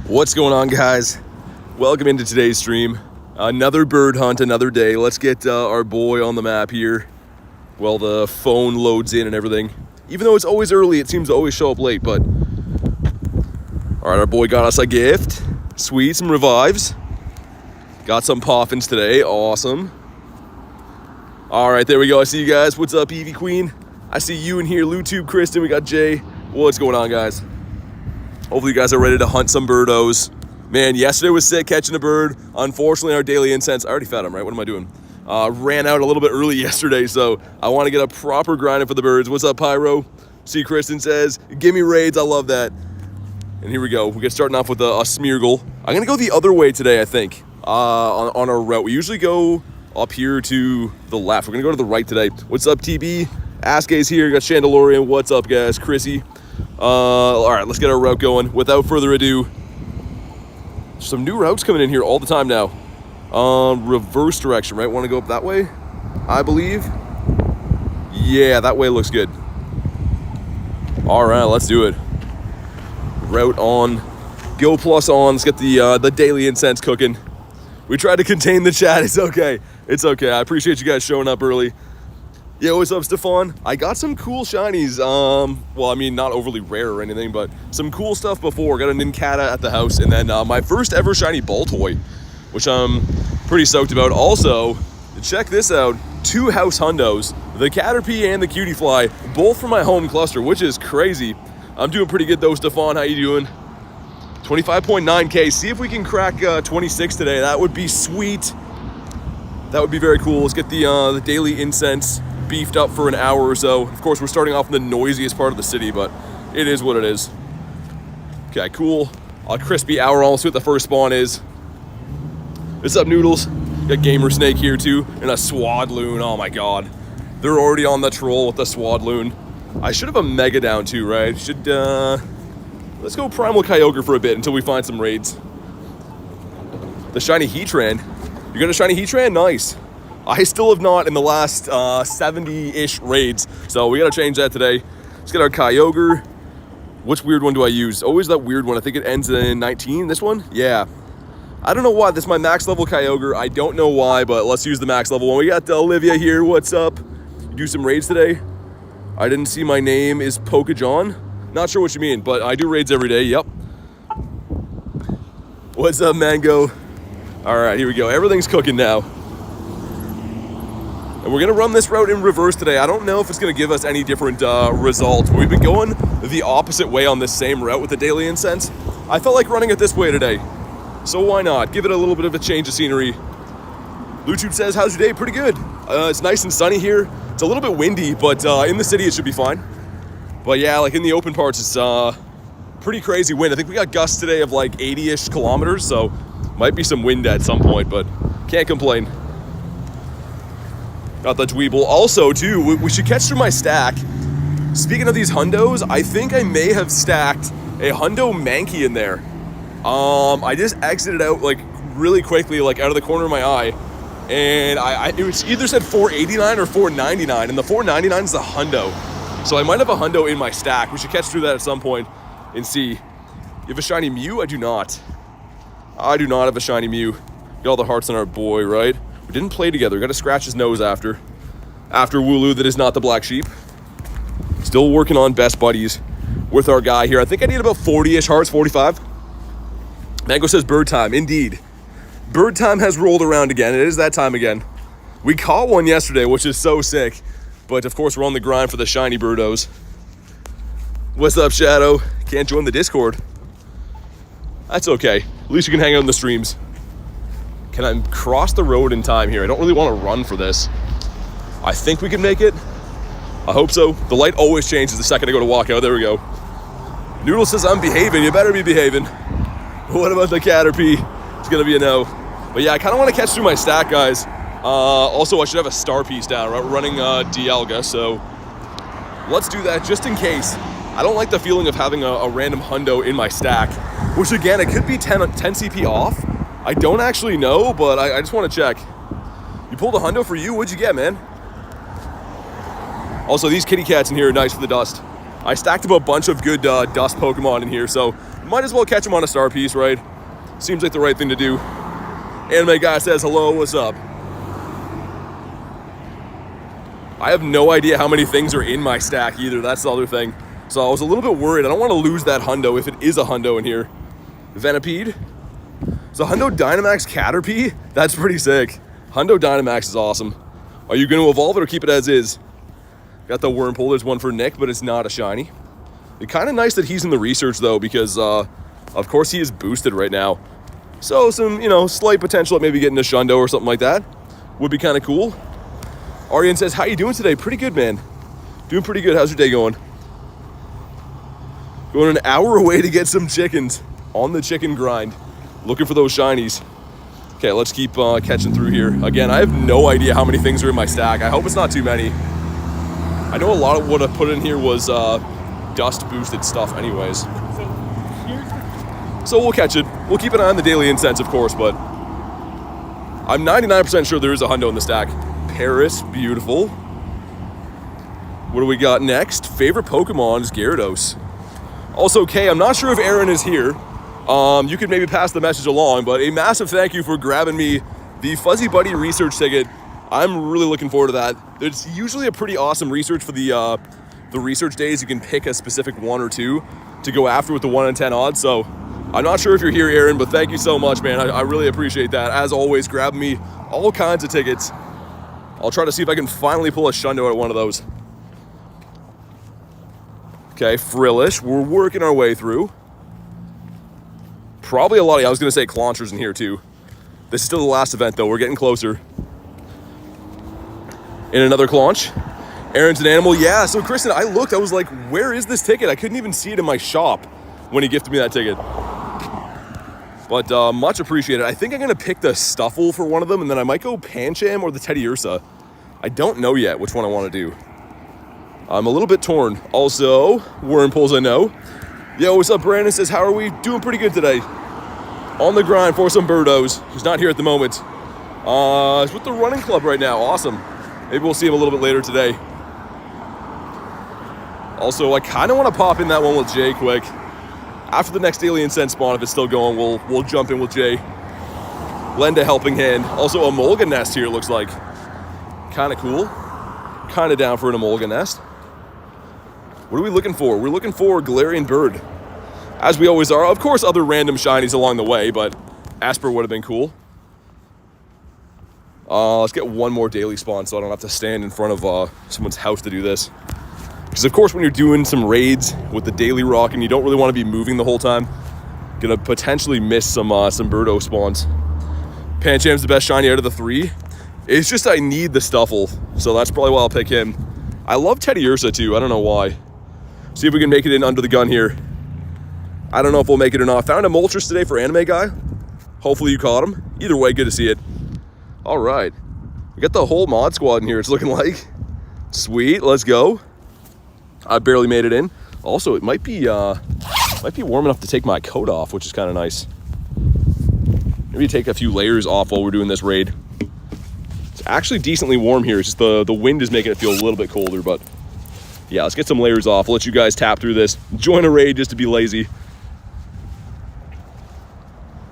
What's going on, guys? Welcome into today's stream. Another bird hunt, another day. Let's get our boy on the map here while the phone loads in and everything. Even though it's always early, it seems to always show up late, but... Alright, our boy got us a gift. Sweet, some revives. Got some poffins today, awesome. Alright, there we go, I see you guys. What's up, Evie Queen? I see you in here, LuTube, Kristen, we got Jay. What's going on, guys? Hopefully you guys are ready to hunt some birdos. Man, yesterday was sick catching a bird. Unfortunately, our daily incense, I already fed him, right? What am I doing? Ran out a little bit early yesterday, so I want to get a proper grinding for the birds. What's up, Pyro? See, Kristen says, give me raids, I love that. And here we go. We get starting off with a Smeargle. I'm going to go the other way today, I think, on our route. We usually go up here to the left. We're going to go to the right today. What's up, TB? Askay's here. Got Chandelorian. What's up, guys? Chrissy. All right, let's get our route going. Without further ado, some new routes coming in here all the time now. Reverse direction, right? Want to go up that way, I believe. Yeah, that way looks good. All right, let's do it. Route on. Go plus on. Let's get the daily incense cooking. We tried to contain the chat. It's okay. It's okay. I appreciate you guys showing up early. Yo, what's up, Stefan? I got some cool shinies. Well, I mean, not overly rare or anything, but some cool stuff before. Got a Nincada at the house, and then my first ever shiny ball toy, which I'm pretty stoked about. Also, check this out. 2 house hundos, the Caterpie and the Cutie Fly, both from my home cluster, which is crazy. I'm doing pretty good though, Stefan. How you doing? 25.9K. See if we can crack 26 today. That would be sweet. That would be very cool. Let's get the daily incense beefed up for an hour or so. Of course, we're starting off in the noisiest part of the city, but it is what it is. Okay, cool. A crispy hour, almost what the first spawn is. What's up, Noodles? Got Gamer Snake here too, and a Swadloon. Oh my god. They're already on the troll with the Swadloon. I should have a Mega down too, right? Should, let's go Primal Kyogre for a bit until we find some raids. The shiny Heatran. You got a shiny Heatran? Nice. I still have not in the last 70-ish raids, so we gotta change that today. Let's get our Kyogre. Which weird one do I use? Always that weird one. I think it ends in 19. This one? Yeah. I don't know why. This is my max level Kyogre. I don't know why, but let's use the max level one. We got Olivia here. What's up? You do some raids today? I didn't see my name is Pokejohn. Not sure what you mean, but I do raids every day. Yep. What's up, Mango? All right, here we go. Everything's cooking now. And we're gonna run this route in reverse today. I don't know if it's gonna give us any different results. We've been going the opposite way on this same route with the daily incense. I felt like running it this way today. So why not? Give it a little bit of a change of scenery. LuTube says, how's your day? Pretty good. It's nice and sunny here. It's a little bit windy, but in the city it should be fine. But yeah, like in the open parts, it's pretty crazy wind. I think we got gusts today of like 80-ish kilometers, so might be some wind at some point, but can't complain. Got the Dweeble. Also, too, we should catch through my stack. Speaking of these hundos, I think I may have stacked a hundo Mankey in there. I just exited out like really quickly, like out of the corner of my eye, and it was either said 489 or 499, and the 499 is the hundo. So I might have a hundo in my stack. We should catch through that at some point and see. You have a shiny Mew? I do not. I do not have a shiny Mew. Get all the hearts on our boy, right? We didn't play together. Got to scratch his nose after Wooloo. That is not the black sheep. Still working on best buddies with our guy here. I think I need about 40-ish hearts, 45. Mango says bird time. Indeed. Bird time has rolled around again. It is that time again. We caught one yesterday, which is so sick. But of course, we're on the grind for the shiny birdos. What's up, Shadow? Can't join the Discord. That's okay. At least you can hang out in the streams. Can I cross the road in time here? I don't really want to run for this. I think we can make it. I hope so. The light always changes the second I go to walk out. There we go. Noodle says I'm behaving. You better be behaving. What about the Caterpie? It's going to be a no. But yeah, I kind of want to catch through my stack, guys. Also, I should have a star piece down. We're running Dialga, so let's do that just in case. I don't like the feeling of having a random hundo in my stack, which again, it could be 10 CP off. I don't actually know, but I just want to check. You pulled a hundo for you? What'd you get, man? Also, these kitty cats in here are nice for the dust. I stacked up a bunch of good dust Pokemon in here, so might as well catch them on a star piece, right? Seems like the right thing to do. Anime guy says hello, what's up? I have no idea how many things are in my stack either, that's the other thing. So I was a little bit worried. I don't want to lose that hundo if it is a hundo in here. Venipede. So Hundo Dynamax Caterpie? That's pretty sick. Hundo Dynamax is awesome. Are you going to evolve it or keep it as is? Got the Wurmple. There's one for Nick, but it's not a shiny. It's kind of nice that he's in the research though, because of course he is boosted right now. So some, you know, slight potential at maybe getting a Shundo or something like that would be kind of cool. Arian says, how you doing today? Pretty good, man. Doing pretty good. How's your day going? Going an hour away to get some chickens on the chicken grind. Looking for those shinies. Okay, let's keep catching through here. Again, I have no idea how many things are in my stack. I hope it's not too many. I know a lot of what I put in here was dust boosted stuff anyways. So we'll catch it. We'll keep an eye on the daily incense, of course, but I'm 99% sure there is a hundo in the stack. Paris, beautiful. What do we got next? Favorite Pokemon is Gyarados. Also, Kay, I'm not sure if Aaron is here. You could maybe pass the message along, but a massive thank you for grabbing me the Fuzzy Buddy research ticket. I'm really looking forward to that. There's usually a pretty awesome research for the research days. You can pick a specific one or two to go after with the 1 in 10 odds. So I'm not sure if you're here, Aaron, but thank you so much, man. I really appreciate that. As always, grabbing me all kinds of tickets. I'll try to see if I can finally pull a Shundo at one of those. Okay, Frillish. We're working our way through. Probably a lot of, I was going to say Claunchers in here too. This is still the last event though. We're getting closer. In another Claunch. Aaron's an animal. Yeah, so Kristen, I looked. I was like, where is this ticket? I couldn't even see it in my shop when he gifted me that ticket. But much appreciated. I think I'm going to pick the Stuffle for one of them, and then I might go Pancham or the Teddy Ursa. I don't know yet which one I want to do. I'm a little bit torn. Also, Wurmples I know. Yo, what's up, Brandon? Says, how are we? Doing pretty good today. On the grind for some birdos. He's not here at the moment. He's with the running club right now. Awesome. Maybe we'll see him a little bit later today. Also, I kind of want to pop in that one with Jay quick. After the next Alien Sense spawn, if it's still going, we'll jump in with Jay. Lend a helping hand. Also, a Emolga nest here, looks like. Kind of cool. Kind of down for an Emolga nest. What are we looking for? We're looking for Galarian Bird. As we always are. Of course, other random shinies along the way, but Asper would have been cool. Let's get one more daily spawn so I don't have to stand in front of someone's house to do this. Because, of course, when you're doing some raids with the daily rock and you don't really want to be moving the whole time, gonna potentially miss some Birdo spawns. Pancham's the best shiny out of the three. It's just I need the Stuffle, so that's probably why I'll pick him. I love Teddy Ursa, too. I don't know why. See if we can make it in under the gun here. I don't know if we'll make it or not. Found a Moltres today for Anime Guy. Hopefully you caught him. Either way, good to see it. All right. We got the whole mod squad in here, it's looking like. Sweet, let's go. I barely made it in. Also, it might be warm enough to take my coat off, which is kind of nice. Maybe take a few layers off while we're doing this raid. It's actually decently warm here. It's just the wind is making it feel a little bit colder, but yeah, let's get some layers off. I'll let you guys tap through this. Join a raid just to be lazy.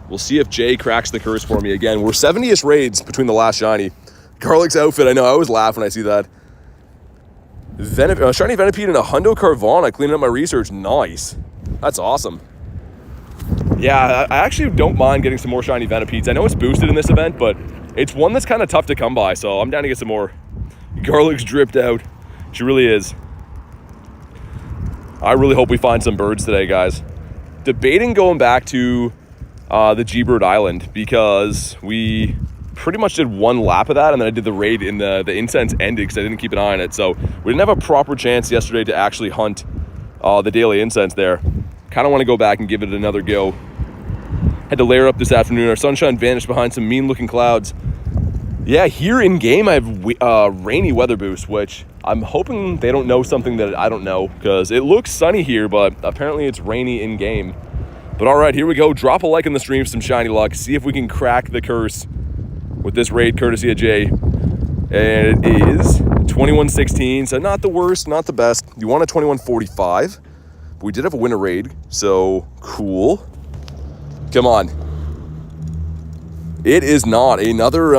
We'll see if Jay cracks the curse for me again. We're 70-ish raids between the last shiny. Garlic's outfit, I know, I always laugh when I see that. Shiny Venipede and a Hundo Carvana, cleaning up my research. Nice. That's awesome. Yeah, I actually don't mind getting some more shiny Venipedes. I know it's boosted in this event, but it's one that's kind of tough to come by, so I'm down to get some more. Garlic's dripped out. She really is. I really hope we find some birds today, guys. Debating going back to the G-Bird Island because we pretty much did one lap of that, and then I did the raid in the incense ended because I didn't keep an eye on it. So we didn't have a proper chance yesterday to actually hunt the daily incense there. Kind of want to go back and give it another go. Had to layer up this afternoon. Our sunshine vanished behind some mean-looking clouds. Yeah, here in game I have rainy weather boost, which I'm hoping they don't know something that I don't know because it looks sunny here, but apparently it's rainy in game. But all right, here we go. Drop a like on the stream for some shiny luck. See if we can crack the curse with this raid courtesy of Jay. And it is 2116, so not the worst, not the best. You want a 2145. But we did have a winter raid, so cool. Come on. It is not another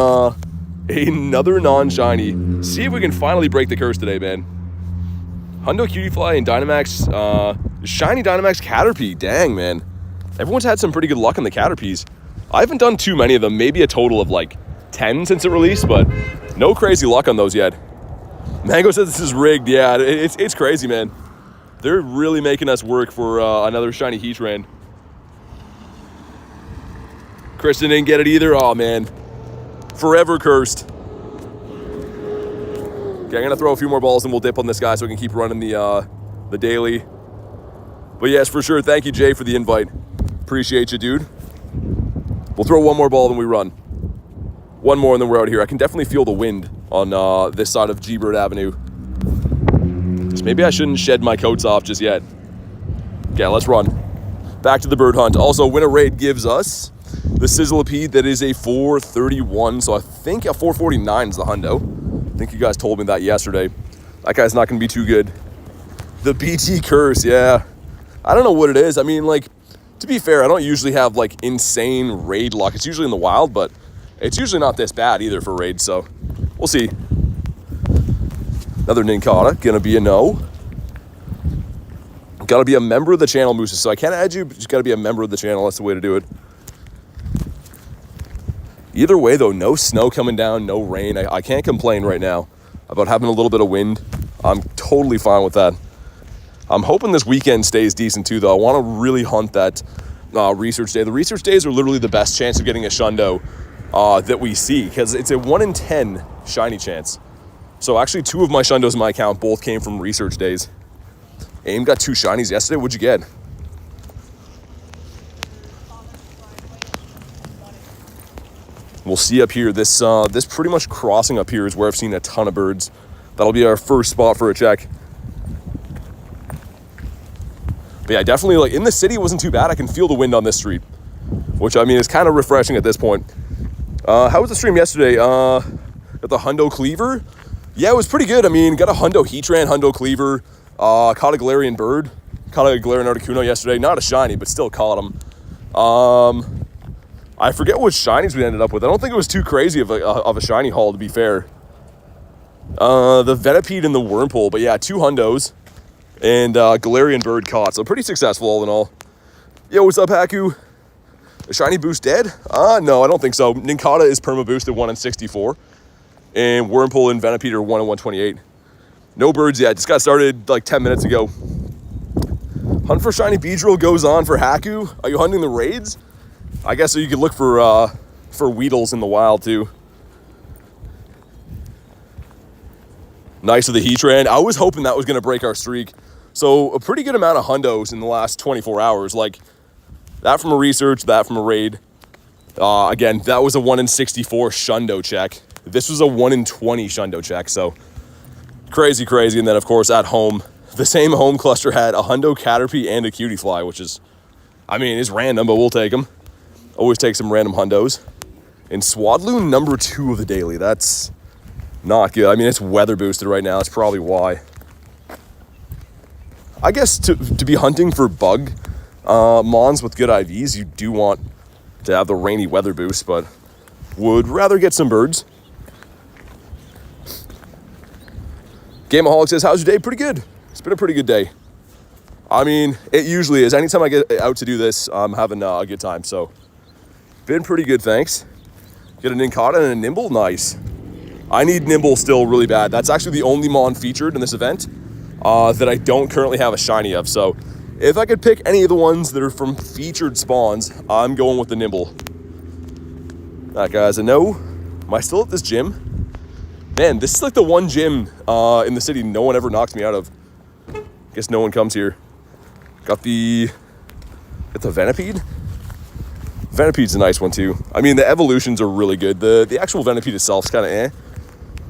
non-shiny. See if we can finally break the curse today, man. Hundo Cutiefly and Dynamax, shiny Dynamax Caterpie. Dang, man. Everyone's had some pretty good luck on the Caterpies. I haven't done too many of them, maybe a total of like 10 since it released, but no crazy luck on those yet. Mango says this is rigged. Yeah, it's crazy, man. They're really making us work for another shiny Heatran. Kristen didn't get it either. Oh, man. Forever cursed. Okay, I'm going to throw a few more balls and we'll dip on this guy so we can keep running the daily. But yes, for sure. Thank you, Jay, for the invite. Appreciate you, dude. We'll throw one more ball, then we run. One more, and then we're out of here. I can definitely feel the wind on this side of G-Bird Avenue. So maybe I shouldn't shed my coats off just yet. Okay, let's run. Back to the bird hunt. Also, Winter Raid gives us the Sizzlipede that is a 431. So I think a 449 is the hundo. I think you guys told me that yesterday. That guy's not going to be too good. The BT curse, yeah. I don't know what it is. I mean, like, to be fair, I don't usually have, like, insane raid luck. It's usually in the wild, but it's usually not this bad either for raids, so we'll see. Another Nincada, gonna be a no. Gotta be a member of the channel, Mooses. So I can't add you, but you gotta be a member of the channel. That's the way to do it. Either way, though, no snow coming down, no rain. I can't complain right now about having a little bit of wind. I'm totally fine with that. I'm hoping this weekend stays decent too, though. I want to really hunt that research day. The research days are literally the best chance of getting a shundo that we see, because it's a 1 in 10 shiny chance. So actually 2 of my shundos in my account both came from research days. AIM got 2 shinies yesterday. What'd you get? We'll see up here. This pretty much crossing up here is where I've seen a ton of birds. That'll be our first spot for a check. But yeah, definitely, like, in the city it wasn't too bad. I can feel the wind on this street, which, I mean, is kind of refreshing at this point. How was the stream yesterday? Got the Hundo Cleaver. Yeah, it was pretty good. I mean, got a Hundo Heatran, Hundo Cleaver. Caught a Galarian Bird. Caught a Galarian Articuno yesterday. Not a shiny, but still caught him. I forget which shinies we ended up with. I don't think it was too crazy of a shiny haul, to be fair. The Venipede and the Wurmple. But yeah, 2 Hundos. And Galarian Bird caught. So pretty successful all in all. Yo, what's up, Haku? A shiny boost dead? No, I don't think so. Nincada is perma boosted 1 in 64. And Wurmple and Venipede are 1 in 128. No birds yet. Just got started like 10 minutes ago. Hunt for shiny Beedrill goes on for Haku. Are you hunting the raids? I guess so you could look for Weedles in the wild too. Nice with the Heatran. I was hoping that was going to break our streak. So a pretty good amount of hundos in the last 24 hours. Like that from a research, that from a raid. Again, that was a 1 in 64 shundo check. This was a 1 in 20 shundo check. So crazy. And then, of course, at home, the same home cluster had a Hundo Caterpie and a Cutiefly, which is, I mean, it's random, but we'll take them. Always take some random hundos. And Swadloon, number 2 of the daily. That's not good. I mean, it's weather boosted right now. That's probably why. I guess to be hunting for bug mons with good IVs, you do want to have the rainy weather boost, but would rather get some birds. Gameaholic says, how's your day? Pretty good. It's been a pretty good day. I mean, it usually is. Anytime I get out to do this, I'm having a good time. So, been pretty good, thanks. Get a Nincada and a Nimble? Nice. I need Nimble still really bad. That's actually the only mon featured in this event that I don't currently have a shiny of. So, if I could pick any of the ones that are from featured spawns, I'm going with the Nimble. That guy's a no. Am I still at this gym? Man, this is like the one gym in the city no one ever knocks me out of. Guess no one comes here. Got the Venipede. Venipede's a nice one too. I mean, the evolutions are really good. The actual Venipede itself is kind of eh.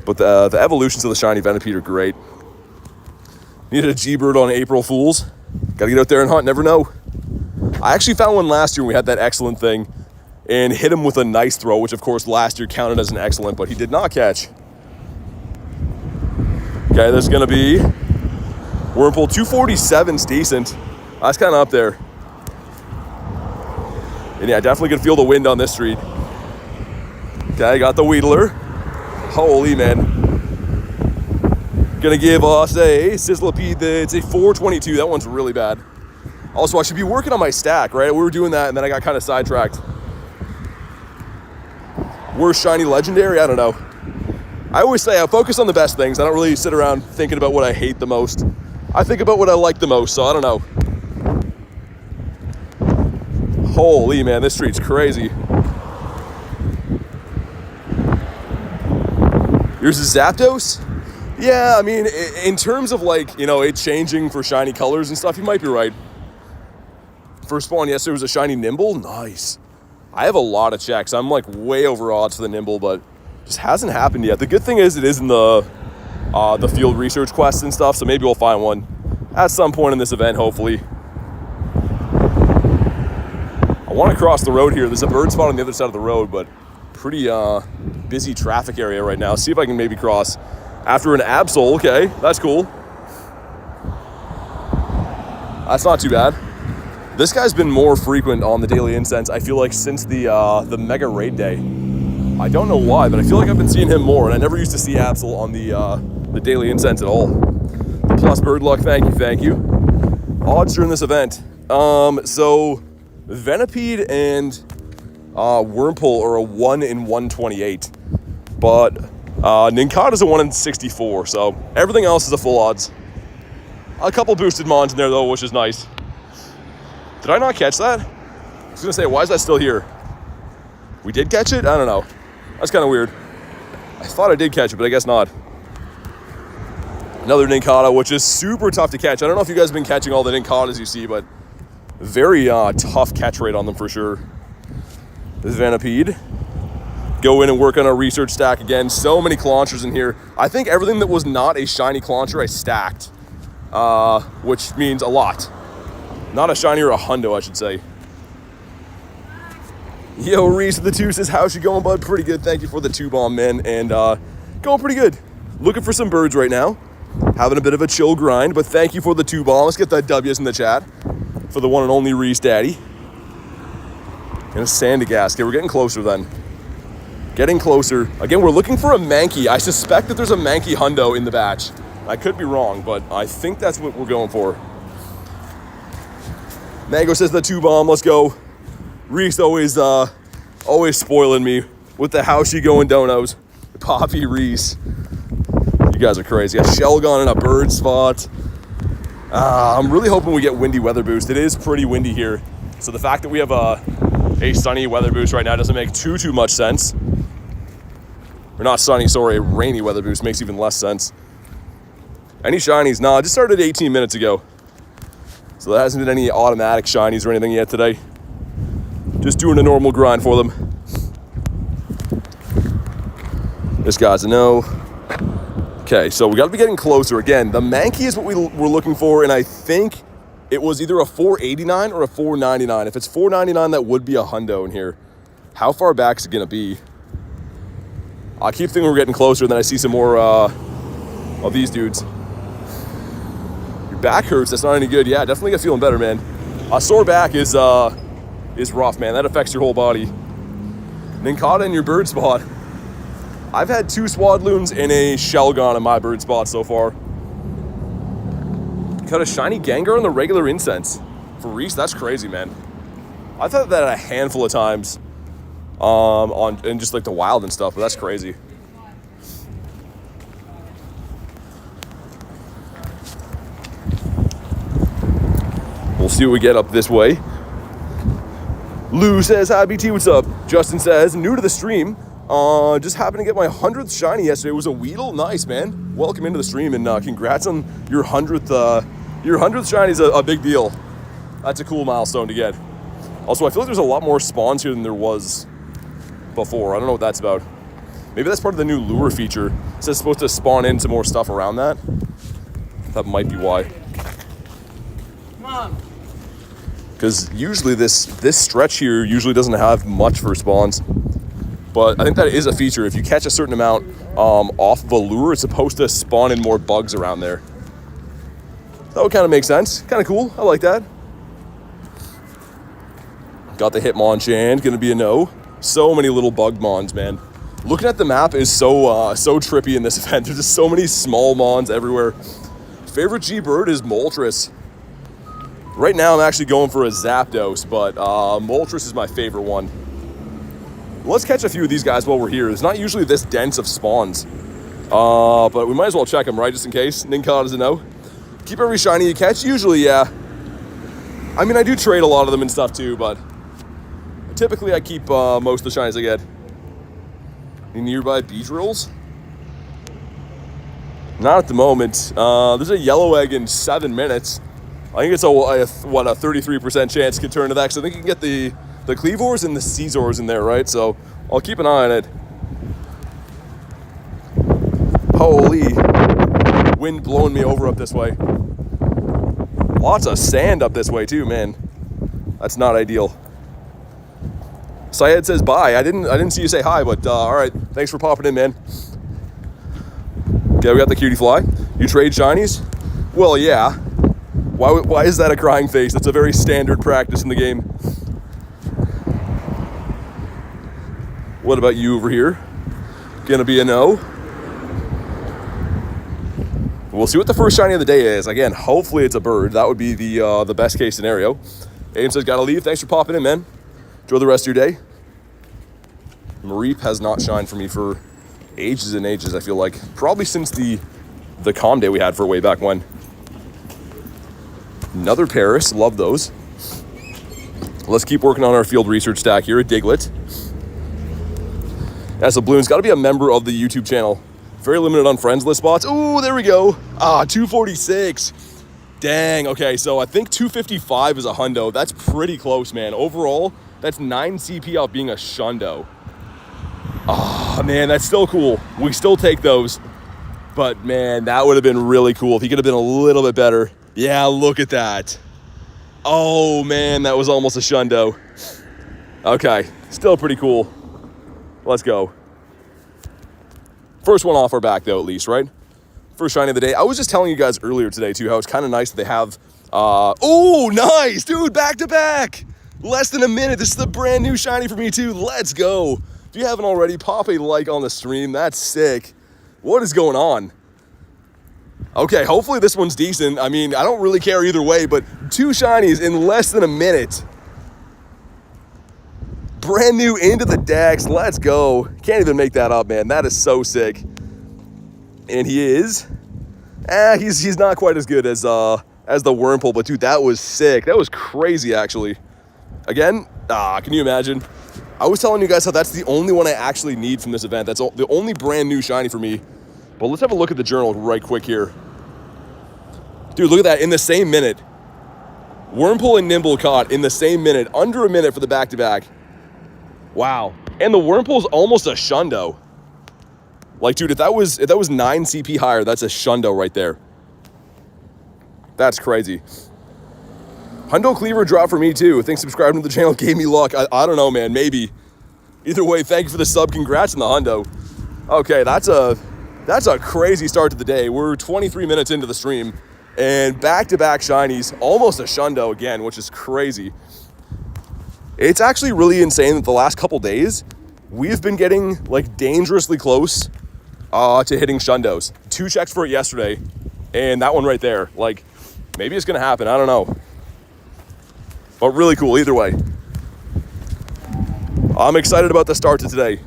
But the evolutions of the shiny Venipede are great. Needed a G-Bird on April Fools. Gotta get out there and hunt, never know. I actually found one last year when we had that excellent thing and hit him with a nice throw, which of course last year counted as an excellent, but he did not catch. Okay, there's gonna be Wurmple. 247's decent. That's kind of up there. And yeah, definitely can feel the wind on this street. Okay, got the Weedler. Holy man. Gonna give us a Sizzlipede. It's a 422. That one's really bad. Also, I should be working on my stack, right? We were doing that and then I got kind of sidetracked. Worst shiny legendary? I don't know. I always say I focus on the best things. I don't really sit around thinking about what I hate the most. I think about what I like the most, so I don't know. Holy man, this street's crazy. Here's a Zapdos? Yeah, I mean, in terms of like, you know, it changing for shiny colors and stuff, you might be right. First spawn, yes, there was a shiny Nimble. Nice. I have a lot of checks. I'm like way over odds for the Nimble, but just hasn't happened yet. The good thing is it is in the field research quests and stuff, so maybe we'll find one at some point in this event, hopefully. I want to cross the road here. There's a bird spot on the other side of the road, but pretty busy traffic area right now. See if I can maybe cross after an Absol. Okay, that's cool. That's not too bad. This guy's been more frequent on the Daily Incense, I feel like, since the Mega Raid Day. I don't know why, but I feel like I've been seeing him more, and I never used to see Absol on the Daily Incense at all. The plus bird luck, thank you. Odds during this event. So Venipede and Wurmple are a 1 in 128, but Nincada's a 1 in 64, so everything else is a full odds. A couple boosted mons in there though, which is nice. Did I not catch that? I was gonna say, why is that still here? We did catch it? I don't know. That's kind of weird. I thought I did catch it, but I guess not. Another Nincada, which is super tough to catch. I don't know if you guys have been catching all the Nincadas you see, but very tough catch rate on them for sure. This Venipede. Go in and work on our research stack again. So many Claunchers in here. I think everything that was not a shiny Clauncher I stacked, which means a lot. Not a shiny or a hundo, I should say. Yo, Reese of the 2 says, how's she going, bud? Pretty good. Thank you for the 2-bomb, man. And going pretty good. Looking for some birds right now. Having a bit of a chill grind, but thank you for the 2-bomb. Let's get that W's in the chat for the one and only Reese Daddy. And a Sandygast. Okay, we're getting closer then. Getting closer. Again, we're looking for a Mankey. I suspect that there's a Mankey hundo in the batch. I could be wrong, but I think that's what we're going for. Mango says the 2-bomb. Let's go. Reese always spoiling me with the how's she going donos. Poppy Reese. You guys are crazy. A Shelgon and a bird spot. I'm really hoping we get windy weather boost. It is pretty windy here. So the fact that we have a sunny weather boost right now doesn't make too much sense. Or not sunny, sorry, a rainy weather boost makes even less sense. Any shinies? Nah, I just started 18 minutes ago. So there hasn't been any automatic shinies or anything yet today. Just doing a normal grind for them. This guy's a no. Okay, so we got to be getting closer. Again, the Mankey is what we were looking for, and I think it was either a 489 or a 499. If it's 499, that would be a hundo in here. How far back is it going to be? I keep thinking we're getting closer, and then I see some more of these dudes. Your back hurts. That's not any good. Yeah, definitely get feeling better, man. A sore back is rough, man. That affects your whole body. Nincada in your bird spot. I've had 2 Swadloons and a Shelgon in my bird spot so far. Got a shiny Gengar on the regular incense. For Reese, that's crazy, man. I've had that a handful of times in just like the wild and stuff, but that's crazy. We'll see what we get up this way. Lou says, hi BT, what's up? Justin says, new to the stream. Just happened to get my 100th shiny yesterday. It was a Weedle. Nice, man. Welcome into the stream, and congrats on your 100th. Your 100th shiny is a big deal. That's a cool milestone to get. Also, I feel like there's a lot more spawns here than there was before. I don't know what that's about. Maybe that's part of the new lure feature. It says it's supposed to spawn in some more stuff around that. That might be why. Mom. Because usually this stretch here usually doesn't have much for spawns. But I think that is a feature. If you catch a certain amount off of a lure, it's supposed to spawn in more bugs around there. That would kind of make sense. Kind of cool. I like that. Got the Hitmonchan. Gonna be a no. So many little bug mons, man. Looking at the map is so trippy in this event. There's just so many small mons everywhere. Favorite G-Bird is Moltres. Right now I'm actually going for a Zapdos, but Moltres is my favorite one. Let's catch a few of these guys while we're here. It's not usually this dense of spawns. But we might as well check them, right, just in case. Nincada is a no. Keep every shiny you catch? Usually, yeah. I mean, I do trade a lot of them and stuff too, but typically I keep most of the shinies I get. Any nearby Beedrills? Not at the moment. There's a yellow egg in 7 minutes. I think it's a 33% chance to turn to that, because I think you can get the Cleavors and the Caesars in there, right? So I'll keep an eye on it. Holy, wind blowing me over up this way. Lots of sand up this way too, man. That's not ideal. Syed says bye. I didn't see you say hi, but all right. Thanks for popping in, man. Okay, we got the cutie fly. You trade shinies? Well, yeah. Why is that a crying face? That's a very standard practice in the game. What about you over here? Gonna be a no. We'll see what the first shiny of the day is. Again, hopefully it's a bird. That would be the best case scenario. Aim says, gotta leave. Thanks for popping in, man. Enjoy the rest of your day. Mareep has not shined for me for ages and ages, I feel like. Probably since the calm day we had for way back when. Another Paris. Love those. Let's keep working on our field research stack here. A Diglett. Yeah, so Bloom's got to be a member of the YouTube channel. Very limited on friends list spots. Ooh, there we go. 246. Dang. Okay, so I think 255 is a hundo. That's pretty close, man. Overall, that's 9 CP off being a shundo. Oh, man, that's still cool. We still take those. But, man, that would have been really cool if he could have been a little bit better. Yeah, look at that. Oh, man, that was almost a shundo. Okay, still pretty cool. Let's go. First one off our back, though, at least, right? First shiny of the day. I was just telling you guys earlier today, too, how it's kind of nice that they have... oh, nice, dude, back-to-back. Less than a minute. This is the brand new shiny for me, too. Let's go. If you haven't already, pop a like on the stream. That's sick. What is going on? Okay, hopefully this one's decent. I mean, I don't really care either way, but 2 shinies in less than a minute. Brand new into the decks. Let's go. Can't even make that up, man. That is so sick. And he is... he's not quite as good as the Wurmple, but dude, that was sick. That was crazy, actually. Again, can you imagine? I was telling you guys how that's the only one I actually need from this event. That's the only brand new shiny for me. But let's have a look at the journal right quick here. Dude, look at that. In the same minute. Wurmple and Nimble caught in the same minute. Under a minute for the back-to-back. Wow. And the Wurmple's almost a shundo. Like, dude, if that was 9 CP higher, that's a shundo right there. That's crazy. Hundo Cleaver drop for me, too. I think subscribing to the channel gave me luck. I don't know, man. Maybe. Either way, thank you for the sub. Congrats on the hundo. Okay, that's a crazy start to the day. We're 23 minutes into the stream. And back-to-back shinies. Almost a shundo again, which is crazy. It's actually really insane that the last couple days, we've been getting, like, dangerously close to hitting shundos. 2 checks for it yesterday, and that one right there. Like, maybe it's going to happen. I don't know. But really cool either way. I'm excited about the start to today.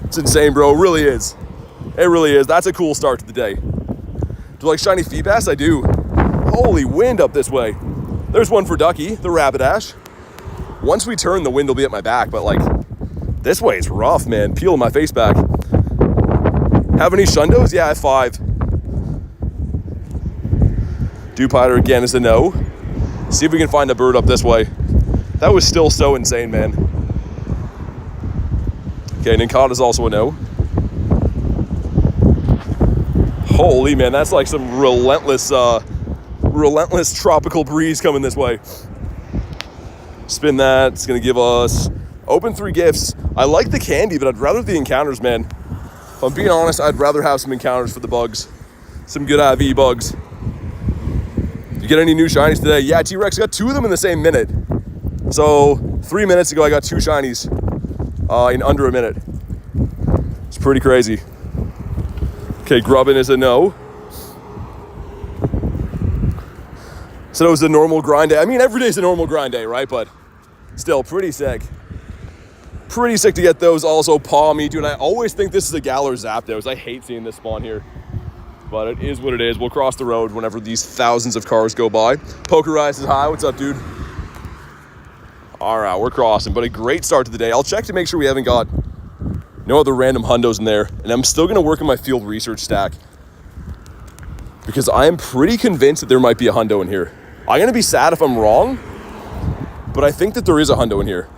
It's insane, bro. It really is. It really is. That's a cool start to the day. Do you like shiny Feebas? I do. Holy wind up this way. There's one for Ducky, the Rapidash. Once we turn, the wind will be at my back, but like, this way it's rough, man. Peeling my face back. Have any shundos? Yeah, I have 5. Dewpider again is a no. See if we can find a bird up this way. That was still so insane, man. Okay, Nincada is also a no. Holy man, that's like some relentless tropical breeze coming this way. Spin that. It's going to give us Open 3 gifts. I like the candy, but I'd rather the encounters, man. If I'm being honest, I'd rather have some encounters for the bugs. Some good IV bugs. You get any new shinies today? Yeah, T-Rex got 2 of them in the same minute. So 3 minutes ago, I got 2 shinies in under a minute. It's pretty crazy. Okay, Grubbin is a no. So it was a normal grind day. I mean, every day's a normal grind day, right? But still, pretty sick. Pretty sick to get those. Also, Palmy, dude. I always think this is a Galar Zapdos. I hate seeing this spawn here. But it is what it is. We'll cross the road whenever these thousands of cars go by. Pokerise is high. What's up, dude? All right, we're crossing. But a great start to the day. I'll check to make sure we haven't got no other random hundos in there. And I'm still going to work on my field research stack. Because I am pretty convinced that there might be a hundo in here. I'm going to be sad if I'm wrong, but I think that there is a hundo in here.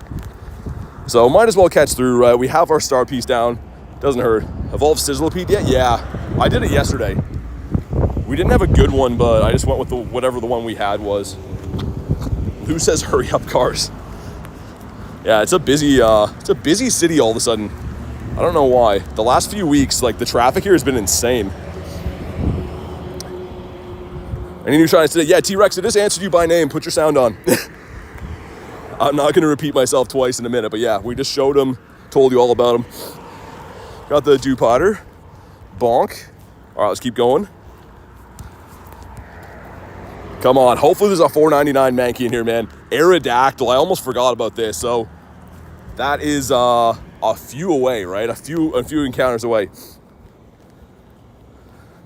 So might as well catch through, right? We have our star piece down. Doesn't hurt. Evolved Sizzlipede yet? Yeah, I did it yesterday. We didn't have a good one, but I just went with whatever the one we had was. Who says hurry up, cars? Yeah, it's a busy city all of a sudden. I don't know why. The last few weeks, like, the traffic here has been insane. Any new shinies today? Yeah, T-Rex, I just answered you by name. Put your sound on. I'm not going to repeat myself twice in a minute, but yeah, we just showed him, told you all about him. Got the Dewpotter. Bonk. All right, let's keep going. Come on. Hopefully there's a $4.99 Mankey in here, man. Aerodactyl. I almost forgot about this. So that is a few away, right? A few encounters away. Just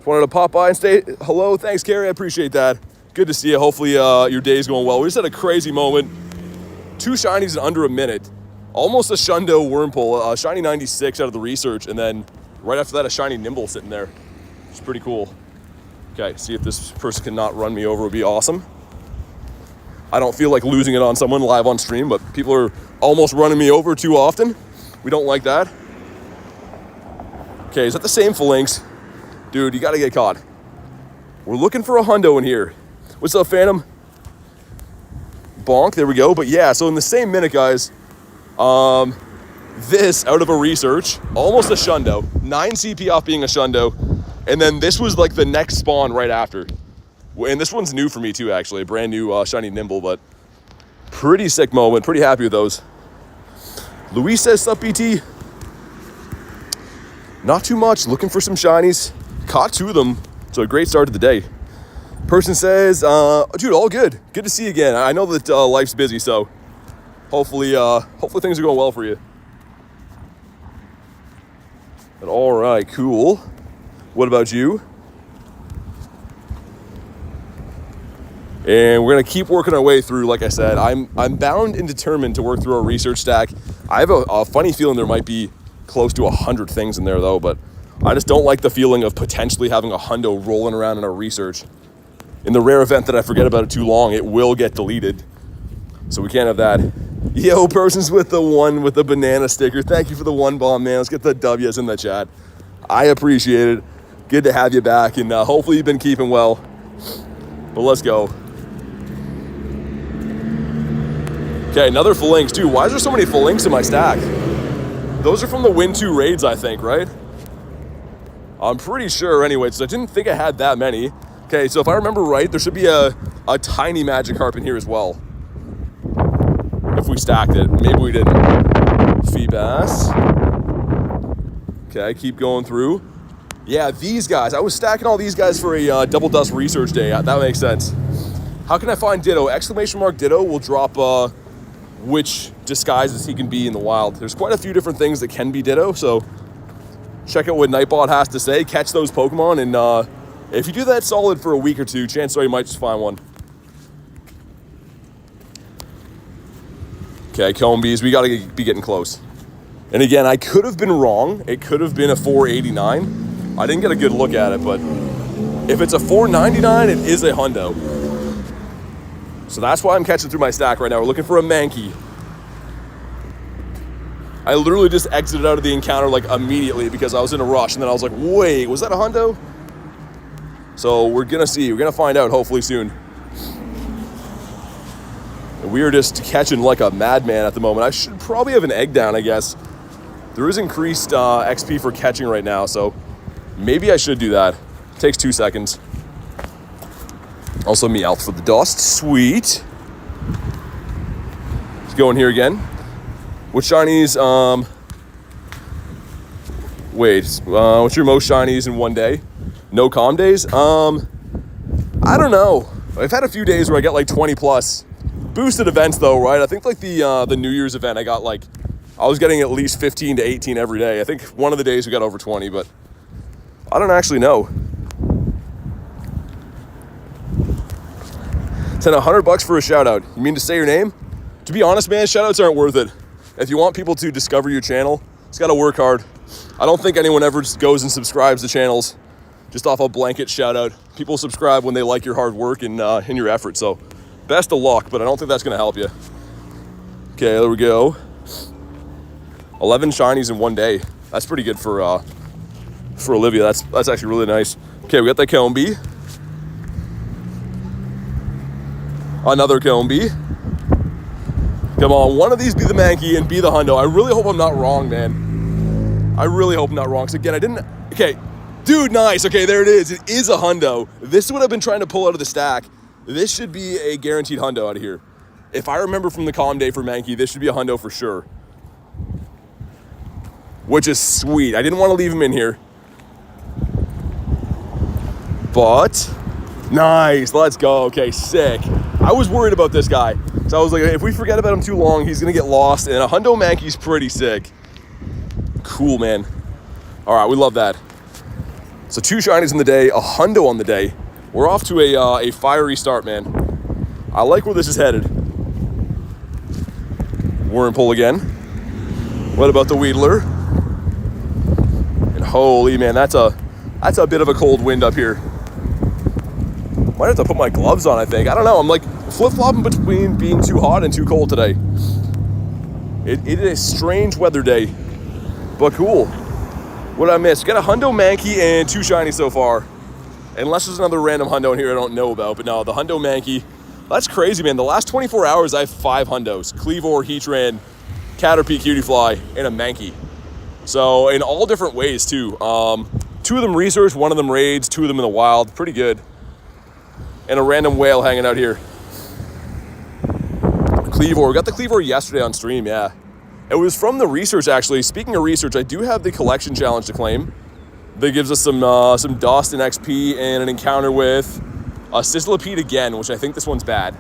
wanted to pop by and say hello. Thanks, Carrie. I appreciate that. Good to see you. Hopefully your day's going well. We just had a crazy moment. 2 shinies in under a minute. Almost a Shundo Wurmple. Shiny 96 out of the research. And then right after that, a shiny Nimble sitting there. It's pretty cool. Okay, see if this person can not run me over would be awesome. I don't feel like losing it on someone live on stream, but people are almost running me over too often. We don't like that. Okay, is that the same Phalanx? Dude, you gotta get caught. We're looking for a hundo in here. What's up, Phantom? Bonk, there we go. But yeah, so in the same minute, guys, this out of a research, almost a Shundo. 9 CP off being a Shundo. And then this was like the next spawn right after. And this one's new for me too, actually. A brand new shiny Nimble, but pretty sick moment. Pretty happy with those. Luis says, sup, BT? Not too much. Looking for some shinies. Caught 2 of them. So a great start to the day. Person says, dude, all good. Good to see you again. I know that life's busy, so hopefully things are going well for you. But all right, cool. What about you? And we're gonna keep working our way through. Like I said, I'm bound and determined to work through our research stack. I have a funny feeling there might be close to 100 things in there though, but I just don't like the feeling of potentially having a hundo rolling around in our research. In the rare event that I forget about it too long, it will get deleted. So we can't have that. Yo, persons with the one with the banana sticker. Thank you for the 1 bomb, man. Let's get the W's in the chat. I appreciate it. Good to have you back, and hopefully you've been keeping well. But let's go. Okay, another Phalanx, too. Why is there so many Phalanx in my stack? Those are from the Win 2 raids, I think, right? I'm pretty sure, anyway, so I didn't think I had that many. Okay, so if I remember right, there should be a tiny Magikarp in here as well. If we stacked it. Maybe we didn't. Feebas. Okay, keep going through. Yeah, these guys. I was stacking all these guys for a Double Dust research day. That makes sense. How can I find Ditto? Exclamation mark Ditto will drop which disguises he can be in the wild. There's quite a few different things that can be Ditto, so check out what Nightbot has to say. Catch those Pokemon, and if you do that solid for a week or two, chances are you might just find one. Okay, Combees, we gotta be getting close. And again, I could have been wrong. It could have been a 489. I didn't get a good look at it, but if it's a 499, it is a hundo. So that's why I'm catching through my stack right now. We're looking for a Mankey. I literally just exited out of the encounter like immediately because I was in a rush, and then I was like, wait, was that a hundo? So we're gonna see. We're gonna find out hopefully soon. We are just catching like a madman at the moment. I should probably have an egg down, I guess. There is increased XP for catching right now, so maybe I should do that. Takes 2 seconds. Also Meowth for the dust. Sweet. Let's go in here again. What shinies? What's your most shinies in one day? No calm days? I don't know. I've had a few days where I get like 20 plus. Boosted events though, right? I think like the New Year's event, I was getting at least 15 to 18 every day. I think one of the days we got over 20, but I don't actually know. Send $100 for a shout out. You mean to say your name? To be honest, man, shout outs aren't worth it. If you want people to discover your channel, it's got to work hard. I don't think anyone ever just goes and subscribes to channels just off a blanket shout out. People subscribe when they like your hard work and your effort. So best of luck, but I don't think that's going to help you. Okay, there we go. 11 shinies in one day. That's pretty good for Olivia. That's actually really nice. Okay, we got the Combi. Another Combi. Come on, one of these be the Mankey and be the Hundo. I really hope I'm not wrong, man. I really hope I'm not wrong. So again, I didn't... Okay, dude, nice. Okay, there it is. It is a Hundo. This is what I've been trying to pull out of the stack. This should be a guaranteed Hundo out of here. If I remember from the calm day for Mankey, this should be a Hundo for sure. Which is sweet. I didn't want to leave him in here. But... Nice, let's go. Okay, sick. I was worried about this guy. So I was like, if we forget about him too long, he's going to get lost. And a Hundo Mankey's pretty sick. Cool, man. All right, we love that. So 2 shinies in the day, a Hundo on the day. We're off to a fiery start, man. I like where this is headed. Wurmple again. What about the Weedler? And holy man, that's a bit of a cold wind up here. Might have to put my gloves on, I think. I don't know. I'm like flip-flopping between being too hot and too cold today. It is a strange weather day, but cool. What did I miss? Got a Hundo Mankey and 2 shinies so far. Unless there's another random Hundo in here I don't know about. But no, the Hundo Mankey. That's crazy, man. The last 24 hours, I have 5 Hundos. Cleavor, Heatran, Caterpie, Cutiefly, and a Mankey. So in all different ways, too. 2 of them research, 1 of them raids, 2 of them in the wild. Pretty good. And a random whale hanging out here. Cleavor. We got the Cleavor yesterday on stream, yeah. It was from the research, actually. Speaking of research, I do have the collection challenge to claim. That gives us some dust and XP and an encounter with a Sizzlipede again, which I think this one's bad.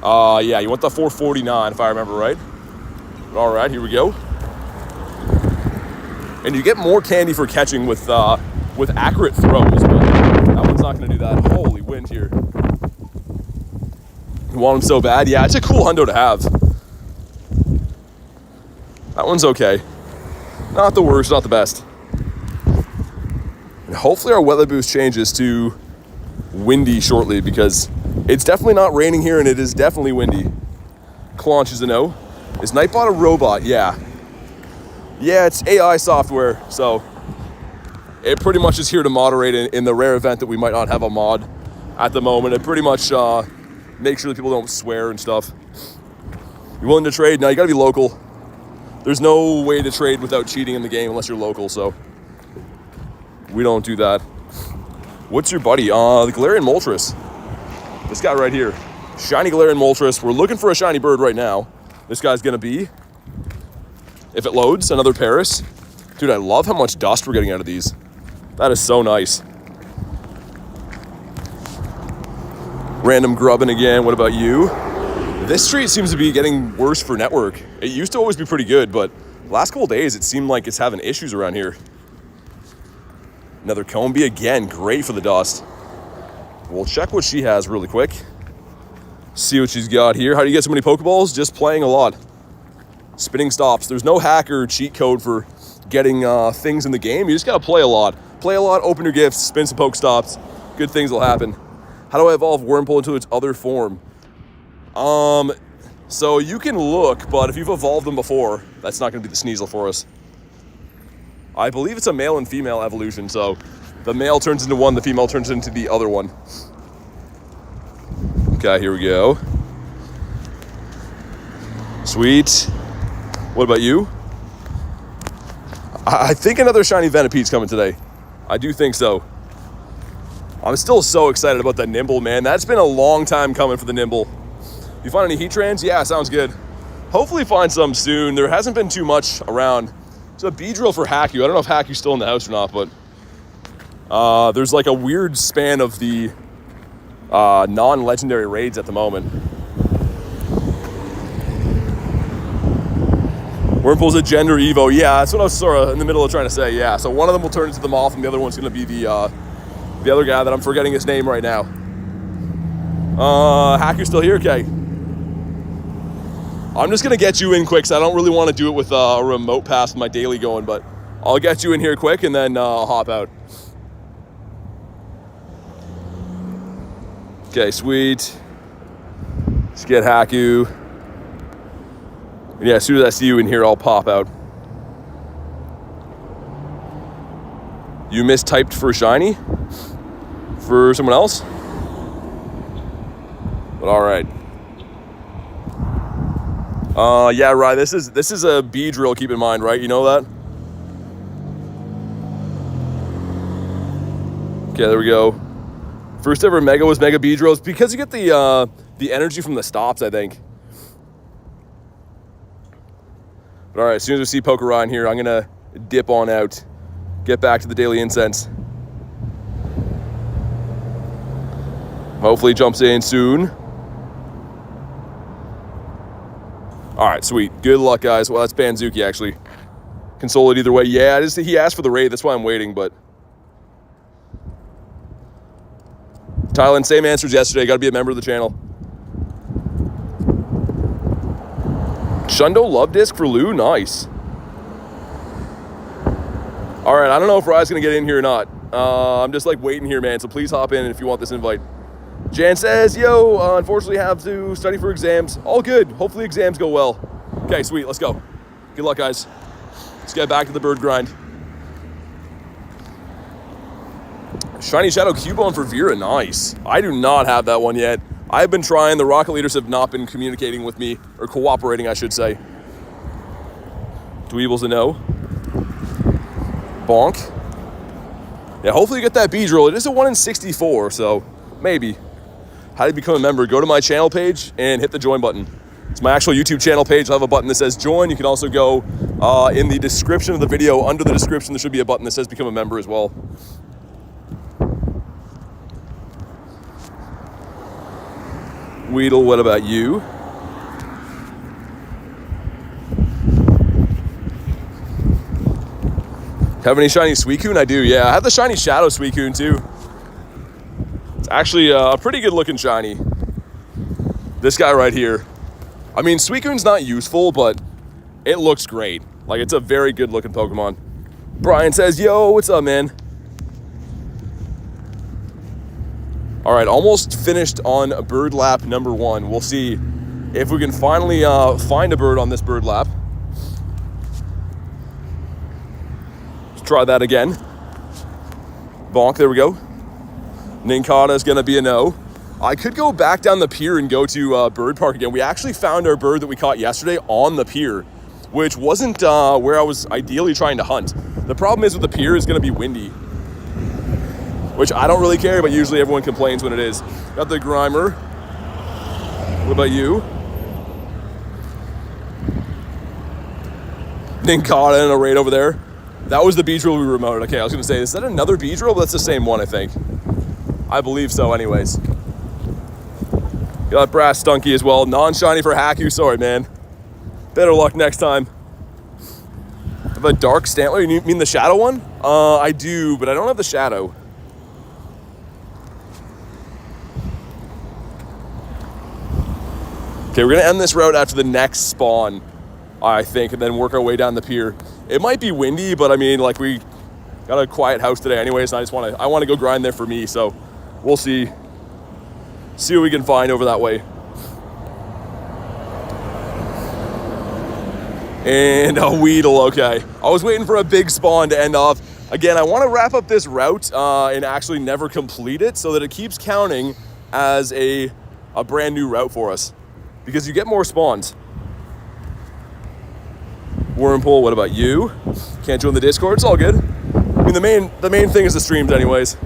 Yeah, you want the 449 if I remember right. All right, here we go. And you get more candy for catching with accurate throws, but that one's not going to do that. Holy wind here. You want him so bad? Yeah, it's a cool Hundo to have. That one's okay. Not the worst, not the best. And hopefully our weather boost changes to windy shortly because it's definitely not raining here and it is definitely windy. Claunch is a no. Is Nightbot a robot? Yeah. Yeah, it's AI software, so it pretty much is here to moderate in the rare event that we might not have a mod at the moment. It pretty much makes sure that people don't swear and stuff. You willing to trade? No, you gotta be local. There's no way to trade without cheating in the game unless you're local, so we don't do that. What's your buddy? The Galarian Moltres. This guy right here. Shiny Galarian Moltres. We're looking for a shiny bird right now. This guy's gonna be, if it loads, another Paris. Dude, I love how much dust we're getting out of these. That is so nice. Random grubbing again. What about you? This street seems to be getting worse for network. It used to always be pretty good, but last couple days it seemed like it's having issues around here. Another Combi again. Great for the dust. We'll check what she has really quick. See what she's got here. How do you get so many Pokeballs? Just playing a lot. Spinning stops. There's no hack or cheat code for getting things in the game. You just gotta play a lot. Play a lot, open your gifts, spin some Pokestops. Good things will happen. How do I evolve Wurmple into its other form? So you can look, but if you've evolved them before, that's not gonna be the Sneasel for us. I believe it's a male and female evolution, so the male turns into one, the female turns into the other one. Okay, here we go. Sweet. What about you? I think another shiny Venepede's coming today. I do think so. I'm still so excited about that Nimble, man. That's been a long time coming for the Nimble. You find any Heatrans? Yeah, sounds good. Hopefully find some soon. There hasn't been too much around. There's a Beedrill for Haku. I don't know if Haku's still in the house or not, but there's like a weird span of the non-legendary raids at the moment. Wurmple's a gender Evo. Yeah, that's what I was sort of in the middle of trying to say. Yeah, so one of them will turn into the Moth, and the other one's going to be the other guy that I'm forgetting his name right now. Haku's still here? Okay. I'm just going to get you in quick, so I don't really want to do it with a remote pass with my daily going, but I'll get you in here quick, and then I'll hop out. Okay, sweet. Let's get Haku. And yeah, as soon as I see you in here, I'll pop out. You mistyped for shiny? For someone else? But all right. Yeah, right. This is a Beedrill, keep in mind, right? You know that? Okay, there we go. First ever Mega was Mega Beedrill. It's because you get the energy from the stops, I think. But all right, as soon as we see Pokemon here, I'm gonna dip on out, get back to the daily incense. Hopefully jumps in soon. All right, sweet. Good luck, guys. Well, that's Banzuki, actually. Console it either way. Yeah, he asked for the raid. That's why I'm waiting, but... Thailand, same answers yesterday. Got to be a member of the channel. Shundo Love Disc for Lou? Nice. All right, I don't know if Rye's going to get in here or not. I'm just, like, waiting here, man, so please hop in if you want this invite. Jan says, yo, unfortunately have to study for exams. All good. Hopefully exams go well. Okay, sweet. Let's go. Good luck, guys. Let's get back to the bird grind. Shiny Shadow Cubone for Vera. Nice. I do not have that one yet. I've been trying. The Rocket Leaders have not been communicating with me, or cooperating, I should say. Dweeble's a no. Bonk. Yeah, hopefully you get that Beedrill. It is a 1 in 64, so maybe. How to become a member? Go to my channel page and hit the join button. It's my actual YouTube channel page. I'll have a button that says join. You can also go in the description of the video. Under the description, there should be a button that says become a member as well. Weedle, what about you? Have any shiny Suicune? I do, yeah. I have the shiny Shadow Suicune too. It's actually a pretty good looking shiny. This guy right here. I mean, Suicune's not useful, but it looks great. Like, it's a very good looking Pokemon. Brian says, yo, what's up, man? All right, almost finished on bird lap number 1. We'll see if we can finally find a bird on this bird lap. Let's try that again. Bonk, there we go. Ninkata is gonna be a no. I could go back down the pier and go to Bird Park again. We actually found our bird that we caught yesterday on the pier, which wasn't where I was ideally trying to hunt. The problem is with the pier is gonna be windy, which I don't really care, but usually everyone complains when it is. Got the Grimer. What about you? Ninkata and a raid over there. That was the Beedrill we remoted. Okay, I was gonna say, is that another Beedrill? But that's the same one, I think. I believe so anyways. Got Brass Stunky as well. Non-shiny for Haku. Sorry, man. Better luck next time. Have a Dark Stantler? You mean the Shadow one? I do, but I don't have the Shadow. Okay, we're gonna end this route after the next spawn, I think, and then work our way down the pier. It might be windy, but I mean, like, we got a quiet house today anyways, and I want to go grind there for me, so we'll see what we can find over that way. And a Weedle, okay. I was waiting for a big spawn to end off. Again, I want to wrap up this route and actually never complete it so that it keeps counting as a brand new route for us, because you get more spawns. Whirlpool, what about you? Can't join the Discord, it's all good. I mean, the main thing is the streams anyways.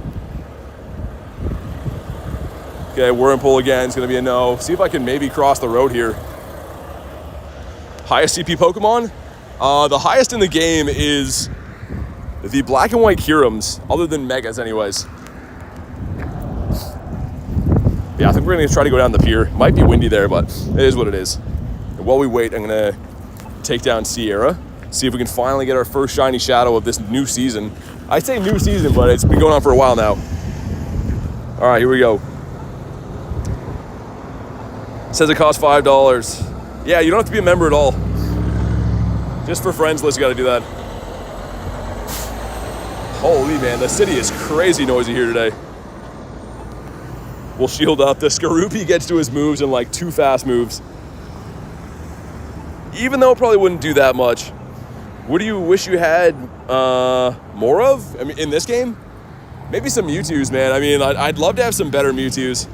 Okay, Whirlpool again is gonna be a no. See if I can maybe cross the road here. Highest CP Pokemon? The highest in the game is the black and white Kirums, other than Megas anyways. Yeah, I think we're gonna try to go down the pier. Might be windy there, but it is what it is. And while we wait, I'm gonna take down Sierra, see if we can finally get our first shiny shadow of this new season. I say new season, but it's been going on for a while now. All right, here we go. It says it costs $5. Yeah, you don't have to be a member at all. Just for friends list, you gotta do that. Holy man, the city is crazy noisy here today. We'll shield up. The Skorupi gets to his moves in like 2 fast moves. Even though it probably wouldn't do that much. What do you wish you had more of? I mean, in this game? Maybe some Mewtwo's, man. I mean, I'd love to have some better Mewtwo's.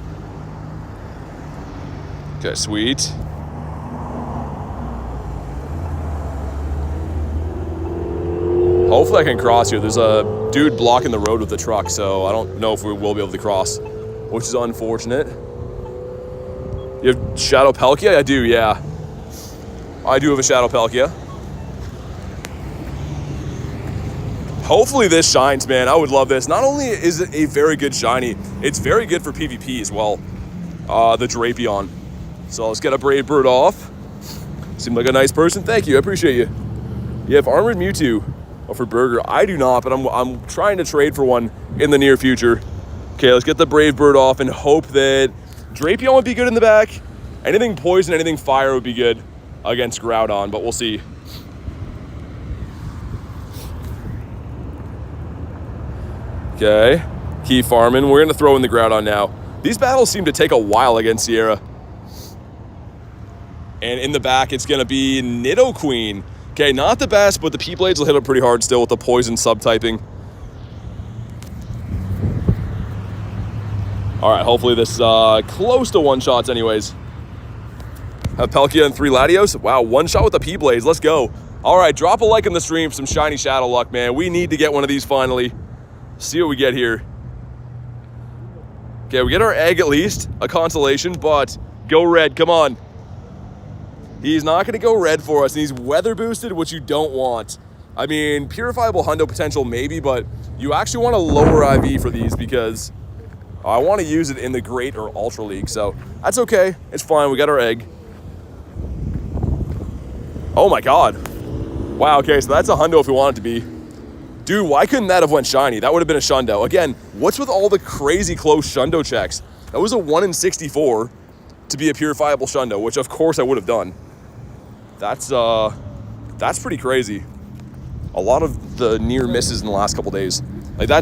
Okay, sweet. Hopefully I can cross here. There's a dude blocking the road with the truck, so I don't know if we will be able to cross, which is unfortunate. You have Shadow Palkia? I do, yeah. I do have a Shadow Palkia. Hopefully this shines, man. I would love this. Not only is it a very good shiny, it's very good for PvP as well. The Drapion. So let's get a Brave Bird off. Seem like a nice person. Thank you, I appreciate you. You have Armored Mewtwo. Oh, for Burger. I do not, but I'm trying to trade for one in the near future. Okay, let's get the Brave Bird off and hope that Drapion would be good in the back. Anything poison, anything fire would be good against Groudon, but we'll see. Okay, keep farming. We're gonna throw in the Groudon now. These battles seem to take a while against Sierra. And in the back, it's gonna be Nidoqueen. Okay, not the best, but the P-Blades will hit it pretty hard still with the poison subtyping. All right, hopefully this close to one-shots anyways. Have Palkia and 3 Latios. Wow, 1 shot with the P-Blades, let's go. All right, drop a like on the stream for some shiny Shadow luck, man. We need to get one of these finally. See what we get here. Okay, we get our egg at least, a consolation, but go red, come on. He's not going to go red for us, and he's weather boosted, which you don't want. I mean, purifiable hundo potential maybe, but you actually want to lower IV for these because I want to use it in the Great or Ultra League, so that's okay. It's fine. We got our egg. Oh my god. Wow, okay, so that's a hundo if we want it to be. Dude, why couldn't that have went shiny? That would have been a shundo. Again, what's with all the crazy close shundo checks? That was a 1 in 64 to be a purifiable shundo, which of course I would have done. That's pretty crazy. A lot of the near misses in the last couple days. Like I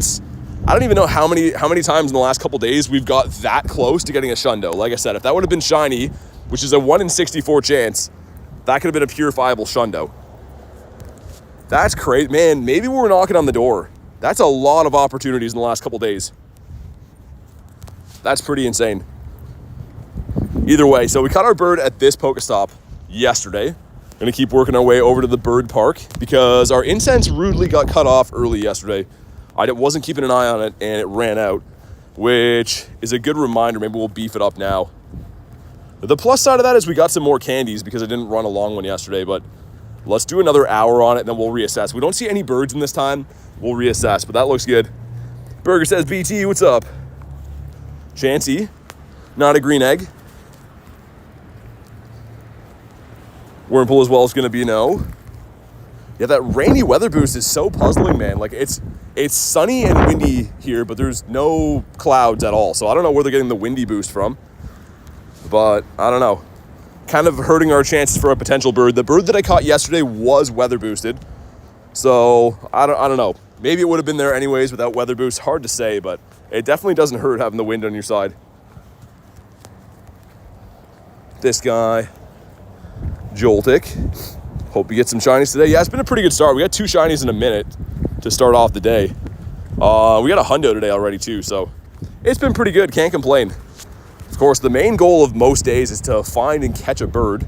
don't even know how many times in the last couple days we've got that close to getting a shundo. Like I said, if that would have been shiny, which is a 1 in 64 chance, that could have been a purifiable shundo. That's crazy. Man, maybe we're knocking on the door. That's a lot of opportunities in the last couple days. That's pretty insane. Either way, so we caught our bird at this Pokestop yesterday. Gonna keep working our way over to the bird park because our incense rudely got cut off early yesterday. I wasn't keeping an eye on it and it ran out, which is a good reminder. Maybe we'll beef it up now. The plus side of that is we got some more candies because I didn't run a long one yesterday, but let's do another hour on it and then we'll reassess. We don't see any birds in this time, we'll reassess, but that looks good. Burger says, BT, what's up? Chansey, not a green egg. Whirlpool as well is going to be no. Yeah, that rainy weather boost is so puzzling, man. Like, it's sunny and windy here, but there's no clouds at all. So I don't know where they're getting the windy boost from. But I don't know. Kind of hurting our chances for a potential bird. The bird that I caught yesterday was weather boosted. So I don't know. Maybe it would have been there anyways without weather boost. Hard to say, but it definitely doesn't hurt having the wind on your side. This guy. Joltik. Hope you get some shinies today. Yeah, it's been a pretty good start. We got 2 shinies in a minute to start off the day. We got a hundo today already too, so it's been pretty good. Can't complain. Of course, the main goal of most days is to find and catch a bird,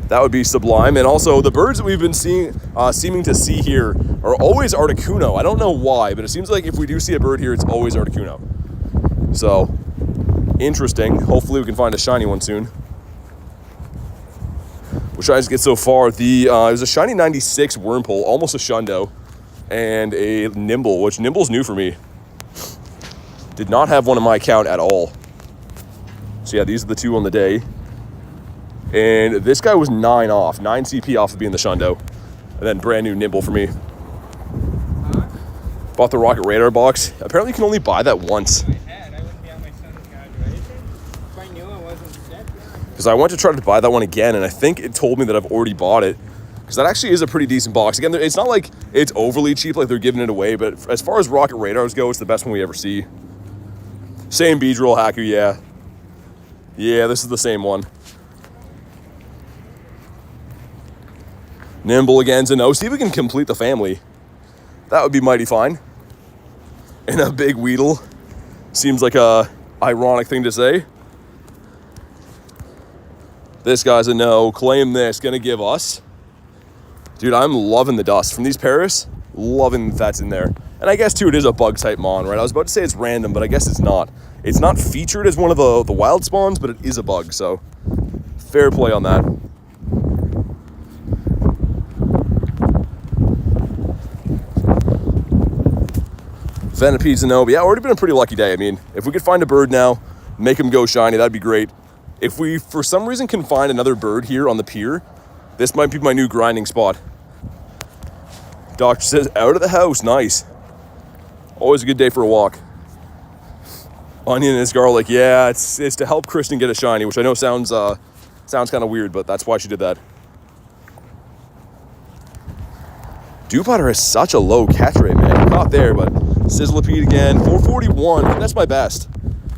That would be sublime. And also, the birds that we've been seeming to see here are always Articuno. I don't know why, but it seems like if we do see a bird here, it's always Articuno. So, interesting. Hopefully we can find a shiny one soon. Which I just get so far. It was a shiny 96 Wurmple, almost a Shundo, and a Nimble, which Nimble's new for me. Did not have one in my account at all. So yeah, these are the two on the day. And this guy was 9 off, 9 CP off of being the Shundo. And then brand new Nimble for me. Bought the Rocket Radar box. Apparently you can only buy that once. I wouldn't be on my son's graduation. If I knew it wasn't set. Because I went to try to buy that one again, and I think it told me that I've already bought it. Because that actually is a pretty decent box. Again, it's not like it's overly cheap, like they're giving it away, but as far as Rocket Radars go, it's the best one we ever see. Same Beedrill Haku, yeah. Yeah, this is the same one. Nimble again, so no. See if we can complete the family. That would be mighty fine. And a big Weedle. Seems like a ironic thing to say. This guy's a no. Claim this. Gonna give us. Dude, I'm loving the dust from these Paris. Loving that's in there. And I guess, too, it is a Bug-type Mon, right? I was about to say it's random, but I guess it's not. It's not featured as one of the wild spawns, but it is a bug, so fair play on that. Venipede's a no, but yeah, already been a pretty lucky day. I mean, if we could find a bird now, make him go shiny, that'd be great. If we, for some reason, can find another bird here on the pier, this might be my new grinding spot. Doctor says, out of the house, nice. Always a good day for a walk. Onion is garlic, yeah, it's to help Kristen get a shiny, which I know sounds kind of weird, but that's why she did that. Dewpotter has such a low catch rate, man. Not there, but Sizzlipede again, 441, and that's my best.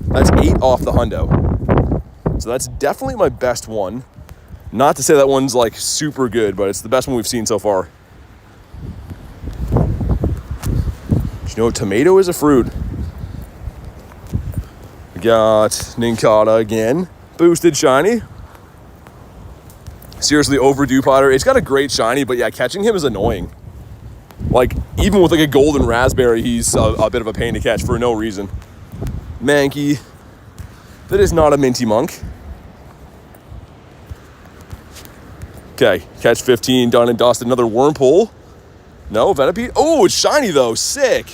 That's 8 off the hundo. So that's definitely my best one. Not to say that one's like super good, but it's the best one we've seen so far. You know, tomato is a fruit. We got Nincada again. Boosted shiny. Seriously, over Dewpotter. It's got a great shiny, but yeah, catching him is annoying. Like, even with like a golden raspberry, he's a bit of a pain to catch for no reason. Mankey. That is not a Minty Monk. Okay, catch 15, done and dusted. Another Wurmple. No, Venipede. Oh, it's shiny though. Sick.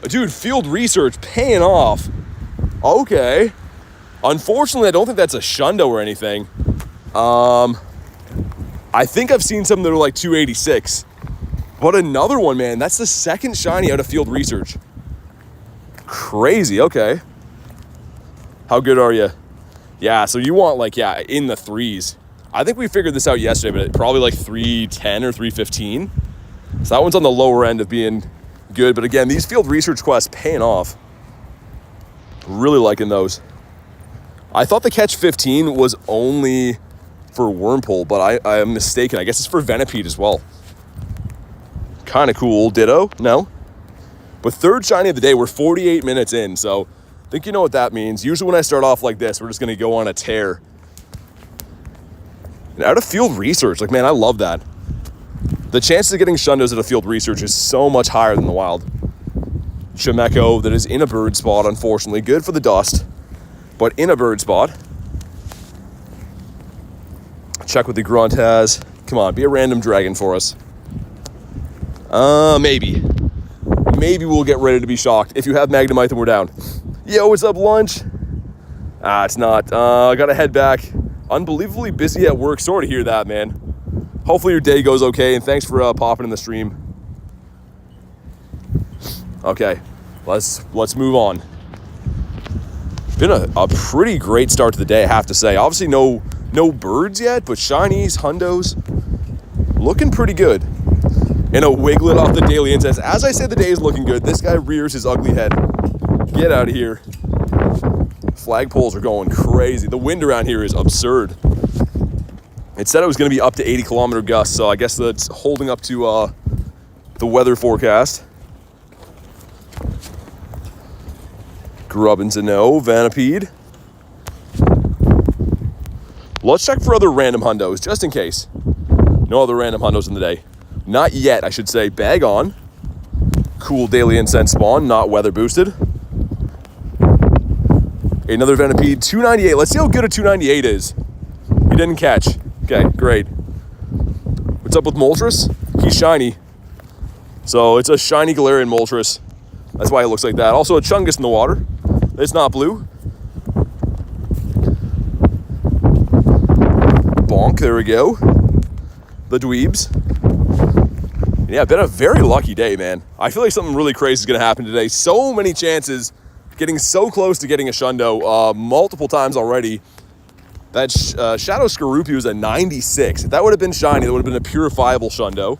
Dude, field research paying off. Okay. Unfortunately, I don't think that's a Shundo or anything. I think I've seen some that are like 286. But another one, man. That's the second shiny out of field research. Crazy. Okay. How good are you? Yeah, so you want like, yeah, in the 3s. I think we figured this out yesterday, but probably like 310 or 315. So that one's on the lower end of being good. But again, these field research quests paying off. Really liking those. I thought the catch 15 was only for Wurmple, but I am mistaken. I guess it's for Venipede as well. Kind of cool. Ditto? No. But third shiny of the day, we're 48 minutes in, so I think you know what that means. Usually when I start off like this, we're just going to go on a tear. And out of field research, like, man, I love that. The chances of getting Shundos out of field research is so much higher than the wild. Chimecho that is in a bird spot, unfortunately. Good for the dust, but in a bird spot. Check what the grunt has. Come on, be a random dragon for us. Maybe. Maybe we'll get ready to be shocked. If you have Magnemite, then we're down. Yo, what's up, lunch? It's not. I gotta head back. Unbelievably busy at work. Sorry to hear that, man. Hopefully your day goes okay, and thanks for popping in the stream. Okay, let's move on. Been a pretty great start to the day, I have to say. Obviously no birds yet, but shinies, hundos, looking pretty good. And a Wiglet off the daily incense. As I say, the day is looking good. This guy rears his ugly head. Get out of here. Flagpoles are going crazy. The wind around here is absurd. It said it was going to be up to 80-kilometer gusts, so I guess that's holding up to the weather forecast. Grubbin's a no. Venipede. Let's check for other random hundos, just in case. No other random hundos in the day. Not yet, I should say. Bag on. Cool daily incense spawn, not weather boosted. Another Venipede, 298. Let's see how good a 298 is. He didn't catch. Okay, great. What's up with Moltres? He's shiny. So it's a shiny Galarian Moltres. That's why it looks like that. Also a Chungus in the water. It's not blue. Bonk, there we go. The dweebs. Yeah, been a very lucky day, man. I feel like something really crazy is going to happen today. So many chances, getting so close to getting a Shundo multiple times already. That Shadow Skorupi was a 96. If that would have been shiny, that would have been a purifiable Shundo.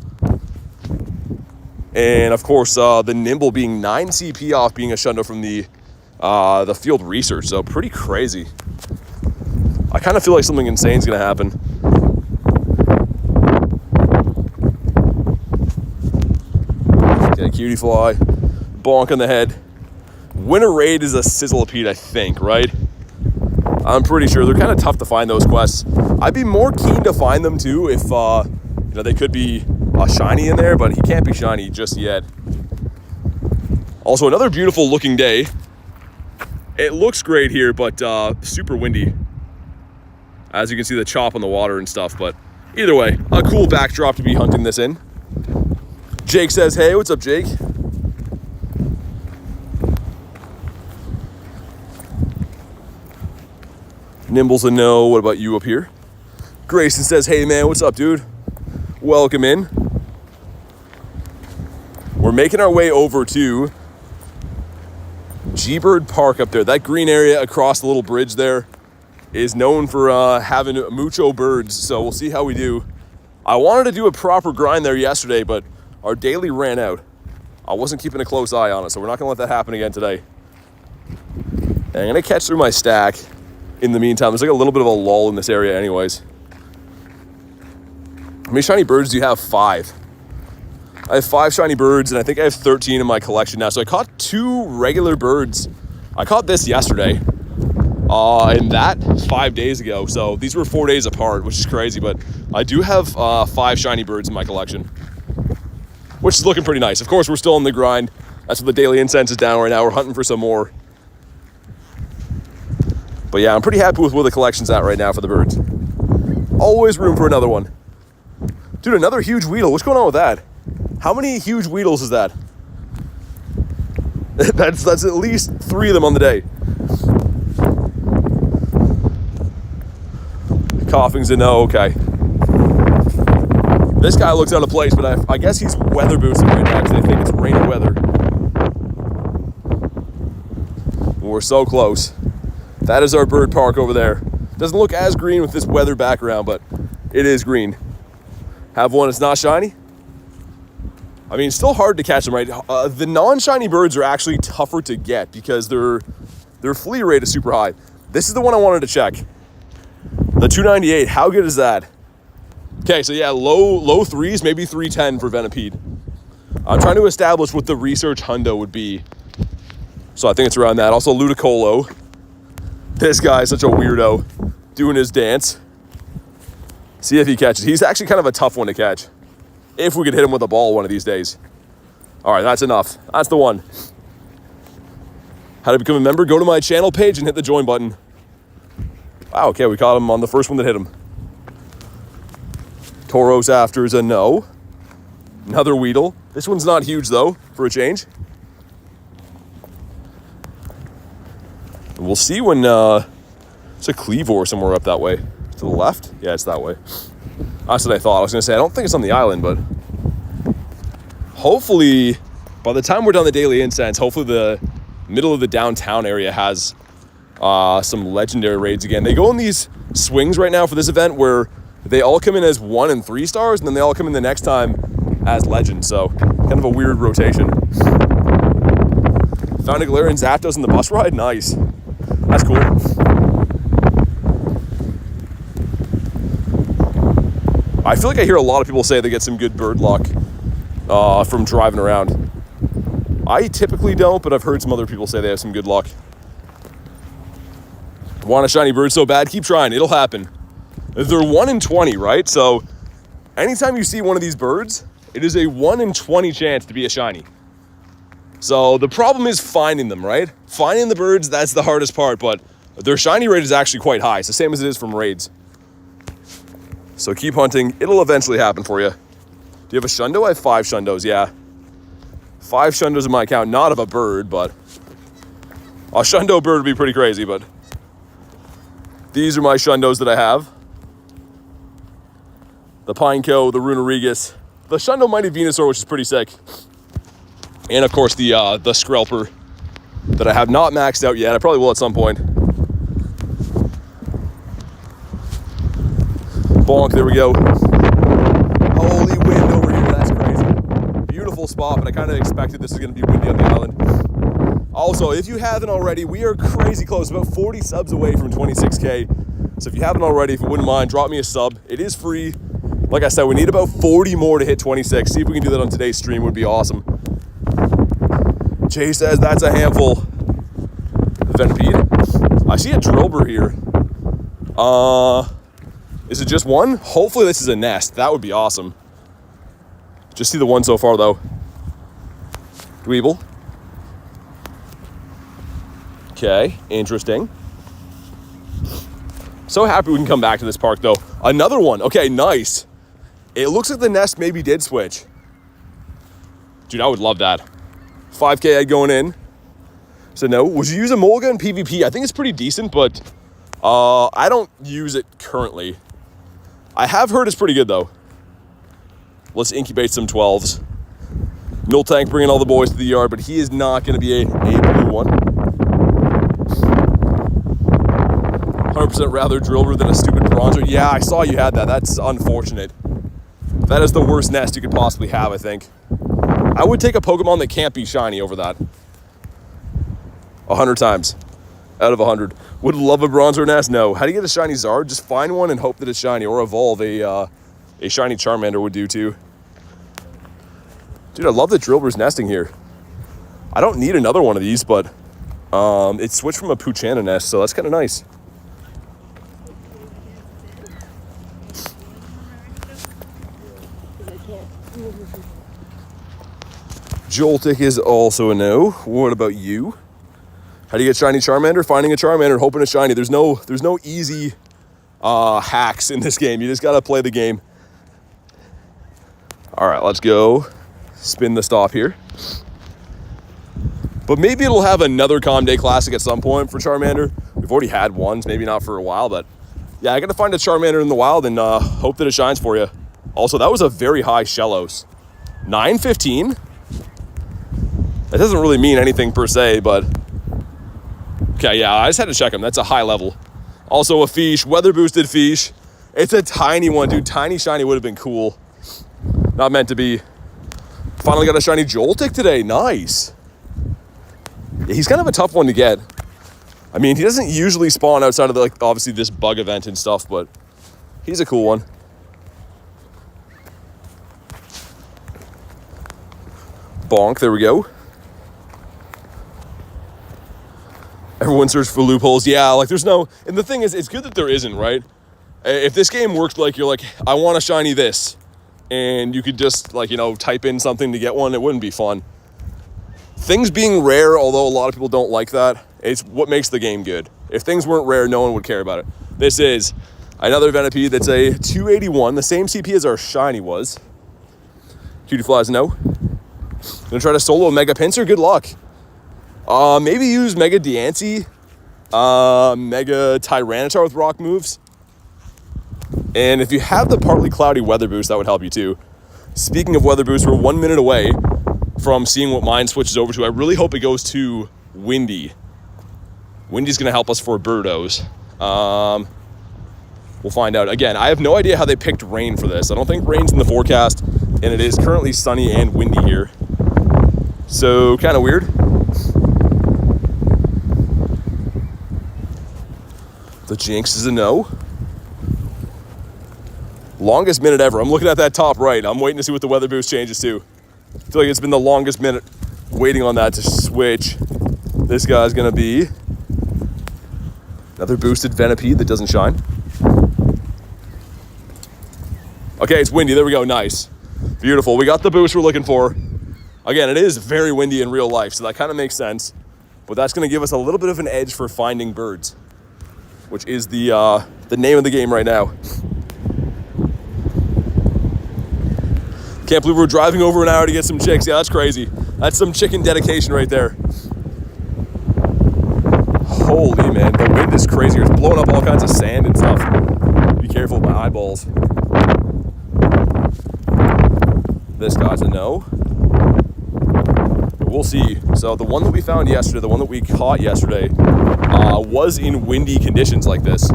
And of course, the Nimble being 9 CP off being a Shundo from the field research. So pretty crazy. I kind of feel like something insane is going to happen. Okay, Cutie Fly. Bonk on the head. Winter Raid is a Sizzlipede, I think, right? I'm pretty sure. They're kind of tough to find, those quests. I'd be more keen to find them, too, if, they could be a shiny in there, but he can't be shiny just yet. Also, another beautiful looking day. It looks great here, but super windy. As you can see, the chop on the water and stuff, but either way, a cool backdrop to be hunting this in. Jake says, hey, what's up, Jake? Nimble's a no. What about you up here? Grayson says, hey, man, what's up, dude? Welcome in. We're making our way over to G-Bird Park up there. That green area across the little bridge there is known for having mucho birds, so we'll see how we do. I wanted to do a proper grind there yesterday, but our daily ran out. I wasn't keeping a close eye on it, so we're not going to let that happen again today. And I'm going to catch through my stack in the meantime. There's like a little bit of a lull in this area anyways. How many shiny birds do you have? 5. I have 5 shiny birds, and I think I have 13 in my collection now. So I caught 2 regular birds. I caught this yesterday, and that 5 days ago. So these were 4 days apart, which is crazy, but I do have 5 shiny birds in my collection, which is looking pretty nice. Of course, we're still in the grind. That's what the daily incense is down right now. We're hunting for some more. But yeah, I'm pretty happy with where the collection's at right now for the birds. Always room for another one. Dude, another huge Weedle. What's going on with that? How many huge Weedles is that? That's at least 3 of them on the day. Coughing's a no, okay. This guy looks out of place, but I guess he's weather boosting right now because they think it's rainy weather. We're so close. That is our bird park over there. Doesn't look as green with this weather background, but it is green. Have one, it's not shiny. I mean, it's still hard to catch them, right? The non-shiny birds are actually tougher to get because their flea rate is super high. This is the one I wanted to check. The 298, how good is that? Okay, so yeah, low 3s, maybe 310 for Venipede. I'm trying to establish what the research hundo would be. So I think it's around that. Also Ludicolo. This guy is such a weirdo doing his dance. See if he catches. He's actually kind of a tough one to catch. If we could hit him with a ball one of these days. All right, that's enough. That's the one. How to become a member? Go to my channel page and hit the join button. Wow, okay, we caught him on the first one that hit him. Tauros after is a no. Another Weedle. This one's not huge, though, for a change. We'll see when it's a Cleavor somewhere up that way. To the left? Yeah, it's that way. That's what I thought. I was going to say, I don't think it's on the island, but hopefully, by the time we're done the daily incense, hopefully the middle of the downtown area has some legendary raids again. They go in these swings right now for this event where they all come in as 1 and 3 stars, and then they all come in the next time as legends. So, kind of a weird rotation. Found a Galarian Zapdos in the bus ride? Nice. That's cool. I feel like I hear a lot of people say they get some good bird luck from driving around. I typically don't, but I've heard some other people say they have some good luck. Want a shiny bird so bad? Keep trying. It'll happen. They're 1 in 20, right? So anytime you see one of these birds, it is a 1 in 20 chance to be a shiny. So the problem is finding them, right? Finding the birds, that's the hardest part, but their shiny rate is actually quite high. It's the same as it is from raids. So keep hunting. It'll eventually happen for you. Do you have a Shundo? I have 5 Shundos, yeah. 5 Shundos in my account, not of a bird, but a Shundo bird would be pretty crazy, but these are my Shundos that I have. The Pineco, the Runerigus, the Shundo Mighty Venusaur, which is pretty sick. And of course the Skrelper that I have not maxed out yet. I probably will at some point. Bonk, there we go. Holy wind over here, that's crazy. Beautiful spot, but I kind of expected this is going to be windy on the island. Also, if you haven't already, we are crazy close, about 40 subs away from 26K. So if you haven't already, if you wouldn't mind, drop me a sub. It is free. Like I said, we need about 40 more to hit 26. See if we can do that on today's stream, would be awesome. Jay says that's a handful. Venipede. I see a Drillbur here. Is it just one? Hopefully this is a nest. That would be awesome. Just see the one so far though. Dweeble. Okay, interesting. So happy we can come back to this park though. Another one. Okay, nice. It looks like the nest maybe did switch. Dude, I would love that. 5K egg going in. So no, would you use a Molga in PvP? I think it's pretty decent, but I don't use it currently. I have heard it's pretty good though. Let's incubate some 12s. Miltank bringing all the boys to the yard, but he is not going to be a blue one. 100% rather Drillbur than a stupid Bronzer. Yeah, I saw you had that. That's unfortunate. That is the worst nest you could possibly have, I think. I would take a Pokemon that can't be shiny over that. 100 times out of 100. Would love a Bronzer nest? No. How do you get a shiny Zard? Just find one and hope that it's shiny, or evolve a shiny Charmander would do too. Dude, I love that Drillbur's nesting here. I don't need another one of these, but it switched from a Poochyena nest, so that's kind of nice. Joltik is also a no. What about you? How do you get shiny Charmander? Finding a Charmander, hoping it's shiny. There's no easy hacks in this game. You just gotta play the game. All right, let's go. Spin the stop here. But maybe it'll have another Calm Day Classic at some point for Charmander. We've already had ones, maybe not for a while, but yeah, I gotta find a Charmander in the wild and hope that it shines for you. Also, that was a very high Shellos. 915? That doesn't really mean anything per se, but okay, yeah, I just had to check them. That's a high level. Also a Fish, weather boosted Fish. It's a tiny one, dude. Tiny shiny would have been cool. Not meant to be. Finally got a shiny Joltik today. Nice. Yeah, he's kind of a tough one to get. I mean, he doesn't usually spawn outside of the, like, obviously this bug event and stuff, but he's a cool one. Bonk, there we go. Everyone searched for loopholes. Yeah, like there's no, and the thing is, it's good that there isn't, right? If this game worked like you're like, I want a shiny this, and you could just like, you know, type in something to get one, it wouldn't be fun. Things being rare, although a lot of people don't like that, it's what makes the game good. If things weren't rare, no one would care about it. This is another Venipede that's a 281, the same CP as our shiny was. Cutie Flies, no. Gonna try to solo a Mega Pinsir, good luck. Maybe use Mega Diancie, Mega Tyranitar with rock moves. And if you have the partly cloudy weather boost, that would help you too. Speaking of weather boost, we're 1 minute away from seeing what mine switches over to. I really hope it goes to windy. Windy's gonna help us for birdos. We'll find out. Again, I have no idea how they picked rain for this. I don't think rain's in the forecast, and it is currently sunny and windy here. So, kind of weird. The Jinx is a no. Longest minute ever. I'm looking at that top right. I'm waiting to see what the weather boost changes to. I feel like it's been the longest minute waiting on that to switch. This guy's gonna be another boosted Venipede that doesn't shine. Okay, it's windy. There we go. Nice. Beautiful. We got the boost we're looking for. Again, it is very windy in real life, so that kind of makes sense. But that's going to give us a little bit of an edge for finding birds, which is the name of the game right now. Can't believe we're driving over an hour to get some chicks. Yeah, that's crazy. That's some chicken dedication right there. Holy man, the wind is crazy. It's blowing up all kinds of sand and stuff. Be careful of my eyeballs. This guy's a no. But we'll see. So the one that we found yesterday, the one that we caught yesterday, was in windy conditions like this.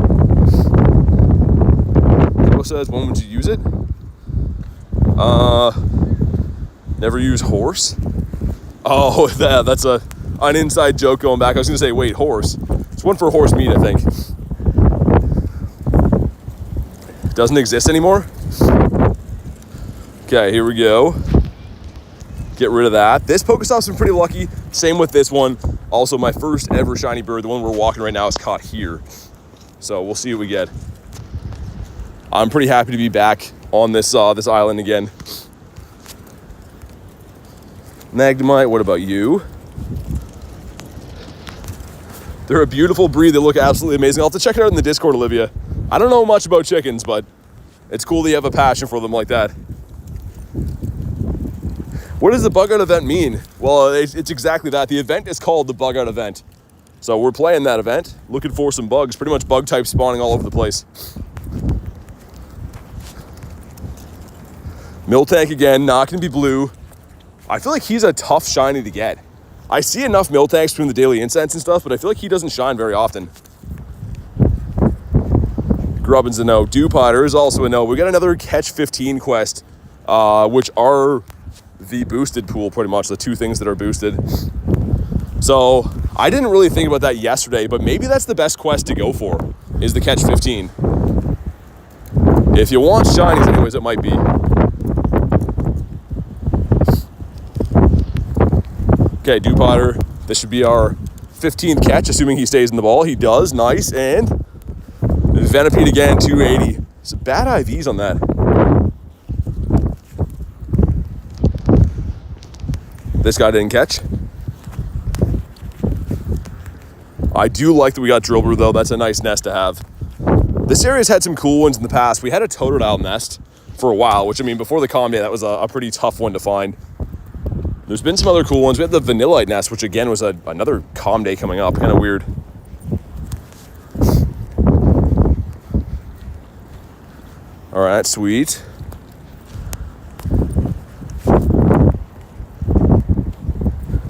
Joe says, when would you use it? Never use horse. Oh, that's an inside joke going back. I was gonna say, wait, horse. It's one for horse meat, I think. Doesn't exist anymore. Okay, here we go. Get rid of that. This Pokestop's been pretty lucky. Same with this one. Also, my first ever shiny bird, the one we're walking right now, is caught here. So we'll see what we get. I'm pretty happy to be back on this island again. Magnemite, what about you? They're a beautiful breed. They look absolutely amazing. I'll have to check it out in the Discord, Olivia. I don't know much about chickens, but it's cool that you have a passion for them like that. What does the bug out event mean? Well, it's exactly that. The event is called the bug out event. So we're playing that event, looking for some bugs, pretty much bug type spawning all over the place. Miltank again, not gonna be blue. I feel like he's a tough shiny to get. I see enough Miltanks between the daily incense and stuff, but I feel like he doesn't shine very often. Grubbin's a no. Dewpider is also a no. We got another catch 15 quest, which are the boosted pool, pretty much, the two things that are boosted. So I didn't really think about that yesterday, but maybe that's the best quest to go for, is the catch 15. If you want shinies anyways, it might be. Okay, Dewpider, this should be our 15th catch, assuming he stays in the ball. He does, nice, and Venipede again, 280. Some bad IVs on that. This guy didn't catch. I do like that we got Drillbur though, that's a nice nest to have. This area's had some cool ones in the past. We had a Totodile nest for a while, which I mean, before the calm day, that was a pretty tough one to find. There's been some other cool ones. We had the Vanillite nest, which again was another calm day coming up. Kind of weird. All right, sweet.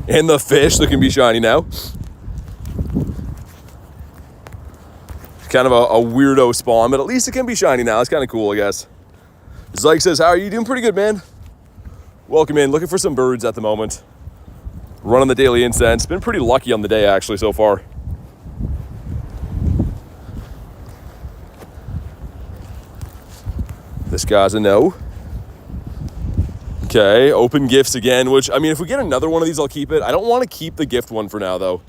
And the fish that can be shiny now. Kind of a weirdo spawn, but at least it can be shiny now. It's kind of cool, I guess. Zyke says, how are you? Doing pretty good, man. Welcome in. Looking for some birds at the moment. Running the daily incense. Been pretty lucky on the day, actually, so far. This guy's a no. Okay, open gifts again, which, I mean, if we get another one of these, I'll keep it. I don't want to keep the gift one for now, though.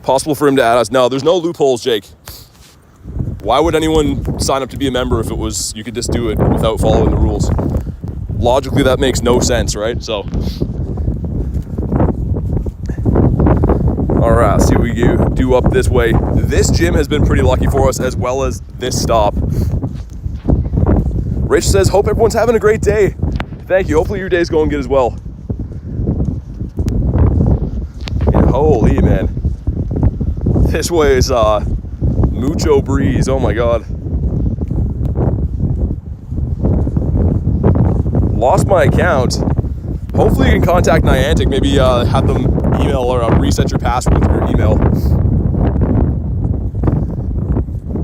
Possible for him to add us. No, there's no loopholes, Jake. Why would anyone sign up to be a member if it was, you could just do it without following the rules? Logically, that makes no sense, right? So, all right, see what we do up this way. This gym has been pretty lucky for us, as well as this stop. Rich says, hope everyone's having a great day. Thank you. Hopefully your day's going good as well. And holy man, this way is mucho breeze. Oh my god. Lost my account. Hopefully you can contact Niantic. Maybe have them email or reset your password with your email.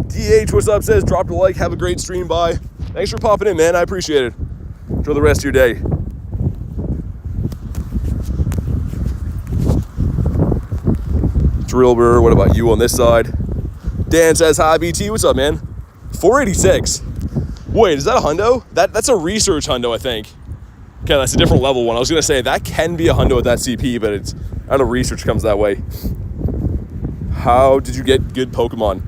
DH, what's up? Says, drop a like. Have a great stream. Bye. Thanks for popping in, man. I appreciate it. Enjoy the rest of your day. Drillbur, what about you on this side? Dan says, hi, BT. What's up, man? 486. Wait, is that a hundo? That's a research hundo, I think. Okay, that's a different level one. I was going to say, that can be a hundo at that CP, but it's, I don't know, research comes that way. How did you get good Pokemon?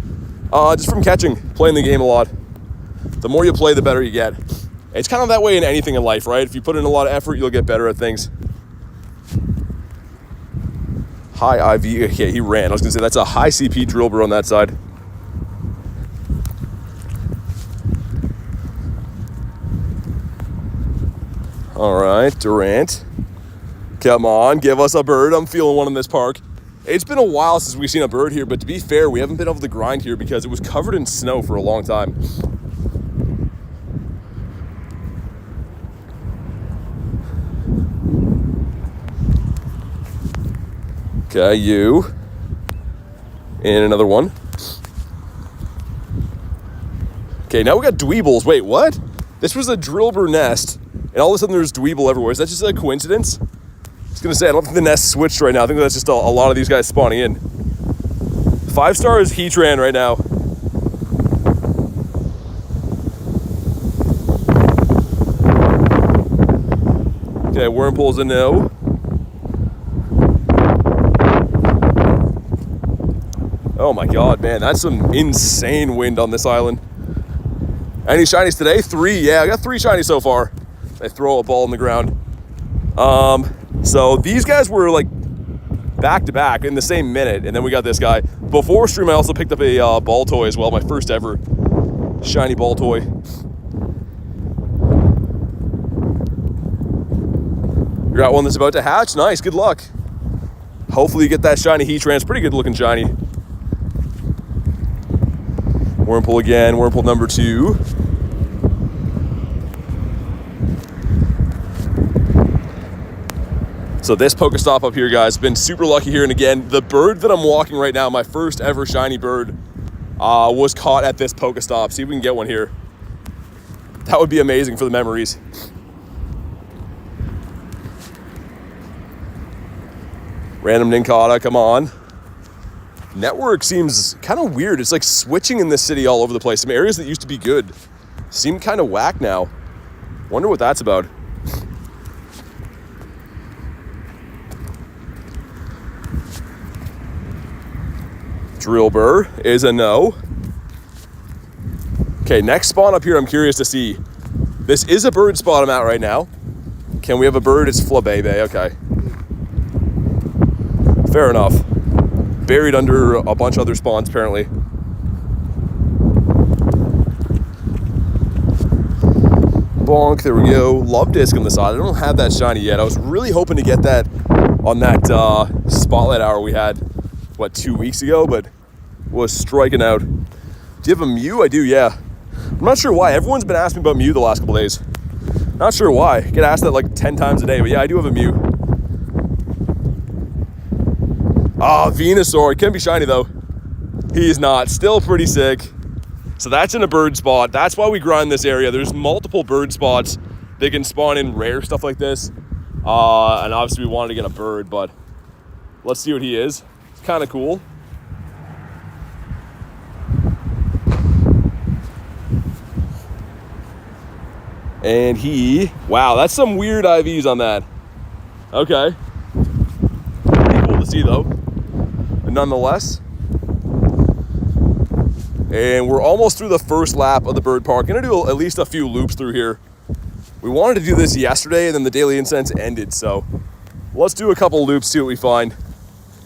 Just from catching, playing the game a lot. The more you play, the better you get. It's kind of that way in anything in life, right? If you put in a lot of effort, you'll get better at things. High IV. Okay, he ran. I was going to say that's a high CP Drillbur on that side. All right, Durant. Come on, give us a bird. I'm feeling one in this park. It's been a while since we've seen a bird here, but to be fair, we haven't been able to grind here because it was covered in snow for a long time. Okay, you. And another one. Okay, now we got Dweebles. Wait, what? This was a Drillbur nest, and all of a sudden there's Dweeble everywhere. Is that just a coincidence? I was gonna say, I don't think the nest switched right now. I think that's just a lot of these guys spawning in. 5-star is Heatran right now. Okay, Wurmple's a no. Oh my god, man, that's some insane wind on this island. Any shinies today? 3, yeah, I got 3 shinies so far. They throw a ball on the ground. So these guys were like back to back in the same minute, and then we got this guy. Before stream, I also picked up a ball toy as well, my first ever shiny ball toy. You got one that's about to hatch? Nice, good luck. Hopefully you get that shiny Heatran. It's pretty good looking shiny. Wurmple again, Wurmple number 2. So this Pokestop up here, guys, been super lucky here. And again, the bird that I'm walking right now, my first ever shiny bird, was caught at this Pokestop. See if we can get one here. That would be amazing for the memories. Random Nincada, come on. Network seems kind of weird. It's like switching in this city all over the place. Some areas that used to be good seem kind of whack now. Wonder what that's about. Drillbur is a no. Okay, next spawn up here, I'm curious to see. This is a bird spot I'm at right now. Can we have a bird? It's Flabebe, okay. Fair enough. Buried under a bunch of other spawns, apparently. Bonk, there we go. Love Disc on the side. I don't have that shiny yet. I was really hoping to get that on that spotlight hour we had, what, 2 weeks ago, but was striking out. Do you have a Mew? I do, yeah. I'm not sure why. Everyone's been asking me about Mew the last couple days. Not sure why. I get asked that like 10 times a day, but yeah, I do have a Mew. Ah, Venusaur. It can't be shiny though. He is not. Still pretty sick. So that's in a bird spot. That's why we grind this area. There's multiple bird spots. They can spawn in rare stuff like this. And obviously we wanted to get a bird, but let's see what he is. It's kind of cool. And he, wow, that's some weird IVs on that. Okay. Pretty cool to see though. But nonetheless. And we're almost through the first lap of the bird park. Gonna do at least a few loops through here. We wanted to do this yesterday and then the daily incense ended, so let's do a couple loops, see what we find.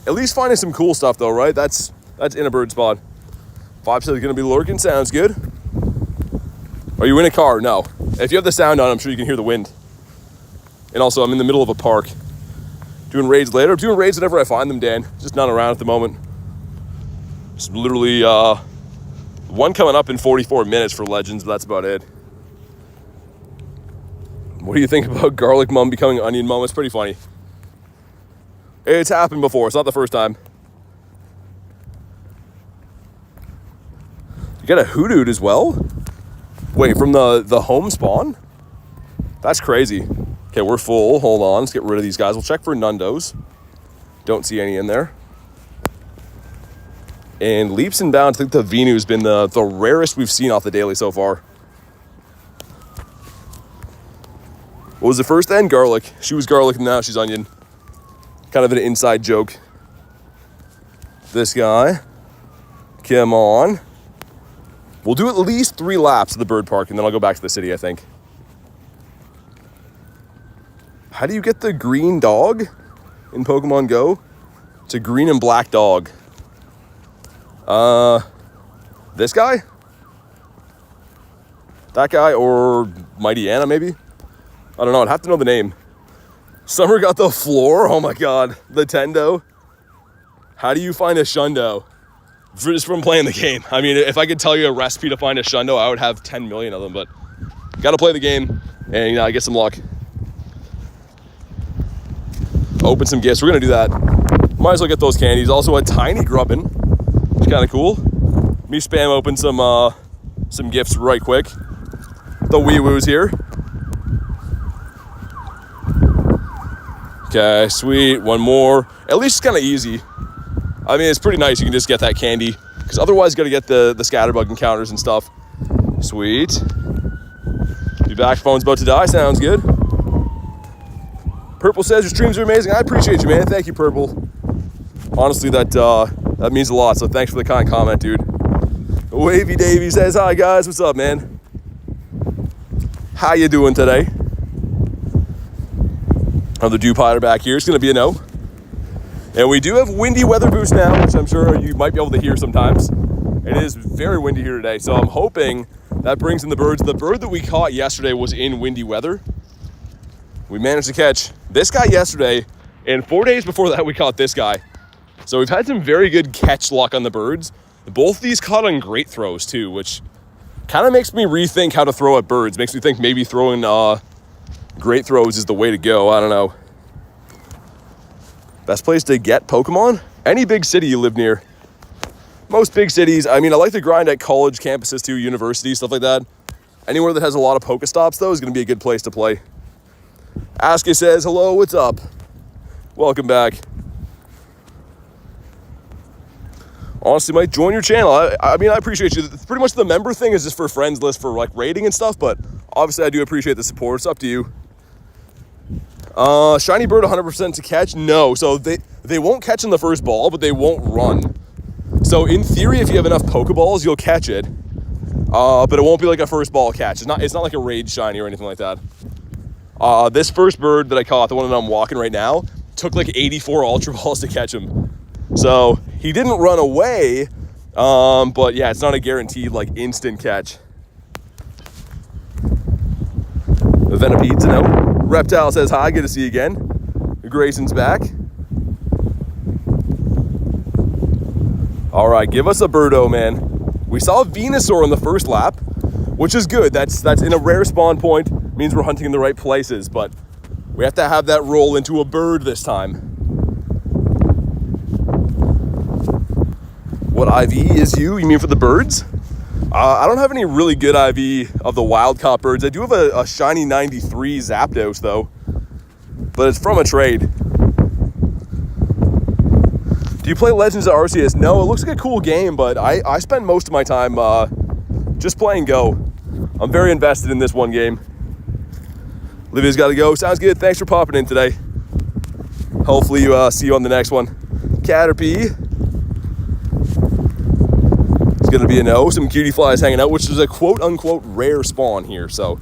At least finding some cool stuff though, right? That's in a bird spot. 5 says gonna be lurking, sounds good. Are you in a car? No. If you have the sound on, I'm sure you can hear the wind. And also, I'm in the middle of a park. Doing raids later. I'm doing raids whenever I find them, Dan. Just not around at the moment. Just literally one coming up in 44 minutes for Legends, but that's about it. What do you think about Garlic Mum becoming Onion Mum? It's pretty funny. It's happened before. It's not the first time. You got a Hoodoo as well? Wait, from the home spawn? That's crazy. Okay, we're full. Hold on. Let's get rid of these guys. We'll check for Nundos. Don't see any in there. And Leaps and Bounds, I think the Venu's been the rarest we've seen off the daily so far. What was the first then? Garlic. She was garlic and now she's onion. Kind of an inside joke. This guy. Come on. We'll do at least 3 laps of the bird park, and then I'll go back to the city, I think. How do you get the green dog in Pokemon Go? It's a green and black dog. This guy? That guy, or Mighty Anna, maybe? I don't know, I'd have to know the name. Summer got the floor, oh my god. The Tendo. How do you find a Shundo? Just from playing the game. I mean, if I could tell you a recipe to find a Shundo, I would have 10 million of them, but gotta play the game and, you know, I get some luck. Open some gifts, we're gonna do that. Might as well get those candies. Also a tiny Grubbin, which is kind of cool. Me spam open some gifts right quick. The wee woos here. Okay, sweet, one more. At least it's kind of easy. I mean, it's pretty nice you can just get that candy, because otherwise you gotta get the scatterbug encounters and stuff. Sweet. Be back, phone's about to die, sounds good. Purple says your streams are amazing. I appreciate you, man. Thank you, Purple. Honestly, that means a lot, so thanks for the kind comment, dude. Wavy Davy says, hi guys, what's up, man? How you doing today? Another Dewpider back here. It's gonna be a no. And we do have windy weather boost now, which I'm sure you might be able to hear sometimes. It is very windy here today, so I'm hoping that brings in the birds. The bird that we caught yesterday was in windy weather. We managed to catch this guy yesterday, and 4 days before that we caught this guy. So we've had some very good catch luck on the birds. Both these caught on great throws too, which kind of makes me rethink how to throw at birds. Makes me think maybe throwing great throws is the way to go. I don't know. Best place to get Pokemon? Any big city you live near. Most big cities. I mean, I like to grind at college campuses too, universities, stuff like that. Anywhere that has a lot of Pokestops, though, is going to be a good place to play. Aska says, hello, what's up? Welcome back. Honestly, might join your channel. I mean, I appreciate you. Pretty much the member thing is just for friends list for like rating and stuff, but obviously I do appreciate the support. It's up to you. Shiny bird 100% to catch? No. So they won't catch in the first ball, but they won't run. So in theory, if you have enough Pokeballs, you'll catch it. But it won't be like a first ball catch. It's not like a Rage Shiny or anything like that. This first bird that I caught, the one that I'm walking right now, took like 84 Ultra Balls to catch him. So he didn't run away, but yeah, it's not a guaranteed like instant catch. Venipede, no. Reptile says hi, good to see you again. Grayson's back. All right, give us a birdo, man. We saw Venusaur in the first lap, which is good. That's in a rare spawn point. Means we're hunting in the right places, but we have to have that roll into a bird this time. What IV is you? You mean for the birds? I don't have any really good IV of the wild caught birds. I do have a shiny 93 Zapdos though, but it's from a trade. Do you play Legends of Arceus? No, it looks like a cool game, but I spend most of my time just playing Go. I'm very invested in this one game. Livia's got to go. Sounds good. Thanks for popping in today. Hopefully you see you on the next one. Caterpie. It's going to be a no. Some cutie flies hanging out, which is a quote-unquote rare spawn here. So,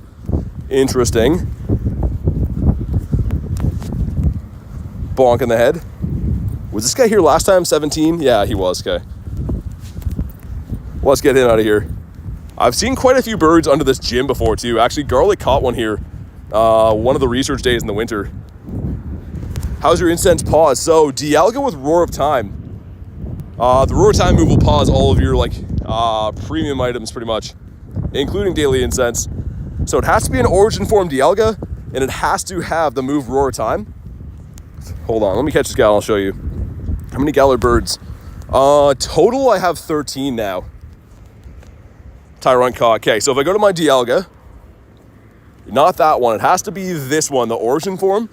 interesting. Bonk in the head. Was this guy here last time? 17? Yeah, he was. Okay. Let's get him out of here. I've seen quite a few birds under this gym before, too. Actually, Garlic caught one here. One of the research days in the winter. How's your incense pause? So, Dialga with Roar of Time. The Roar of Time move will pause all of your, like, premium items, pretty much. Including daily incense. So, it has to be an Origin Form Dialga, and it has to have the move Roar of Time. Hold on, let me catch this guy and I'll show you. How many Galar birds? Total, I have 13 now. Tyrant caught. Okay, so if I go to my Dialga, not that one, it has to be this one, the Origin Form.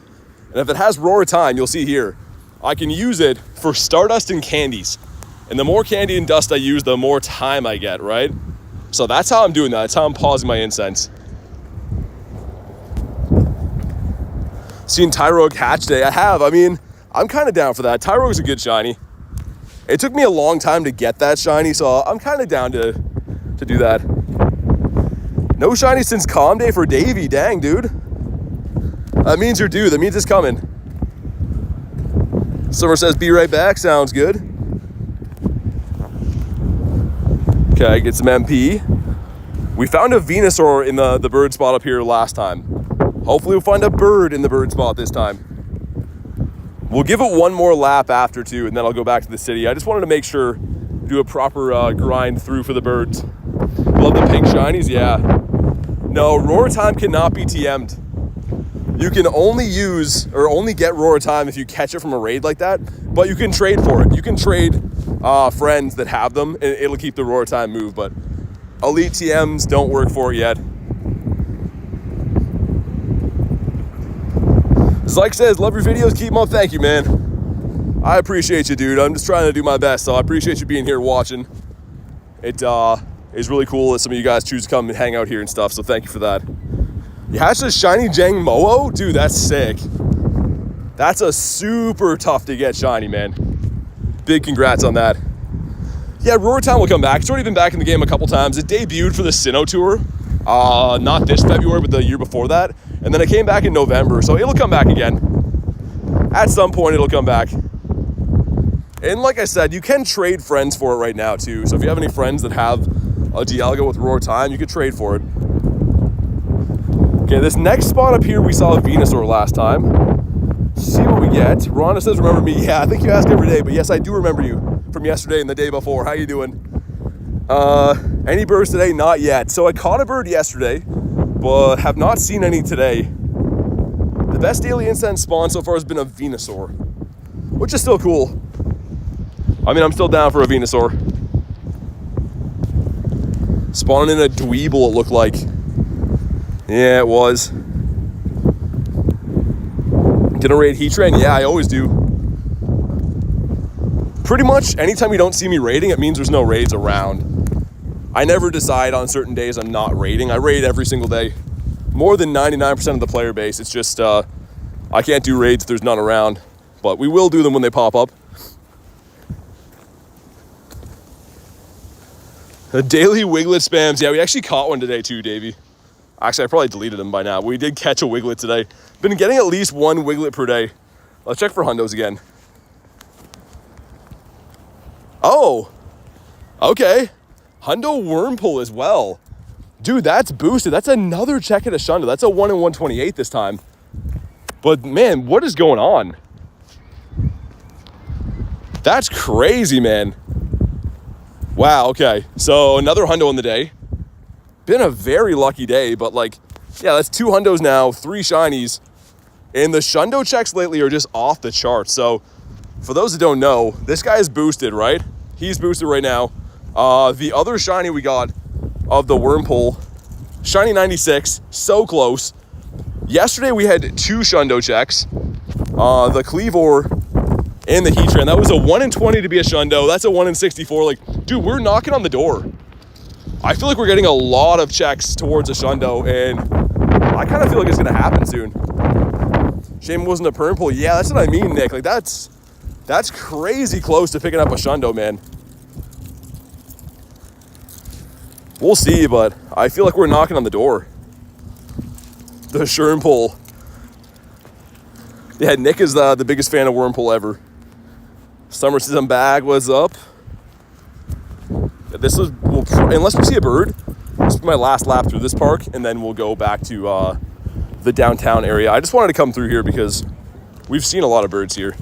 And if it has Roar of Time, you'll see here, I can use it for Stardust and candies. And the more candy and dust I use, the more time I get, right? So that's how I'm doing that. That's how I'm pausing my incense. Seen Tyrogue hatch today? I have. I mean, I'm kind of down for that. Tyrogue's a good shiny. It took me a long time to get that shiny, so I'm kind of down to to do that. No shiny since Calm Day for Davey. Dang, dude. That means you're due. That means it's coming. Summer says, be right back. Sounds good. Okay, get some MP. We found a Venusaur in the bird spot up here last time. Hopefully we'll find a bird in the bird spot this time. We'll give it one more lap after too, and then I'll go back to the city. I just wanted to make sure, do a proper grind through for the birds. Love the pink shinies, yeah. No, Roar Time cannot be TM'd. You can only use, or only get Roar Time if you catch it from a raid like that, but you can trade for it. You can trade friends that have them, and it'll keep the Roar Time move, but Elite TMs don't work for it yet. Zyke says, love your videos, keep them up. Thank you, man. I appreciate you, dude. I'm just trying to do my best, so I appreciate you being here watching. It is really cool that some of you guys choose to come and hang out here and stuff, so thank you for that. You hatched a shiny Jang Mo-O? Dude, that's sick. That's a super tough to get shiny, man. Big congrats on that. Yeah, Roar Town will come back. It's already been back in the game a couple times. It debuted for the Sinnoh Tour. Not this February, but the year before that. And then it came back in November, so it'll come back again. At some point, it'll come back. And like I said, you can trade friends for it right now, too. So if you have any friends that have a Dialga with Roar Time, you could trade for it. Okay, this next spot up here, we saw a Venusaur last time. See what we get. Rhonda says, remember me? Yeah, I think you ask every day, but yes, I do remember you from yesterday and the day before. How you doing? Any birds today? Not yet. So I caught a bird yesterday, but have not seen any today. The best daily incense spawn so far has been a Venusaur, which is still cool. I mean, I'm still down for a Venusaur. Spawning in a Dweeble, it looked like. Yeah, it was. Gonna raid Heatran? Yeah, I always do. Pretty much anytime you don't see me raiding, it means there's no raids around. I never decide on certain days I'm not raiding. I raid every single day. More than 99% of the player base. It's just, I can't do raids if there's none around. But we will do them when they pop up. The daily Wiglet spams. Yeah, we actually caught one today too, Davey. Actually, I probably deleted them by now. We did catch a Wiglet today. Been getting at least one Wiglet per day. Let's check for hundos again. Oh, okay. Hundo Wormpull as well. Dude, that's boosted. That's another check at a Shundo. That's a 1 in 128 this time. But man, what is going on? That's crazy, man. Wow, okay. So another hundo in the day. Been a very lucky day, but like, yeah, that's 2 hundos now, 3 shinies. And the Shundo checks lately are just off the charts. So for those that don't know, this guy is boosted, right? He's boosted right now. The other shiny we got of the Wormpull, shiny 96, so close. Yesterday we had 2 Shundo checks. The Cleavor and the Heatran. That was a 1 in 20 to be a Shundo. That's a 1 in 64. Like, dude, we're knocking on the door. I feel like we're getting a lot of checks towards a Shundo, and I kind of feel like it's gonna happen soon. Shame it wasn't a perm pull. Yeah, that's what I mean, Nick. Like, that's crazy close to picking up a Shundo, man. We'll see, but I feel like we're knocking on the door. The Wormpull. Yeah, Nick is the biggest fan of Wormpull ever. Summer says I'm back. What's up? This is, unless we see a bird, this is my last lap through this park, and then we'll go back to the downtown area. I just wanted to come through here because we've seen a lot of birds here.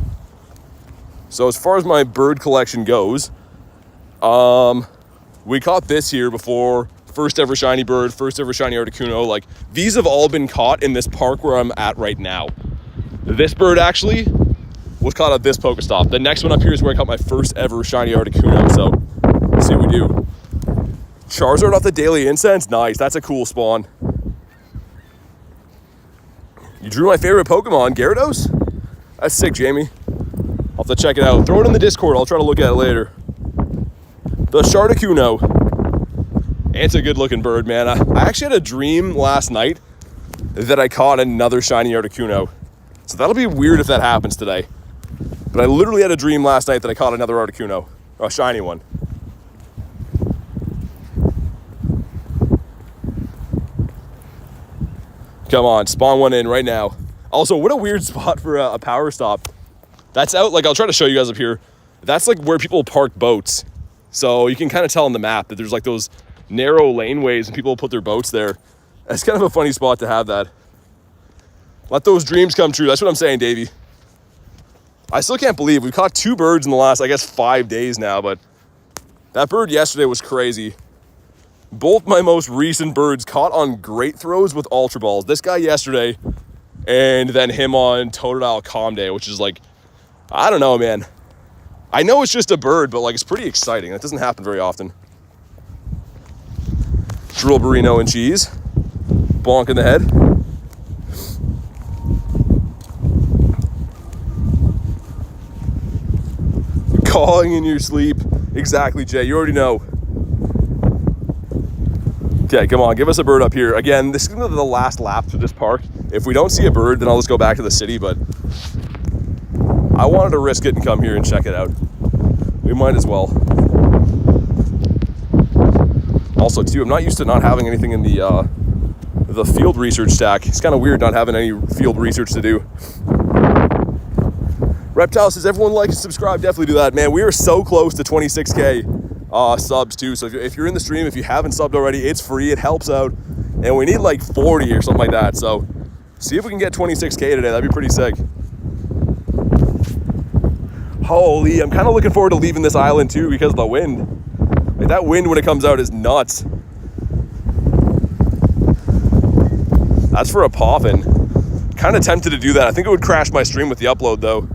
So as far as my bird collection goes, we caught this here before. First ever shiny bird, first ever shiny Articuno. Like, these have all been caught in this park where I'm at right now. This bird actually was caught at this Pokestop. The next one up here is where I caught my first ever shiny Articuno. So let's see what we do. Charizard off the daily incense. Nice. That's a cool spawn. You drew my favorite Pokemon, Gyarados? That's sick, Jamie. I'll have to check it out. Throw it in the Discord. I'll try to look at it later. The Articuno. It's a good looking bird, man. I actually had a dream last night that I caught another shiny Articuno. So that'll be weird if that happens today. But I literally had a dream last night that I caught another Articuno. A shiny one. Come on, spawn one in right now. Also, what a weird spot for a power stop. That's out, like, I'll try to show you guys up here. That's like where people park boats. So you can kind of tell on the map that there's like those narrow laneways and people put their boats there. It's kind of a funny spot to have that. Let those dreams come true. That's what I'm saying, Davey. I still can't believe we caught 2 birds in the last, I guess, 5 days now, but that bird yesterday was crazy. Both my most recent birds caught on great throws with Ultra Balls. This guy yesterday, and then him on Totodile Calm Day, which is like, I don't know, man. I know it's just a bird, but like it's pretty exciting. That doesn't happen very often. Drill burrito and cheese. Bonk in the head. Calling in your sleep. Exactly, Jay. You already know. Okay, come on. Give us a bird up here. Again, this is the last lap to this park. If we don't see a bird, then I'll just go back to the city, but I wanted to risk it and come here and check it out. We might as well. Also, too, I'm not used to not having anything in the field research stack. It's kind of weird not having any field research to do. Reptile says, everyone like and subscribe. Definitely do that. Man, we are so close to 26K subs, too. So if you're in the stream, if you haven't subbed already, it's free. It helps out. And we need like 40 or something like that. So see if we can get 26K today. That'd be pretty sick. Holy, I'm kind of looking forward to leaving this island too because of the wind. Like that wind when it comes out is nuts. That's for a poppin'. Kind of tempted to do that. I think it would crash my stream with the upload though.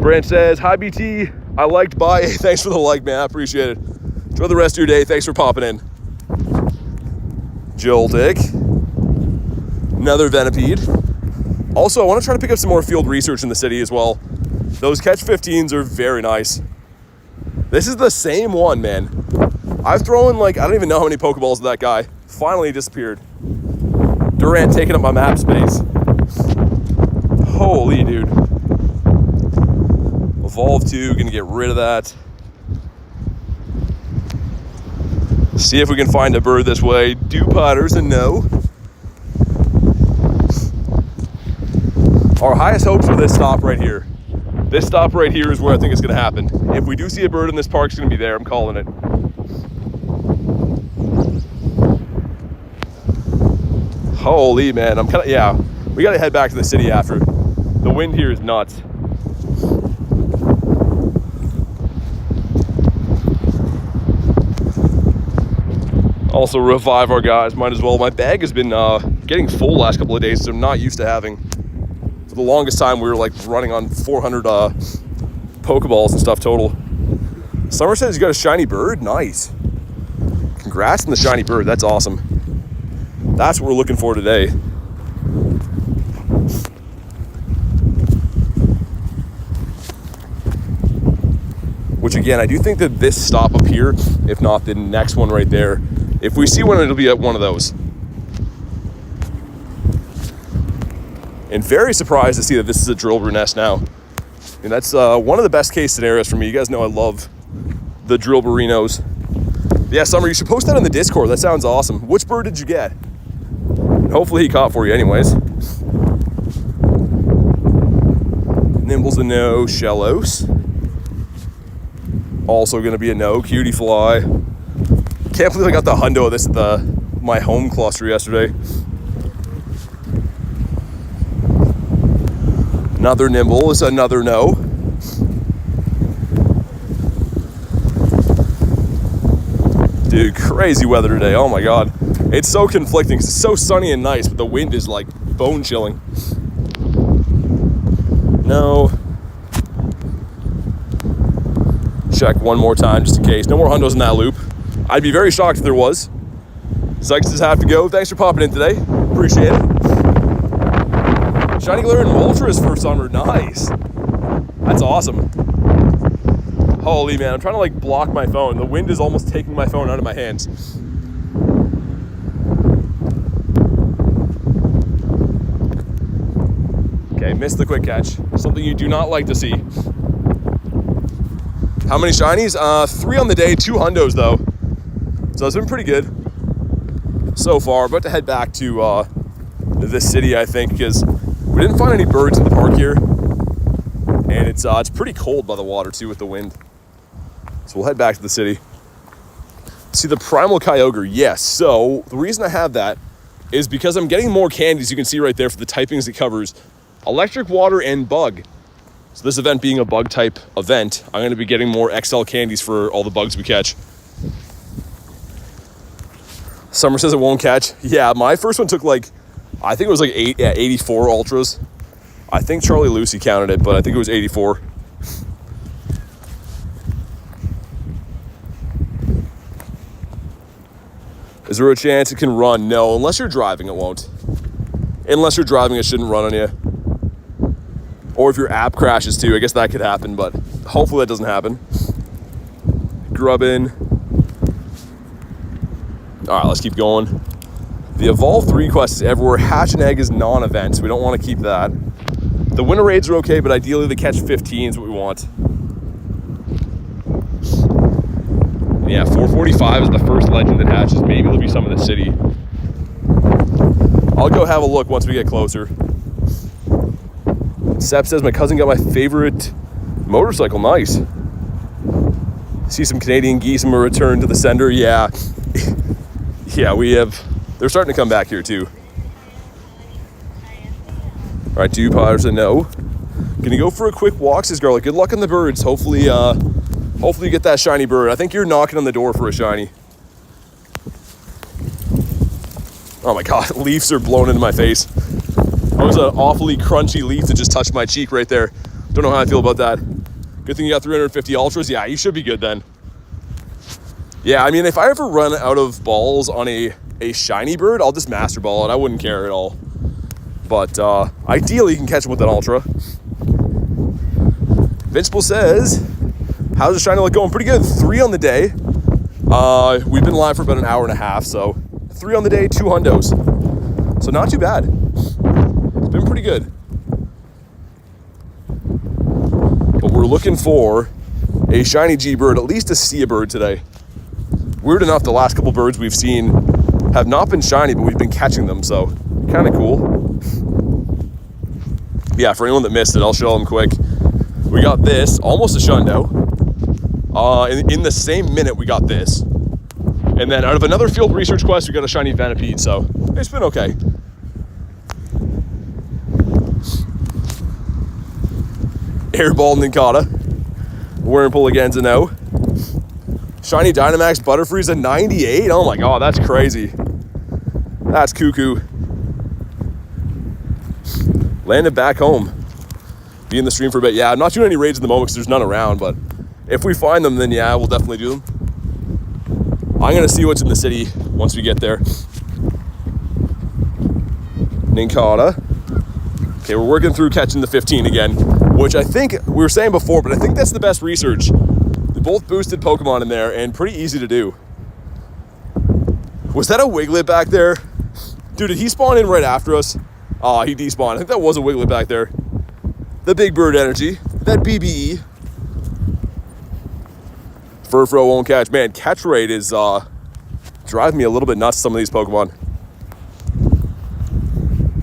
Branch says, hi BT, I liked bye. Thanks for the like, man, I appreciate it. Enjoy the rest of your day. Thanks for popping in. Joltic. Another Venipede. Also, I want to try to pick up some more field research in the city as well. Those catch 15s are very nice. This is the same one, man. I've thrown like, I don't even know how many Pokeballs to that guy. Finally disappeared. Durant taking up my map space. Holy dude. Evolve 2, gonna get rid of that. See if we can find a bird this way. Potters and no. Our highest hopes for this stop right here. This stop right here is where I think it's gonna happen. If we do see a bird in this park, it's gonna be there. I'm calling it. Holy man, I'm kind of, yeah. We gotta head back to the city after. The wind here is nuts. Also revive our guys, might as well. My bag has been getting full last couple of days, so I'm not used to having. For the longest time, we were like running on 400 Pokeballs and stuff total. Summer says you got a shiny bird, nice. Congrats on the shiny bird, that's awesome. That's what we're looking for today. Which again, I do think that this stop up here, if not the next one right there, if we see one, it'll be at one of those. And very surprised to see that this is a Drillbur nest now. And that's one of the best case scenarios for me. You guys know I love the Drillburinos. Yeah, Summer, you should post that in the Discord. That sounds awesome. Which bird did you get? And hopefully he caught for you anyways. Nimble's a no. Shellos. Also gonna be a no. Cutie Fly. Can't believe I got the hundo of this at my home cluster yesterday. Another Nimble is another no. Dude, crazy weather today. Oh my God. It's so conflicting because it's so sunny and nice, but the wind is like bone chilling. No. Check one more time just in case. No more hundos in that loop. I'd be very shocked if there was. Sykes does have to go. Thanks for popping in today. Appreciate it. Shiny Galarian Moltres for Summer. Nice. That's awesome. Holy man, I'm trying to like block my phone. The wind is almost taking my phone out of my hands. Okay, missed the quick catch. Something you do not like to see. How many shinies? 3 on the day, 2 hundos though. So it's been pretty good. so far. About to head back to the city, I think, because we didn't find any birds in the park here. And it's pretty cold by the water, too, with the wind. So we'll head back to the city. See, the Primal Kyogre, yes. So the reason I have that is because I'm getting more candies, you can see right there, for the typings it covers. Electric, water, and bug. So this event being a bug type event, I'm going to be getting more XL candies for all the bugs we catch. Summer says it won't catch. Yeah, my first one took like, I think it was like 84 ultras. I think Charlie Lucy counted it, but I think it was 84. Is there a chance it can run? No, unless you're driving, it won't. Unless you're driving, it shouldn't run on you. Or if your app crashes too, I guess that could happen, but hopefully that doesn't happen. Grubbin. All right, let's keep going. The Evolve 3 quest is everywhere. Hatch and Egg is non-event, so we don't want to keep that. The winter raids are okay, but ideally the catch 15 is what we want. Yeah, 445 is the first legend that hatches. Maybe there'll be some in the city. I'll go have a look once we get closer. Sep says my cousin got my favorite motorcycle. Nice. See some Canadian geese and we'll return to the sender. Yeah. Yeah, we have. They're starting to come back here too. All right, Dew Patterson, no. Gonna go for a quick walk, says Garlic. Good luck on the birds. Hopefully you get that shiny bird. I think you're knocking on the door for a shiny. Oh my God, leaves are blown into my face. That was an awfully crunchy leaf that just touched my cheek right there. Don't know how I feel about that. Good thing you got 350 ultras. Yeah, you should be good then. Yeah, I mean, if I ever run out of balls on a shiny bird, I'll just master ball it. I wouldn't care at all. But ideally, you can catch him with an ultra. Invincible says, how's the shiny look going? Pretty good. 3 on the day. We've been live for about an hour and a half, so 3 on the day, 2 hundos. So not too bad. It's been pretty good. But we're looking for a shiny G bird, at least to see a bird today. Weird enough, the last couple birds we've seen have not been shiny, but we've been catching them, so kind of cool. Yeah, for anyone that missed it, I'll show them quick. We got this, almost a shundo. In the same minute, we got this. And then out of another field research quest, we got a shiny Venipede, so it's been okay. Airball Ninkata. Wurmple again's a no. Shiny Dynamax Butterfree's a 98. Oh my God, that's crazy. That's cuckoo. Landed back home. Be in the stream for a bit. Yeah, I'm not doing any raids in the moment because there's none around, but if we find them, then yeah, we'll definitely do them. I'm gonna see what's in the city once we get there. Ninkata. Okay, we're working through catching the 15 again, which I think we were saying before, but I think that's the best research. They both boosted Pokemon in there and pretty easy to do. Was that a Wiglet back there? Dude, did he spawn in right after us? Oh, he despawned. I think that was a Wiglet back there. The big bird energy. That BBE. Furfro won't catch. Man, catch rate is driving me a little bit nuts, some of these Pokemon.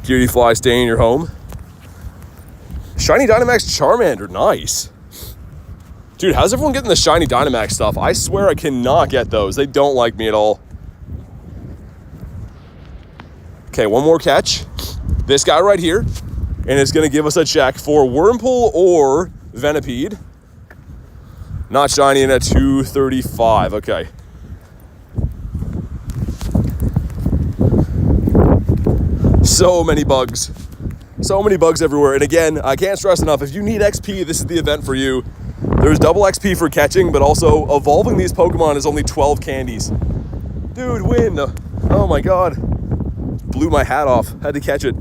Cutie Fly staying in your home. Shiny Dynamax Charmander, nice. Dude, how's everyone getting the shiny Dynamax stuff? I swear I cannot get those. They don't like me at all. Okay, one more catch. This guy right here. And it's going to give us a check for Wurmple or Venipede. Not shiny and at 235. Okay. So many bugs. So many bugs everywhere. And again, I can't stress enough, if you need XP, this is the event for you. There's double XP for catching, but also evolving these Pokemon is only 12 candies. Dude, win. Oh my God. Blew my hat off. Had to catch it.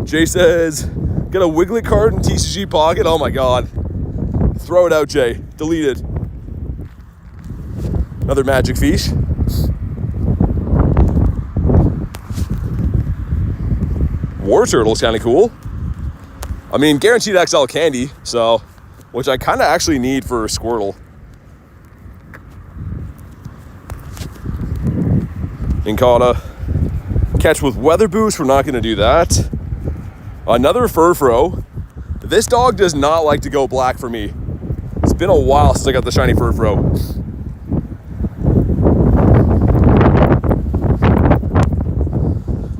Jay says, get a Wiglet card in TCG Pocket. Oh my God. Throw it out, Jay. Delete it. Another Magic Fish. War Turtle's kind of cool. I mean, guaranteed XL candy, so, which I kind of actually need for Squirtle. Ninkata. Catch with Weather Boost, we're not going to do that. Another Furfro. This dog does not like to go black for me. It's been a while since I got the shiny Furfro.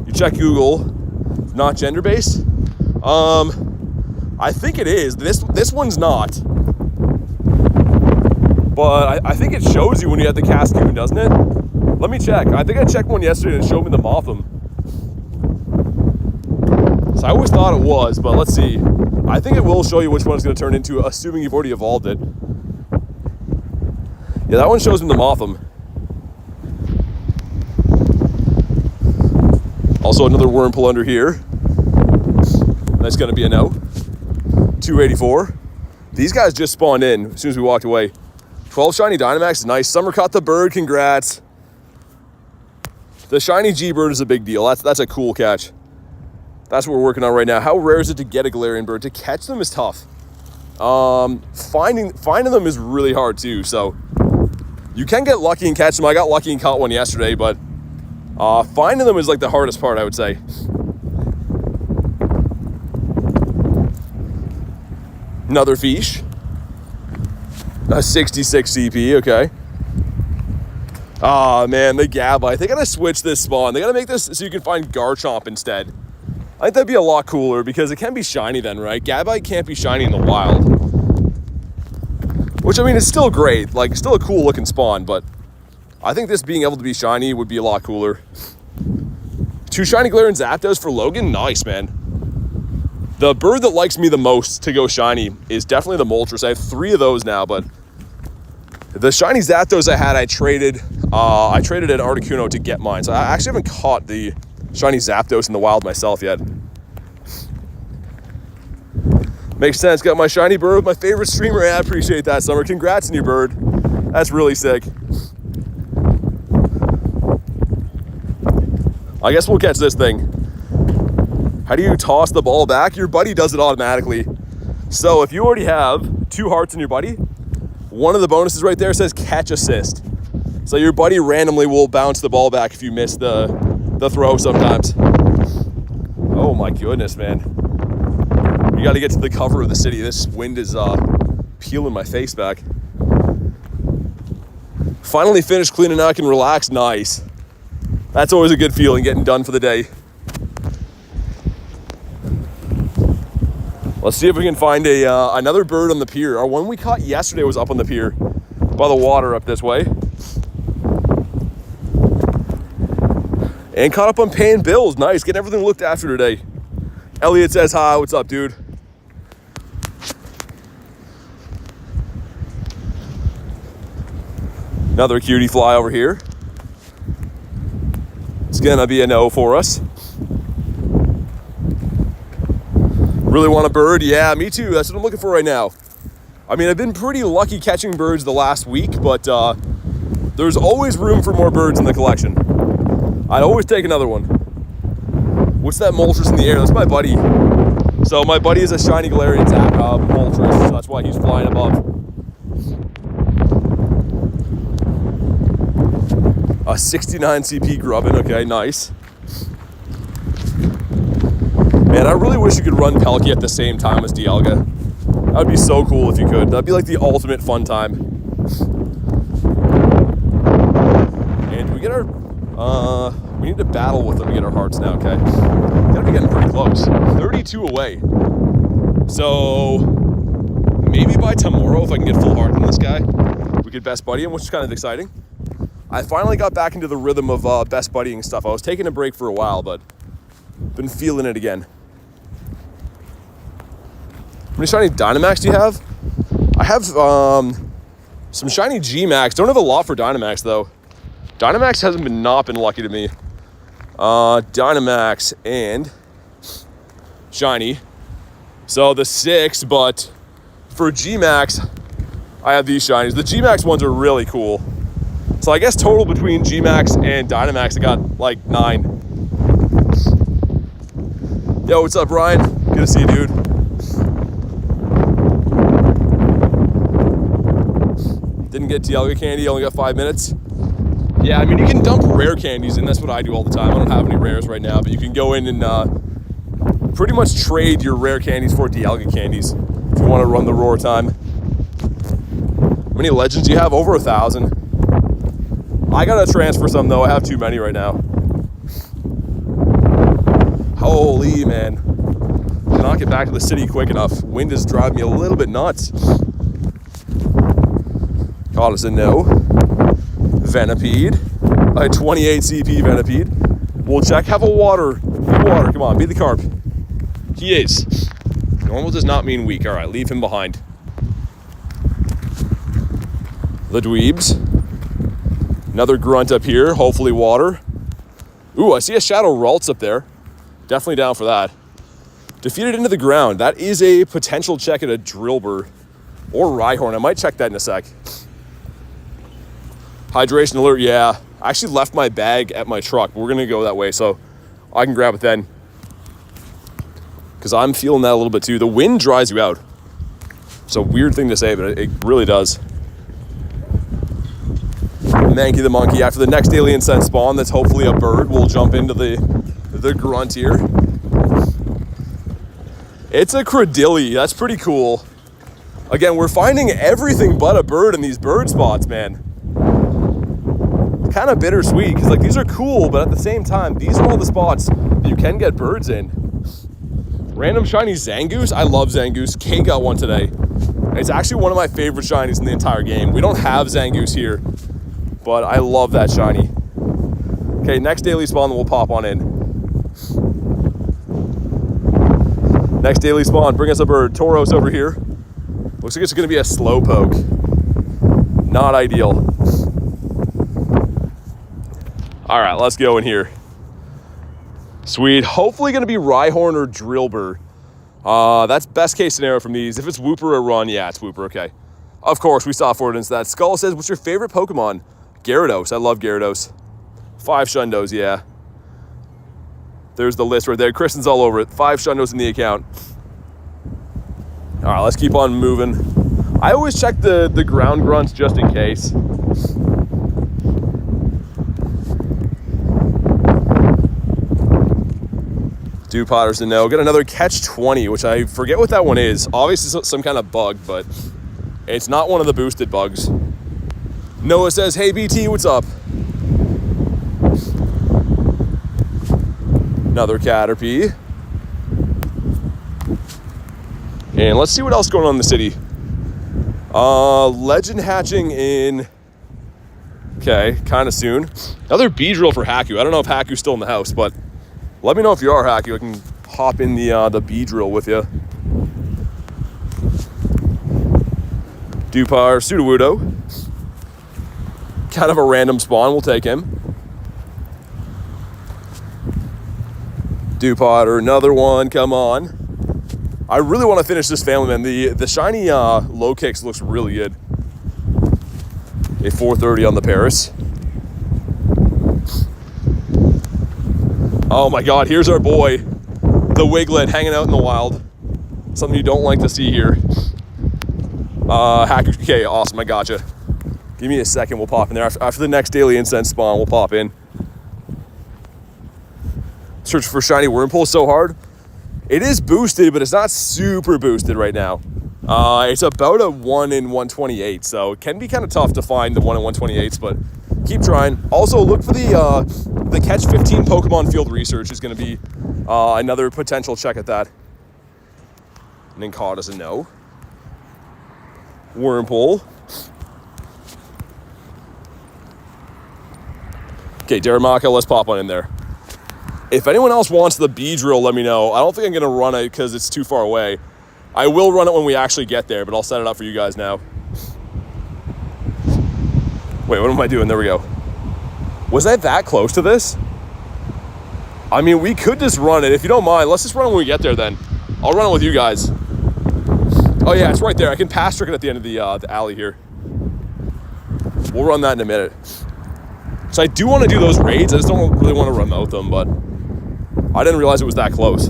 You check Google, not gender-based. I think it is. This one's not. But I think it shows you when you have the Cascoon, doesn't it? Let me check. I think I checked one yesterday and it showed me the Motham. So I always thought it was, but let's see. I think it will show you which one it's going to turn into, assuming you've already evolved it. Yeah, that one shows me the Motham. Also another Wurmple under here. That's going to be a no. 284. These guys just spawned in as soon as we walked away. 12 shiny Dynamax, nice. Summer caught the bird, congrats. The shiny G-Bird is a big deal. That's a cool catch. That's what we're working on right now. How rare is it to get a Galarian Bird? To catch them is tough. Finding them is really hard too, so you can get lucky and catch them. I got lucky and caught one yesterday, but finding them is like the hardest part, I would say. Another fish. A 66 CP, okay. Ah, man, the Gabite. They gotta switch this spawn. They gotta make this so you can find Garchomp instead. I think that'd be a lot cooler because it can be shiny then, right? Gabite can't be shiny in the wild. Which, I mean, is still great. Like, still a cool looking spawn, but I think this being able to be shiny would be a lot cooler. 2 shiny Galarian Zapdos for Logan? Nice, man. The bird that likes me the most to go shiny is definitely the Moltres. I have 3 of those now, but the shiny Zapdos I had, I traded an Articuno to get mine. So I actually haven't caught the shiny Zapdos in the wild myself yet. Makes sense. Got my shiny bird with my favorite streamer. I appreciate that, Summer. Congrats on your bird. That's really sick. I guess we'll catch this thing. How do you toss the ball back? Your buddy does it automatically. So if you already have 2 hearts in your buddy, one of the bonuses right there says catch assist. So your buddy randomly will bounce the ball back if you miss the throw sometimes. Oh my goodness, man. You got to get to the cover of the city. This wind is peeling my face back. Finally finished cleaning up and relax. Nice. That's always a good feeling, getting done for the day. Let's see if we can find another bird on the pier. Our one we caught yesterday was up on the pier by the water up this way. And caught up on paying bills. Nice, getting everything looked after today. Elliot says hi, what's up, dude? Another cutie fly over here. It's gonna be a no for us. Really want a bird? Yeah, me too. That's what I'm looking for right now. I mean, I've been pretty lucky catching birds the last week, but there's always room for more birds in the collection. I'd always take another one. What's that Moltres in the air? That's my buddy. So my buddy is a shiny Galarian Moltres, so that's why he's flying above. A 69 CP Grubbin, okay, nice. Man, I really wish you could run Pelkey at the same time as Dialga. That would be so cool if you could. That'd be like the ultimate fun time. And we get our, we need to battle with them to get our hearts now, okay? Gotta be getting pretty close. 32 away. So, maybe by tomorrow, if I can get full heart on this guy, we could best buddy him, which is kind of exciting. I finally got back into the rhythm of best buddying stuff. I was taking a break for a while, but been feeling it again. How many shiny Dynamax do you have? I have some shiny G-Max. Don't have a lot for Dynamax though. Dynamax hasn't not been lucky to me. Dynamax and shiny. So the 6, but for G-Max, I have these shinies. The G-Max ones are really cool. So I guess total between G-Max and Dynamax, I got like 9. Yo, what's up, Ryan? Good to see you, dude. Didn't get Dialga candy, only got 5 minutes. Yeah, I mean, you can dump rare candies in. That's what I do all the time. I don't have any rares right now, but you can go in and pretty much trade your rare candies for Dialga candies if you want to run the roar time. How many legends do you have? Over 1,000. I gotta transfer some though. I have too many right now. Holy man. Cannot get back to the city quick enough. Wind is driving me a little bit nuts. Caught us a no. Venipede. I had 28 CP Venipede. We'll check. Have a water. Be water. Come on. Be the carp. He is. Normal does not mean weak. All right. Leave him behind. The dweebs. Another grunt up here. Hopefully water. Ooh, I see a Shadow Ralts up there. Definitely down for that. Defeated into the ground. That is a potential check at a Drillbur or Rhyhorn. I might check that in a sec. Hydration alert, yeah. I actually left my bag at my truck. We're gonna go that way, so I can grab it then. Because I'm feeling that a little bit too. The wind dries you out. It's a weird thing to say, but it really does. Mankey the monkey. After the next alien scent spawn, that's hopefully a bird, we'll jump into the grunt here. It's a Cradilly. That's pretty cool. Again, we're finding everything but a bird in these bird spots, man. Kind of bittersweet, because like these are cool, but at the same time, these are all the spots that you can get birds in. Random shiny Zangoose. I love Zangoose. Kay got one today. It's actually one of my favorite shinies in the entire game. We don't have Zangoose here, but I love that shiny. Okay, next daily spawn that we'll pop on in. Next daily spawn, bring us a bird. Tauros over here. Looks like it's gonna be a Slowpoke. Not ideal. All right, let's go in here. Sweet. Hopefully gonna be Rhyhorn or Drillbur. That's best case scenario from these. If it's Wooper or Run, yeah, it's Wooper, okay. Of course, we saw forward into that. Skull says, what's your favorite Pokemon? Gyarados. I love Gyarados. 5 Shundos, yeah. There's the list right there. Kristen's all over it. 5 Shundos in the account. All right, let's keep on moving. I always check the ground grunts just in case. Do Potterson, no. Got another Catch-20, which I forget what that one is. Obviously some kind of bug, but it's not one of the boosted bugs. Noah says, hey BT, what's up? Another Caterpie. And let's see what else is going on in the city. Legend hatching in... Okay, kind of soon. Another Beedrill for Haku. I don't know if Haku's still in the house, but let me know if you are Haku. I can hop in the Beedrill with you. Dupar, Sudowoodo. Kind of a random spawn. We'll take him. Dewpotter, another one, come on. I really want to finish this family, man. The shiny low kicks looks really good. A 430 on the Paris. Oh my god, here's our boy. The Wiglet hanging out in the wild. Something you don't like to see here. Hacker, okay, awesome, I gotcha. Give me a second, we'll pop in there. After the next daily incense spawn, we'll pop in. Search for shiny Wurmple so hard. It is boosted, but it's not super boosted right now. It's about a 1 in 128, so it can be kind of tough to find the 1 in 128s, but keep trying. Also, look for the Catch 15 Pokemon Field Research is going to be another potential check at that. And then Caught us a no. Wurmple. Okay, Darumaka, let's pop on in there. If anyone else wants the Beedrill, let me know. I don't think I'm going to run it because it's too far away. I will run it when we actually get there, but I'll set it up for you guys now. Wait, what am I doing? There we go. Was I that close to this? I mean, we could just run it. If you don't mind, let's just run it when we get there then. I'll run it with you guys. Oh yeah, it's right there. I can pass trick it at the end of the alley here. We'll run that in a minute. So I do want to do those raids. I just don't really want to remote them, but I didn't realize it was that close.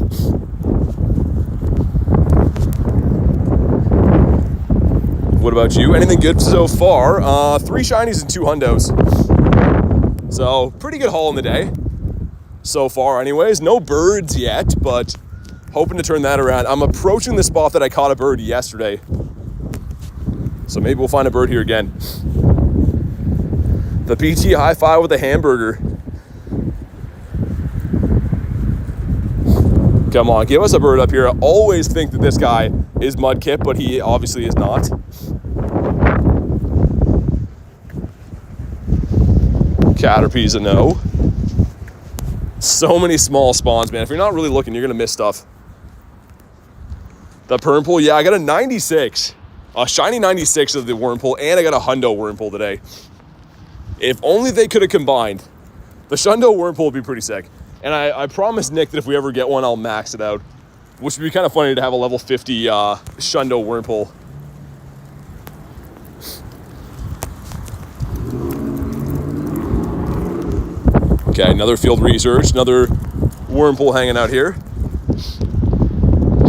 What about you? Anything good so far? 3 shinies and 2 hundos. So pretty good haul in the day so far anyways. No birds yet, but hoping to turn that around. I'm approaching the spot that I caught a bird yesterday. So maybe we'll find a bird here again. The BT high five with a hamburger. Come on, give us a bird up here. I always think that this guy is Mudkip, but he obviously is not. Caterpie's a no. So many small spawns, man. If you're not really looking, you're gonna miss stuff. The Purmple, yeah, I got a 96. A shiny 96 of the Wurmple, and I got a Hundo Wurmple today. If only they could have combined. The Shundo Wurmple would be pretty sick. And I promised Nick that if we ever get one, I'll max it out. Which would be kind of funny to have a level 50 Shundo Wurmple. Okay, another field research, another Wurmple hanging out here.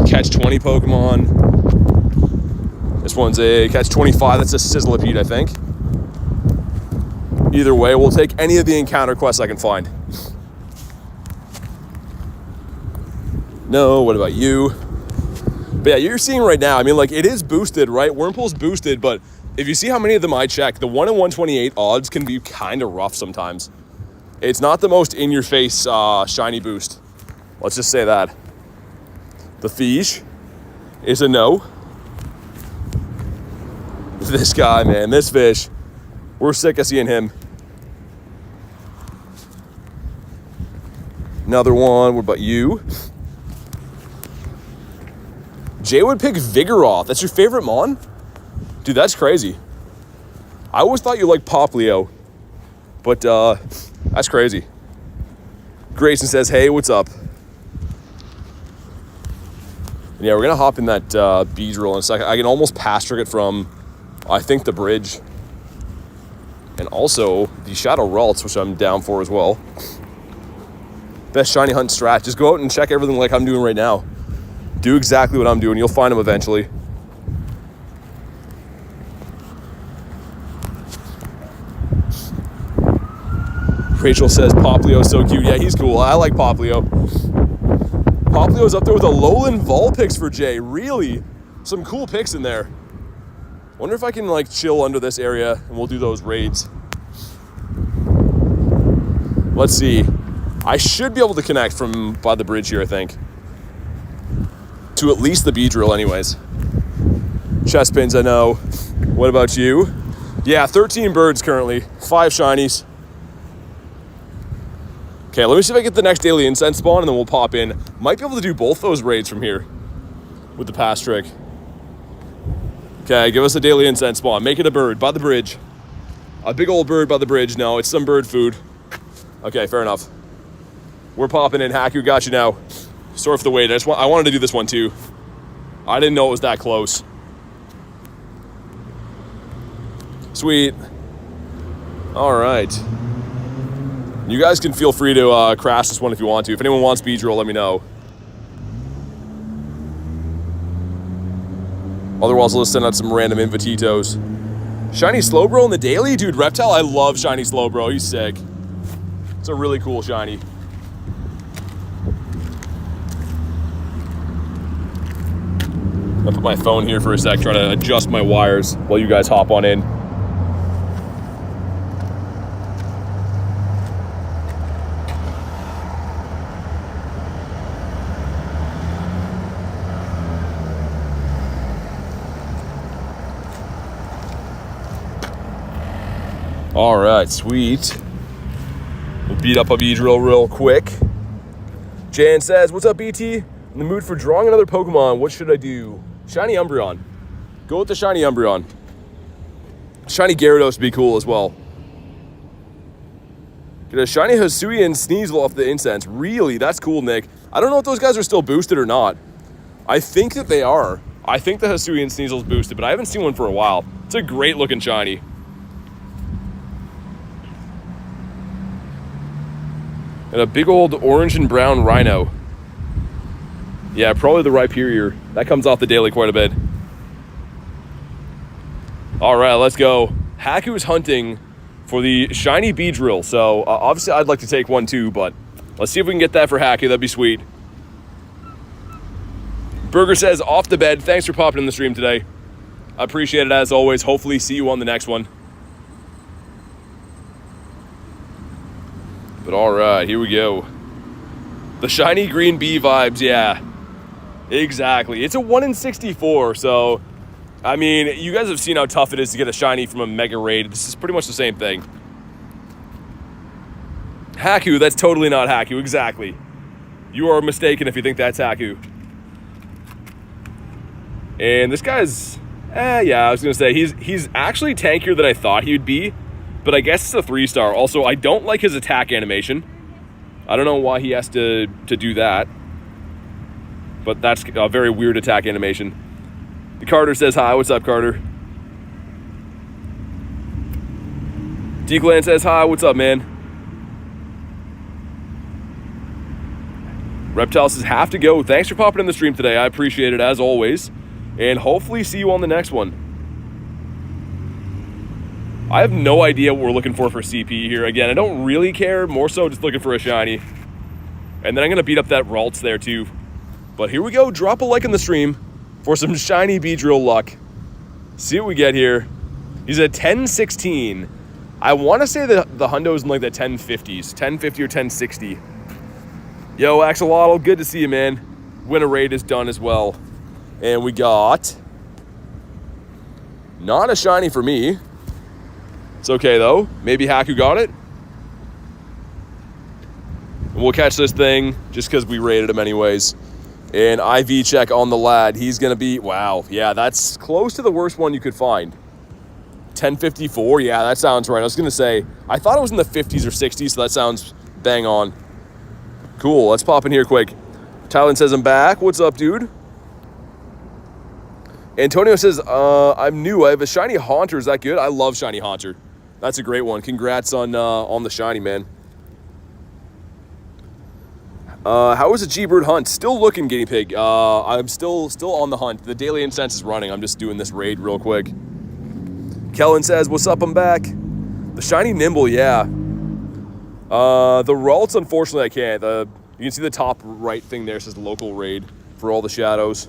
Catch 20 Pokemon. This one's a catch 25, that's a Sizzlipede, I think. Either way, we'll take any of the encounter quests I can find. No, what about you? But yeah, you're seeing right now, I mean, like, it is boosted, right? Wurmple's boosted, but if you see how many of them I check, the 1 in 128 odds can be kind of rough sometimes. It's not the most in-your-face shiny boost. Let's just say that. The Fish is a no. This guy, man, this fish, we're sick of seeing him. Another one, what about you? Jay would pick Vigoroth. That's your favorite Mon? Dude, that's crazy. I always thought you liked Poplio, but that's crazy. Grayson says, hey, what's up? And yeah, we're gonna hop in that Beedrill in a second. I can almost pass trick it from, I think, the bridge. And also the Shadow Ralts, which I'm down for as well. Best shiny hunt strat. Just go out and check everything like I'm doing right now. Do exactly what I'm doing. You'll find them eventually. Rachel says Poplio's so cute. Yeah, he's cool. I like Poplio. Poplio's up there with a Lowland Vulpix for Jay. Really? Some cool picks in there. Wonder if I can like chill under this area and we'll do those raids. Let's see. I should be able to connect from by the bridge here, I think. To at least the Beedrill anyways. Chestpins, I know. What about you? Yeah, 13 birds currently. 5 shinies. Okay, let me see if I get the next daily incense spawn and then we'll pop in. Might be able to do both those raids from here with the pass trick. Okay, give us a daily incense spawn. Make it a bird by the bridge. A big old bird by the bridge. No, it's some bird food. Okay, fair enough. We're popping in. Haku, got you now. Sorry for the wait. I wanted to do this one too. I didn't know it was that close. Sweet. All right. You guys can feel free to crash this one if you want to. If anyone wants Beedrill, let me know. Otherwise, I'll just send out some random Invititos. Shiny Slowbro in the daily? Dude, Reptile, I love Shiny Slowbro. He's sick. It's a really cool shiny. I'll put my phone here for a sec, try to adjust my wires while you guys hop on in. All right, sweet. We'll beat up a Beedrill real quick. Jan says, what's up, BT? In the mood for drawing another Pokemon. What should I do? Shiny Umbreon. Go with the Shiny Umbreon. Shiny Gyarados would be cool as well. Get a Shiny Hisuian Sneasel off the incense. Really? That's cool, Nick. I don't know if those guys are still boosted or not. I think that they are. I think the Hisuian Sneasel's boosted, but I haven't seen one for a while. It's a great looking shiny. And a big old orange and brown Rhino. Yeah, probably the Rhyperior. That comes off the daily quite a bit. All right, let's go. Haku's hunting for the shiny Beedrill. So obviously I'd like to take one too, but let's see if we can get that for Haku. That'd be sweet. Burger says, off the bed. Thanks for popping in the stream today. I appreciate it as always. Hopefully see you on the next one. But all right, here we go. The shiny green bee vibes, yeah. Exactly. It's a 1 in 64, so I mean, you guys have seen how tough it is to get a shiny from a Mega Raid. This is pretty much the same thing. Haku, that's totally not Haku, exactly. You are mistaken if you think that's Haku. And this guy's, yeah, I was gonna say, he's actually tankier than I thought he would be, but I guess it's a 3-star. Also, I don't like his attack animation. I don't know why he has to do that, but that's a very weird attack animation. The Carter says hi. What's up, Carter? Declan says hi. What's up, man? Reptile says have to go. Thanks for popping in the stream today. I appreciate it as always, and hopefully see you on the next one. I have no idea what we're looking for CP here. Again, I don't really care. More so just looking for a shiny. And then I'm going to beat up that Ralts there too. But here we go. Drop a like in the stream for some shiny Beedrill luck. See what we get here. He's at 1016. I want to say that the hundo's in like the 1050s. 1050 or 1060. Yo, Axolotl, good to see you, man. Winter raid is done as well. And we got... not a shiny for me. It's okay, though. Maybe Haku got it. And we'll catch this thing just because we raided him anyways. And IV check on the lad. He's going to be... wow. Yeah, that's close to the worst one you could find. 1054. Yeah, that sounds right. I was going to say, I thought it was in the 50s or 60s, so that sounds bang on. Cool. Let's pop in here quick. Tylen says, I'm back. What's up, dude? Antonio says, I'm new. I have a shiny Haunter. Is that good? I love shiny Haunter. That's a great one. Congrats on the shiny, man. How was the G-Bird hunt? Still looking, guinea pig. I'm still on the hunt. The daily incense is running. I'm just doing this raid real quick. Kellen says, what's up? I'm back. The shiny Nimble, yeah. The Ralts, unfortunately, I can't. You can see the top right thing there says local raid for all the shadows.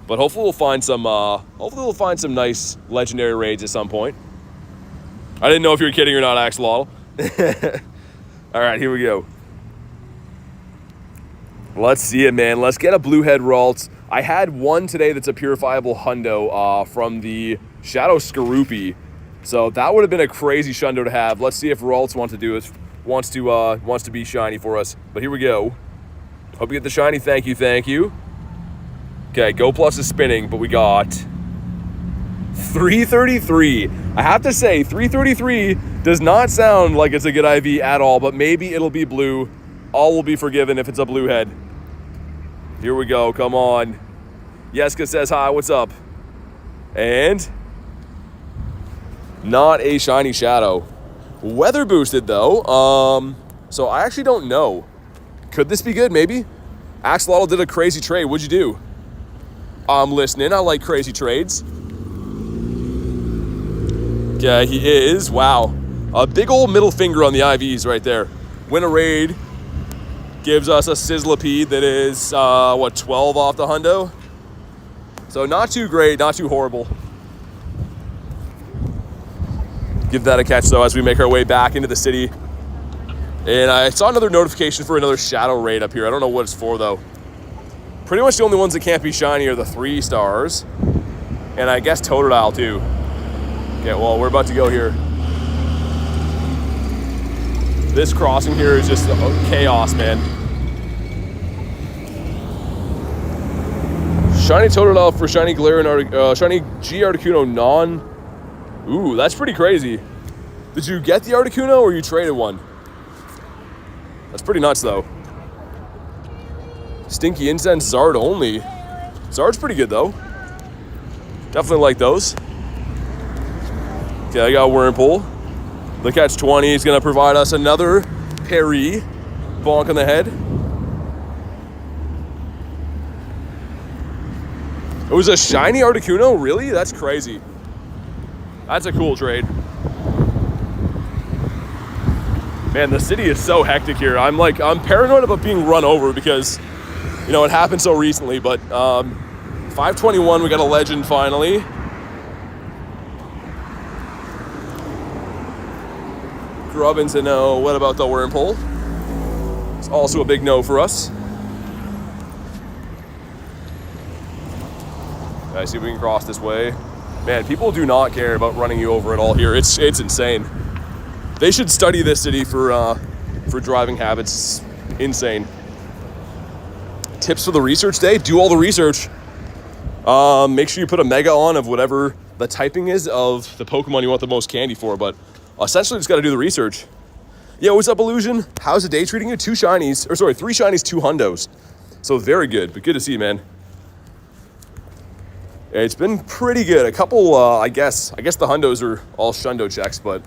But hopefully we'll find some nice legendary raids at some point. I didn't know if you were kidding or not, Axolotl. All right, here we go. Let's see it, man. Let's get a Bluehead Ralts. I had one today that's a purifiable hundo from the Shadow Skorupi. So that would have been a crazy shundo to have. Let's see if Ralts wants to be shiny for us. But here we go. Hope you get the shiny. Thank you, thank you. Okay, Go Plus is spinning, but we got 333. I have to say, 333 does not sound like it's a good IV at all, but maybe it'll be blue. All will be forgiven if it's a blue head. Here we go, come on. Yeska says hi, what's up? And not a shiny Shadow. Weather boosted though, so I actually don't know. Could this be good, maybe? Axolotl did a crazy trade, what'd you do? I'm listening. I like crazy trades. Yeah, he is. Wow. A big old middle finger on the IVs right there. Win a raid. Gives us a Sizzlipede that is, 12 off the hundo? So not too great, not too horrible. Give that a catch, though, as we make our way back into the city. And I saw another notification for another Shadow raid up here. I don't know what it's for, though. Pretty much the only ones that can't be shiny are the 3-stars. And I guess Totodile too. Okay, well, we're about to go here. This crossing here is just chaos, man. Shiny Totodile for shiny Galarian shiny G Articuno non. Ooh, that's pretty crazy. Did you get the Articuno or you traded one? That's pretty nuts, though. Stinky Incense Zard only. Zard's pretty good, though. Definitely like those. Okay, I got Wurmple. The Catch 20 is going to provide us another parry. Bonk on the head. It was a shiny Articuno? Really? That's crazy. That's a cool trade. Man, the city is so hectic here. I'm paranoid about being run over because, you know, it happened so recently. But 521, we got a legend finally. Grubbin's a no. What about the Wormpole? It's also a big no for us. I see if we can cross this way. Man, people do not care about running you over at all here. It's insane. They should study this city for driving habits. It's insane. Tips for the research day: do all the research. Make sure you put a mega on of whatever the typing is of the Pokemon you want the most candy for. But essentially, just got to do the research. Yo, what's up, Illusion? How's the day treating you? 3 shinies, 2 hundos. So very good, but good to see you, man. It's been pretty good. A couple, I guess the hundos are all shundo checks, but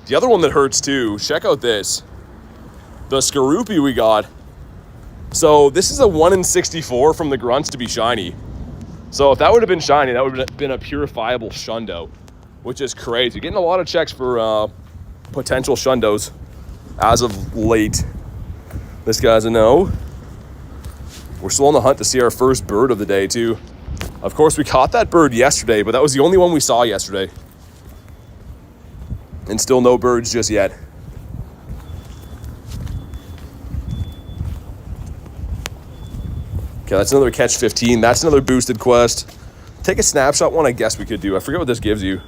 the other one that hurts too, check out this. The Skorupi we got. So this is a 1 in 64 from the grunts to be shiny. So if that would have been shiny, that would have been a purifiable shundo, which is crazy. Getting a lot of checks for potential shundos as of late. This guy's a no. We're still on the hunt to see our first bird of the day too. Of course, we caught that bird yesterday, but that was the only one we saw yesterday. And still no birds just yet. Okay, that's another catch 15. That's another boosted quest. Take a snapshot one, I guess we could do. I forget what this gives you.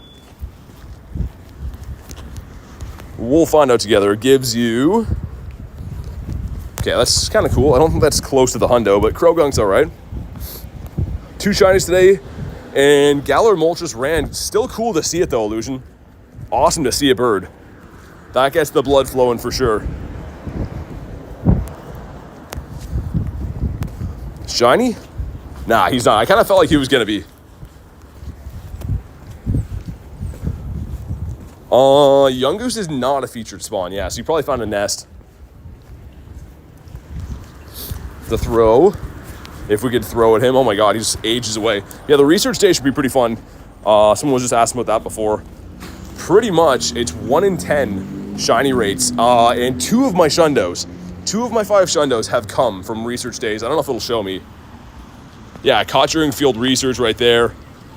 We'll find out together. It gives you... Okay, that's kind of cool. I don't think that's close to the hundo, but Croagunk's all right. 2 shinies today, and Galar Moltres ran. Still cool to see it though, Illusion. Awesome to see a bird. That gets the blood flowing for sure. Shiny? Nah, he's not. I kind of felt like he was gonna be. Yungoos is not a featured spawn. Yeah, so you probably found a nest. The throw. If we could throw at him. Oh my god, he's ages away. Yeah, the research day should be pretty fun. Someone was just asking about that before. Pretty much, it's 1 in 10 shiny rates. And 2 of my shundos, 2 of my 5 shundos have come from research days. I don't know if it'll show me. Yeah, caught during field research right there.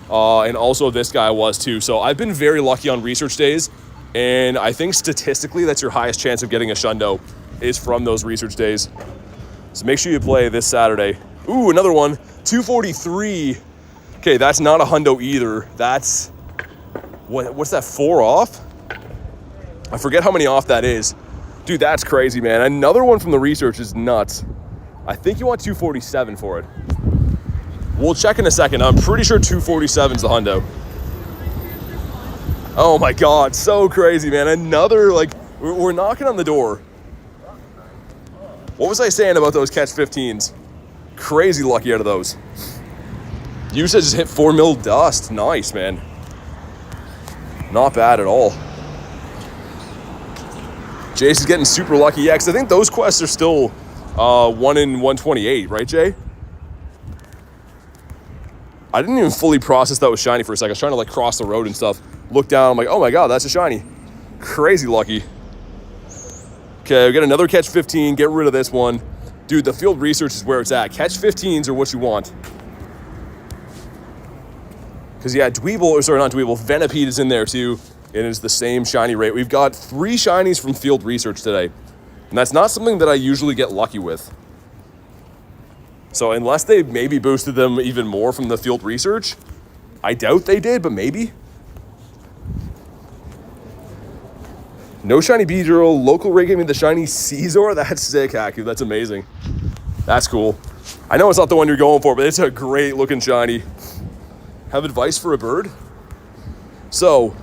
And also this guy was too. So I've been very lucky on research days. And I think statistically, that's your highest chance of getting a shundo is from those research days. So make sure you play this Saturday. Ooh, another one. 243. Okay, that's not a hundo either. That's... What's that, 4 off? I forget how many off that is. Dude, that's crazy, man. Another one from the research is nuts. I think you want 247 for it. We'll check in a second. I'm pretty sure 247 is the hundo. Oh my god, so crazy, man. Another, like, we're knocking on the door. What was I saying about those catch 15s? Crazy lucky out of those. Usage just hit 4 mil dust. Nice, man. Not bad at all. Jace is getting super lucky. Yeah, because I think those quests are still 1 in 128, right, Jay? I didn't even fully process that was shiny for a second. I was trying to like cross the road and stuff. Look down, I'm like, oh my god, that's a shiny. Crazy lucky. Okay, we got another catch 15. Get rid of this one. Dude, the field research is where it's at. Catch 15s are what you want. Because, yeah, Venipede is in there, too. And it's the same shiny rate. We've got 3 shinies from field research today. And that's not something that I usually get lucky with. So, unless they maybe boosted them even more from the field research, I doubt they did, but maybe. No shiny Beedrill. Local rate gave me the shiny Caesar. That's sick, Haku. That's amazing. That's cool. I know it's not the one you're going for, but it's a great looking shiny. Have advice for a bird? So,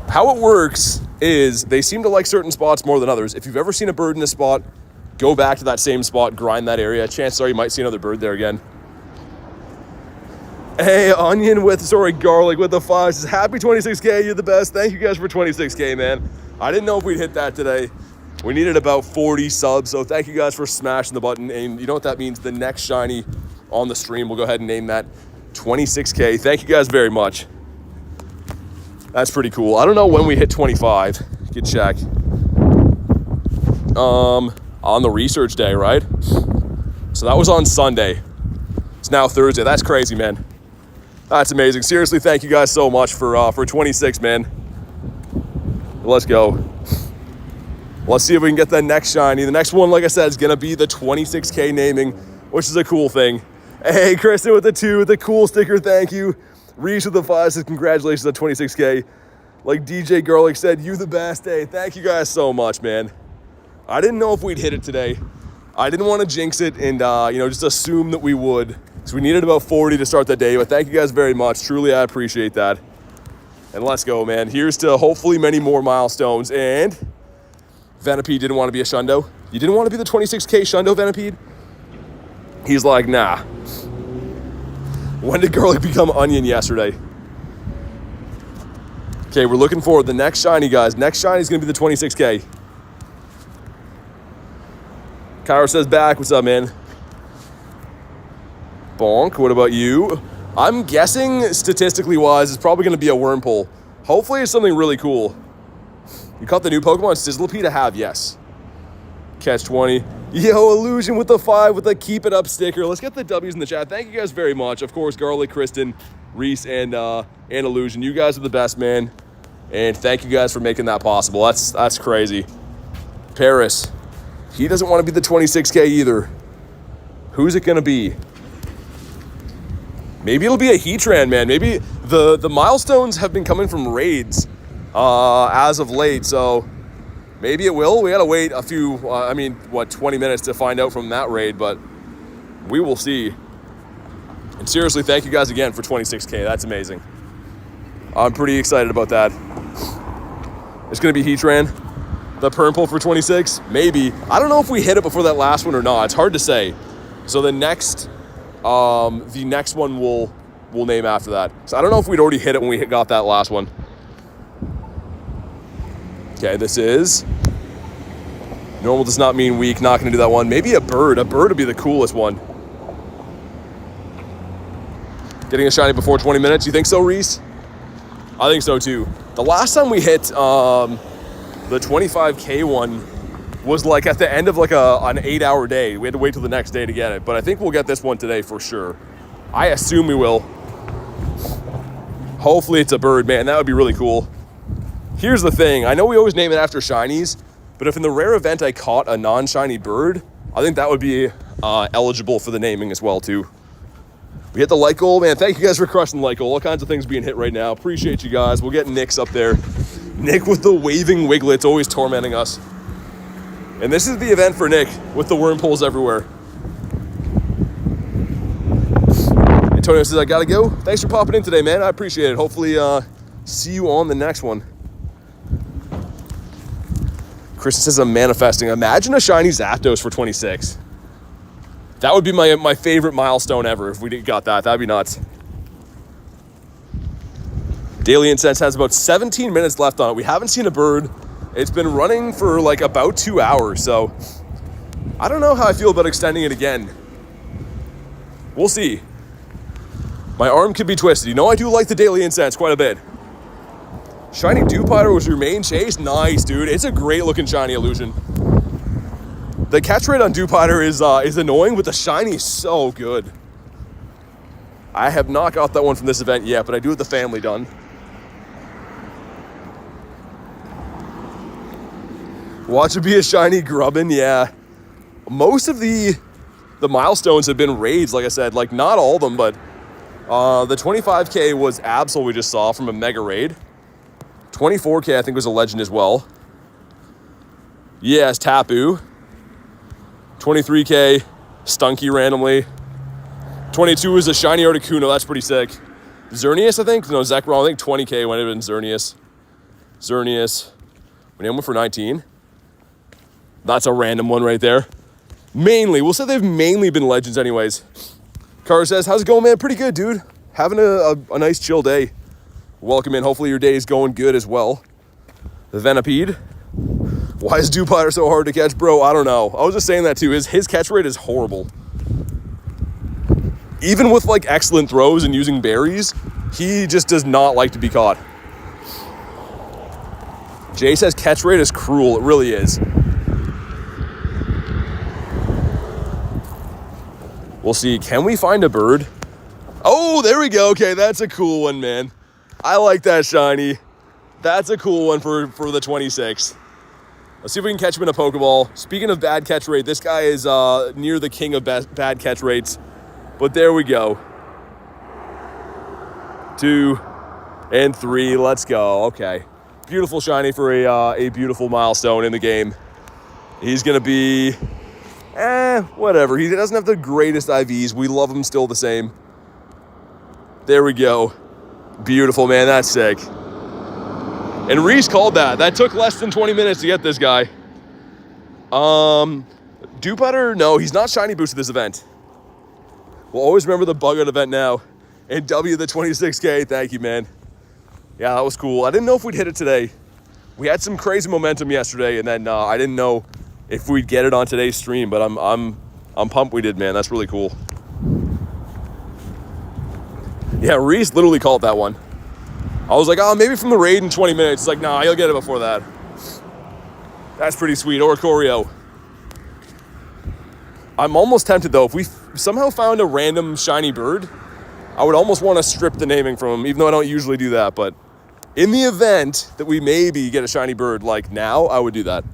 how it works is they seem to like certain spots more than others. If you've ever seen a bird in a spot, go back to that same spot, grind that area. Chances are you might see another bird there again. Hey, Onion with, Garlic with the 5 says, happy 26K, you're the best. Thank you guys for 26K, man. I didn't know if we'd hit that today. We needed about 40 subs, so thank you guys for smashing the button. And you know what that means? The next shiny on the stream, we'll go ahead and name that 26K. Thank you guys very much. That's pretty cool. I don't know when we hit 25. Good check. on the research day, right? So that was on Sunday. It's now Thursday. That's crazy, man. That's amazing. Seriously, thank you guys so much for 26, man. Let's go. Let's see if we can get the next shiny. The next one, like I said, is gonna be the 26K naming, which is a cool thing. Hey, Kristen with the 2, the cool sticker, thank you. Reese with the 5 says congratulations on 26K. Like DJ Garlic said, you the best. Hey, thank you guys so much, man. I didn't know if we'd hit it today. I didn't want to jinx it and just assume that we would. So we needed about 40 to start the day, but thank you guys very much. Truly, I appreciate that. And let's go, man. Here's to hopefully many more milestones. And Venipede didn't want to be a Shundo. You didn't want to be the 26K Shundo, Venipede? He's like, nah. When did Garlic become Onion yesterday? Okay, we're looking for the next shiny, guys. Next shiny is going to be the 26K. Kyra says back. What's up, man? Bonk, what about you? I'm guessing, statistically wise, it's probably going to be a Wurmple. Hopefully it's something really cool. You caught the new Pokemon Sizzlipede? I have, yes. Catch 20. Yo, Illusion with the 5 with the keep it up sticker. Let's get the W's in the chat. Thank you guys very much. Of course, Garlic, Kristen, Reese, and Illusion. You guys are the best, man. And thank you guys for making that possible. That's crazy. Paris. He doesn't want to be the 26K either. Who's it going to be? Maybe it'll be a Heatran, man. Maybe the milestones have been coming from raids as of late, so maybe it will. We got to wait a few, 20 minutes to find out from that raid, but we will see. And seriously, thank you guys again for 26K. That's amazing. I'm pretty excited about that. It's going to be Heatran. The Purple for 26? Maybe. I don't know if we hit it before that last one or not. It's hard to say. So the next one we'll name after that. So I don't know if we'd already hit it when we got that last one. Okay, this is... Normal does not mean weak. Not going to do that one. Maybe a bird. A bird would be the coolest one. Getting a shiny before 20 minutes. You think so, Reese? I think so, too. The last time we hit... the 25K one was like at the end of like an 8-hour day. We had to wait till the next day to get it. But I think we'll get this one today for sure. I assume we will. Hopefully it's a bird, man. That would be really cool. Here's the thing. I know we always name it after shinies, but if in the rare event I caught a non-shiny bird, I think that would be eligible for the naming as well too. We hit the like goal, man. Thank you guys for crushing the like goal. All kinds of things being hit right now. Appreciate you guys. We'll get Nick's up there. Nick with the waving wiglets, always tormenting us. And this is the event for Nick with the Wurmples everywhere. Antonio says, I gotta go. Thanks for popping in today, man. I appreciate it. Hopefully, see you on the next one. Kristen says, I'm manifesting. Imagine a shiny Zapdos for 26. That would be my favorite milestone ever if we got that. That'd be nuts. Daily Incense has about 17 minutes left on it. We haven't seen a bird. It's been running for like about 2 hours, so I don't know how I feel about extending it again. We'll see. My arm could be twisted. You know I do like the Daily Incense quite a bit. Shiny Dewpider was your main chase? Nice, dude. It's a great looking shiny Illusion. The catch rate on Dewpider is annoying, but the shiny is so good. I have not got that one from this event yet, but I do have the family done. Watch it be a shiny Grubbin, yeah. Most of the milestones have been raids, like I said. Like, not all of them, but the 25K was Absol we just saw from a mega raid. 24K, I think, was a legend as well. Yes, Tapu. 23K, Stunky randomly. 22 is a shiny Articuno. That's pretty sick. Xerneas, I think? No, Zach wrong. I think 20K might have been Xerneas. Xerneas. We named one for 19. That's a random one right there. Mainly. We'll say they've mainly been legends anyways. Car says, how's it going, man? Pretty good, dude. Having a nice chill day. Welcome in. Hopefully your day is going good as well. The Venipede. Why is Dewpider so hard to catch? Bro, I don't know. I was just saying that too. His catch rate is horrible. Even with like excellent throws and using berries, he just does not like to be caught. Jay says catch rate is cruel. It really is. We'll see. Can we find a bird? Oh, there we go. Okay, that's a cool one, man. I like that shiny. That's a cool one for the 26th. Let's see if we can catch him in a Pokeball. Speaking of bad catch rate, this guy is near the king of bad catch rates. But there we go. 2 and 3. Let's go. Okay. Beautiful shiny for a beautiful milestone in the game. He's going to be, whatever. He doesn't have the greatest IVs. We love him still the same. There we go. Beautiful, man. That's sick. And Reese called that. That took less than 20 minutes to get this guy. Dupetter, no, he's not shiny boosted this event. We'll always remember the Bug-out event now. And W the 26K. Thank you, man. Yeah, that was cool. I didn't know if we'd hit it today. We had some crazy momentum yesterday, and then I didn't know if we'd get it on today's stream. But I'm pumped we did, man. That's really cool. Yeah, Reese literally called that one. I was like, oh, maybe from the raid in 20 minutes. It's like, nah, you'll get it before that. That's pretty sweet. Or Choreo. I'm almost tempted, though. If we somehow found a random shiny bird, I would almost want to strip the naming from him, even though I don't usually do that. But in the event that we maybe get a shiny bird, like now, I would do that.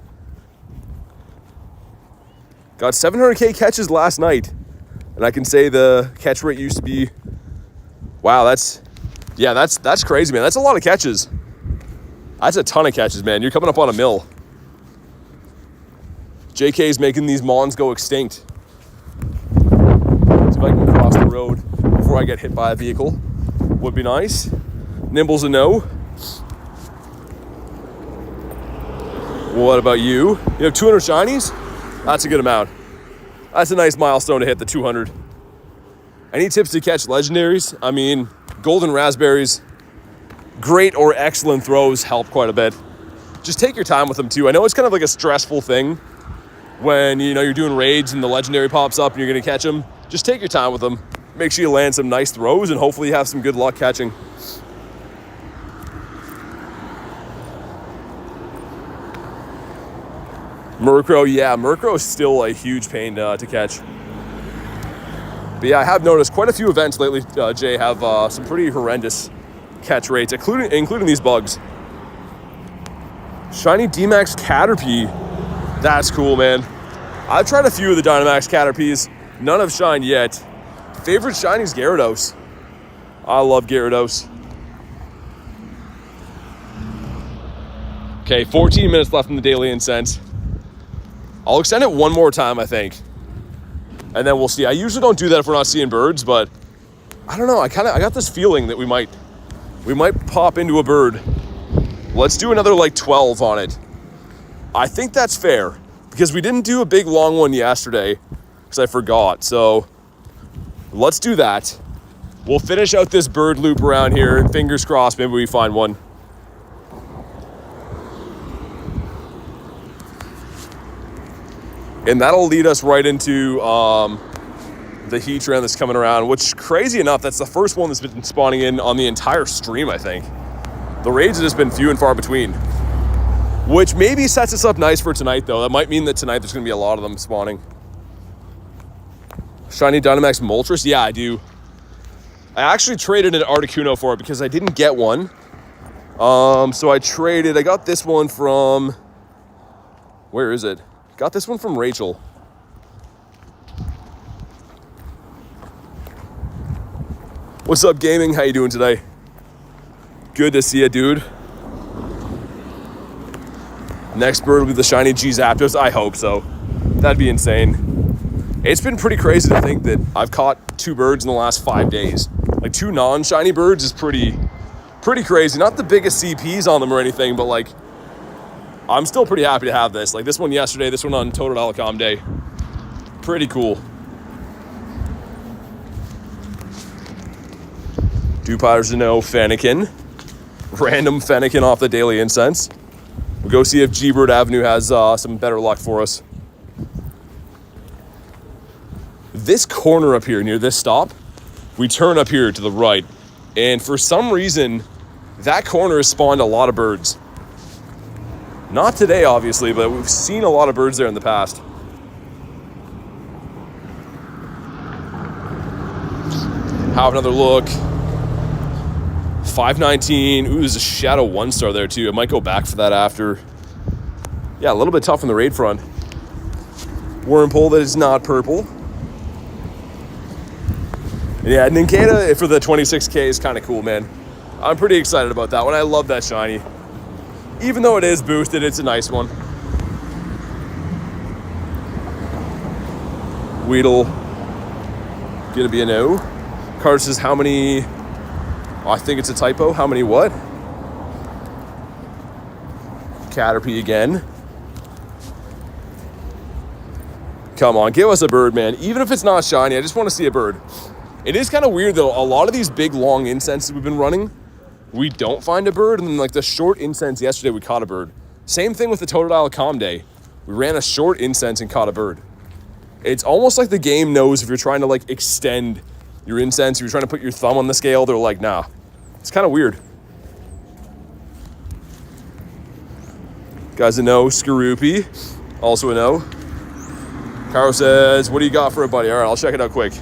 Got 700K catches last night. And I can say the catch rate used to be, wow, that's crazy, man. That's a lot of catches. That's a ton of catches, man. You're coming up on a mill. JK's making these Mons go extinct. See if I can cross the road before I get hit by a vehicle. Would be nice. Nimble's a no. What about you? You have 200 shinies? That's a good amount. That's a nice milestone to hit the 200. Any tips to catch legendaries? I mean, golden raspberries, great or excellent throws help quite a bit. Just take your time with them too. I know it's kind of like a stressful thing when you're doing raids and the legendary pops up and you're gonna catch them. Just take your time with them. Make sure you land some nice throws and hopefully you have some good luck catching. Murkrow, yeah, Murkrow is still a huge pain to catch. But yeah, I have noticed quite a few events lately, Jay, have some pretty horrendous catch rates, including these bugs. Shiny D-Max Caterpie. That's cool, man. I've tried a few of the Dynamax Caterpies. None have shined yet. Favorite shiny is Gyarados. I love Gyarados. Okay, 14 minutes left in the daily incense. I'll extend it one more time, I think. And then we'll see. I usually don't do that if we're not seeing birds, but I don't know. I got this feeling that we might pop into a bird. Let's do another like 12 on it. I think that's fair because we didn't do a big long one yesterday because I forgot. So let's do that. We'll finish out this bird loop around here and fingers crossed maybe we find one. And that'll lead us right into the Heatran that's coming around, which, crazy enough, that's the first one that's been spawning in on the entire stream, I think. The raids have just been few and far between, which maybe sets us up nice for tonight, though. That might mean that tonight there's going to be a lot of them spawning. Shiny Dynamax Moltres? Yeah, I do. I actually traded an Articuno for it because I didn't get one. So I got this one from, where is it? Got this one from Rachel. What's up, gaming? How you doing today? Good to see you, dude. Next bird will be the shiny G Zapdos. I hope so. That'd be insane. It's been pretty crazy to think that I've caught 2 birds in the last 5 days. Like 2 non-shiny birds is pretty crazy. Not the biggest CPs on them or anything, but like, I'm still pretty happy to have this. Like this one yesterday, this one on Total Telecom Day. Pretty cool. Dupotter's a no. Fennekin. Random Fennekin off the daily incense. We'll go see if G-Bird Avenue has some better luck for us. This corner up here near this stop, we turn up here to the right. And for some reason, that corner has spawned a lot of birds. Not today, obviously, but we've seen a lot of birds there in the past. Have another look. 519. Ooh, there's a Shadow 1-star there too. I might go back for that after. Yeah, a little bit tough on the raid front. Wurmple that is not purple. And yeah, Nincada for the 26k is kind of cool, man. I'm pretty excited about that one. I love that shiny. Even though it is boosted, it's a nice one. Weedle. Gonna be a no. Card says how many... Oh, I think it's a typo. How many what? Caterpie again. Come on, give us a bird, man. Even if it's not shiny, I just want to see a bird. It is kind of weird, though. A lot of these big, long incenses we've been running, we don't find a bird. And then, like, the short incense yesterday, we caught a bird. Same thing with the Totodile Calm Day. We ran a short incense and caught a bird. It's almost like the game knows if you're trying to, like, extend your incense, if you're trying to put your thumb on the scale, they're like, nah. It's kind of weird. Guys, a no. Skorupi, also a no. Caro says, what do you got for it, buddy? All right, I'll check it out quick.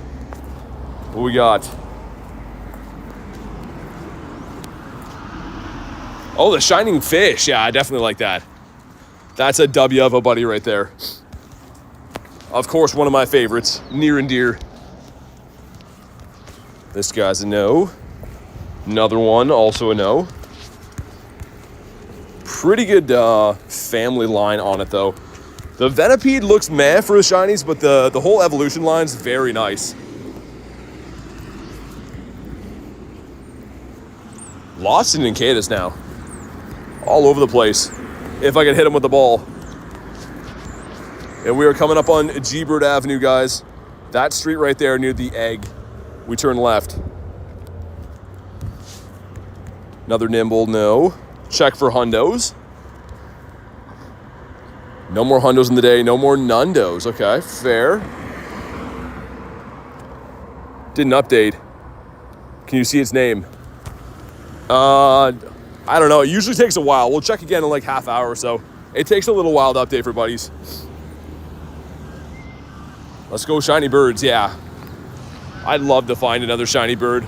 What we got? Oh, the Shining Fish. Yeah, I definitely like that. That's a W of a buddy right there. Of course, one of my favorites. Near and dear. This guy's a no. Another one, also a no. Pretty good family line on it, though. The Venipede looks meh for the shinies, but the whole evolution line's very nice. Lots of Nincadas now. All over the place. If I could hit him with the ball. And we are coming up on G-Bird Avenue, guys. That street right there near the egg. We turn left. Another Nimble, no. Check for Hundos. No more Hundos in the day. No more Nundos. Okay, fair. Didn't update. Can you see its name? I don't know. It usually takes a while. We'll check again in like half hour or so. It takes a little while to update for buddies. Let's go shiny birds, yeah. I'd love to find another shiny bird.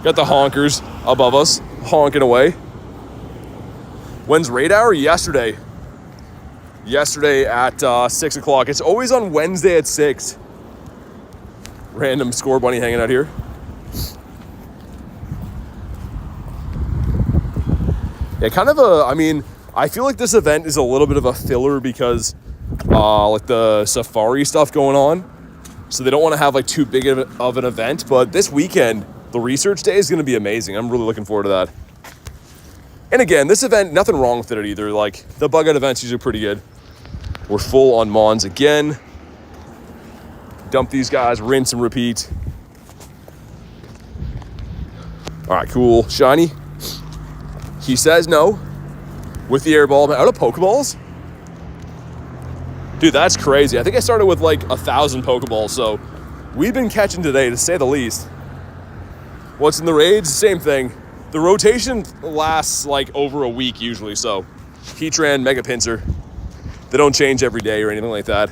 Got the honkers above us, honking away. When's raid hour? Yesterday. Yesterday at 6 o'clock. It's always on Wednesday at 6. Random score bunny hanging out here. Yeah, kind of a, I mean, I feel like this event is a little bit of a filler because like the safari stuff going on. So they don't want to have like too big of an event, but this weekend, the research day is going to be amazing. I'm really looking forward to that. And again, this event, nothing wrong with it either. Like the bug out events usually pretty good. We're full on Mons again. Dump these guys, rinse and repeat. All right, cool. Shiny. He says no. With the air ball. Out of Pokeballs? Dude, that's crazy. I think I started with like 1,000 Pokeballs, so we've been catching today, to say the least. What's in the raids? Same thing. The rotation lasts like over a week usually, so Heatran, Mega Pinsir. They don't change every day or anything like that.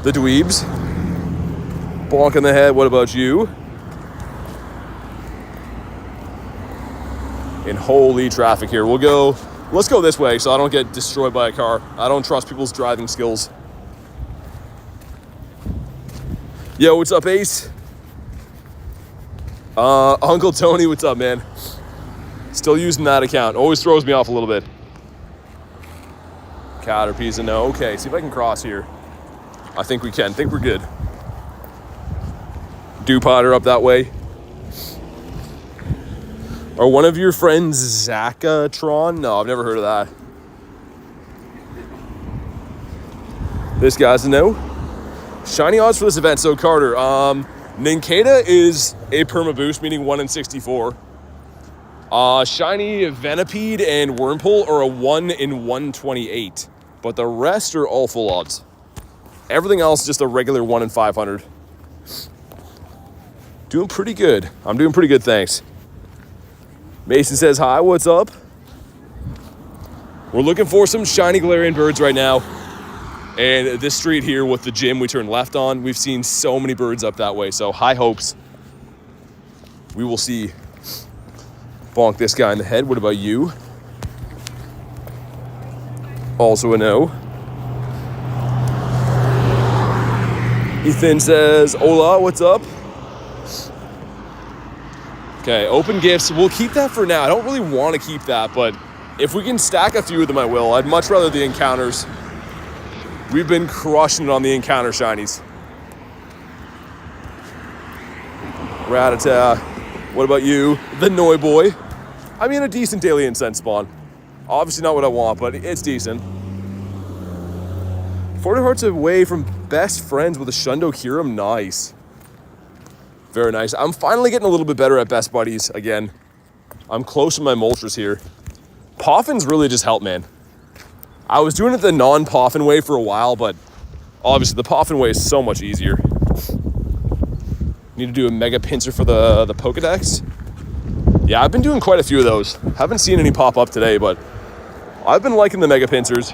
The dweebs. Bonk in the head, what about you? In holy traffic here. Let's go this way so I don't get destroyed by a car. I don't trust people's driving skills. Yo, what's up, Ace? Uncle Tony, what's up, man? Still using that account. Always throws me off a little bit. Caterpie's a no. Okay, see if I can cross here. I think we can. Think we're good. Dupotter up that way. Are one of your friends Zacatron? No, I've never heard of that. This guy's a no. Shiny odds for this event. So Carter, Nincada is a perma boost, meaning 1 in 64. Shiny Venipede and Wurmple are a 1 in 128. But the rest are all full odds. Everything else is just a regular 1 in 500. Doing pretty good. I'm doing pretty good, thanks. Mason says hi, what's up? We're looking for some shiny Galarian Birds right now. And this street here with the gym we turn left on, we've seen so many birds up that way. So high hopes. We will see. Bonk this guy in the head. What about you? Also a no. Ethan says, hola, what's up? Okay, open gifts. We'll keep that for now. I don't really want to keep that, but if we can stack a few of them, I will. I'd much rather the encounters. We've been crushing it on the encounter shinies. Rattata. What about you? The Noi Boy. I mean, a decent daily incense spawn. Obviously not what I want, but it's decent. 40 hearts away from best friends with a Shundo Kyurem. Nice. Very nice. I'm finally getting a little bit better at best buddies again. I'm close to my Moltres here. Poffins really just help, man. I was doing it the non-Poffin way for a while, but obviously the Poffin way is so much easier. Need to do a Mega Pinsir for the Pokedex. Yeah, I've been doing quite a few of those. Haven't seen any pop up today, but I've been liking the Mega Pinsirs.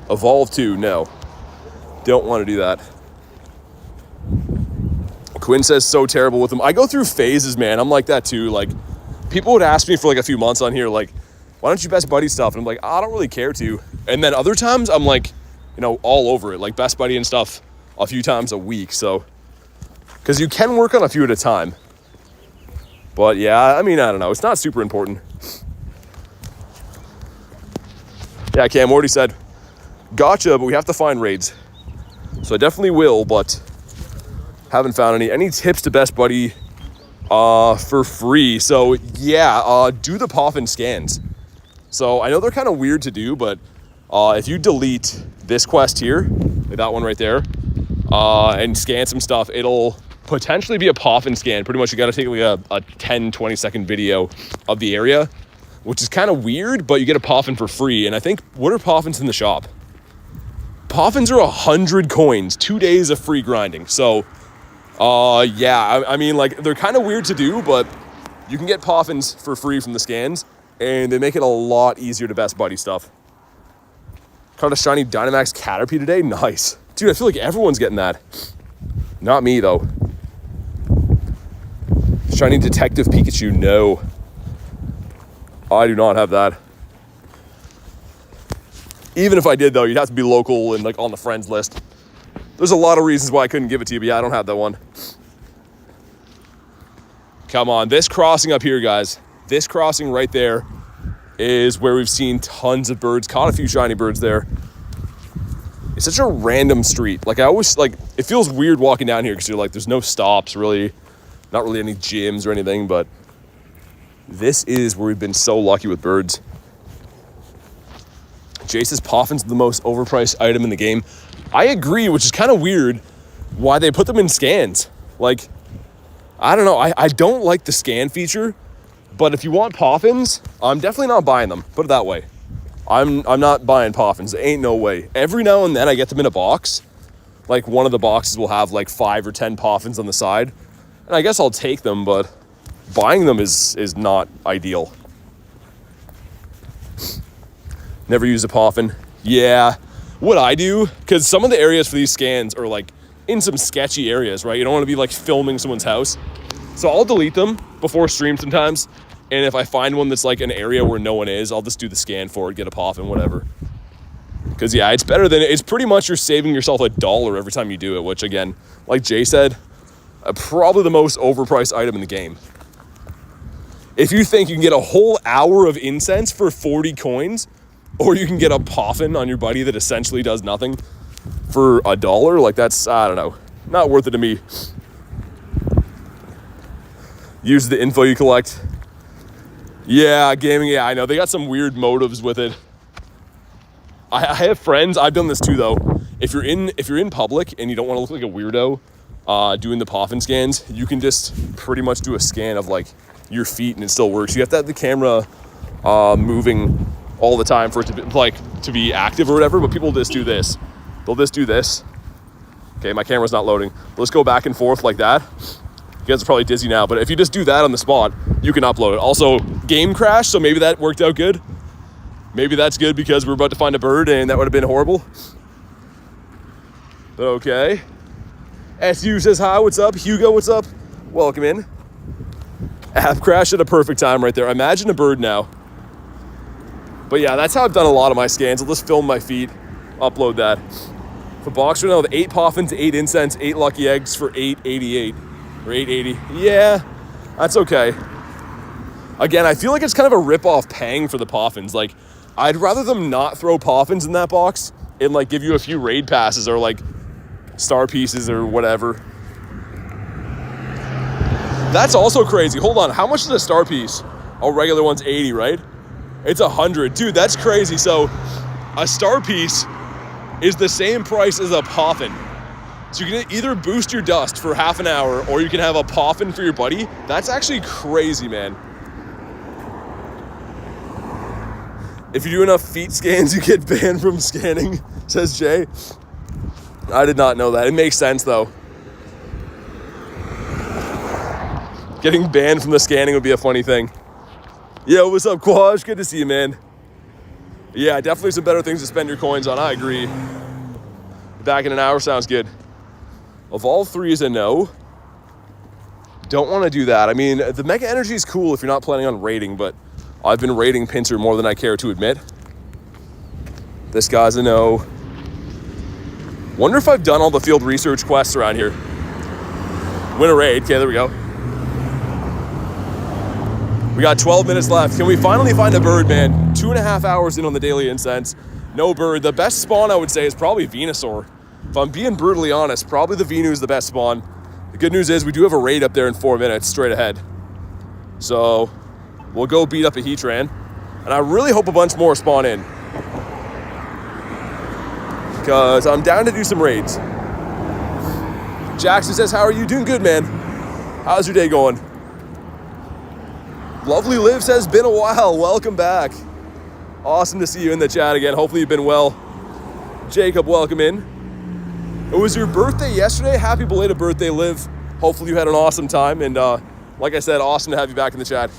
Evolve 2, no. Don't want to do that. Quinn says so terrible with them. I go through phases, man. I'm like that too. Like, people would ask me for like a few months on here, like, why don't you best buddy stuff? And I'm like, I don't really care to. And then other times I'm like, you know, all over it, like best buddy and stuff a few times a week. So, because you can work on a few at a time. But yeah, I mean, I don't know. It's not super important. Yeah, Cam already said, gotcha, but we have to find raids. So I definitely will, but haven't found any. Any tips to best buddy for free? So yeah, do the Poffin scans. So I know they're kind of weird to do, but if you delete this quest here, like that one right there, and scan some stuff, it'll potentially be a Poffin scan. Pretty much you got to take like a 10-20 second video of the area, which is kind of weird, but you get a Poffin for free. And I think, what are Poffins in the shop? Poffins are 100 coins, 2 days of free grinding. So yeah, I mean, like, they're kind of weird to do, but you can get Poffins for free from the scans, and they make it a lot easier to best buddy stuff. Caught a shiny Dynamax Caterpie today? Nice. Dude, I feel like everyone's getting that. Not me, though. Shiny Detective Pikachu, no. I do not have that. Even if I did, though, you'd have to be local and, like, on the friends list. There's a lot of reasons why I couldn't give it to you, but yeah, I don't have that one. Come on, this crossing up here, guys. This crossing right there is where we've seen tons of birds. Caught a few shiny birds there. It's such a random street. Like, I always, like, it feels weird walking down here because you're like, there's no stops, really. Not really any gyms or anything, but this is where we've been so lucky with birds. Jace's Poffin's the most overpriced item in the game. I agree, which is kind of weird why they put them in scans. Like, I don't know. I don't like the scan feature, but if you want Poffins, I'm definitely not buying them. Put it that way. I'm not buying Poffins. Ain't no way. Every now and then I get them in a box. Like, one of the boxes will have like 5 or 10 Poffins on the side. And I guess I'll take them, but buying them is not ideal. Never used a Poffin. Yeah. What I do, because some of the areas for these scans are like in some sketchy areas, right? You don't want to be like filming someone's house. So I'll delete them before stream sometimes. And if I find one that's like an area where no one is, I'll just do the scan for it, get a Poffin, whatever. Because yeah, it's better than, it's pretty much you're saving yourself $1 every time you do it, which again, like Jay said, probably the most overpriced item in the game. If you think you can get a whole hour of incense for 40 coins, or you can get a Poffin on your buddy that essentially does nothing for $1, like that's, I don't know, not worth it to me. Use the info you collect. Yeah, gaming, yeah, I know. They got some weird motives with it. I have friends, I've done this too though. If you're in public and you don't want to look like a weirdo doing the Poffin scans, you can just pretty much do a scan of like your feet and it still works. You have to have the camera moving all the time for it to be, like, to be active or whatever, but people just do this. They'll just do this. Okay, my camera's not loading. Let's go back and forth like that. You guys are probably dizzy now, but if you just do that on the spot, you can upload it. Also, game crash, so maybe that worked out good. Maybe that's good because we're about to find a bird and that would have been horrible. But okay. SU says hi, what's up? Hugo, what's up? Welcome in. App crash at a perfect time right there. Imagine a bird now. But yeah, that's how I've done a lot of my scans. I'll just film my feet, upload that. The box right now with 8 Poffins, 8 Incense, 8 Lucky Eggs for $8.88 or $8.80. Yeah, that's okay. Again, I feel like it's kind of a rip-off paying for the Poffins. Like, I'd rather them not throw Poffins in that box and like give you a few raid passes or like star pieces or whatever. That's also crazy. Hold on, how much is a star piece? A regular one's 80, right? It's 100. Dude, that's crazy. So a star piece is the same price as a Poffin. So you can either boost your dust for half an hour or you can have a Poffin for your buddy. That's actually crazy, man. If you do enough feet scans, you get banned from scanning, says Jay. I did not know that. It makes sense, though. Getting banned from the scanning would be a funny thing. Yo, what's up, Quaj? Good to see you, man. Yeah, definitely some better things to spend your coins on. I agree. Back in an hour sounds good. Evolve 3 is a no. Don't want to do that. I mean, the Mega Energy is cool if you're not planning on raiding, but I've been raiding Pinsir more than I care to admit. This guy's a no. Wonder if I've done all the field research quests around here. Win a raid. Okay, there we go. We got 12 minutes left. Can we finally find a bird, man? 2.5 hours in on the daily incense. No bird. The best spawn, I would say, is probably Venusaur. If I'm being brutally honest, probably the Venu is the best spawn. The good news is we do have a raid up there in 4 minutes, straight ahead. So we'll go beat up a Heatran. And I really hope a bunch more spawn in, because I'm down to do some raids. Jackson says, how are you? Doing good, man. How's your day going? Lovely Liv says, been a while. Welcome back. Awesome to see you in the chat again. Hopefully you've been well. Jacob, welcome in. It was your birthday yesterday. Happy belated birthday, Liv. Hopefully you had an awesome time. And like I said, awesome to have you back in the chat.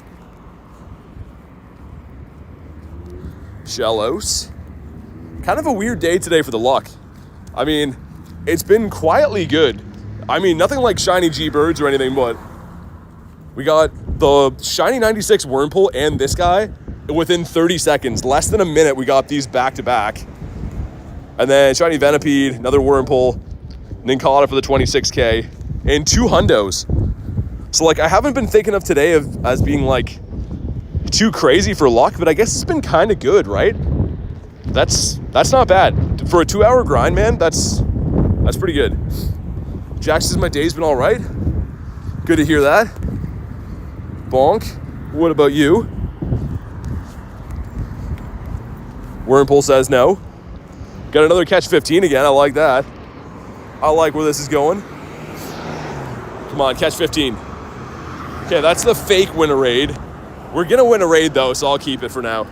Shellos. Kind of a weird day today for the luck. I mean, it's been quietly good. I mean, nothing like shiny G birds or anything, but we got the shiny 96 Wurmple and this guy within 30 seconds. Less than a minute, we got these back to back. And then shiny Venipede, another Wurmple, and then caught it for the 26K and 2 hundos. So like, I haven't been thinking of today as being like too crazy for luck, but I guess it's been kind of good, right? That's not bad. For a 2-hour grind, man, that's pretty good. Jack says my day's been all right. Good to hear that. Bonk. What about you? Wurmple says no. Got another catch 15 again. I like that. I like where this is going. Come on, catch 15. Okay, that's the fake win a raid. We're going to win a raid, though, so I'll keep it for now.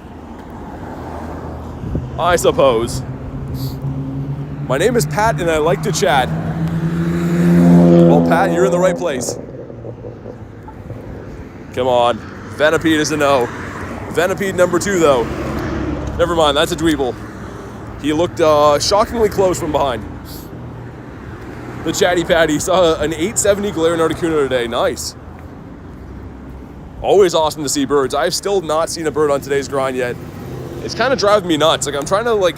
I suppose. My name is Pat, and I like to chat. Well, Pat, you're in the right place. Come on. Venipede is a no. Venipede number 2, though. Never mind, that's a Dweeble. He looked shockingly close from behind. The Chatty Patty saw an 870 Galarian Articuno today. Nice. Always awesome to see birds. I've still not seen a bird on today's grind yet. It's kind of driving me nuts. Like, I'm trying to like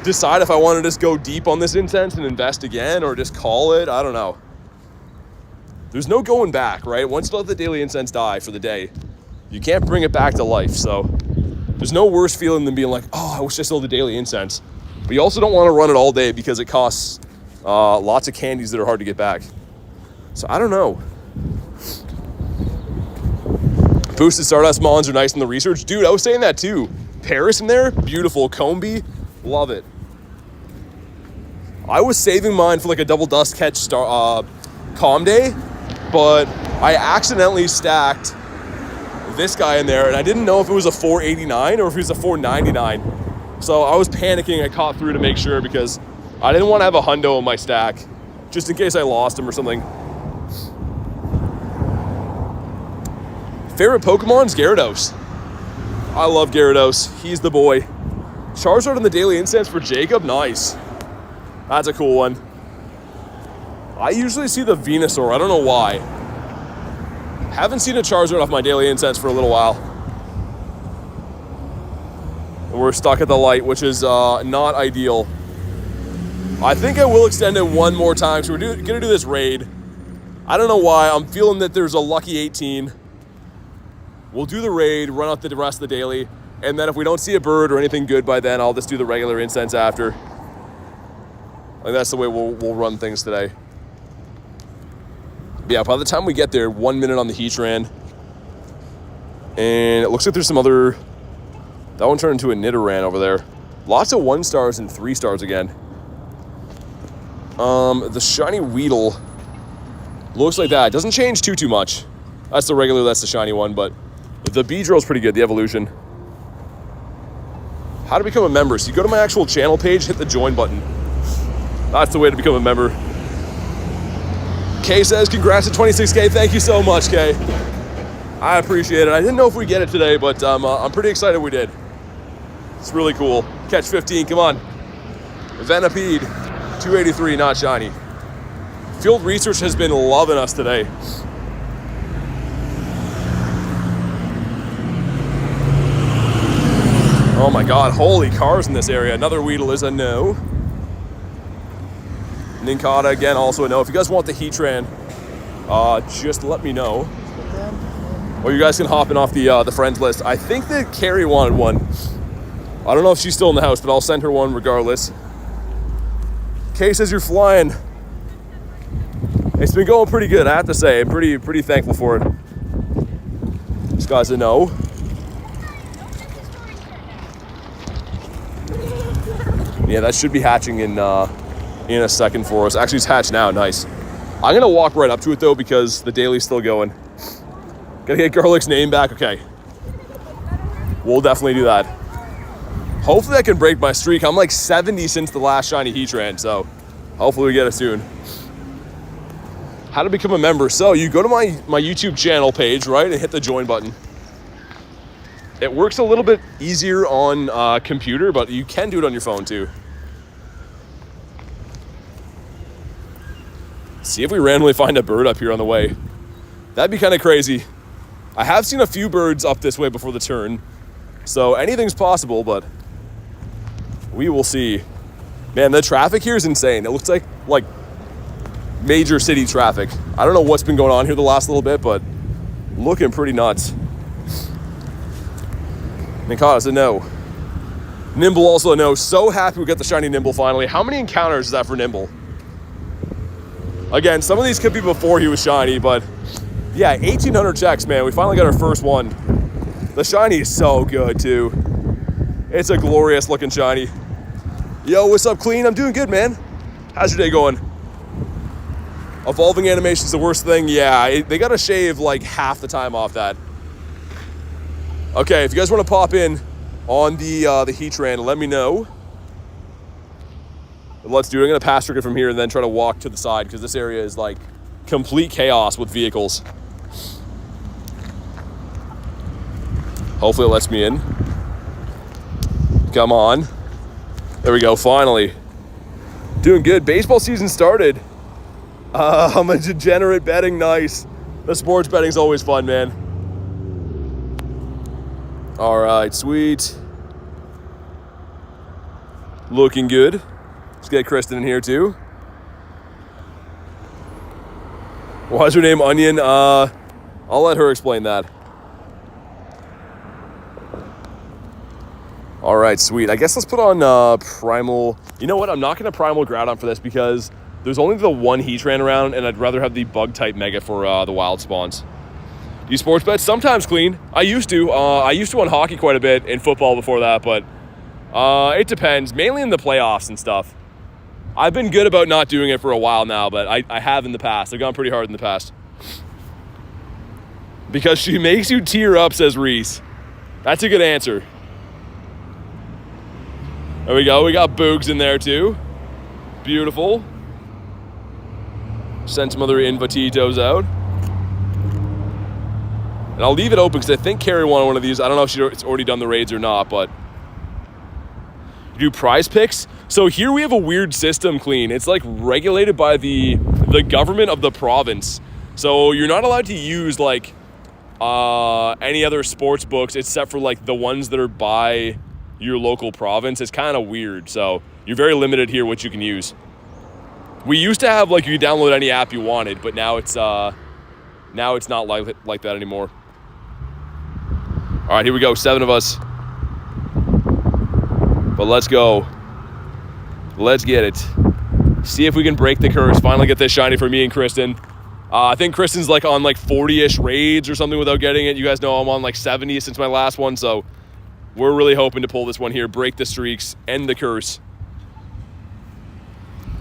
decide if I want to just go deep on this incense and invest again or just call it. I don't know. There's no going back, right? Once you let the daily incense die for the day, you can't bring it back to life. So there's no worse feeling than being like, oh, I wish I still had the daily incense. But you also don't want to run it all day because it costs lots of candies that are hard to get back. So I don't know. Boosted Stardust Mons are nice in the research. Dude, I was saying that too. Paris in there, beautiful. Combi, love it. I was saving mine for like a double dust catch calm day, but I accidentally stacked this guy in there, and I didn't know if it was a 489 or if it was a 499. So I was panicking. I caught through to make sure because I didn't want to have a hundo in my stack, just in case I lost him or something. Favorite Pokemon's Gyarados. I love Gyarados. He's the boy. Charizard in the daily incense for Jacob. Nice. That's a cool one. I usually see the Venusaur. I don't know why. Haven't seen a Charizard off my daily incense for a little while. And we're stuck at the light, which is not ideal. I think I will extend it one more time. So we're going to do this raid. I don't know why. I'm feeling that there's a lucky 18. We'll do the raid, run out the rest of the daily. And then if we don't see a bird or anything good by then, I'll just do the regular incense after. I think that's the way we'll run things today. But yeah, by the time we get there, 1 minute on the Heatran. And it looks like there's some other... That one turned into a Nidoran over there. Lots of 1 stars and 3 stars again. The shiny Weedle looks like that. It doesn't change too much. That's the regular, that's the shiny one, but the Beedrill's pretty good, the evolution. How to become a member. So you go to my actual channel page, hit the join button. That's the way to become a member. Kay says, congrats to 26K. Thank you so much, Kay. I appreciate it. I didn't know if we get it today, but I'm pretty excited we did. It's really cool. Catch 15, come on. Venipede, 283, not shiny. Field Research has been loving us today. Oh my god, holy cars in this area. Another Weedle is a no. Ninkata again, also a no. If you guys want the Heatran, just let me know. Or you guys can hop in off the friends list. I think that Carrie wanted one. I don't know if she's still in the house, but I'll send her one regardless. Kay says you're flying. It's been going pretty good, I have to say. I'm pretty thankful for it. This guy's a no. Yeah, that should be hatching in a second for us. Actually, it's hatched now. Nice. I'm gonna walk right up to it though because the daily's still going. Gotta get Garlic's name back. Okay. We'll definitely do that. Hopefully I can break my streak. I'm like 70 since the last shiny Heatran, so hopefully we get it soon. How to become a member. So you go to my YouTube channel page, right, and hit the join button. It works a little bit easier on computer, but you can do it on your phone too. See if we randomly find a bird up here on the way. That'd be kind of crazy. I have seen a few birds up this way before the turn, so anything's possible, but we will see. Man, the traffic here is insane. It looks like major city traffic. I don't know what's been going on here the last little bit, but looking pretty nuts. Ninkata's a no. Nimble also a no. So happy we got the shiny Nimble finally. How many encounters is that for Nimble? Again, some of these could be before he was shiny, but yeah, 1,800 checks, man. We finally got our first one. The shiny is so good, too. It's a glorious looking shiny. Yo, what's up, Clean? I'm doing good, man. How's your day going? Evolving animation's the worst thing. Yeah, they gotta shave like half the time off that. Okay, if you guys want to pop in on the Heatran, let me know. Let's do it. I'm going to pass trick it from here and then try to walk to the side because this area is like complete chaos with vehicles. Hopefully it lets me in. Come on. There we go, finally. Doing good. Baseball season started. I'm a degenerate betting. Nice. The sports betting's always fun, man. All right, sweet. Looking good. Let's get Kristen in here too. Why is her name Onion? I'll let her explain that. All right, sweet. I guess let's put on Primal. You know what? I'm not going to Primal Groudon for this because there's only the one Heatran around, and I'd rather have the Bug-type Mega for the wild spawns. Do you sports bet? Sometimes, Clean. I used to. I used to on hockey quite a bit, in football before that, but it depends. Mainly in the playoffs and stuff. I've been good about not doing it for a while now, but I have in the past. I've gone pretty hard in the past. Because she makes you tear up, says Reese. That's a good answer. There we go. We got Boogs in there too. Beautiful. Send some other Invititos out. And I'll leave it open because I think Carrie wanted one of these. I don't know if she's already done the raids or not, but you do prize picks. So here we have a weird system, Clean. It's like regulated by the government of the province. So you're not allowed to use like any other sports books except for like the ones that are by your local province. It's kind of weird. So you're very limited here what you can use. We used to have like you could download any app you wanted, but now it's not like that anymore. All right, here we go. 7 of us. But let's go. Let's get it. See if we can break the curse. Finally get this shiny for me and Kristen. I think Kristen's like on like 40-ish raids or something without getting it. You guys know I'm on like 70 since my last one, so we're really hoping to pull this one here, break the streaks, end the curse.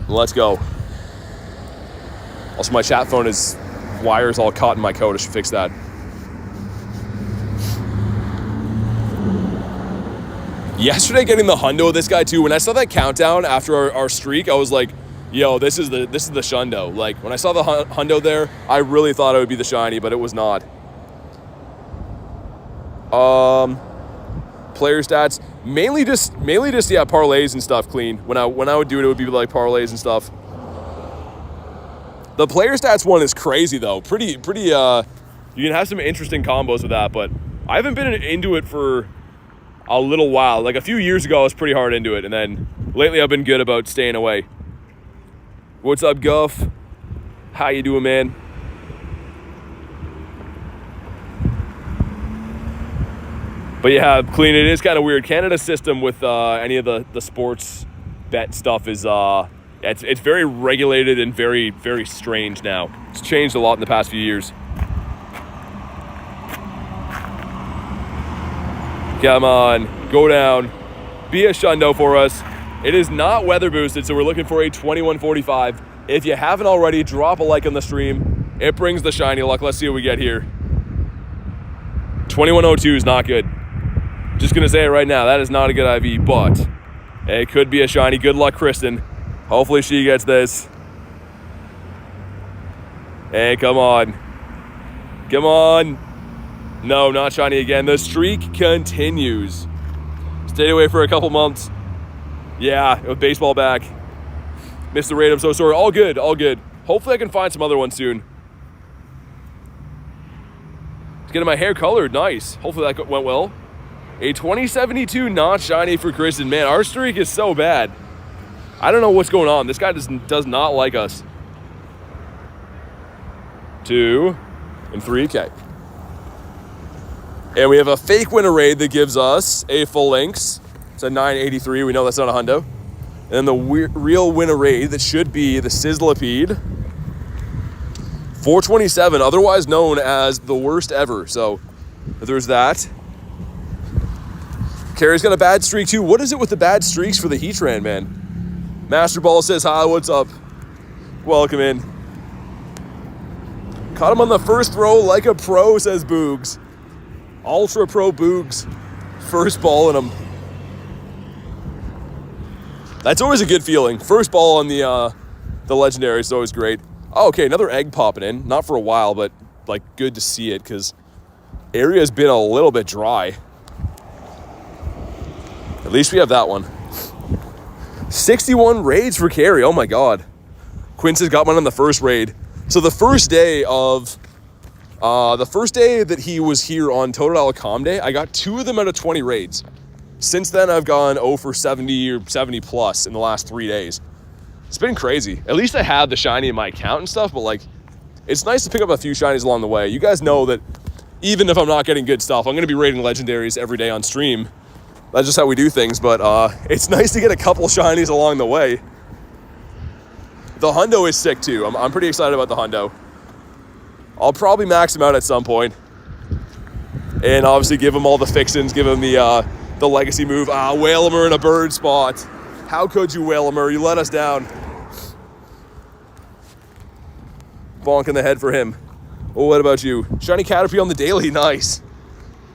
Let's go. Also, my chat phone is wires all caught in my coat. I should fix that. Yesterday, getting the hundo of this guy too. When I saw that countdown after our streak, I was like, "Yo, this is the shundo." Like when I saw the hundo there, I really thought it would be the shiny, but it was not. Player stats mainly just yeah, parlays and stuff. Clean. When I would do it, it would be like parlays and stuff. The player stats one is crazy though. Pretty. You can have some interesting combos with that, but I haven't been into it for a little while. Like a few years ago, I was pretty hard into it, and then lately I've been good about staying away. What's up, Guff? How you doing, man? But yeah, Clean, it is kind of weird. Canada's system with any of the sports bet stuff is it's very regulated and very, very strange now. It's changed a lot in the past few years. Come on, go down. Be a shundo for us. It is not weather boosted, so we're looking for a 2145. If you haven't already, drop a like on the stream. It brings the shiny luck. Let's see what we get here. 2102 is not good. Just gonna say it right now, that is not a good IV, but it could be a shiny. Good luck, Kristen. Hopefully she gets this. Hey, come on. Come on. No, not shiny again. The streak continues. Stayed away for a couple months. Yeah, with baseball back. Missed the raid, I'm so sorry. All good, all good. Hopefully I can find some other ones soon. Just getting my hair colored, nice. Hopefully that went well. A 2072 not shiny for Kristen. Man, our streak is so bad. I don't know what's going on. This guy does not like us. 2 and 3, okay. And we have a fake winner raid that gives us a full links. It's a 983. We know that's not a hundo. And then the real winner raid that should be the Sizzlipede. 427, otherwise known as the worst ever. So there's that. Carrie's got a bad streak too. What is it with the bad streaks for the Heatran, man? Master Ball says hi, what's up? Welcome in. Caught him on the first throw like a pro, says Boogs. Ultra Pro Boogs. First ball in him. That's always a good feeling. First ball on the legendary is always great. Oh, okay, another egg popping in. Not for a while, but like good to see it because area's been a little bit dry. At least we have that one. 61 raids for Carrie. Oh my God. Quince has got one on the first raid. So the first day that he was here on Total Alcom Day, I got 2 of them out of 20 raids. Since then, I've gone 0 for 70 or 70 plus in the last 3 days. It's been crazy. At least I have the shiny in my account and stuff, but like, it's nice to pick up a few shinies along the way. You guys know that even if I'm not getting good stuff, I'm going to be raiding legendaries every day on stream. That's just how we do things, but it's nice to get a couple shinies along the way. The hundo is sick too. I'm pretty excited about the hundo. I'll probably max him out at some point. And obviously give him all the fixins, give him the legacy move. Whalmer in a bird spot. How could you, Whalmer? You let us down. Bonk in the head for him. Oh, what about you? Shiny Caterpie on the daily, nice.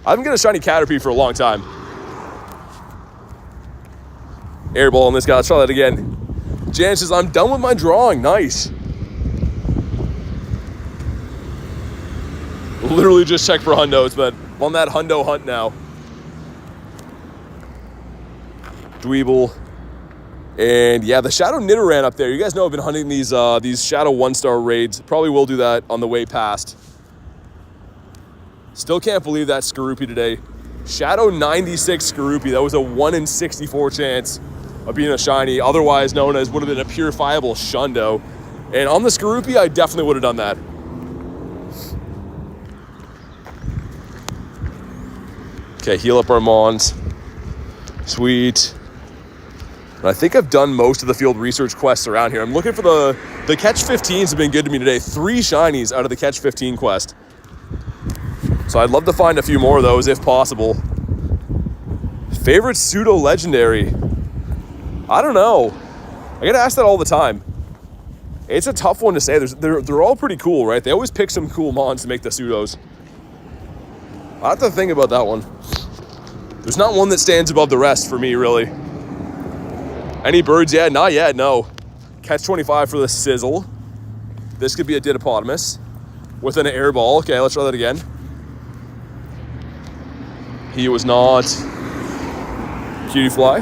I haven't got a shiny Caterpie for a long time. Airball on this guy, let's try that again. Jan says, I'm done with my drawing, nice. Literally just check for hundos, but I'm on that hundo hunt now. Dweeble. And yeah, the Shadow Nidoran up there. You guys know I've been hunting these Shadow 1-star raids. Probably will do that on the way past. Still can't believe that Skorupi today. Shadow 96 Skorupi. That was a 1 in 64 chance of being a shiny. Otherwise known as would have been a purifiable Shundo. And on the Skorupi, I definitely would have done that. Okay, heal up our Mons. Sweet. And I think I've done most of the field research quests around here. I'm looking for the catch 15s have been good to me today. 3 shinies out of the catch 15 quest. So I'd love to find a few more of those if possible. Favorite pseudo legendary? I don't know. I get asked that all the time. It's a tough one to say. They're all pretty cool, right? They always pick some cool mons to make the pseudos. I have to think about that one. There's not one that stands above the rest for me, really. Any birds yet? Not yet, no. Catch 25 for the Sizzle. This could be a Didopotamus with an air ball. Okay, let's try that again. He was not. Cutie Fly.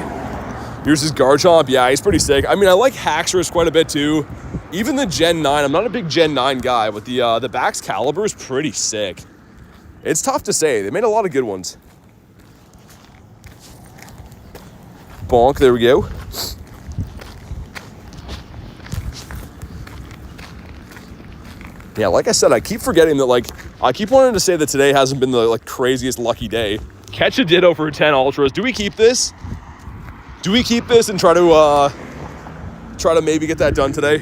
Here's his Garchomp. Yeah, he's pretty sick. I mean, I like Haxorus quite a bit too. Even the Gen 9. I'm not a big Gen 9 guy, but the Bax Caliber is pretty sick. It's tough to say. They made a lot of good ones. Bonk, there we go. Yeah, like I said, I keep forgetting that, like, I keep wanting to say that today hasn't been the, like, craziest lucky day. Catch a Ditto for 10 Ultras. Do we keep this? Do we keep this and try to maybe get that done today?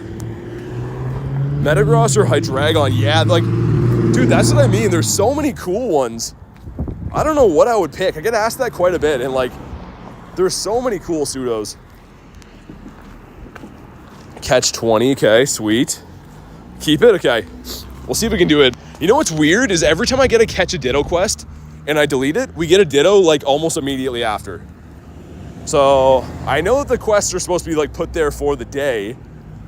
Metagross or Hydreigon? Yeah, like, dude, that's what I mean. There's so many cool ones. I don't know what I would pick. I get asked that quite a bit, and, like, there's so many cool pseudos. Catch 20, okay, sweet. Keep it, okay. We'll see if we can do it. You know what's weird is every time I get a Catch a Ditto quest and I delete it, we get a Ditto like almost immediately after. So I know that the quests are supposed to be like put there for the day,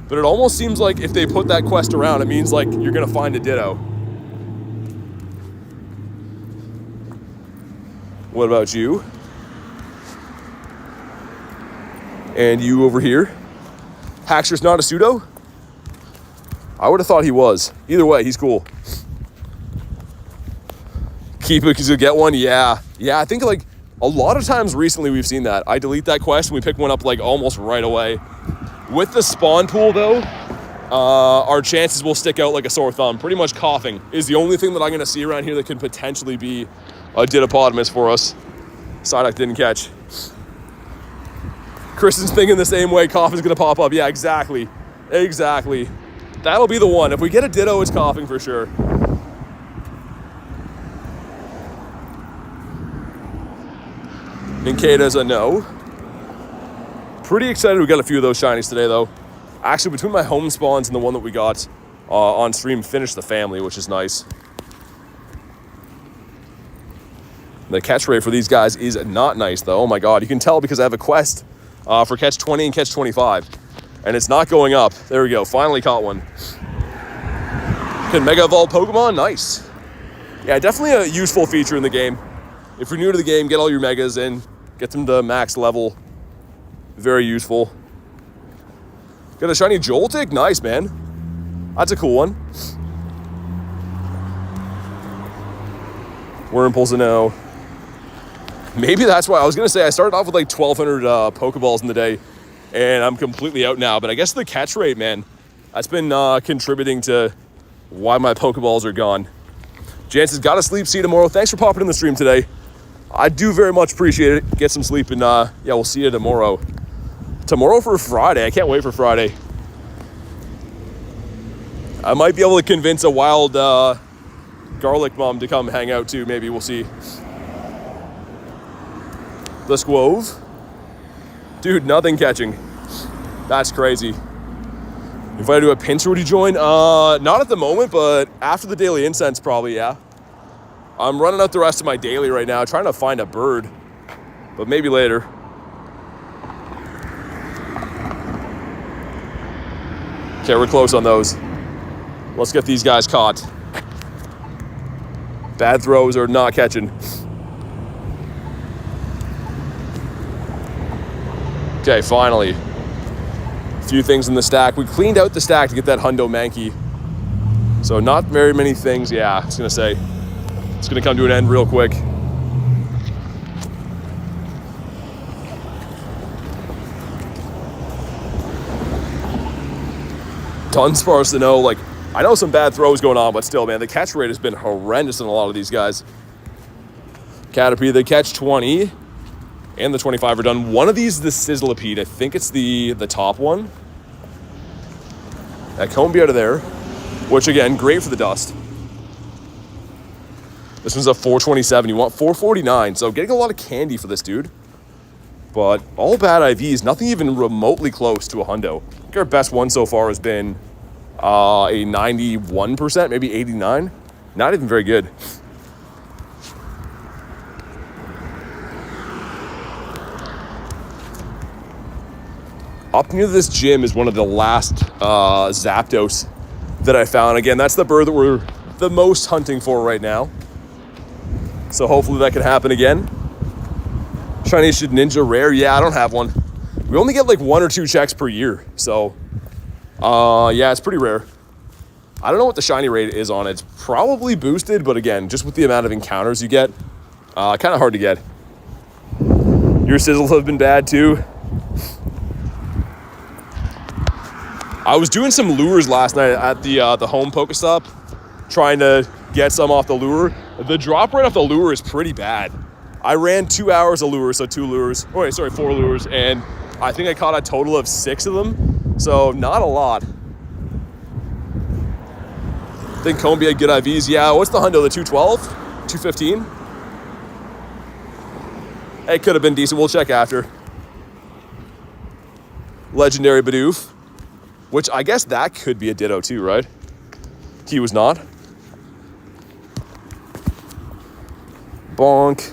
but it almost seems like if they put that quest around, it means like you're gonna find a Ditto. What about you? And you over here? Haxor's not a pseudo? I would have thought he was. Either way, he's cool. Keep it because you'll get one? Yeah. Yeah, I think like a lot of times recently we've seen that. I delete that quest and we pick one up like almost right away. With the spawn pool though, our chances will stick out like a sore thumb. Pretty much coughing is the only thing that I'm going to see around here that could potentially be a Didopotamus for us. Psyduck didn't catch. Kristen's thinking the same way. Coughing's going to pop up. Yeah, exactly. Exactly. That'll be the one. If we get a Ditto, it's coughing for sure. Ninkata's a no. Pretty excited we got a few of those shinies today, though. Actually, between my home spawns and the one that we got on stream, finished the family, which is nice. The catch rate for these guys is not nice, though. Oh my god, you can tell because I have a quest for catch 20 and catch 25. And it's not going up. There we go. Finally caught one. Can Mega Evolve Pokemon? Nice. Yeah, definitely a useful feature in the game. If you're new to the game, get all your Megas in. Get them to max level. Very useful. Got a shiny Joltik? Nice, man. That's a cool one. Wurmple's a no. Maybe that's why. I was going to say I started off with like 1,200 Pokeballs in the day. And I'm completely out now. But I guess the catch rate, man, that's been contributing to why my Pokeballs are gone. Jansen's got to sleep. See you tomorrow. Thanks for popping in the stream today. I do very much appreciate it. Get some sleep. And yeah, we'll see you tomorrow. Tomorrow for Friday. I can't wait for Friday. I might be able to convince a wild garlic mom to come hang out too. Maybe we'll see. The Squove. Dude, nothing catching. That's crazy. If I do a pincer, would you join? Not at the moment, but after the daily incense, probably, yeah. I'm running out the rest of my daily right now, trying to find a bird. But maybe later. Okay, we're close on those. Let's get these guys caught. Bad throws are not catching. Okay, finally. A few things in the stack. We cleaned out the stack to get that Hundo Mankey. So not very many things. Yeah, I was going to say. It's going to come to an end real quick. Dunsparce to know, like, I know some bad throws going on, but still, man, the catch rate has been horrendous in a lot of these guys. Caterpie, the catch 20 and the 25 are done. One of these is the Sizzlipede. I think it's the top one. That Combee out of there, which, again, great for the dust. This one's a 427. You want 449, so getting a lot of candy for this dude. But all bad IVs, nothing even remotely close to a hundo. I think our best one so far has been a 91%, maybe 89. Not even very good. Up near this gym is one of the last Zapdos that I found. Again, that's the bird that we're the most hunting for right now. So hopefully that can happen again. Shiny Ninja rare. Yeah, I don't have one. We only get like 1 or 2 checks per year. So, yeah, it's pretty rare. I don't know what the shiny rate is on it. It's probably boosted, but again, just with the amount of encounters you get, kind of hard to get. Your sizzles have been bad too. I was doing some lures last night at the home Pokestop, trying to get some off the lure. The drop rate off the lure is pretty bad. I ran 2 hours of lures, so 4 lures, and I think I caught a total of 6 of them, so not a lot. I think Combee had good IVs. Yeah, what's the hundo, the 212? 215? It could have been decent. We'll check after. Legendary Bidoof, which I guess that could be a Ditto too, right? He was not. Bonk.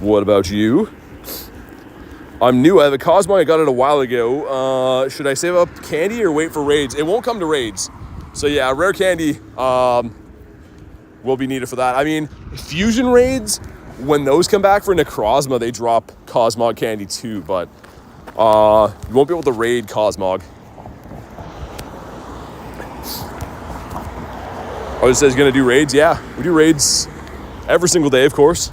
What about you? I'm new. I have a Cosmo. I got it a while ago. Should I save up candy or wait for raids? It won't come to raids. So yeah, rare candy will be needed for that. I mean, fusion raids, when those come back for Necrozma, they drop Cosmog candy too, but you won't be able to raid Cosmog. Oh, it says you're gonna do raids? Yeah, we do raids every single day, of course.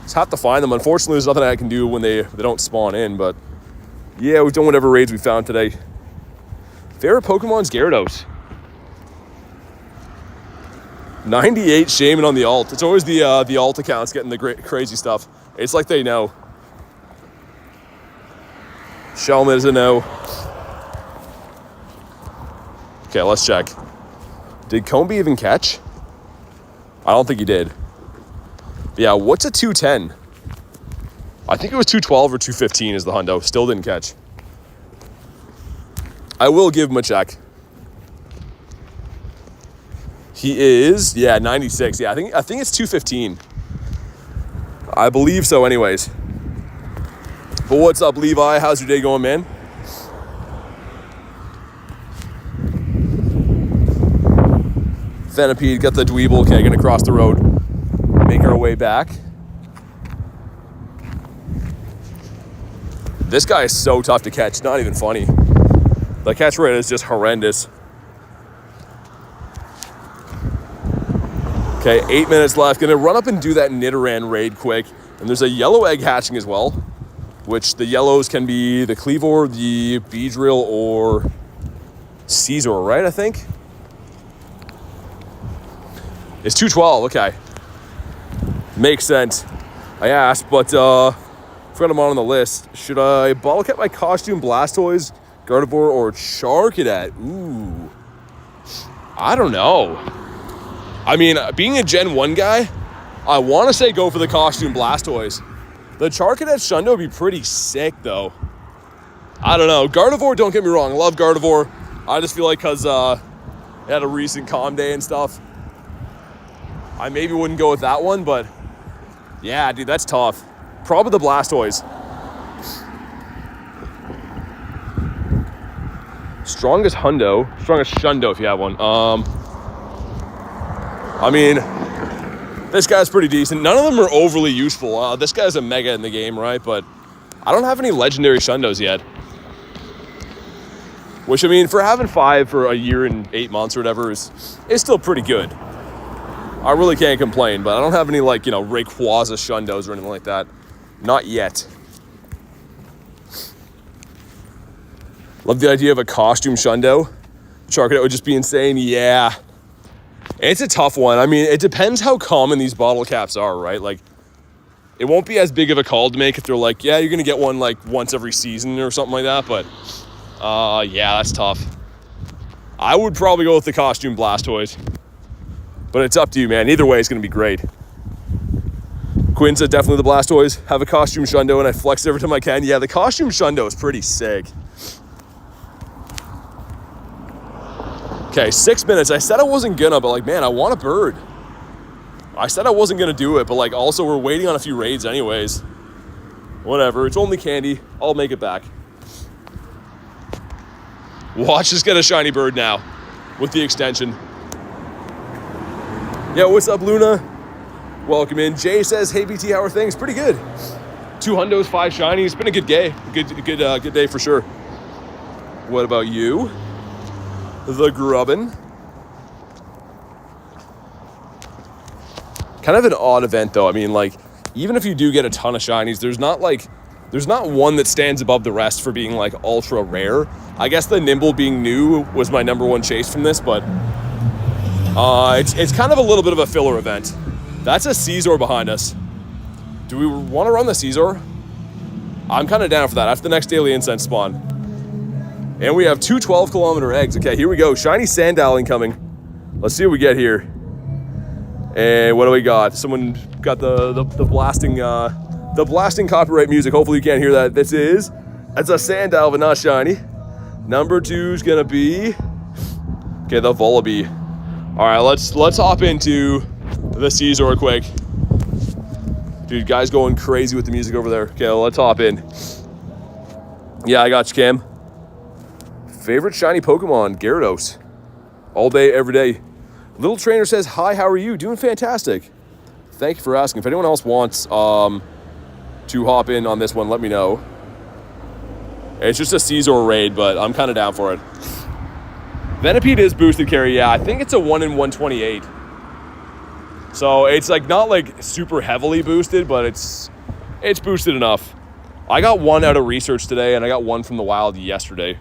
Just have to find them. Unfortunately, there's nothing I can do when they don't spawn in, but yeah, we've done whatever raids we found today. Favorite Pokemon's Gyarados. 98 shaming on the alt. It's always the alt accounts getting the crazy stuff. It's like they know. Shelmet is a no. Okay, let's check. Did Combee even catch? I don't think he did. Yeah, what's a 210? I think it was 212 or 215 is the hundo. Still didn't catch. I will give him a check. He is, yeah, 96. Yeah, I think it's 215. I believe so anyways. But what's up, Levi? How's your day going, man? Venipede, got the Dweeble. Okay, gonna cross the road. Make our way back. This guy is so tough to catch. Not even funny. The catch rate is just horrendous. Okay, 8 minutes left. Gonna run up and do that Nidoran raid quick. And there's a yellow egg hatching as well, which the yellows can be the Cleavor, the Beedrill, or Caesar, right, I think? It's 212, okay. Makes sense. I asked, but forgot I'm on the list. Should I bottle cap my costume Blastoise, Gardevoir, or Charcadet? Ooh. I don't know. I mean, being a Gen 1 guy, I want to say go for the costume Blastoise. The Charcadet Shundo would be pretty sick, though. I don't know. Gardevoir, don't get me wrong. I love Gardevoir. I just feel like because it had a recent calm day and stuff, I maybe wouldn't go with that one, but yeah, dude, that's tough. Probably the Blastoise. Strongest Shundo if you have one. I mean, This guy's pretty decent. None of them are overly useful. This guy's a mega in the game, right? But I don't have any legendary Shundos yet. Which, I mean, for having 5 for a year and 8 months or whatever is still pretty good. I really can't complain, but I don't have any, like, you know, Rayquaza Shundos or anything like that. Not yet. Love the idea of a costume Shundo. Charcadet would just be insane. Yeah. It's a tough one. I mean, it depends how common these bottle caps are, right? Like, it won't be as big of a call to make if they're like, yeah, you're going to get one, like, once every season or something like that, but... yeah, that's tough. I would probably go with the costume Blastoise. But it's up to you, man. Either way, it's going to be great. Quinn said definitely the Blastoise. Have a costume Shundo, and I flex every time I can. Yeah, the costume Shundo is pretty sick. Okay, 6 minutes. I said I wasn't gonna, but like, man, I want a bird. I said I wasn't gonna do it, but like, also we're waiting on a few raids anyways. Whatever, it's only candy. I'll make it back. Watch us get a shiny bird now with the extension. Yeah, what's up, Luna? Welcome in. Jay says, hey, BT, how are things? Pretty good. 2 hundos, 5 shinies. It's been a good day. Good day for sure. What about you? The Grubbin. Kind of an odd event, though. I mean, like, even if you do get a ton of shinies, there's not one that stands above the rest for being, like, ultra rare. I guess the Nimble being new was my #1 chase from this, but it's kind of a little bit of a filler event. That's a Caesar behind us. Do we want to run the Caesar? I'm kind of down for that. That's the next daily incense spawn. And we have 2 12-kilometer eggs. Okay, here we go. Shiny Sandile incoming. Let's see what we get here. And what do we got? Someone got the blasting copyright music. Hopefully you can't hear that. It's a Sandile, but not shiny. Number 2 is gonna be the Volibee. All right, let's hop into the Caesar quick. Dude, guys going crazy with the music over there. Okay, let's hop in. Yeah, I got you, Cam. Favorite shiny Pokemon, Gyarados. All day, every day. Little Trainer says, hi, how are you? Doing fantastic. Thank you for asking. If anyone else wants to hop in on this one, let me know. It's just a Caesar raid, but I'm kind of down for it. Venipede is boosted carry. Yeah, I think it's a 1 in 128. So it's like not like super heavily boosted, but it's boosted enough. I got 1 out of research today, and I got 1 from the wild yesterday.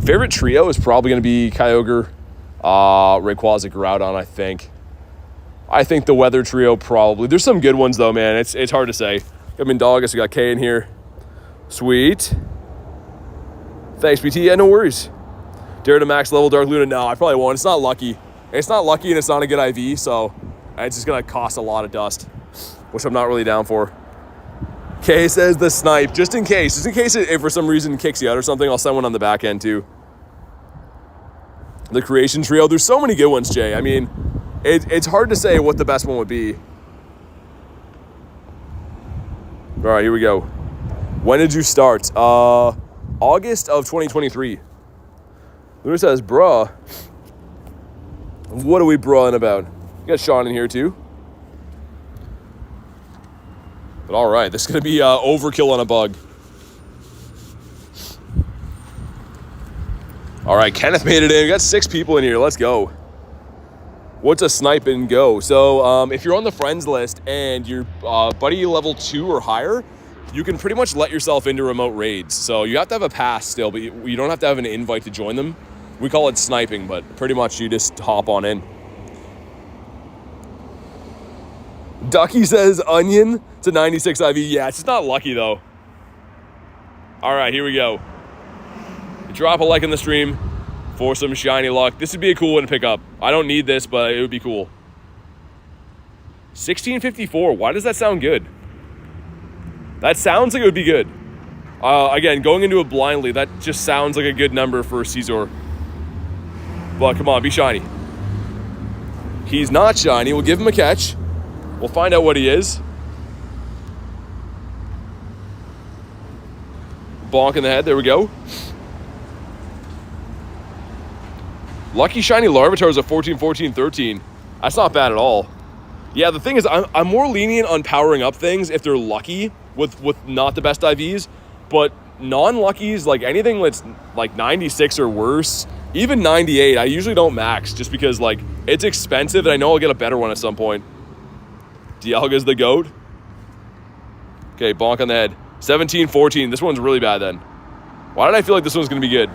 Favorite trio is probably going to be Kyogre, Rayquaza, Groudon, I think. I think the weather trio probably. There's some good ones, though, man. It's hard to say. I mean, Doggus, we got K in here. Sweet. Thanks, BT. Yeah, no worries. Dare to max level Dark Luna. No, I probably won't. It's not lucky. It's not lucky, and it's not a good IV, so it's just going to cost a lot of dust, which I'm not really down for. K says the snipe, just in case it for some reason kicks you out or something, I'll send one on the back end too. The creation trio, there's so many good ones, Jay. I mean, it's hard to say what the best one would be. All right, here we go. When did you start? August of 2023. Luna says, bruh. What are we brawling about? You got Sean in here too. But all right, this is going to be overkill on a bug. All right, Kenneth made it in. We got 6 people in here. Let's go. What's a snipe and go? So if you're on the friends list and you're buddy level 2 or higher, you can pretty much let yourself into remote raids. So you have to have a pass still, but you don't have to have an invite to join them. We call it sniping, but pretty much you just hop on in. Ducky says onion to 96 IV. Yeah, it's just not lucky though. All right, here we go. Drop a like in the stream for some shiny luck. This would be a cool one to pick up. I don't need this, but it would be cool. 1654. Why does that sound good? That sounds like it would be good. Again, going into it blindly, that just sounds like a good number for Caesar. But come on, be shiny. He's not shiny. We'll give him a catch. We'll find out what he is. Bonk in the head. There we go. Lucky shiny Larvitar is a 14, 14, 13. That's not bad at all. Yeah, the thing is, I'm more lenient on powering up things if they're lucky with not the best IVs, but non-luckies, like anything that's like 96 or worse, even 98, I usually don't max just because like it's expensive and I know I'll get a better one at some point. Dialga's the GOAT. Okay, bonk on the head. 17-14, this one's really bad then. Why did I feel like this one's gonna be good?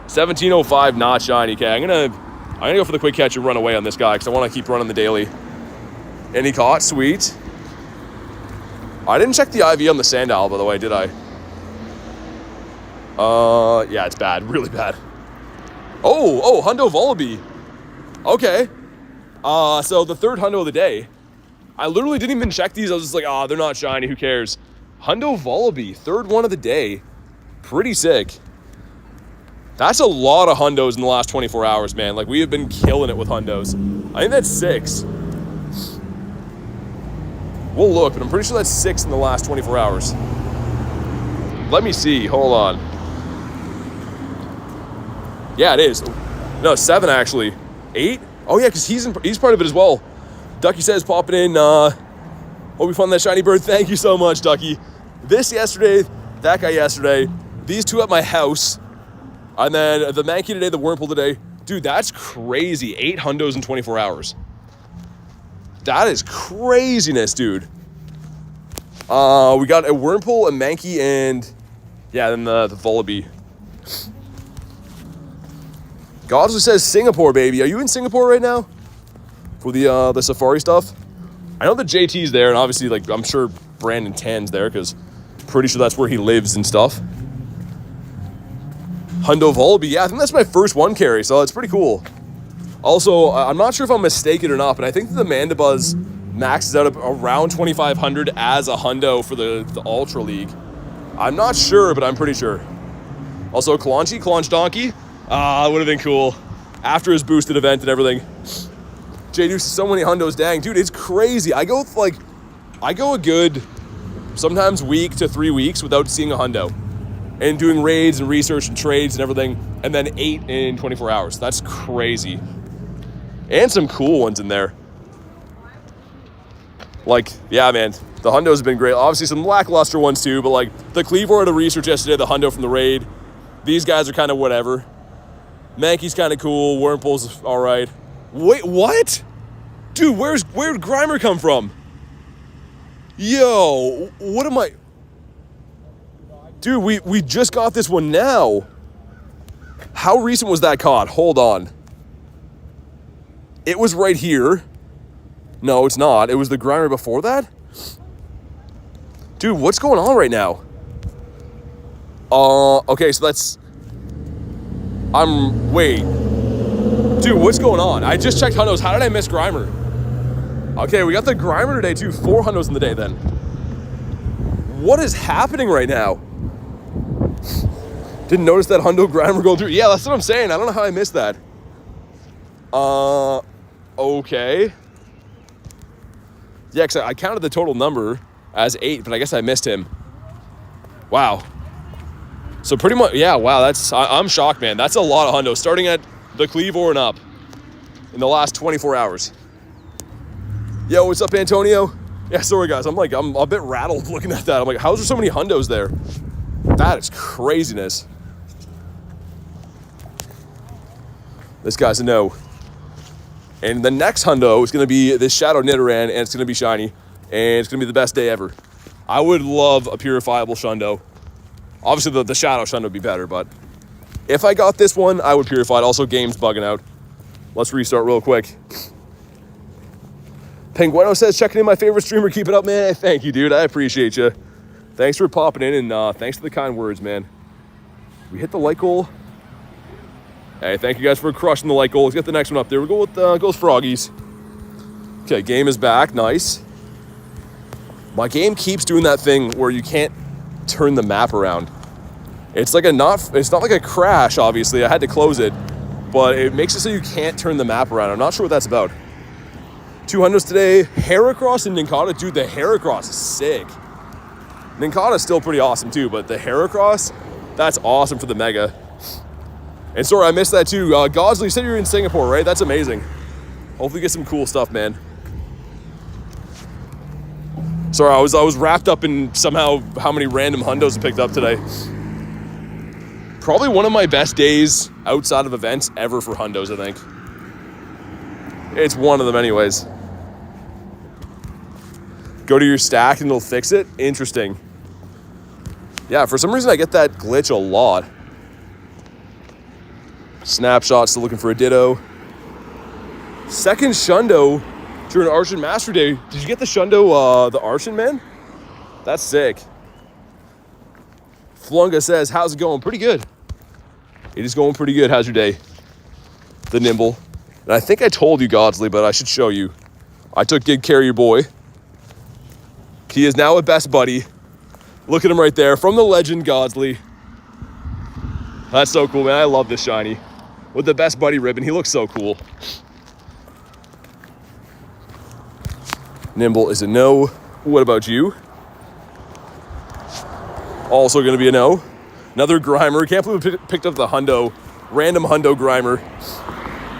17-05, not shiny. Okay, I'm gonna go for the quick catch and run away on this guy because I want to keep running the daily. And he caught, sweet. I didn't check the IV on the Sandile, by the way, did I? Yeah, it's bad, really bad. Oh, Hundo Volibee. Okay. So the third Hundo of the day. I literally didn't even check these. I was just like, they're not shiny, who cares? Hundo Volibee, third one of the day. Pretty sick. That's a lot of Hundos in the last 24 hours, man. Like, we have been killing it with Hundos. I think that's 6. We'll look, but I'm pretty sure that's 6 in the last 24 hours. Let me see. Hold on. Yeah, it is. No, 7 actually. 8? Oh yeah, because he's part of it as well. Ducky says popping in. Hope we found that shiny bird. Thank you so much, Ducky. This yesterday, that guy yesterday, these two at my house, and then the Mankey today, the Wurmple today. Dude, that's crazy. 8 Hundos in 24 hours. That is craziness, dude. We got a Wurmple, a Mankey, and yeah, then the Volibee. Godsley says Singapore, baby. Are you in Singapore right now for the safari stuff? I know the JT's there, and obviously, like, I'm sure Brandon Tan's there because pretty sure that's where he lives and stuff. Hundo Volibee, yeah, I think that's my first one carry, so it's pretty cool. Also, I'm not sure if I'm mistaken or not, but I think the Mandibuzz maxes out around 2,500 as a Hundo for the Ultra League. I'm not sure, but I'm pretty sure. Also, Claunch Donkey. It would have been cool. After his boosted event and everything. J-Deuce, so many Hundos, dang. Dude, it's crazy. I go a good, sometimes week to 3 weeks without seeing a Hundo. And doing raids and research and trades and everything. And then 8 in 24 hours. That's crazy. And some cool ones in there. Like, yeah, man. The Hundos have been great. Obviously, some lackluster ones too. But, like, the Cleavor at a research yesterday, the Hundo from the raid. These guys are kind of whatever. Mankey's kind of cool. Wurmple's all right. Wait, what? Dude, where'd Grimer come from? Yo, what am I... Dude, we just got this one now. How recent was that caught? Hold on. It was right here. No, it's not. It was the Grimer before that? Dude, what's going on right now? Okay, so that's... Wait. Dude, what's going on? I just checked Hundos. How did I miss Grimer? Okay, we got the Grimer today too. 4 Hundos in the day then. What is happening right now? Didn't notice that Hundo Grimer go through. Yeah, that's what I'm saying. I don't know how I missed that. Okay. Yeah, because I counted the total number as 8, but I guess I missed him. Wow. So pretty much, yeah, wow, I'm shocked, man. That's a lot of Hundos, starting at the Cleavor and up in the last 24 hours. Yo, what's up, Antonio? Yeah, sorry, guys. I'm a bit rattled looking at that. I'm like, how's there so many Hundos there? That is craziness. This guy's a no. And the next Hundo is going to be this Shadow Nidoran, and it's going to be shiny, and it's going to be the best day ever. I would love a purifiable Shundo. Obviously, the Shadow Shundo would be better, but if I got this one, I would purify it. Also, game's bugging out. Let's restart real quick. Penguino says, checking in my favorite streamer. Keep it up, man. Thank you, dude. I appreciate you. Thanks for popping in, and thanks for the kind words, man. We hit the like goal. Hey, thank you guys for crushing the like goal. Let's get the next one up there. We go with goes Froggies. Okay, game is back. Nice. My game keeps doing that thing where you can't turn the map around. It's like it's not like a crash, obviously. I had to close it, but it makes it so you can't turn the map around. I'm not sure what that's about. 200s today. Heracross and Nincada. Dude, the Heracross is sick. Nincada's still pretty awesome too, but the Heracross, that's awesome for the Mega. And sorry, I missed that too. Godsley, you said you're in Singapore, right? That's amazing. Hopefully get some cool stuff, man. Sorry, I was wrapped up in somehow how many random hundos I picked up today. Probably one of my best days outside of events ever for hundos, I think. It's one of them anyways. Go to your stack and it'll fix it? Interesting. Yeah, for some reason I get that glitch a lot. Snapshot, still looking for a Ditto. Second Shundo during Arshin Master Day. Did you get the Shundo, the Arshin, man? That's sick. Flunga says, how's it going? Pretty good. It is going pretty good. How's your day? The Nimble. And I think I told you, Godsley, but I should show you. I took good care of your boy. He is now a best buddy. Look at him right there from the legend, Godsley. That's so cool, man. I love this shiny. With the best buddy ribbon, he looks so cool. Nimble is a no. What about you? Also going to be a no. Another Grimer. Can't believe we picked up the hundo. Random hundo Grimer.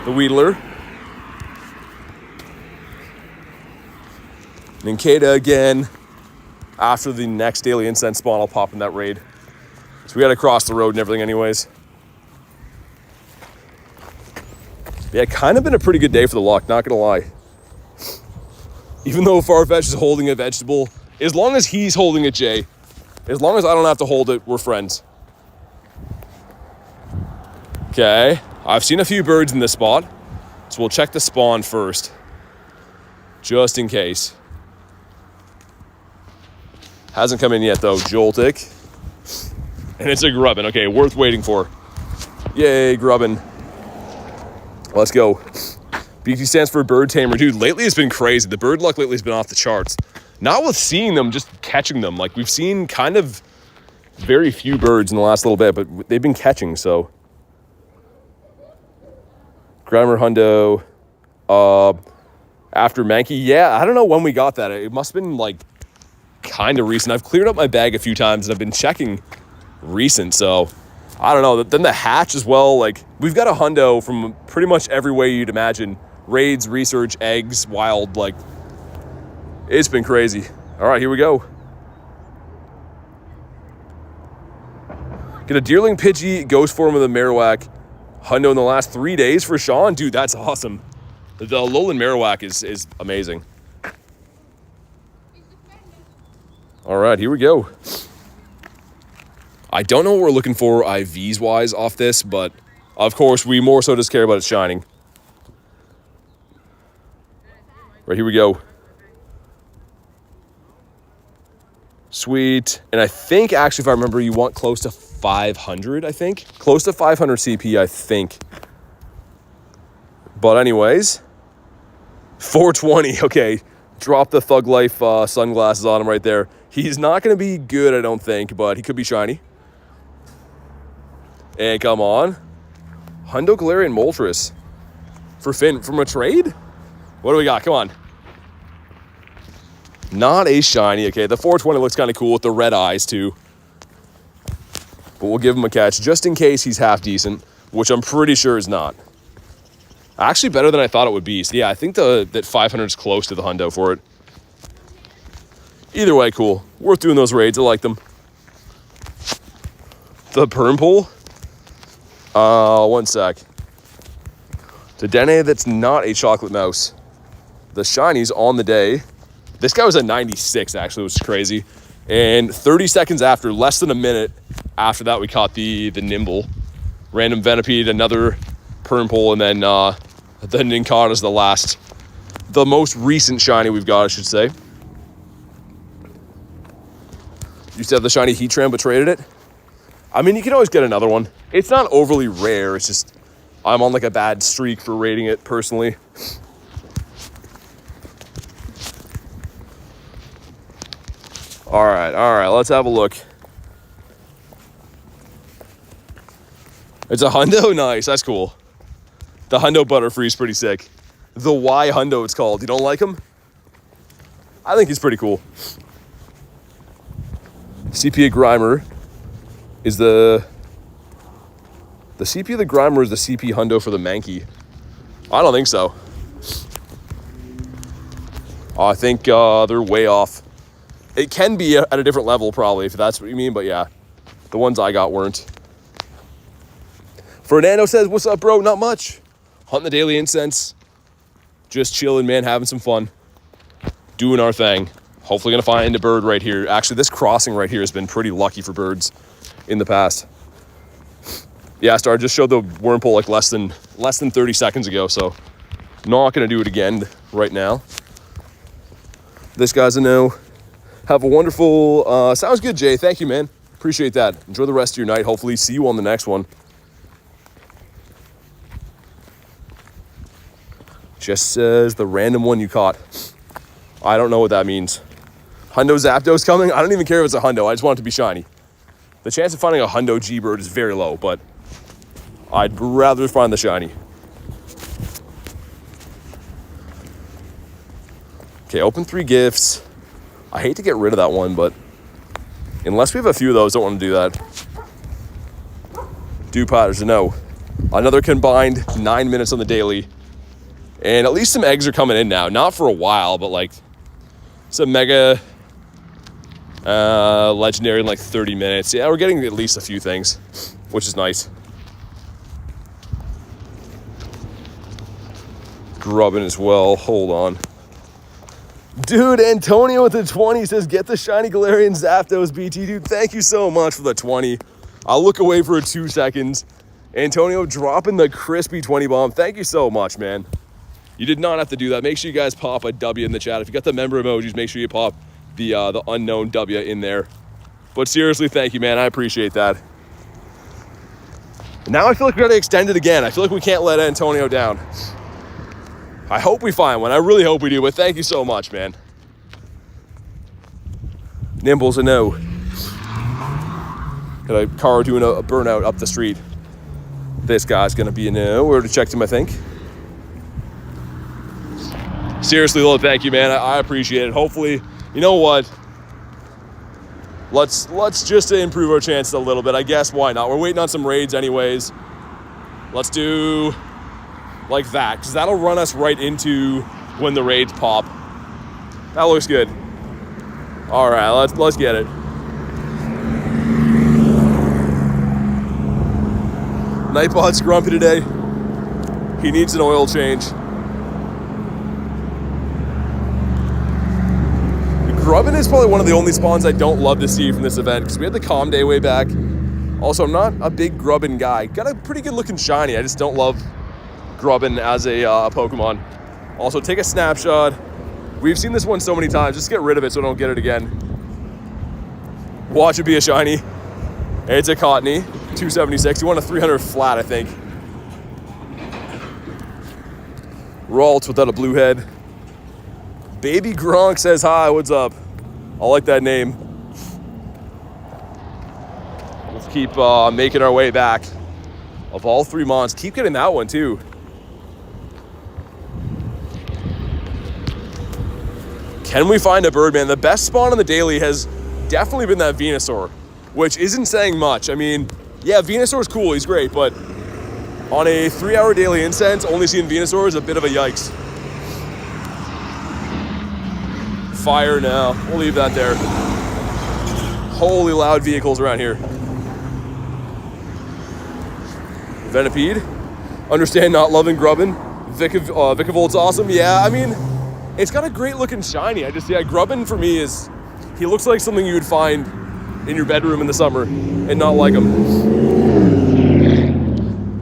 The Wheedler. Ninkata again. After the next Daily Incense spawn, I'll pop in that raid. So we got to cross the road and everything anyways. Yeah, kind of been a pretty good day for the luck, not going to lie. Even though Farfetch is holding a vegetable, as long as he's holding it, Jay, as long as I don't have to hold it, we're friends. Okay, I've seen a few birds in this spot, so we'll check the spawn first, just in case. Hasn't come in yet, though. Joltik. And it's a Grubbin. Okay, worth waiting for. Yay, Grubbin. Let's go. BT stands for Bird Tamer. Dude, lately it's been crazy. The bird luck lately has been off the charts. Not with seeing them, just catching them. Like, we've seen kind of very few birds in the last little bit, but they've been catching, so. Grimer Hundo. After Mankey. Yeah, I don't know when we got that. It must have been, like, kind of recent. I've cleared up my bag a few times, and I've been checking recent, so. I don't know. Then the hatch as well. Like, we've got a hundo from pretty much every way you'd imagine. Raids, research, eggs, wild, like, it's been crazy. All right, here we go. Get a Deerling Pidgey, Ghost Form of the Marowak. Hundo in the last 3 days for Sean. Dude, that's awesome. The Alolan Marowak is amazing. All right, here we go. I don't know what we're looking for IVs-wise off this, but of course, we more so just care about it shining. Right, here we go. Sweet. And I think, actually, if I remember, you want close to 500, I think. Close to 500 CP, I think. But anyways, 420. Okay, drop the Thug Life sunglasses on him right there. He's not going to be good, I don't think, but he could be shiny. And come on. Hundo Galarian Moltres. For Finn. From a trade? What do we got? Come on. Not a shiny. Okay, the 420 looks kind of cool with the red eyes, too. But we'll give him a catch just in case he's half decent, which I'm pretty sure is not. Actually, better than I thought it would be. So, yeah, I think that 500 is close to the hundo for it. Either way, cool. Worth doing those raids. I like them. The Perm Pull? One sec. To Dene, that's not a chocolate mouse. The shinies on the day. This guy was at 96, actually, which is crazy. And 30 seconds after, less than a minute after that, we caught the Nimble. Random Venipede, another Perm Pull, and then the Ninkata is the most recent shiny we've got, I should say. Used to have the shiny Heatran, but traded it. I mean, you can always get another one. It's not overly rare. It's just I'm on like a bad streak for rating it personally. All right. Let's have a look. It's a hundo? Nice. That's cool. The hundo Butterfree is pretty sick. The Y hundo it's called. You don't like him? I think he's pretty cool. CP Grimer is the CP of the Grimer is the CP hundo for the Mankey. I don't think so. I think they're way off. It can be at a different level probably, if that's what you mean, but yeah, the ones I got weren't. Fernando says, what's up, bro? Not much. Hunting the daily incense. Just chilling, man, having some fun. Doing our thing. Hopefully gonna find a bird right here. Actually, this crossing right here has been pretty lucky for birds in the past. Yeah, Star just showed the worm pole like less than 30 seconds ago, so not gonna do it again right now. This guy's a no. Have a wonderful, sounds good, Jay. Thank you, man. Appreciate that. Enjoy the rest of your night. Hopefully see you on the next one. Just says the random one you caught. I don't know what that means. Hundo Zapdos coming? I don't even care if it's a Hundo. I just want it to be shiny. The chance of finding a Hundo G-Bird is very low, but I'd rather find the shiny. Okay, open 3 gifts. I hate to get rid of that one, but unless we have a few of those, don't want to do that. Dupotter's a no. Another combined 9 minutes on the daily. And at least some eggs are coming in now. Not for a while, but like some mega legendary in like 30 minutes. Yeah, we're getting at least a few things, which is nice. Grubbing as well. Hold on. Dude, Antonio with the 20 says, get the shiny Galarian Zapdos, BT. Dude, thank you so much for the 20. I'll look away for 2 seconds. Antonio dropping the crispy 20 bomb. Thank you so much, man. You did not have to do that. Make sure you guys pop a W in the chat. If you got the member emojis, make sure you pop the unknown W in there. But seriously, thank you, man. I appreciate that. Now I feel like we got to extend it again. I feel like we can't let Antonio down. I hope we find one. I really hope we do, but thank you so much, man. Nimble's a no. Got a car doing a burnout up the street. This guy's going to be a no. We already checked him, I think. Seriously, Lord, thank you, man. I appreciate it. Hopefully, you know what? Let's just improve our chances a little bit. I guess why not? We're waiting on some raids anyways. Let's do like that, because that'll run us right into when the raids pop. That looks good. All right, let's get it. Nightbot's grumpy today. He needs an oil change. Grubbin is probably one of the only spawns I don't love to see from this event, because we had the Calm Day way back. Also, I'm not a big Grubbin guy. Got a pretty good looking shiny. I just don't love Grubbin as a Pokemon. Also, take a snapshot. We've seen this one so many times. Just get rid of it so I don't get it again. Watch it be a shiny. It's a Cottony, 276. You want a 300 flat, I think. Ralts without a blue head. Baby Gronk says hi, what's up? I like that name. Let's keep making our way back. Of all 3 months, keep getting that one too. Can we find a bird, man? The best spawn on the daily has definitely been that Venusaur, which isn't saying much. I mean, yeah, Venusaur's cool, he's great, but on a 3-hour daily incense, only seeing Venusaur is a bit of a yikes. Fire now. We'll leave that there. Holy loud vehicles around here. Venipede. Understand not loving Grubbin. Vicavolt's awesome. Yeah, I mean, it's got a great looking shiny. Grubbin for me is, he looks like something you would find in your bedroom in the summer and not like him.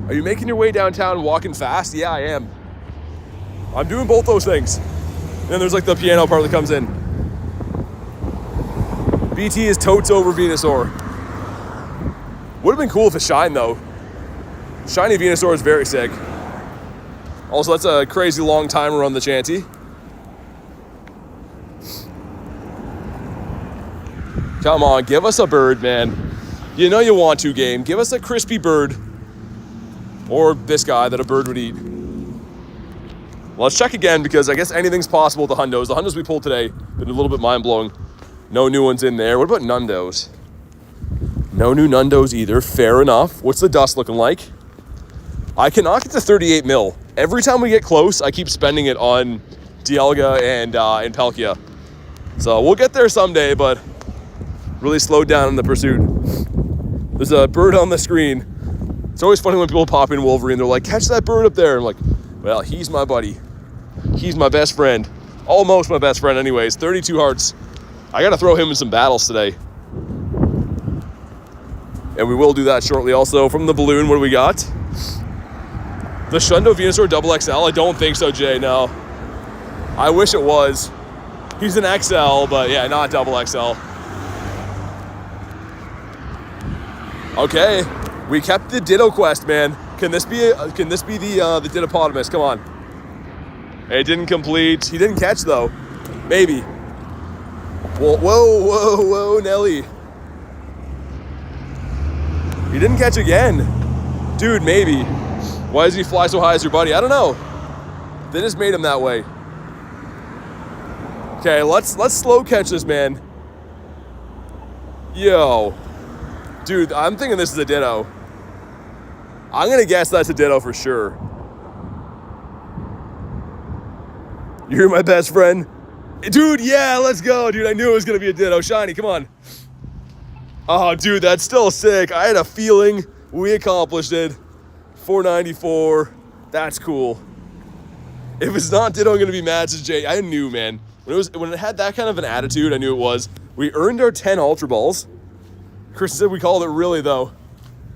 Are you making your way downtown walking fast? Yeah, I am. I'm doing both those things. And then there's like the piano part that comes in. BT is totes over Venusaur. Would have been cool if it shined though. Shiny Venusaur is very sick. Also, that's a crazy long timer on the Chanty. Come on, give us a bird, man. You know you want to, game. Give us a crispy bird. Or this guy that a bird would eat. Well, let's check again, because I guess anything's possible with the Hundos. The Hundos we pulled today been a little bit mind-blowing. No new ones in there. What about Nundos? No new Nundos either. Fair enough. What's the dust looking like? I cannot get to 38 mil. Every time we get close, I keep spending it on Dialga and Palkia. So we'll get there someday, but really slowed down in the pursuit. There's a bird on the screen. It's always funny when people pop in Wolverine. They're like, catch that bird up there. I'm like, well, he's my buddy. He's my best friend. Almost my best friend anyways. 32 hearts. I got to throw him in some battles today. And we will do that shortly also. From the balloon, what do we got? The Shundo Venusaur Double XL? I don't think so, Jay, no. I wish it was. He's an XL, but yeah, not double XL. Okay, we kept the Ditto quest, man. Can this be the Dittopotamus? Come on. It didn't complete. He didn't catch though. Maybe. Whoa, Nelly. He didn't catch again. Dude, maybe. Why does he fly so high as your buddy? I don't know. They just made him that way. Okay, let's slow catch this, man. Yo. Dude, I'm thinking this is a Ditto. I'm gonna guess that's a Ditto for sure. You're my best friend. Dude, yeah, let's go. Dude, I knew it was gonna be a Ditto. Shiny, come on. Oh, dude, that's still sick. I had a feeling. We accomplished it. 494. That's cool. If it's not Ditto, I'm gonna be mad. Says Jay. I knew, man. When it had that kind of an attitude, I knew it was. We earned our 10 Ultra Balls. Chris said we called it really, though.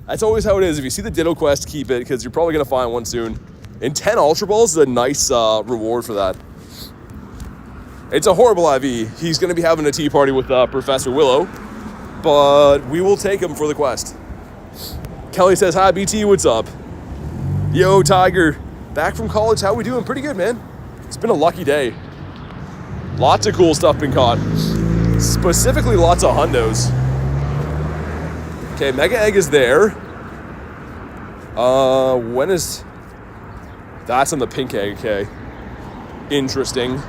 That's always how it is. If you see the Ditto quest, keep it, because you're probably gonna find one soon. And 10 Ultra Balls is a nice reward for that. It's a horrible IV. He's gonna be having a tea party with Professor Willow. But we will take him for the quest. Kelly says, hi, BT, what's up? Yo, Tiger. Back from college, how we doing? Pretty good, man. It's been a lucky day. Lots of cool stuff been caught. Specifically, lots of hundos. Okay, Mega Egg is there. When is... That's on the pink egg, okay. Interesting.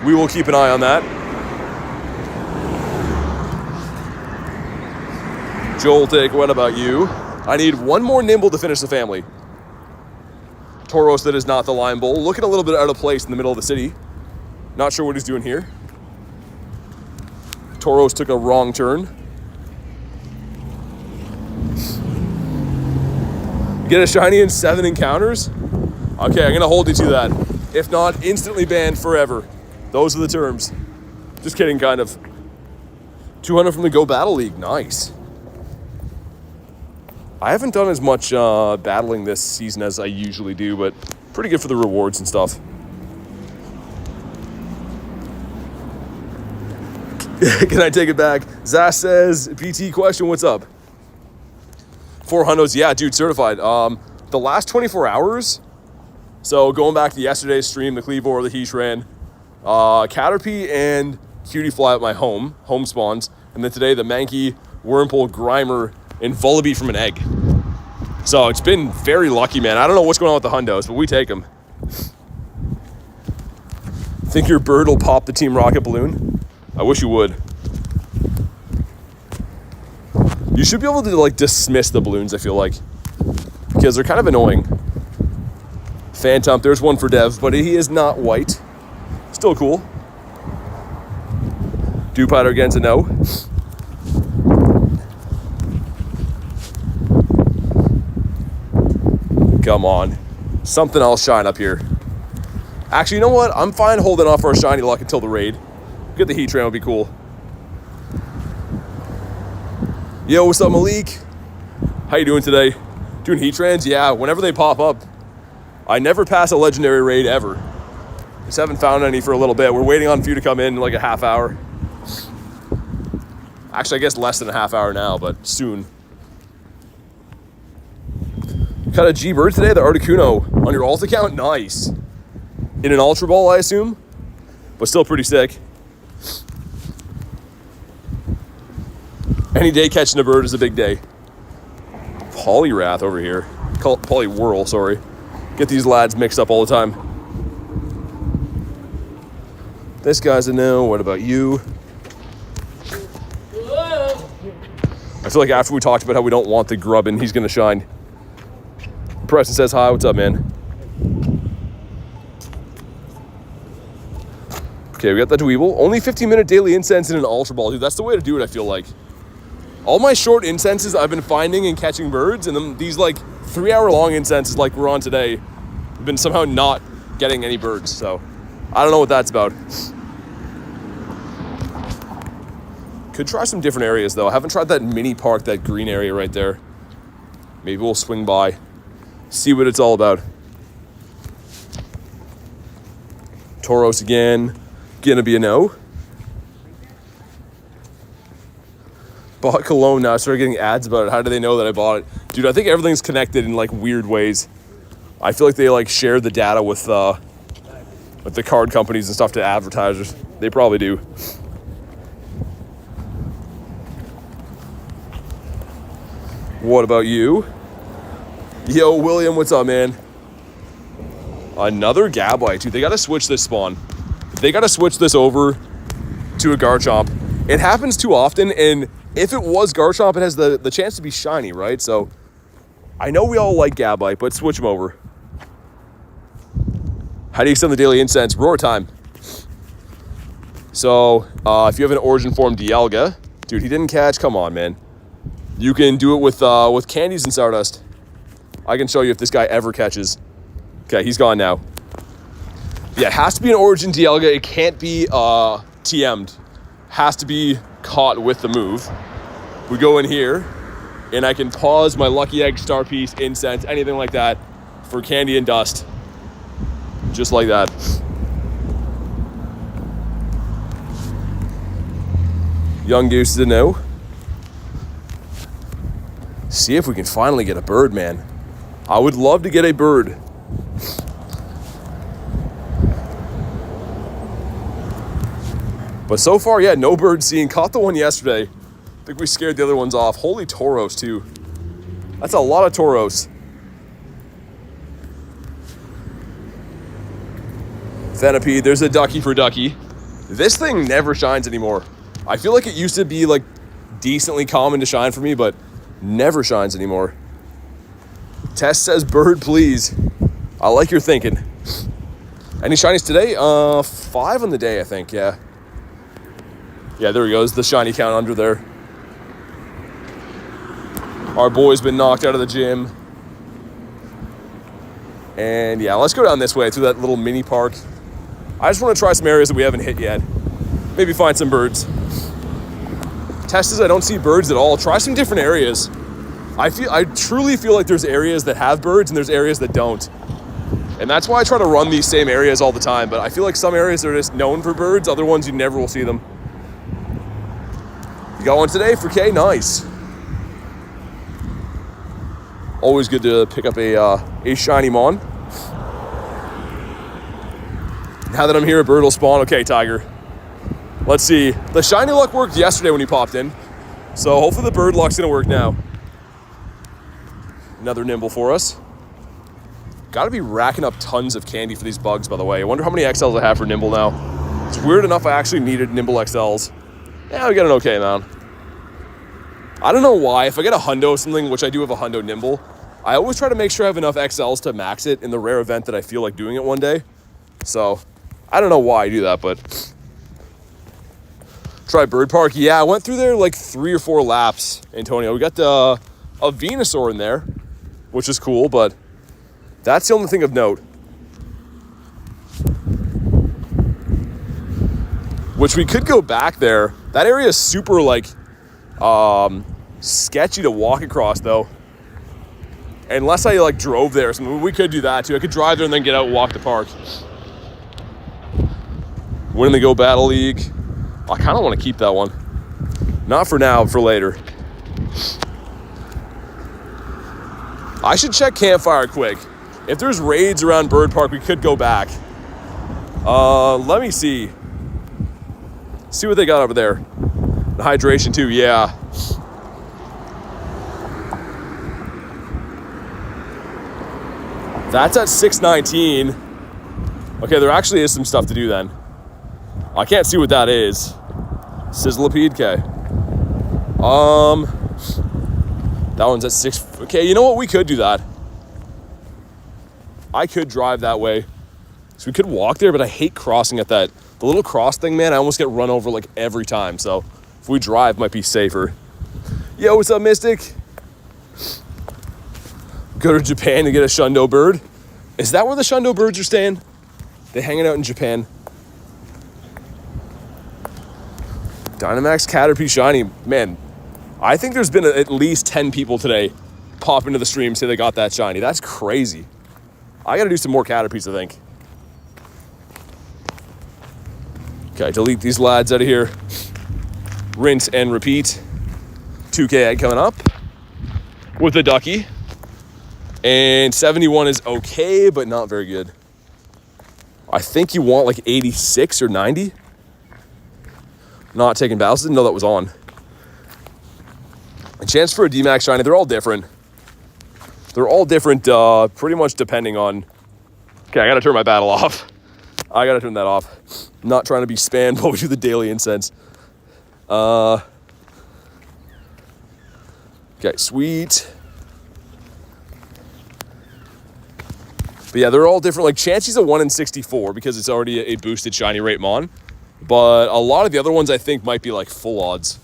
We will keep an eye on that. Joltik, what about you? I need one more Nimble to finish the family. Tauros that is not the Lime Bull. Looking a little bit out of place in the middle of the city. Not sure what he's doing here. Tauros took a wrong turn. Get a shiny in 7 encounters? Okay, I'm gonna hold you to that. If not, instantly banned forever. Those are the terms. Just kidding, kind of. 200 from the Go Battle League, nice. I haven't done as much battling this season as I usually do, but pretty good for the rewards and stuff. Can I take it back? Zaz says, PT question, what's up? 4 hundos, yeah, dude, certified. The last 24 hours, so going back to yesterday's stream, the Cleavor, the Heatran, Caterpie and Cutiefly at my home spawns, and then today the Mankey, Wurmple, Grimer, and Volibee from an egg. So it's been very lucky, man. I don't know what's going on with the hundos, but we take them. Think your bird will pop the Team Rocket balloon? I wish you would. You should be able to like dismiss the balloons, I feel like, because they're kind of annoying. Phantom, there's one for Dev, but he is not white. Still cool. Dewpider again's a no. Come on. Something else shine up here. Actually, you know what? I'm fine holding off our shiny luck until the raid. Get the Heatran would be cool. Yo, what's up, Malik? How you doing today? Doing Heatrans? Yeah, whenever they pop up. I never pass a legendary raid ever. Just haven't found any for a little bit. We're waiting on a few to come in like a half hour. Actually, I guess less than a half hour now, but soon. Got a G-Bird today, the Articuno, on your alt account? Nice. In an Ultra Ball, I assume? But still pretty sick. Any day catching a bird is a big day. Poliwrath over here. Call it Poliwhirl, sorry. Get these lads mixed up all the time. This guy's a no. What about you? I feel like after we talked about how we don't want the grubbin, he's going to shine. Preston says hi. What's up, man? Okay, we got the Dweeble. Only 15-minute daily incense in an Ultra Ball. Dude, that's the way to do it, I feel like. All my short incenses I've been finding and catching birds, and then these like 3-hour-long incenses like we're on today have been somehow not getting any birds. So I don't know what that's about. Could try some different areas though. I haven't tried that mini park, that green area right there. Maybe we'll swing by, see what it's all about. Tauros again, gonna be a no. Bought cologne now, I started getting ads about it. How do they know that I bought it? Dude, I think everything's connected in like weird ways. I feel like they like share the data with the card companies and stuff to advertisers. They probably do. What about you? Yo, William, what's up, man? Another Gabite, dude. They gotta switch this spawn. They gotta switch this over to a Garchomp. It happens too often, and if it was Garchomp, it has the chance to be shiny, right? So I know we all like Gabite, but switch them over. How do you extend the daily incense? Roar time. So if you have an origin form Dialga, dude, he didn't catch. Come on, man. You can do it with candies and Stardust. I can show you if this guy ever catches. Okay, he's gone now. Yeah, it has to be an origin Dialga. It can't be TM'd. Has to be caught with the move. We go in here, and I can pause my Lucky Egg, Star Piece, Incense, anything like that for candy and dust. Just like that. Young Goose is a no. See if we can finally get a bird, man. I would love to get a bird. But so far, yeah, no bird seen. Caught the one yesterday. I think we scared the other ones off. Holy Tauros, too. That's a lot of Tauros. Venipede, there's a ducky for ducky. This thing never shines anymore. I feel like it used to be like decently common to shine for me, but never shines anymore. Tess says bird, please. I like your thinking. Any shinies today? 5 on the day, I think, yeah. Yeah, there he goes, the shiny count under there. Our boy's been knocked out of the gym. And yeah, let's go down this way through that little mini park. I just want to try some areas that we haven't hit yet. Maybe find some birds. Test says I don't see birds at all. Try some different areas. I truly feel like there's areas that have birds and there's areas that don't. And that's why I try to run these same areas all the time. But I feel like some areas are just known for birds, other ones you never will see them. You got one today for K? Nice. Always good to pick up a shiny mon. Now that I'm here, a bird will spawn. Okay, Tiger. Let's see. The shiny luck worked yesterday when he popped in. So hopefully the bird luck's gonna work now. Another nimble for us. Gotta be racking up tons of candy for these bugs, by the way. I wonder how many XLs I have for nimble now. It's weird enough I actually needed nimble XLs. Yeah, we got an okay amount. I don't know why. If I get a hundo something, which I do have a hundo nimble, I always try to make sure I have enough XLs to max it in the rare event that I feel like doing it one day. So I don't know why I do that, but try Bird Park. Yeah, I went through there like 3 or 4 laps, Antonio. We got a Venusaur in there, which is cool, but that's the only thing of note. Which we could go back there. That area is super like sketchy to walk across though. Unless I like drove there or something. We could do that too. I could drive there and then get out and walk the park. Winning the Go Battle League. I kind of want to keep that one. Not for now, for later. I should check Campfire quick. If there's raids around Bird Park, we could go back. Let me see. See what they got over there. The hydration too, yeah. That's at 619. Okay, there actually is some stuff to do then. I can't see what that is. Sizzlipede, okay. That one's at 6. Okay, you know what? We could do that. I could drive that way. So we could walk there, but I hate crossing at that The little cross thing, man, I almost get run over like every time. So if we drive, might be safer. Yo, what's up, Mystic? Go to Japan to get a Shundo bird. Is that where the Shundo birds are staying? They hanging out in Japan. Dynamax Caterpie Shiny. Man, I think there's been at least 10 people today pop into the stream, say they got that shiny. That's crazy. I gotta do some more Caterpies, I think. Okay, delete these lads out of here. Rinse and repeat. 2K egg coming up with a ducky. And 71 is okay, but not very good. I think you want like 86 or 90. Not taking battles. Didn't know that was on. A chance for a D-Max shiny. They're all different. They're all different pretty much depending on... Okay, I gotta turn my battle off. I gotta turn that off. I'm not trying to be spammed while we do the daily incense. Okay, sweet. But yeah, they're all different. Like, Chansey's a 1 in 64 because it's already a boosted shiny rate mon. But a lot of the other ones I think might be like full odds.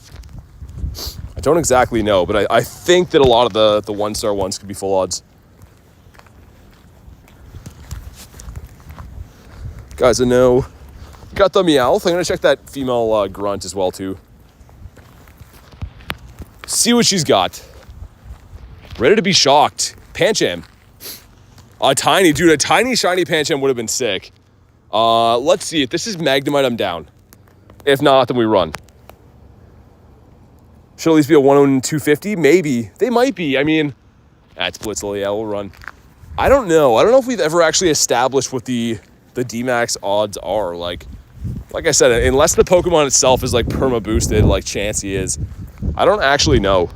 I don't exactly know, but I think that a lot of the 1-star ones could be full odds. Guys, I know. Got the Meowth. I'm going to check that female grunt as well, too. See what she's got. Ready to be shocked. Pancham. A tiny shiny Pancham would have been sick. Let's see. If this is Magnemite, I'm down. If not, then we run. Should at least be a 1 in 250? Maybe. They might be. I mean, that's Blitzel. Yeah, we'll run. I don't know. I don't know if we've ever actually established what the D-Max odds are. Like I said, unless the Pokemon itself is like perma boosted like Chansey is, I don't actually know.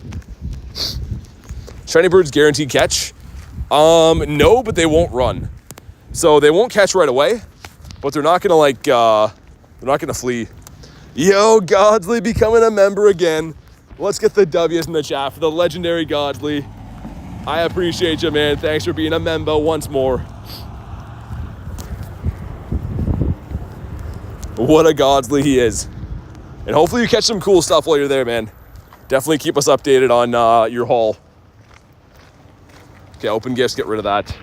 Shiny Birds guaranteed catch? No, but they won't run. So they won't catch right away, but they're not gonna they're not gonna flee. Yo, Godsley becoming a member again. Let's get the W's in the chat for the legendary Godsley. I appreciate you, man. Thanks for being a member once more. What a Godsley he is. And hopefully you catch some cool stuff while you're there, man. Definitely keep us updated on your haul. Okay, open gifts, get rid of that.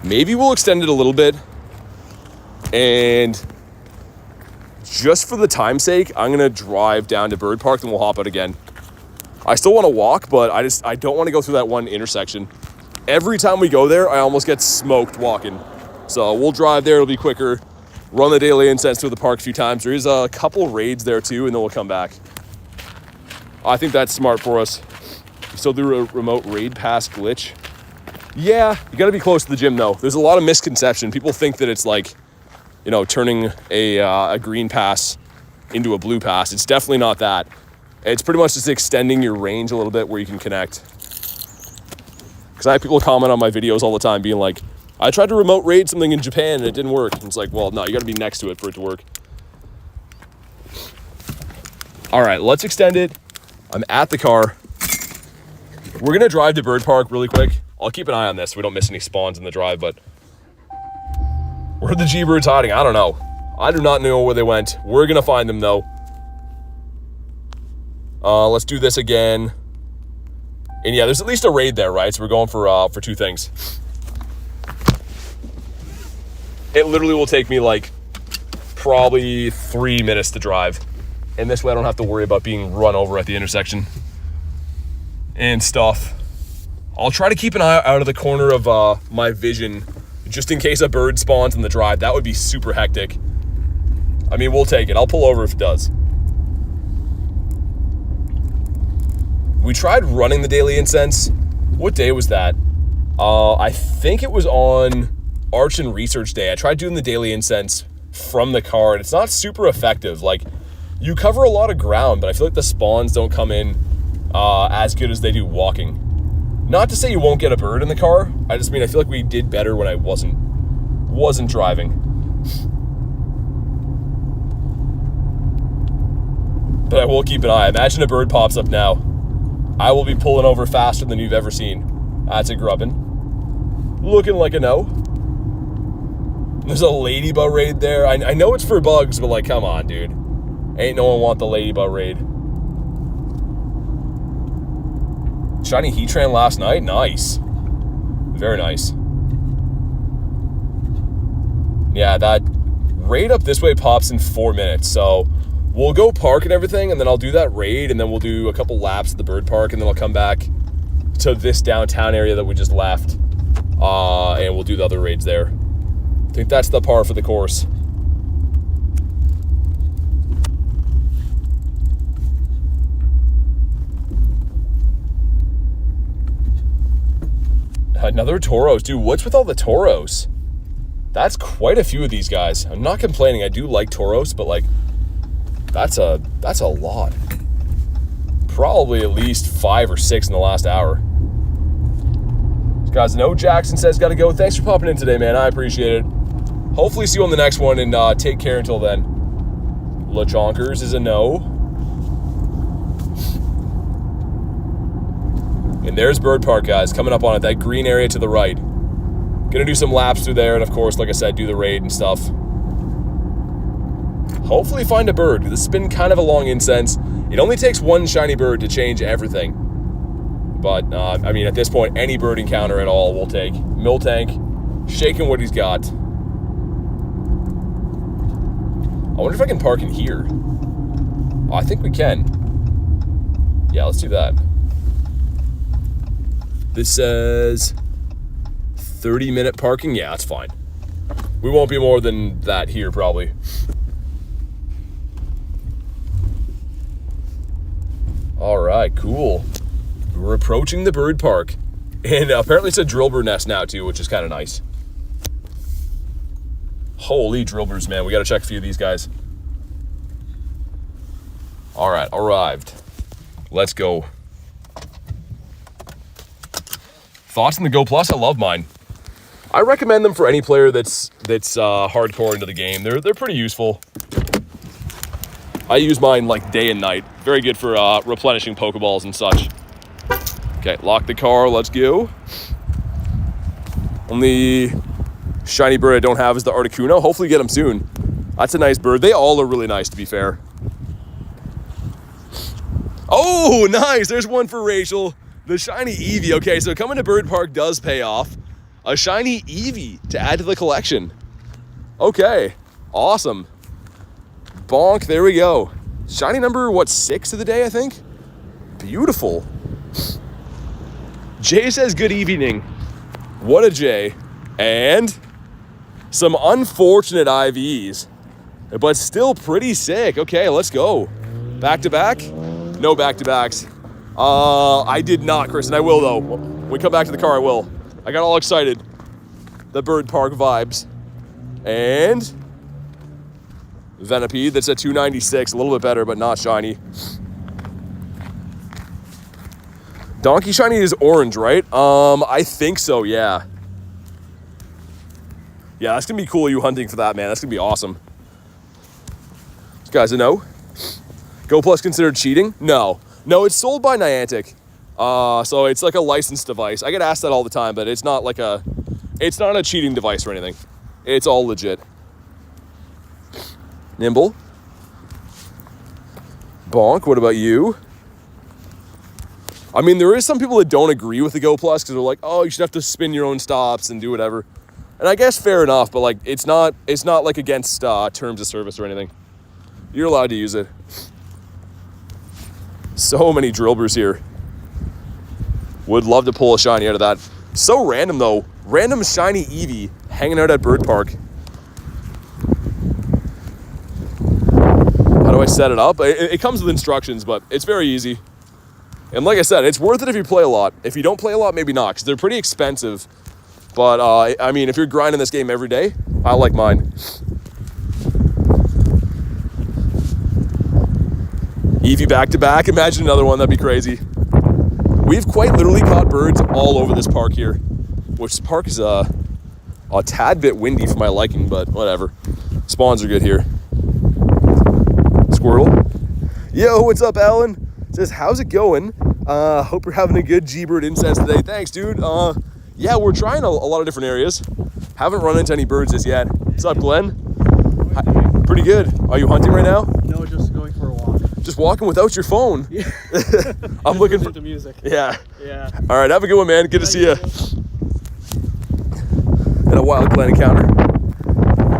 Maybe we'll extend it a little bit. And just for the time's sake, I'm gonna drive down to Bird Park, then we'll hop out again. I still wanna walk, but I don't wanna go through that one intersection. Every time we go there, I almost get smoked walking. So we'll drive there, it'll be quicker. Run the daily incense through the park a few times. There is a couple raids there too, and then we'll come back. I think that's smart for us. You still do a remote raid pass glitch? Yeah, you gotta be close to the gym though. There's a lot of misconception. People think that it's like, you know, turning a green pass into a blue pass. It's definitely not that. It's pretty much just extending your range a little bit where you can connect. Because I have people comment on my videos all the time being like, I tried to remote raid something in Japan and it didn't work. And it's like, well, no, you gotta be next to it for it to work. All right, let's extend it. I'm at the car. We're gonna drive to Bird Park really quick. I'll keep an eye on this so we don't miss any spawns in the drive, but where are the G-Birds hiding? I don't know. I do not know where they went. We're gonna find them though. Let's do this again. And yeah, there's at least a raid there, right? So we're going for two things. It literally will take me like probably 3 minutes to drive. And this way I don't have to worry about being run over at the intersection and stuff. I'll try to keep an eye out of the corner of my vision just in case a bird spawns in the drive. That would be super hectic. I mean, we'll take it. I'll pull over if it does. We tried running the daily incense. What day was that? I think it was on Arch and Research Day. I tried doing the daily incense from the car, and it's not super effective. Like, you cover a lot of ground, but I feel like the spawns don't come in as good as they do walking. Not to say you won't get a bird in the car. I just mean I feel like we did better when I wasn't driving. But I will keep an eye. Imagine a bird pops up now. I will be pulling over faster than you've ever seen. That's a grubbin. Looking like a no. There's a ladybug raid there. I know it's for bugs, but like, come on, dude. Ain't no one want the ladybug raid. Shiny Heatran last night? Nice. Very nice. Yeah, that raid up this way pops in 4 minutes, so we'll go park and everything, and then I'll do that raid, and then we'll do a couple laps at the bird park, and then I'll come back to this downtown area that we just left, and we'll do the other raids there. I think that's the par for the course. Another Tauros. Dude, what's with all the Tauros? That's quite a few of these guys. I'm not complaining. I do like Tauros, but like, that's a lot. Probably at least 5 or 6 in the last hour. These guys know Jackson says gotta go. Thanks for popping in today, man. I appreciate it. Hopefully see you on the next one, and take care until then. LeChonkers is a no. And there's Bird Park, guys, coming up on it. That green area to the right. Gonna do some laps through there, and of course, like I said, do the raid and stuff. Hopefully find a bird. This has been kind of a long incense. It only takes one shiny bird to change everything. But, I mean, at this point, any bird encounter at all we'll take. Miltank, shaking what he's got. I wonder if I can park in here. Oh, I think we can. Yeah, let's do that. This says 30-minute parking. Yeah, that's fine. We won't be more than that here, probably. All right, cool. We're approaching the bird park. And apparently it's a drillbird nest now, too, which is kind of nice. Holy drillbirds, man. We got to check a few of these guys. All right, arrived. Let's go. Thoughts on the Go Plus? I love mine. I recommend them for any player that's hardcore into the game. They're pretty useful. I use mine like day and night. Very good for replenishing Pokeballs and such. Okay, lock the car. Let's go. Only shiny bird I don't have is the Articuno. Hopefully get him soon. That's a nice bird. They all are really nice, to be fair. Oh, nice. There's one for Rachel. The shiny Eevee. Okay, so coming to Bird Park does pay off. A shiny Eevee to add to the collection. Okay, awesome. Bonk, there we go. Shiny number, what, 6 of the day, I think? Beautiful. Jay says good evening. What a Jay. And some unfortunate IVs, but still pretty sick. Okay, let's go. Back to back? No back to backs. I did not, Chris, and I will though. When we come back to the car, I will. I got all excited. The Bird Park vibes. And Venipede, that's at 296, a little bit better, but not shiny. Donkey shiny is orange, right? I think so, yeah. Yeah, that's gonna be cool, you hunting for that, man. That's gonna be awesome. This guy's a no. Go Plus considered cheating? No. No, it's sold by Niantic. So it's like a licensed device. I get asked that all the time, but it's not like it's not a cheating device or anything. It's all legit. Nimble. Bonk, what about you? I mean, there is some people that don't agree with the Go Plus because they're like, oh, you should have to spin your own stops and do whatever. And I guess fair enough, but like it's not like against terms of service or anything. You're allowed to use it. So many drillbers here. Would love to pull a shiny out of that. So random though. Random shiny Eevee hanging out at Bird Park. How do I set it up? It comes with instructions, but it's very easy. And like I said, it's worth it if you play a lot. If you don't play a lot, maybe not, because they're pretty expensive. But, I mean, if you're grinding this game every day, I like mine. Eevee back-to-back. Imagine another one. That'd be crazy. We've quite literally caught birds all over this park here, which this park is a tad bit windy for my liking, but whatever. Spawns are good here. Squirtle. Yo, what's up, Alan? Says, how's it going? Hope you're having a good G-Bird incense today. Thanks, dude. Yeah, we're trying a lot of different areas. Haven't run into any birds as yet. What's up, Glenn? Pretty good. Are you hunting right now? No, just going for a walk. Just walking without your phone? Yeah. I'm looking for the music. Yeah. Yeah. All right, have a good one, man. Good to see you. And a wild Glen encounter.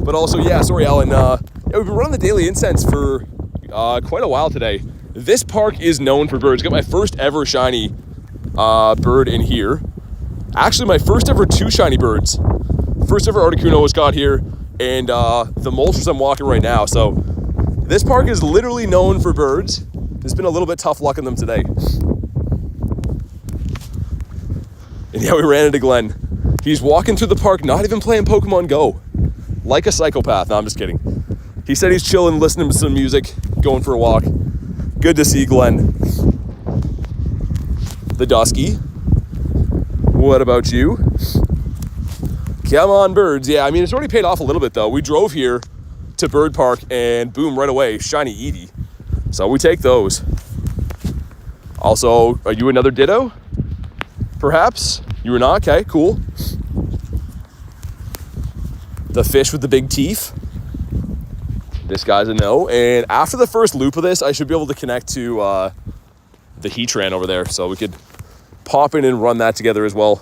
But also, yeah, sorry, Alan. Yeah, we've been running the daily incense for quite a while today. This park is known for birds. Got my first ever shiny bird in here. Actually, my first ever 2 shiny birds. First ever Articuno was got here, and the Moltres I'm walking right now. So this park is literally known for birds. There's been a little bit tough luck on them today. And yeah, we ran into Glenn. He's walking through the park, not even playing Pokemon Go. Like a psychopath. No, I'm just kidding. He said he's chilling, listening to some music, going for a walk. Good to see Glenn. The Dusky. What about you? Come on, birds. Yeah, I mean, it's already paid off a little bit, though. We drove here to Bird Park, and boom, right away, shiny Eevee. So we take those. Also, are you another Ditto? Perhaps? You were not? Okay, cool. The fish with the big teeth. This guy's a no. And after the first loop of this, I should be able to connect to the Heatran over there. So we could pop in and run that together as well.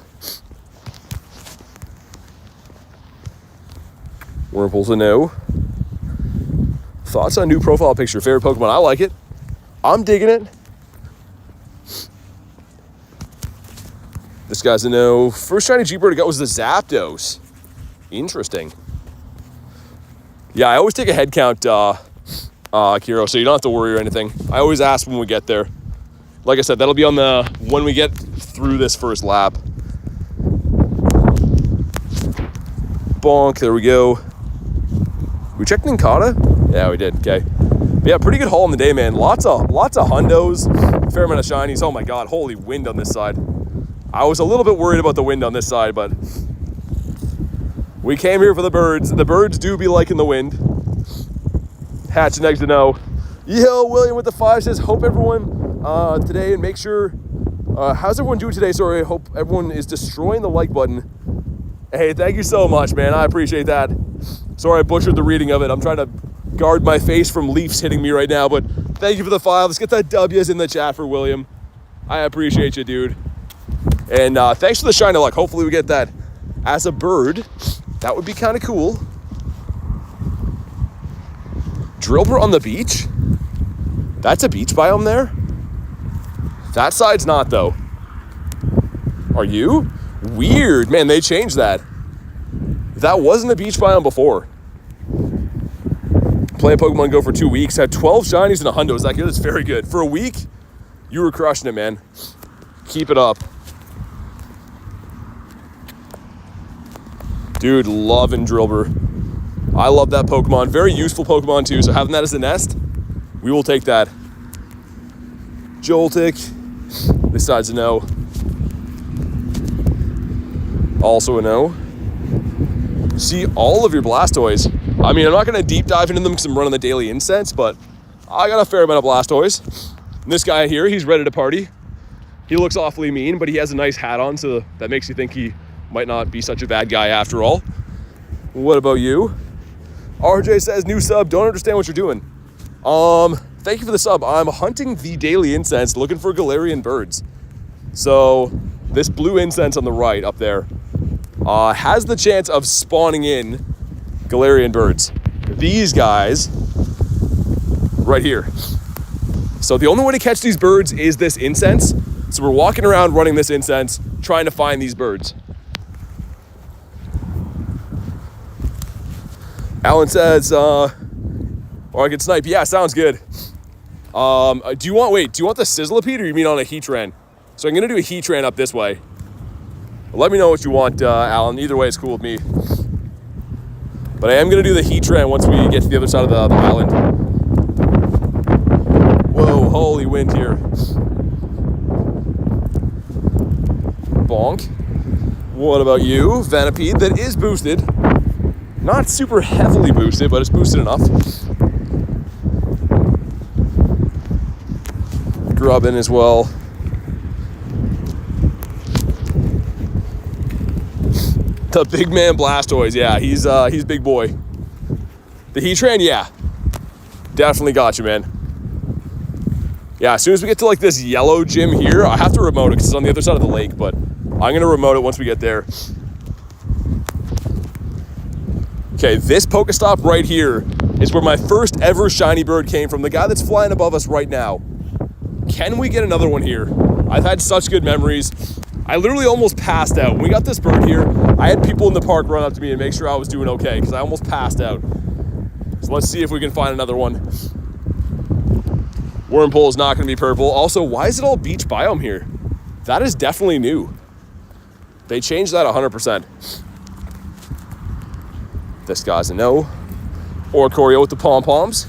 Wurmple's a no. Thoughts on new profile picture? Favorite Pokemon? I like it. I'm digging it. This guy's a no. First shiny G-Bird I got was the Zapdos. Interesting. Yeah, I always take a head count, Kiro, so you don't have to worry or anything. I always ask when we get there. Like I said, that'll be on the when we get through this first lap. Bonk, there we go. We checked Ninkata? Yeah, we did, okay. But yeah, pretty good haul in the day, man. Lots of hundos, fair amount of shinies. Oh my God, holy wind on this side. I was a little bit worried about the wind on this side, but we came here for the birds. The birds do be liking the wind. Hatch and eggs to know. Yo, William with the 5 says, hope everyone today and make sure, how's everyone doing today? Sorry, I hope everyone is destroying the like button. Hey, thank you so much, man. I appreciate that. Sorry I butchered the reading of it. I'm trying to guard my face from leaves hitting me right now, but thank you for the 5. Let's get that W's in the chat for William. I appreciate you, dude. And thanks for the shine of luck. Hopefully we get that as a bird. That would be kind of cool. Drillbur on the beach? That's a beach biome there? That side's not, though. Are you? Weird. Man, they changed that. That wasn't a beach biome before. Playing Pokemon Go for 2 weeks. Had 12 shinies and a hundo. Is that good? It's very good. For a week, you were crushing it, man. Keep it up. Dude, loving Drillbur. I love that Pokemon. Very useful Pokemon too, so having that as a nest, we will take that. Joltik. This side's a no. Also a no. See all of your Blastoise. I mean, I'm not going to deep dive into them because I'm running the daily incense, but I got a fair amount of Blastoise. And this guy here, he's ready to party. He looks awfully mean, but he has a nice hat on, so that makes you think he might not be such a bad guy after all. What about you? RJ says, new sub, don't understand what you're doing. Thank you for the sub. I'm hunting the daily incense, looking for Galarian Birds. So this blue incense on the right up there has the chance of spawning in Galarian Birds. These guys right here. So the only way to catch these birds is this incense. So we're walking around running this incense, trying to find these birds. Alan says, or I can snipe. Yeah, sounds good. Do you want the Sizzlipede or you mean on a Heatran? So I'm gonna do a Heatran up this way. Let me know what you want, Alan. Either way is cool with me. But I am gonna do the Heatran once we get to the other side of the island. Whoa, holy wind here. Bonk. What about you? Venipede, that is boosted. Not super heavily boosted, but it's boosted enough. Grubbin as well. The big man Blastoise, yeah, he's big boy. The Heatran, yeah. Definitely got you, man. Yeah, as soon as we get to like this yellow gym here, I have to remote it because it's on the other side of the lake, but I'm gonna remote it once we get there. Okay, this Pokestop right here is where my first ever shiny bird came from, the guy that's flying above us right now. Can we get another one here? I've had such good memories. I literally almost passed out. When we got this bird here, I had people in the park run up to me and make sure I was doing okay because I almost passed out. So let's see if we can find another one. Wormpole is not going to be purple. Also, why is it all beach biome here? That is definitely new. They changed that 100%. This guy's a no. Oricorio with the pom-poms.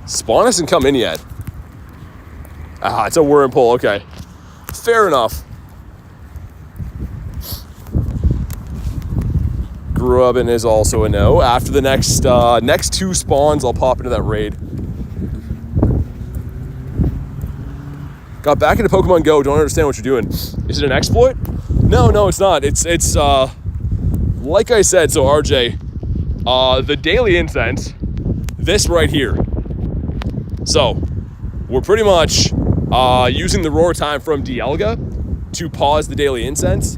Spawn hasn't come in yet. Ah, it's a Wormpole, okay. Fair enough. Grubbin is also a no. After the next two spawns, I'll pop into that raid. Got back into Pokemon Go, don't understand what you're doing. Is it an exploit? No, it's not. It's like I said, so RJ, the daily incense, this right here. So, we're pretty much using the roar time from Dialga to pause the daily incense,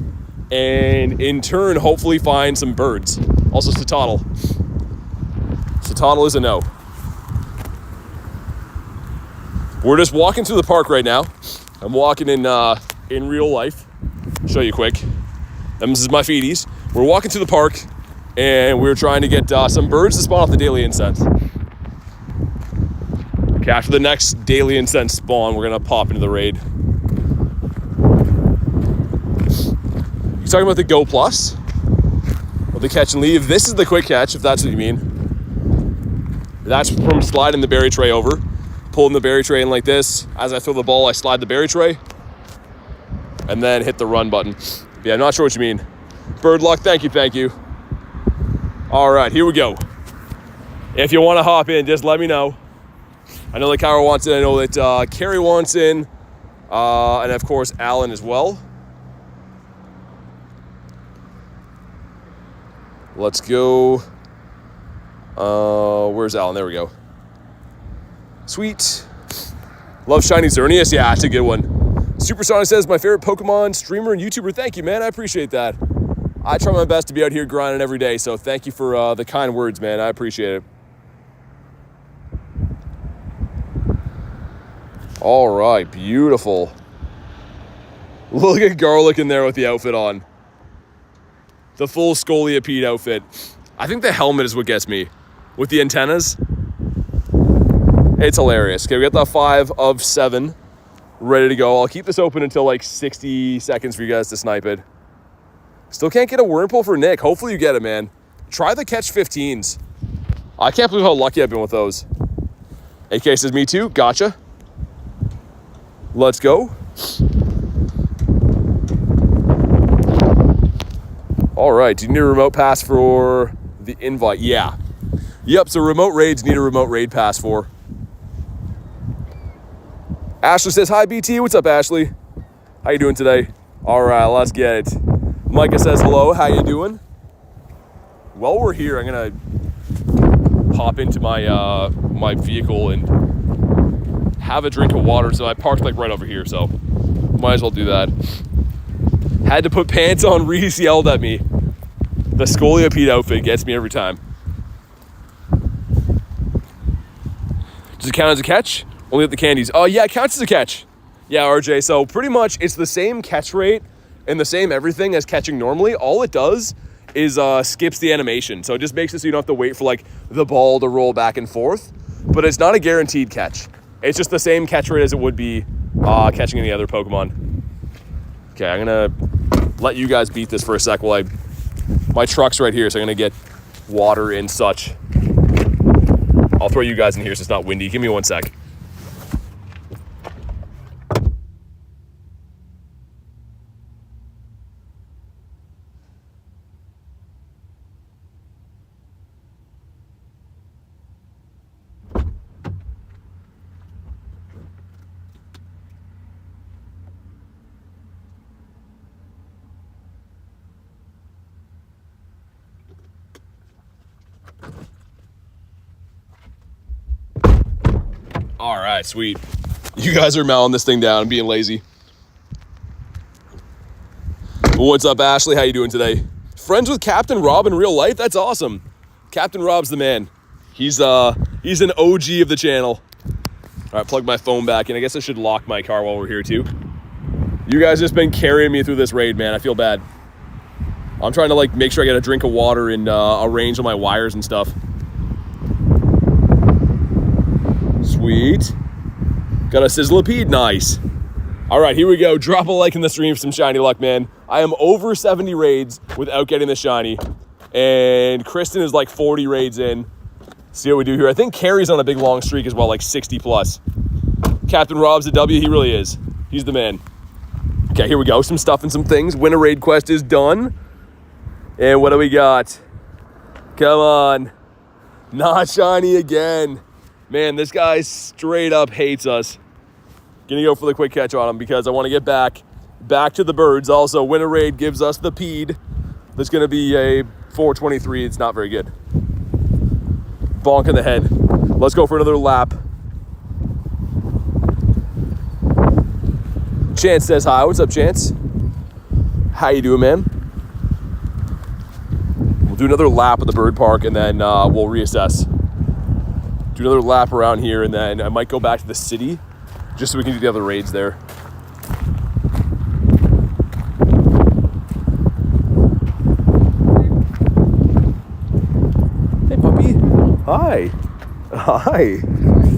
and in turn, hopefully find some birds. Also, Satotl. Satotl is a no. We're just walking through the park right now. I'm walking in real life. Show you quick. This is my feeties. We're walking through the park, and we're trying to get some birds to spawn off the daily incense. Okay, after the next daily incense spawn, we're gonna pop into the raid. You talking about the Go Plus? Or the catch and leave? This is the quick catch, if that's what you mean. That's from sliding the berry tray over. Pulling the berry tray in like this. As I throw the ball, I slide the berry tray. And then hit the run button. Yeah, I'm not sure what you mean. Bird luck, thank you. All right, here we go. If you want to hop in, just let me know. I know that Kyra wants in. I know that Carrie wants in. And of course, Alan as well. Let's go. Where's Alan? There we go. Sweet. Love Shiny Xerneas. Yeah, that's a good one. Supersonic says, my favorite Pokemon streamer and YouTuber. Thank you, man. I appreciate that. I try my best to be out here grinding every day, so thank you for the kind words, man. I appreciate it. All right, beautiful. Look at Garlic in there with the outfit on. The full Scoliopede outfit. I think the helmet is what gets me. With the antennas. It's hilarious. Okay, we got the 5 of 7 ready to go. I'll keep this open until like 60 seconds for you guys to snipe it. Still can't get a Wurmple for Nick. Hopefully you get it, man. Try the catch 15s. I can't believe how lucky I've been with those. AK says, me too. Gotcha. Let's go. All right, do you need a remote pass for the invite? Yeah. Yep, so remote raids need a remote raid pass for. Ashley says, hi, BT. What's up, Ashley? How you doing today? All right, let's get it. Micah says, hello. How you doing? While we're here, I'm going to hop into my my vehicle and have a drink of water. So I parked like right over here, so might as well do that. Had to put pants on. Reese yelled at me. The Scoliopede outfit gets me every time. Does it count as a catch? Only at the candies. Oh, yeah, it counts as a catch. Yeah, RJ. So pretty much it's the same catch rate and the same everything as catching normally. All it does is skips the animation. So it just makes it so you don't have to wait for like the ball to roll back and forth. But it's not a guaranteed catch. It's just the same catch rate as it would be catching any other Pokemon. Okay, I'm going to let you guys beat this for a sec while my truck's right here, so I'm going to get water and such. I'll throw you guys in here so it's not windy. Give me 1 sec. All right, sweet. You guys are mowing this thing down and being lazy. What's up, Ashley? How you doing today? Friends with Captain Rob in real life? That's awesome. Captain Rob's the man. He's an OG of the channel. All right, plug my phone back in. I guess I should lock my car while we're here too. You guys just been carrying me through this raid, man. I feel bad. I'm trying to like make sure I get a drink of water and arrange all my wires and stuff. Sweet. Got a Sizzlipede, nice. All right, here we go. Drop a like in the stream for some shiny luck, man. I am over 70 raids without getting the shiny. And Kristen is like 40 raids in. See what we do here. I think Carrie's on a big long streak as well, like 60 plus. Captain Rob's a W, he really is. He's the man. Okay, here we go. Some stuff and some things. Winter raid quest is done. And what do we got? Come on. Not shiny again. Man, this guy straight up hates us. Gonna go for the quick catch on him because I want to get back to the birds. Also, winter raid gives us the peed. That's gonna be a 423. It's not very good. Bonk in the head. Let's go for another lap. Chance says hi. What's up, Chance? How you doing, man? We'll do another lap at the bird park and then we'll reassess. Do another lap around here and then I might go back to the city just so we can do the other raids there. Hey, puppy. Hi. Hi.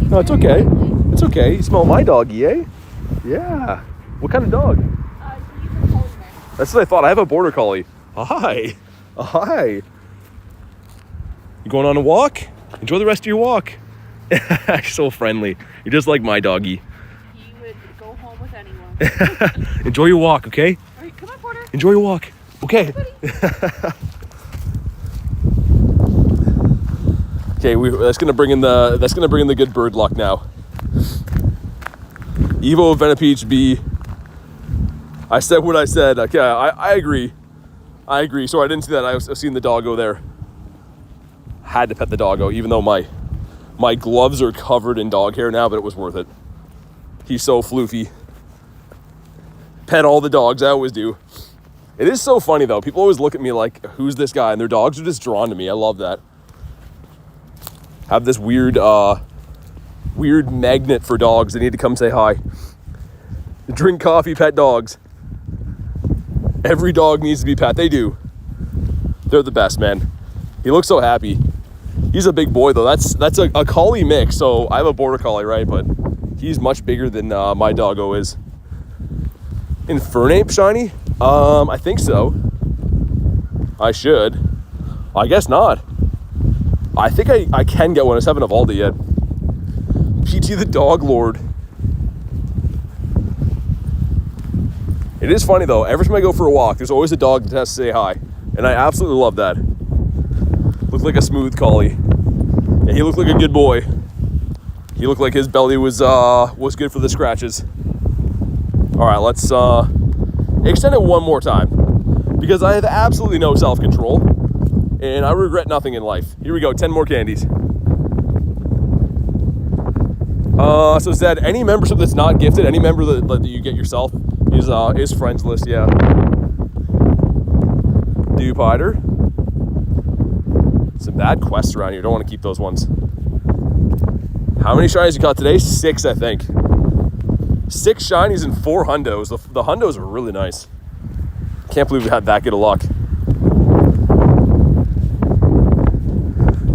No, it's okay. It's okay. You smell my doggy, eh? Yeah. What kind of dog? That's what I thought. I have a border collie. Hi. Hi. You going on a walk? Enjoy the rest of your walk. So friendly. You're just like my doggy. He would go home with anyone. Enjoy your walk, okay? All right, come on, Porter. Enjoy your walk. Okay. Okay, that's gonna bring in the good bird luck now. Evo Venepeach B. I said what I said. Okay, I agree. I agree. So I didn't see that. I've seen the doggo there. Had to pet the doggo, even though my gloves are covered in dog hair now, but it was worth it. He's so floofy. Pet all the dogs, I always do. It is so funny though. People always look at me like, who's this guy? And their dogs are just drawn to me. I love that. Have this weird magnet for dogs. They need to come say hi. Drink coffee, pet dogs. Every dog needs to be pet. They do. They're the best, man. He looks so happy. He's a big boy though. That's a collie mix. So I have a border collie, right? But he's much bigger than my doggo is. Infernape shiny? I think so. I should. I guess not. I think I can get one. I just haven't evolved it yet. PT the Dog Lord. It is funny though. Every time I go for a walk, there's always a dog that has to say hi. And I absolutely love that. Looked like a smooth collie. And he looked like a good boy. He looked like his belly was good for the scratches. All right, let's extend it one more time because I have absolutely no self-control and I regret nothing in life. Here we go, 10 more candies. So Zed, any membership that's not gifted, any member that you get yourself is friends list, yeah. Dewpider. Some bad quests around here. Don't want to keep those ones. How many shinies you caught today? 6, I think. 6 shinies and 4 hundos. The hundos are really nice. Can't believe we had that good of luck.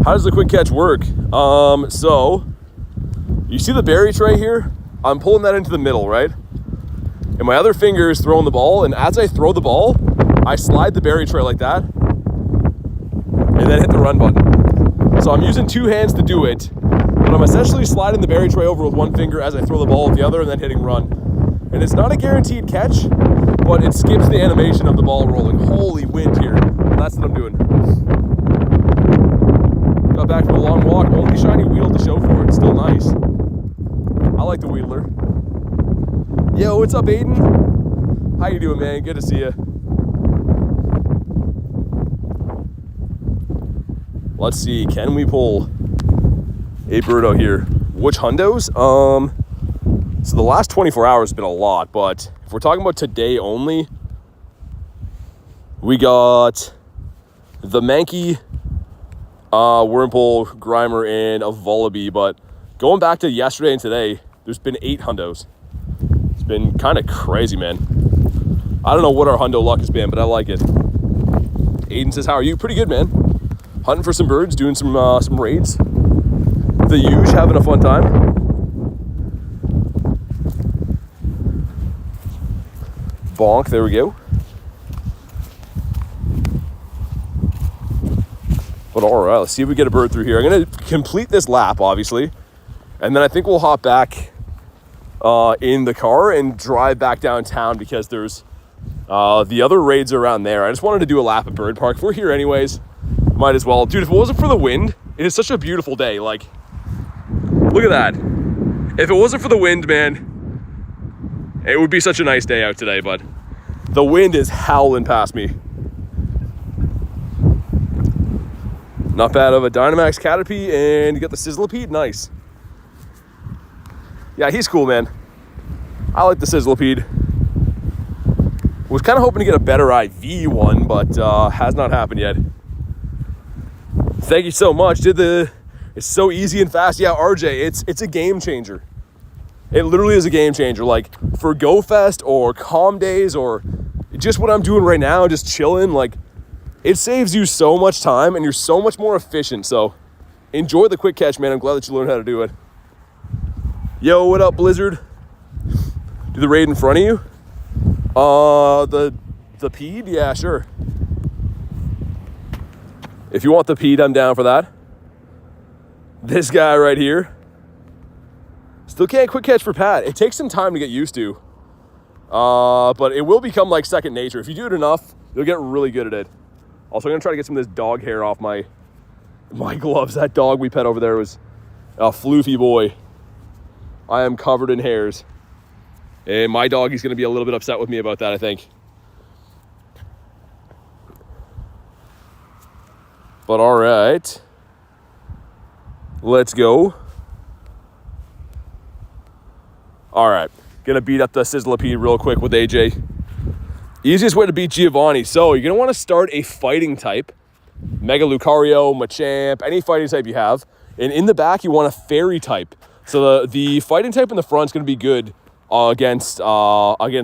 How does the quick catch work? So you see the berry tray here? I'm pulling that into the middle, right? And my other finger is throwing the ball, and as I throw the ball, I slide the berry tray like that, and then hit the run button. So I'm using 2 hands to do it, but I'm essentially sliding the berry tray over with one finger as I throw the ball with the other and then hitting run. And it's not a guaranteed catch, but it skips the animation of the ball rolling. Holy wind here. That's what I'm doing. Got back from a long walk. Only shiny wheel to show for it. Still nice. I like the Wheedler. Yo, what's up, Aiden? How you doing, man? Good to see you. Let's see, can we pull a Birdo here? Which hundos? So the last 24 hours has been a lot, but if we're talking about today only, we got the Mankey, Wurmple, Grimer, and a Vullaby. But going back to yesterday and today, there's been 8 hundos. It's been kind of crazy, man. I don't know what our hundo luck has been, but I like it. Aiden says, how are you? Pretty good, man. Hunting for some birds, doing some raids. The huge, having a fun time. Bonk, there we go. But all right, let's see if we get a bird through here. I'm gonna complete this lap, obviously, and then I think we'll hop back in the car and drive back downtown because there's the other raids around there. I just wanted to do a lap at Bird Park. If we're here anyways, might as well. Dude, if it wasn't for the wind, it is such a beautiful day. Like, look at that. If it wasn't for the wind, man, it would be such a nice day out today, but the wind is howling past me. Not bad of a Dynamax Caterpie, and you got the Sizzlipede, nice. Yeah, he's cool, man. I like the Sizzlipede. Was kind of hoping to get a better IV one, but has not happened yet. Thank you so much. It's so easy and fast. Yeah, RJ, it's a game changer. It literally is a game changer. Like for Go Fest or calm days or just what I'm doing right now, just chilling, like it saves you so much time and you're so much more efficient. So enjoy the quick catch, man. I'm glad that you learned how to do it. Yo, what up, Blizzard? Do the raid in front of you? The peed? Yeah, sure. If you want the peed, I'm down for that. This guy right here. Still can't quick catch for Pat. It takes some time to get used to. But it will become like second nature. If you do it enough, you'll get really good at it. Also, I'm gonna try to get some of this dog hair off my gloves. That dog we pet over there was a floofy boy. I am covered in hairs. And my doggy's gonna be a little bit upset with me about that, I think. But all right. Let's go. All right, gonna beat up the Sizzlipede real quick with AJ. Easiest way to beat Giovanni. So you're gonna wanna start a fighting type. Mega Lucario, Machamp, any fighting type you have. And in the back, you want a fairy type. So the fighting type in the front is gonna be good against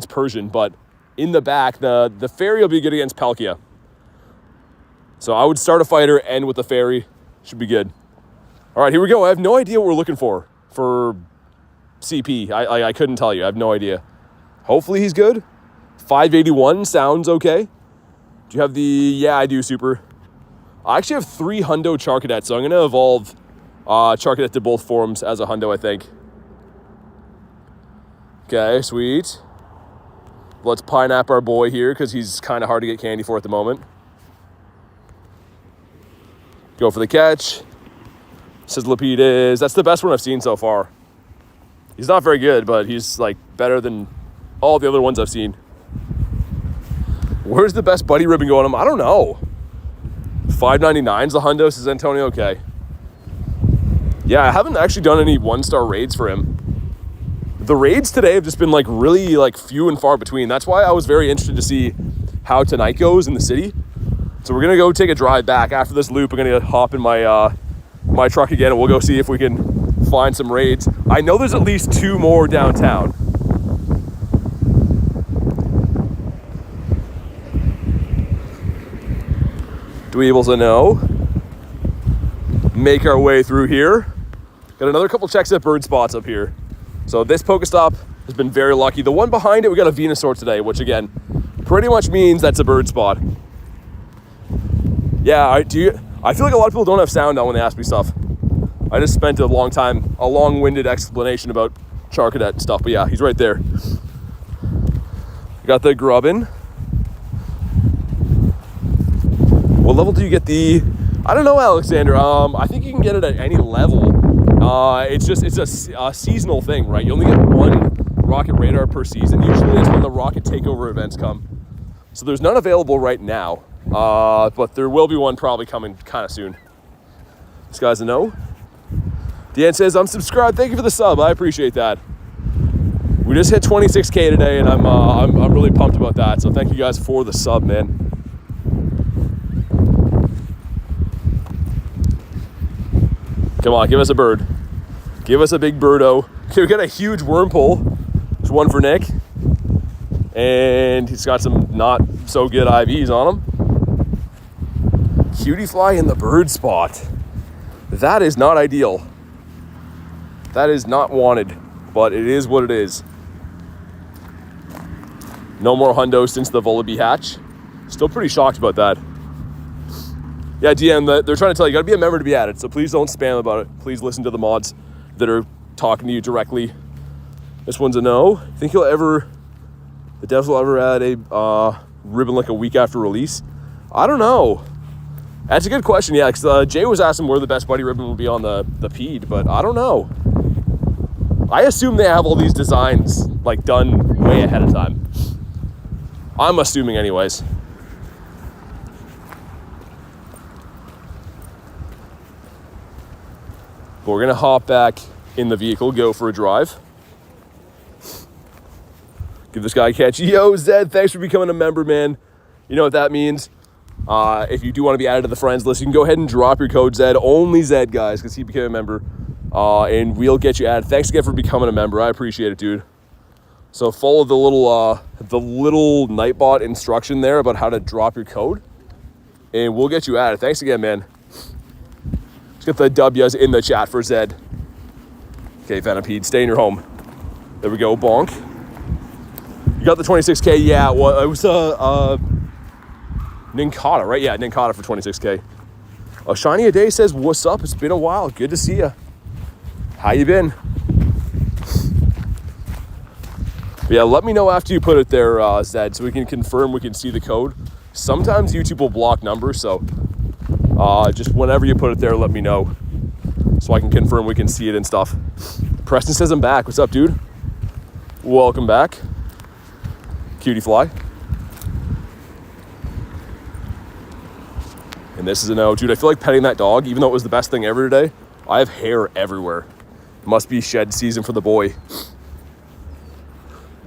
Persian, but in the back, the fairy will be good against Palkia. So I would start a fighter, end with the fairy. Should be good. All right, here we go. I have no idea what we're looking for CP. I couldn't tell you. I have no idea. Hopefully he's good. 581 sounds okay. Do you have the... Yeah, I do, Super. I actually have 3 Hundo Charcadet, so I'm going to evolve Charcadet to both forms as a Hundo, I think. Okay, sweet. Let's Pineapple our boy here because he's kind of hard to get candy for at the moment. Go for the catch. Sizzlipede is... That's the best one I've seen so far. He's not very good, but he's like better than all the other ones I've seen. Where's the best buddy ribbon going on? I don't know. 599's the Hundo, says Antonio. Okay. Yeah, I haven't actually done any 1-star raids for him. The raids today have just been like really like few and far between. That's why I was very interested to see how tonight goes in the city. So we're gonna go take a drive back after this loop. I'm gonna hop in my my truck again and we'll go see if we can find some raids. I know there's at least 2 more downtown. Dweebles a no. Make our way through here. Got another couple checks at bird spots up here. So this Pokestop has been very lucky. The one behind it, we got a Venusaur today, which again, pretty much means that's a bird spot. Yeah, I feel like a lot of people don't have sound on when they ask me stuff. I just spent a long-winded explanation about Charcadet stuff, but yeah, he's right there. Got the Grubbin. What level do you get the... I don't know, Alexander. I think you can get it at any level. It's a seasonal thing, right? You only get 1 Rocket Radar per season. Usually it's when the Rocket Takeover events come. So there's none available right now, but there will be one probably coming kind of soon. This guy's a no. Dan says, I'm subscribed. Thank you for the sub. I appreciate that. We just hit 26K today, and I'm really pumped about that. So thank you guys for the sub, man. Come on, give us a bird. Give us a big birdo. Okay, we got a huge worm pole. There's one for Nick. And he's got some not so good IVs on him. Cutie fly in the bird spot. That is not ideal. That is not wanted, but it is what it is. No more hundo since the Volibee hatch. Still pretty shocked about that. Yeah, DM, they're trying to tell you, you gotta be a member to be added, so please don't spam about it. Please listen to the mods that are talking to you directly. This one's a no. Think the devs will ever add a ribbon like a week after release? I don't know. That's a good question, yeah, because Jay was asking where the best buddy ribbon will be on the PED, but I don't know. I assume they have all these designs like done way ahead of time. I'm assuming anyways. But we're gonna hop back in the vehicle, go for a drive. Give this guy a catch. Yo, Zed, thanks for becoming a member, man. You know what that means. If you do want to be added to the friends list, you can go ahead and drop your code Zed. Only Zed, guys, because he became a member. And we'll get you added. Thanks again for becoming a member. I appreciate it, dude. So follow the little Nightbot instruction there about how to drop your code. And we'll get you added. Thanks again, man. Let's get the W's in the chat for Zed. Okay, Venipede, stay in your home. There we go, bonk. You got the 26K, yeah, well, it was Ninkata, right? Yeah, Ninkata for 26K. Shiny a Day says, what's up? It's been a while. Good to see you. How you been? But yeah, let me know after you put it there, Zed, so we can confirm we can see the code. Sometimes YouTube will block numbers, so just whenever you put it there, let me know so I can confirm we can see it and stuff. Preston says I'm back. What's up, dude? Welcome back. Cutie fly. And this is a no. Dude, I feel like petting that dog, even though it was the best thing ever today. I have hair everywhere. Must be shed season for the boy.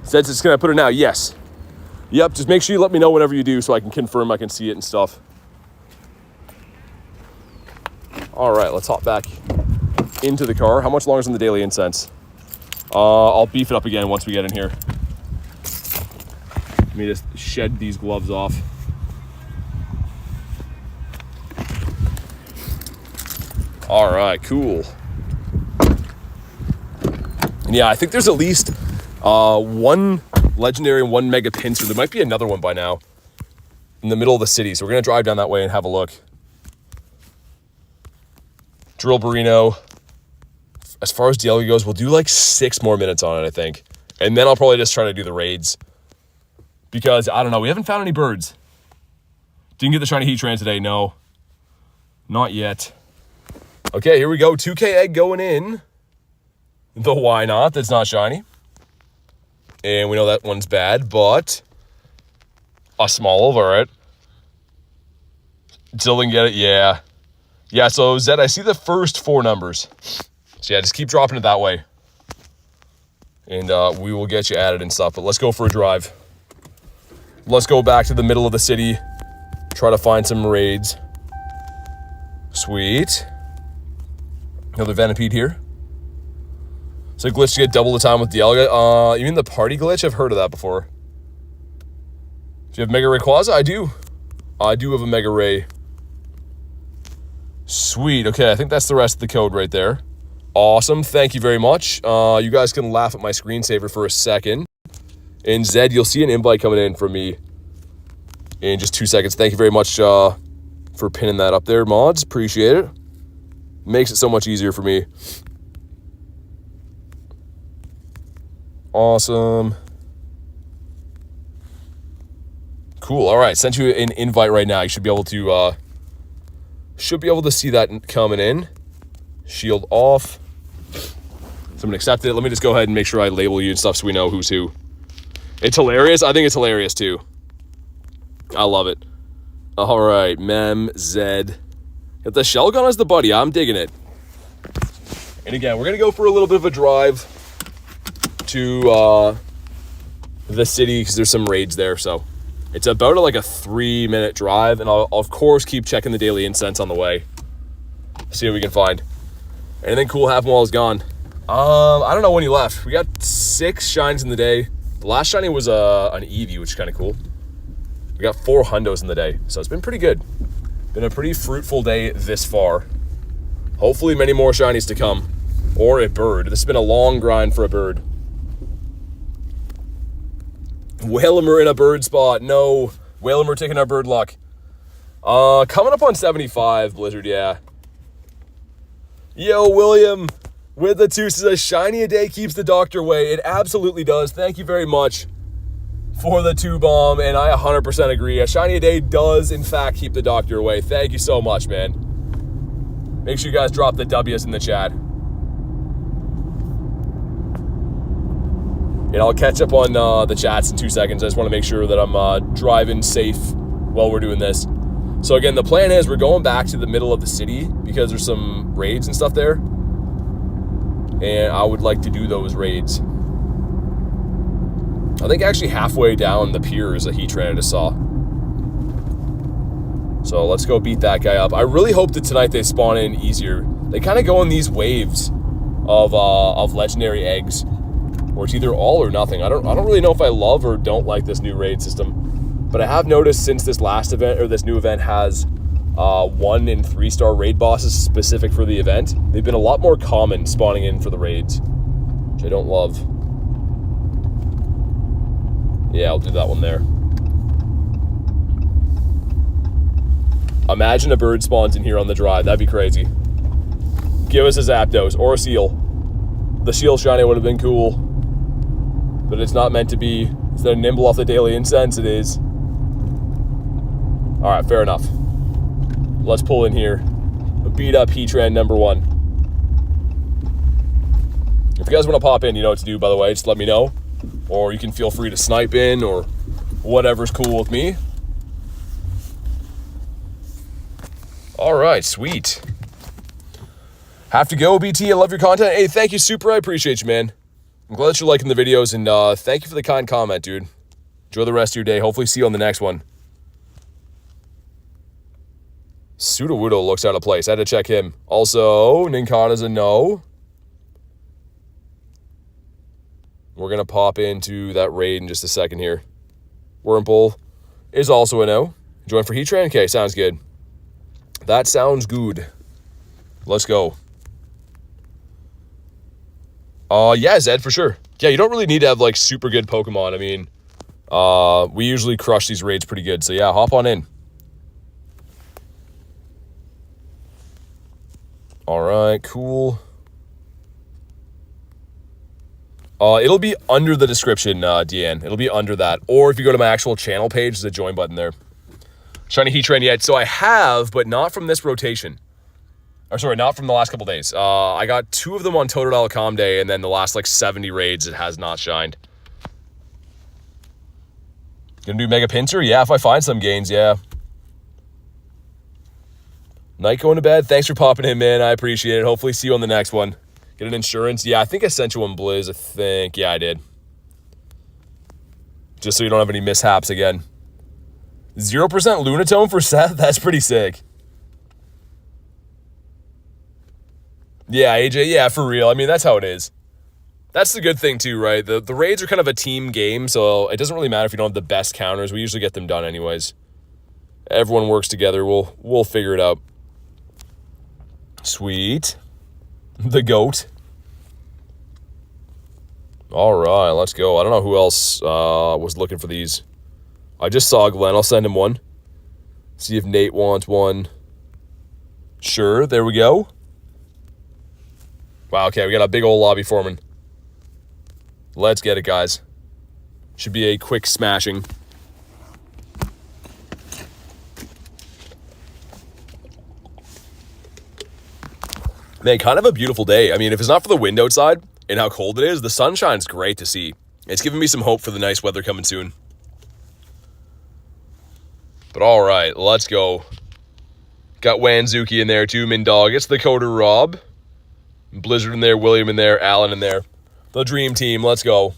Says it's gonna put it now. Yes. Yep, just make sure you let me know whenever you do so I can confirm I can see it and stuff. All right, let's hop back into the car. How much longer is in the daily incense? I'll beef it up again once we get in here. Let me just shed these gloves off. All right, cool. And yeah, I think there's at least one legendary and one Mega Pinsir. There might be another one by now in the middle of the city. So we're going to drive down that way and have a look. Drill Burrino. As far as Dialga goes, we'll do like 6 more minutes on it, I think. And then I'll probably just try to do the raids. Because, I don't know, we haven't found any birds. Didn't get the shiny Heatran today, no. Not yet. Okay, here we go. 2K egg going in. The why not? That's not shiny. And we know that one's bad, but a small, all right. Still didn't get it, yeah. Yeah, so Zed, I see the first 4 numbers. So yeah, just keep dropping it that way. And we will get you added and stuff, but let's go for a drive. Let's go back to the middle of the city. Try to find some raids. Sweet. Another Venipede here. It's a glitch to get double the time with Dialga. You mean the party glitch? I've heard of that before. Do you have Mega Rayquaza? I do. I do have a Mega Ray. Sweet. Okay, I think that's the rest of the code right there. Awesome. Thank you very much. You guys can laugh at my screensaver for a second. And Zed, you'll see an invite coming in from me in just 2 seconds. Thank you very much for pinning that up there, mods. Appreciate it. Makes it so much easier for me. Awesome. Cool. All right, sent you an invite right now. You should be able to see that coming in. Shield off. Someone accepted it. Let me just go ahead and make sure I label you and stuff so we know who's who. It's hilarious. I think it's hilarious too. I love it. All right, Mem, Zed. Got the shell gun as the buddy. I'm digging it. And again, we're going to go for a little bit of a drive to the city because there's some raids there. So it's about like a 3-minute drive. And I'll, of course, keep checking the daily incense on the way. See what we can find. Anything cool happen while I was gone? I don't know when you left. We got 6 shines in the day. The last shiny was an Eevee, which is kind of cool. We got 4 hundos in the day. So it's been pretty good. Been a pretty fruitful day this far. Hopefully many more shinies to come. Or a bird. This has been a long grind for a bird. Whalmer in a bird spot. No. Whalmer taking our bird luck. Coming up on 75, Blizzard, yeah. Yo, William with the 2 says, a shiny a day keeps the doctor away. It absolutely does. Thank you very much for the 2 bomb, and I 100% agree. A shiny a day does, in fact, keep the doctor away. Thank you so much, man. Make sure you guys drop the W's in the chat. And I'll catch up on the chats in 2 seconds. I just want to make sure that I'm driving safe while we're doing this. So again, the plan is we're going back to the middle of the city because there's some raids and stuff there. And I would like to do those raids. I think actually halfway down the pier is a Heatran I just saw. So let's go beat that guy up. I really hope that tonight they spawn in easier. They kind of go in these waves of legendary eggs. Or it's either all or nothing. I don't really know if I love or don't like this new raid system. But I have noticed since this last event, or this new event has 1 and 3-star raid bosses specific for the event, they've been a lot more common spawning in for the raids, which I don't love. Yeah, I'll do that one there. Imagine a bird spawns in here on the drive. That'd be crazy. Give us a Zapdos or a Seal. The Shield shiny would have been cool. But it's not meant to be. Instead of Nimble off the daily incense, it is. Alright, fair enough. Let's pull in here. Beat up Heatran number 1. If you guys want to pop in, you know what to do, by the way. Just let me know. Or you can feel free to snipe in or whatever's cool with me. Alright, sweet. Have to go, BT. I love your content. Hey, thank you, Super. I appreciate you, man. I'm glad that you're liking the videos, and thank you for the kind comment, dude. Enjoy the rest of your day. Hopefully see you on the next one. Sudowoodo looks out of place. I had to check him. Also, Ninkana's a no. We're going to pop into that raid in just a second here. Wurmple is also a no. Join for Heatran? Okay, sounds good. That sounds good. Let's go. Yeah, Zed, for sure. Yeah, you don't really need to have, like, super good Pokemon. I mean, we usually crush these raids pretty good. So, yeah, hop on in. All right, cool. It'll be under the description, Deanne. It'll be under that. Or if you go to my actual channel page, there's a join button there. Shiny Heatran yet. So I have, but not from this rotation. Or sorry, not from the last couple days. I got 2 of them on Totodile.com day, and then the last like 70 raids, it has not shined. Gonna do Mega Pinsir? Yeah, if I find some gains, yeah. Night going to bed. Thanks for popping in, man. I appreciate it. Hopefully see you on the next one. Get an insurance. Yeah, I think I sent you one, Blizz. I think. Yeah, I did. Just so you don't have any mishaps again. 0% Lunatone for Seth? That's pretty sick. Yeah, AJ. Yeah, for real. I mean, that's how it is. That's the good thing, too, right? The raids are kind of a team game, so it doesn't really matter if you don't have the best counters. We usually get them done anyways. Everyone works together. We'll figure it out. Sweet. The goat. All right, let's go. I don't know who else was looking for these. I just saw Glenn. I'll send him one. See if Nate wants one. Sure, there we go. Wow, okay, we got a big old lobby forming. Let's get it, guys. Should be a quick smashing. Man, kind of a beautiful day. I mean, if it's not for the wind outside and how cold it is, the sunshine's great to see. It's giving me some hope for the nice weather coming soon. But all right, let's go. Got Wanzuki in there too, Mindog. It's the Coder Rob. Blizzard in there, William in there, Alan in there. The dream team, let's go.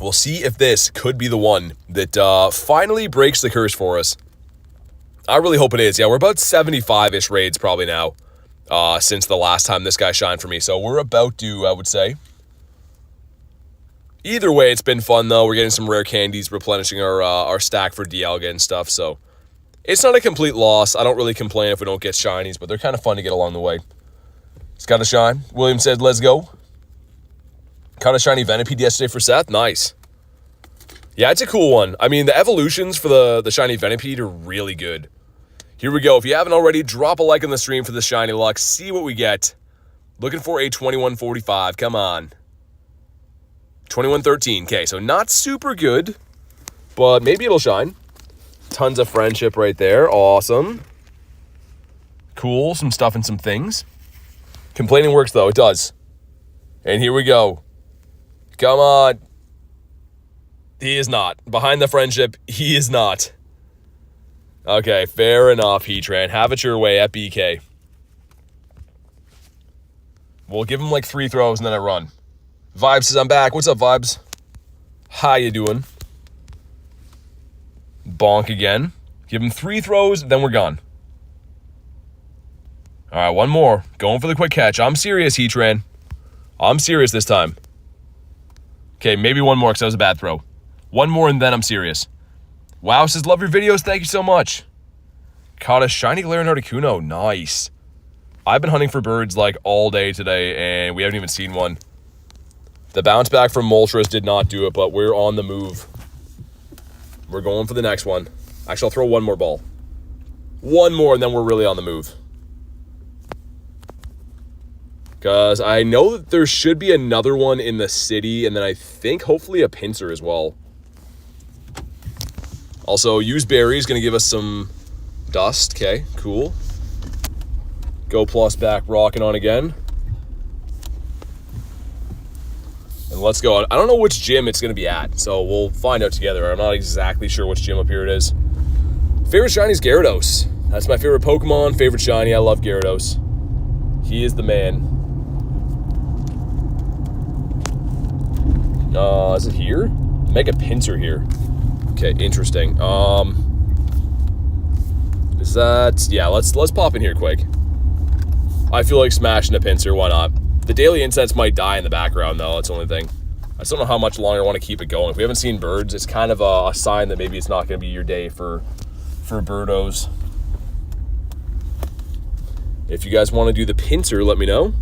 We'll see if this could be the one that finally breaks the curse for us. I really hope it is. Yeah, we're about 75-ish raids probably now since the last time this guy shined for me. So we're about to, I would say. Either way, it's been fun, though. We're getting some rare candies, replenishing our stack for Dialga and stuff. So it's not a complete loss. I don't really complain if we don't get shinies, but they're kind of fun to get along the way. It's got a shine. William said, let's go. Caught a shiny Venipede yesterday for Seth. Nice. Yeah, it's a cool one. I mean, the evolutions for the shiny Venipede are really good. Here we go. If you haven't already, drop a like on the stream for the shiny luck. See what we get. Looking for a 2145. Come on. 2113. Okay, so not super good, but maybe it'll shine. Tons of friendship right there. Awesome. Cool. Some stuff and some things. Complaining works, though. It does. And here we go. Come on. He is not. Behind the friendship, he is not. Okay, fair enough, Heatran. Have it your way at BK. We'll give him like 3 throws and then I run. Vibes says I'm back. What's up, Vibes? How you doing? Bonk again. Give him 3 throws, then we're gone. All right, one more. Going for the quick catch. I'm serious, Heatran. I'm serious this time. Okay, maybe one more because that was a bad throw. One more and then I'm serious. Wow says, love your videos. Thank you so much. Caught a shiny Galarian Articuno. Nice. I've been hunting for birds like all day today and we haven't even seen one. The bounce back from Moltres did not do it, but we're on the move. We're going for the next one. Actually, I'll throw one more ball. One more and then we're really on the move. Because I know that there should be another one in the city, and then I think hopefully a Pinsir as well. Also, use berry is going to give us some dust. Okay, cool. Go plus back, rocking on again. And let's go. I don't know which gym it's going to be at, so we'll find out together. I'm not exactly sure which gym up here it is. Favorite shiny is Gyarados. That's my favorite Pokemon, favorite shiny. I love Gyarados. He is the man. Is it here? Mega Pinsir here. Okay, interesting. Is that... Yeah, let's pop in here quick. I feel like smashing a Pinsir, why not? The daily incense might die in the background, though. That's the only thing. I just don't know how much longer I want to keep it going. If we haven't seen birds, it's kind of a sign that maybe it's not going to be your day for birdos. If you guys want to do the Pinsir, let me know.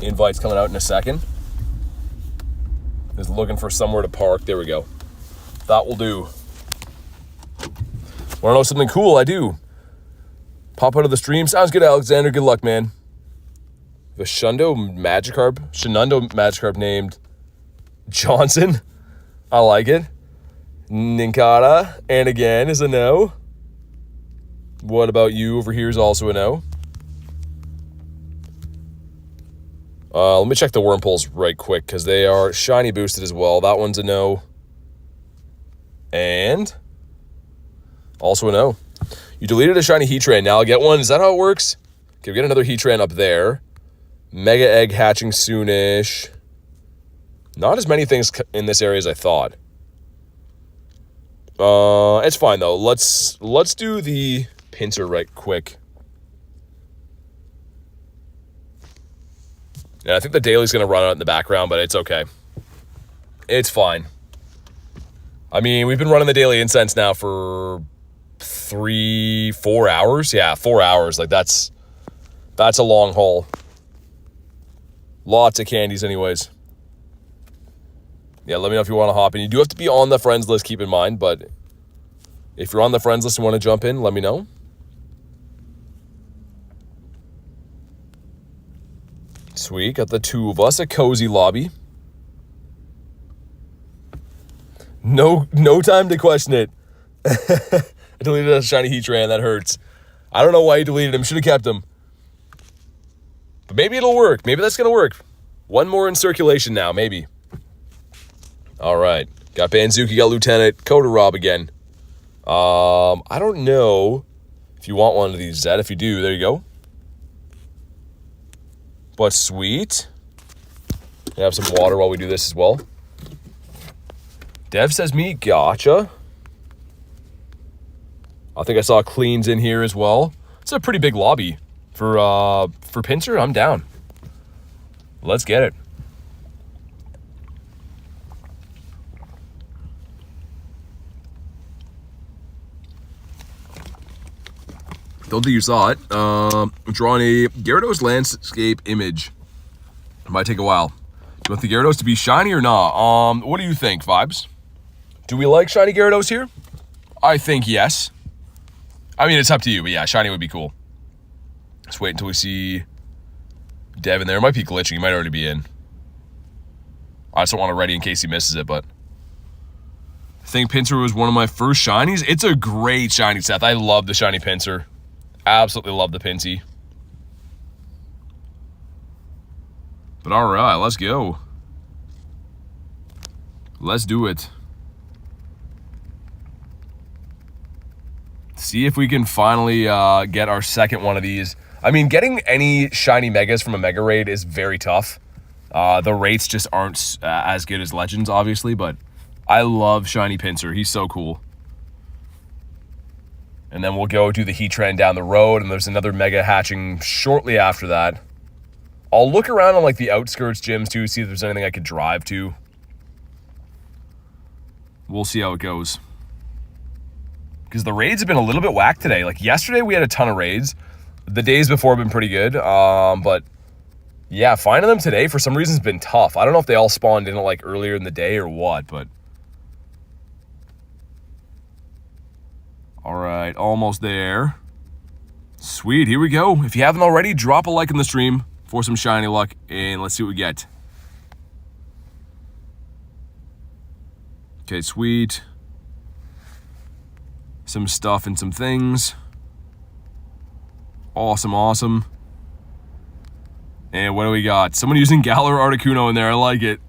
The invite's coming out in a second. Is looking for somewhere to park. There we go. That will do. Want to know something cool? I do. Pop out of the stream. Sounds good, Alexander. Good luck, man. The Shundo Magikarp named Johnson. I like it. Ninkata. And again is a no. What about you over here is also a no. Let me check the Wurmples right quick because they are shiny boosted as well. That one's a no. And also a no. You deleted a shiny Heatran. Now I'll get one. Is that how it works? Okay, we get another Heatran up there. Mega Egg hatching soonish. Not as many things in this area as I thought. It's fine though. Let's do the Pinsir right quick. Yeah, I think the daily's going to run out in the background, but it's okay. It's fine. I mean, we've been running the daily incense now for 4 hours. Yeah, 4 hours. Like, that's a long haul. Lots of candies anyways. Yeah, let me know if you want to hop in. You do have to be on the friends list, keep in mind, but if you're on the friends list and want to jump in, let me know. Sweet, got the 2 of us, a cozy lobby. No time to question it. I deleted a shiny Heatran, that hurts. I don't know why you deleted him, should have kept him. But maybe it'll work, maybe that's gonna work. One more in circulation now, maybe. Alright, got Banzuki, got Lieutenant, Coda Rob again. I don't know if If you want one of these, Zed, if you do, there you go. But sweet. I have some water while we do this as well. Dev says me, gotcha. I think I saw cleans in here as well. It's a pretty big lobby for Pinsir. I'm down. Let's get it. Don't think you saw it. I'm drawing a Gyarados landscape image. It might take a while. Do you want the Gyarados to be shiny or not? What do you think, Vibes? Do we like shiny Gyarados here? I think yes. I mean, it's up to you, but yeah, shiny would be cool. Let's wait until we see Devin there. It might be glitching. He might already be in. I just don't want to ready in case he misses it, but I think Pinsir was one of my first shinies. It's a great shiny, Seth. I love the shiny Pinsir. Absolutely love the Pinsy. But all right, let's go. Let's do it. See if we can finally get our second one of these. I mean, getting any shiny megas from a mega raid is very tough. The rates just aren't as good as Legends, obviously, but I love shiny Pinsir. He's so cool. And then we'll go do the Heatran down the road, and there's another mega hatching shortly after that. I'll look around on like the outskirts gyms too, see if there's anything I could drive to. We'll see how it goes. Because the raids have been a little bit whack today. Like yesterday we had a ton of raids. The days before have been pretty good. But yeah, finding them today for some reason has been tough. I don't know if they all spawned in like earlier in the day or what, but all right, almost there. Sweet, here we go. If you haven't already, drop a like in the stream for some shiny luck, and let's see what we get. Okay, sweet. Some stuff and some things. Awesome, awesome. And what do we got? Someone using Galarian Articuno in there. I like it.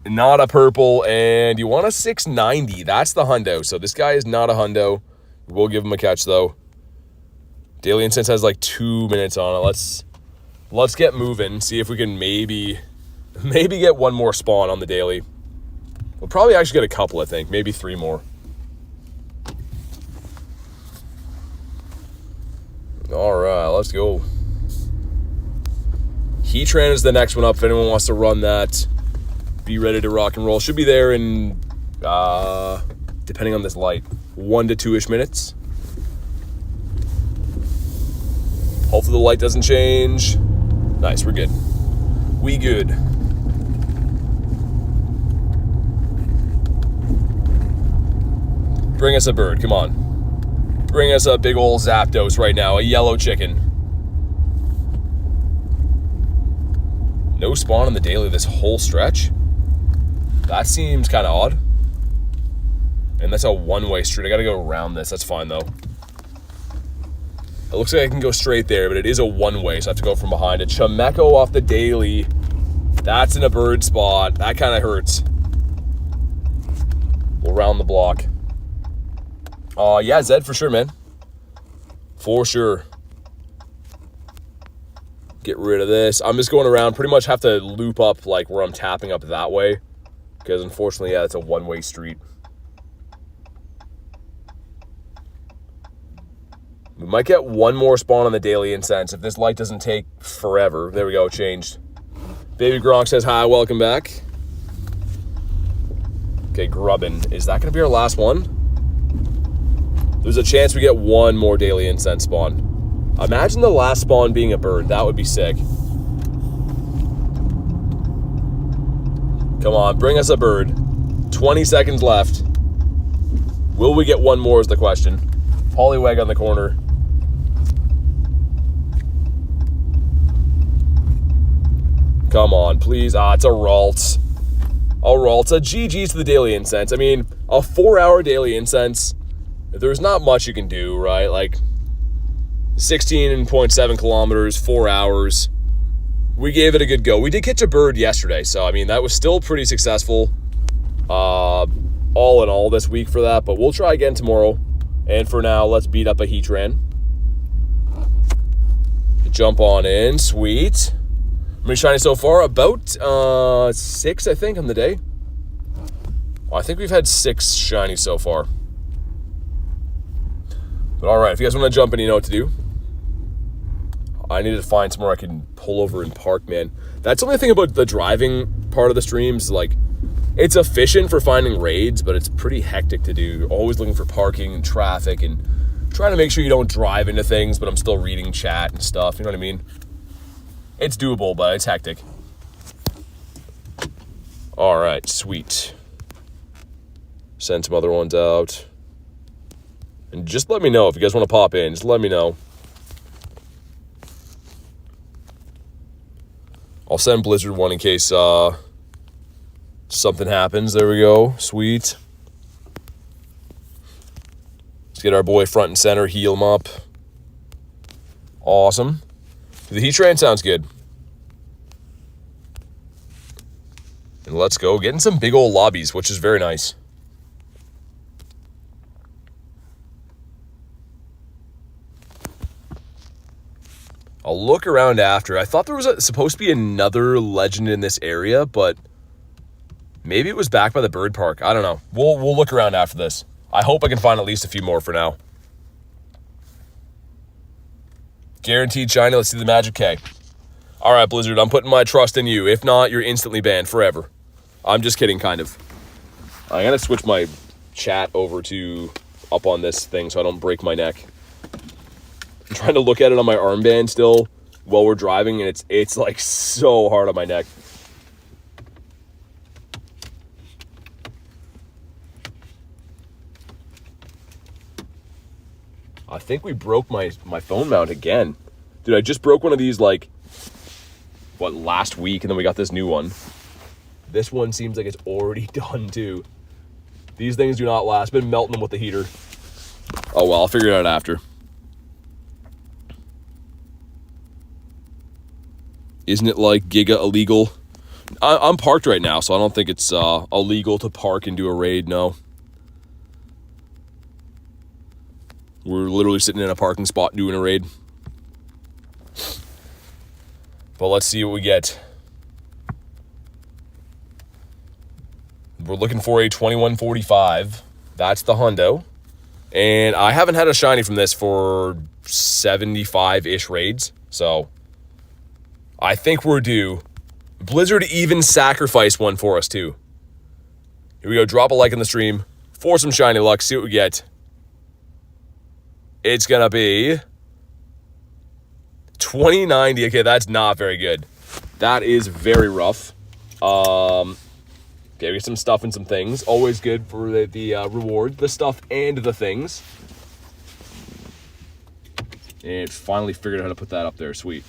Not a purple, and you want a 690. That's the hundo. So this guy is not a hundo. We'll give him a catch, though. Daily Incense has like 2 minutes on it. Let's get moving. See if we can maybe get one more spawn on the daily. We'll probably actually get a couple, I think. Maybe 3 more. All right, let's go. Heatran is the next one up. If anyone wants to run that, be ready to rock and roll. Should be there in, depending on this light, 1 to 2-ish minutes. Hopefully the light doesn't change. Nice, we're good. We good. Bring us a bird, come on. Bring us a big old Zapdos right now, a yellow chicken. No spawn on the daily this whole stretch? That seems kind of odd. And that's a one-way street. I gotta go around this. That's fine, though. It looks like I can go straight there, but it is a one-way, so I have to go from behind. A Chimecho off the daily. That's in a bird spot. That kind of hurts. We'll round the block. Yeah, Zed, for sure, man. For sure. Get rid of this. I'm just going around. Pretty much have to loop up, like, where I'm tapping up that way. Because, unfortunately, yeah, it's a one-way street. We might get one more spawn on the daily incense if this light doesn't take forever. There we go, changed. Baby Gronk says hi, welcome back. Okay, Grubbin. Is that going to be our last one? There's a chance we get one more daily incense spawn. Imagine the last spawn being a bird. That would be sick. Come on, bring us a bird. 20 seconds left. Will we get one more is the question. Poliwag on the corner. Come on, please. It's a Ralts. A Ralts. A GG's to the daily incense. I mean, a 4-hour daily incense. There's not much you can do, right? Like 16.7 kilometers, 4 hours. We gave it a good go. We did catch a bird yesterday, so I mean that was still pretty successful. All in all this week for that, but we'll try again tomorrow And for now, let's beat up a Heatran. Jump on in. Sweet. How many shiny so far? About 6, I think, on the day. Well, I think we've had 6 shiny so far. But alright, if you guys want to jump in, you know what to do. I need to find somewhere I can pull over and park, man. That's the only thing about the driving part of the streams. Like, it's efficient for finding raids, but it's pretty hectic to do. Always looking for parking and traffic and trying to make sure you don't drive into things, but I'm still reading chat and stuff. You know what I mean? It's doable, but it's hectic. Alright, sweet. Send some other ones out. And just let me know if you guys want to pop in. Just let me know. I'll send Blizzard one in case something happens. There we go. Sweet. Let's get our boy front and center. Heal him up. Awesome. The Heatran sounds good. And let's go. Getting some big old lobbies, which is very nice. I'll look around after. I thought there was supposed to be another legend in this area, but maybe it was back by the bird park. I don't know. We'll look around after this. I hope I can find at least a few more for now. Guaranteed shiny. Let's see the magic K. All right, Blizzard, I'm putting my trust in you. If not, you're instantly banned forever. I'm just kidding, kind of. I gotta switch my chat over to up on this thing so I don't break my neck. I'm trying to look at it on my armband still while we're driving, and it's like so hard on my neck. I think we broke my phone mount again. Dude, I just broke one of these like, what, last week, and then we got this new one. This one seems like it's already done too. These things do not last. Been melting them with the heater. Oh well, I'll figure it out after. Isn't it like Giga illegal? I'm parked right now, so I don't think it's illegal to park and do a raid, no. We're literally sitting in a parking spot doing a raid. But let's see what we get. We're looking for a 2145. That's the hundo. And I haven't had a shiny from this for 75-ish raids, so I think we're due. Blizzard even sacrificed one for us, too. Here we go. Drop a like in the stream for some shiny luck. See what we get. It's going to be 2090. Okay, that's not very good. That is very rough. Okay, we get some stuff and some things. Always good for the reward. The stuff and the things. And finally figured out how to put that up there. Sweet.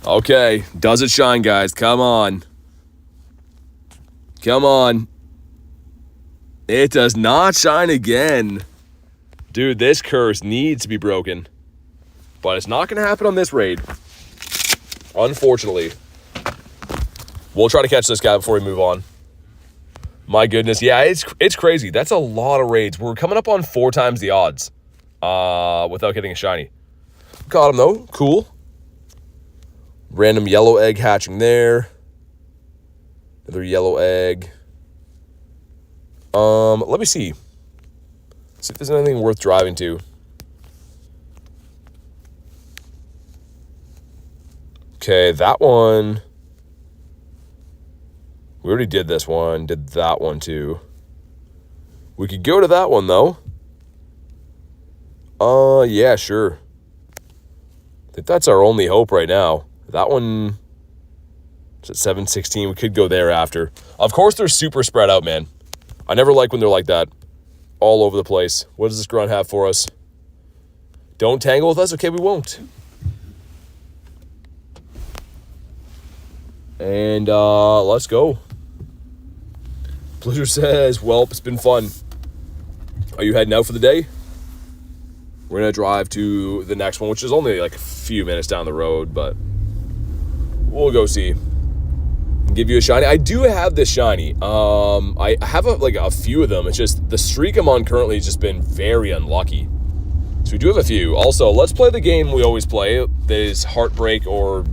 Okay, does it shine, guys? Come on. Come on. It does not shine again. Dude, this curse needs to be broken. But it's not going to happen on this raid. Unfortunately. We'll try to catch this guy before we move on. My goodness. Yeah, it's crazy. That's a lot of raids. We're coming up on 4 times the odds. Without getting a shiny. Got him, though. Cool. Random yellow egg hatching there. Another yellow egg. Let me see. See if there's anything worth driving to. Okay, that one. We already did this one. Did that one too. We could go to that one though. Yeah, sure. I think that's our only hope right now. That one is at 716. We could go there after. Of course, they're super spread out, man. I never like when they're like that. All over the place. What does this grunt have for us? Don't tangle with us? Okay, we won't. And let's go. Blizzard says, well, it's been fun. Are you heading out for the day? We're going to drive to the next one, which is only like a few minutes down the road, but we'll go see. give you a shiny. I do have this shiny. I have a few of them. It's just the streak I'm on currently has just been very unlucky. So we do have a few. Also, let's play the game we always play. That is Heartbreak or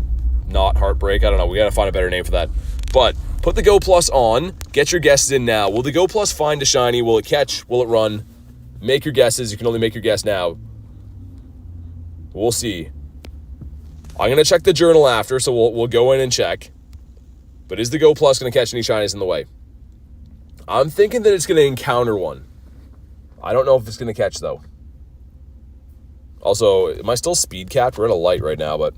not Heartbreak. I don't know. We got to find a better name for that. But put the Go Plus on. Get your guesses in now. Will the Go Plus find a shiny? Will it catch? Will it run? Make your guesses. You can only make your guess now. We'll see. I'm going to check the journal after, so we'll go in and check. But is the Go Plus going to catch any shinies in the way? I'm thinking that it's going to encounter one. I don't know if it's going to catch, though. Also, am I still speed capped? We're at a light right now, but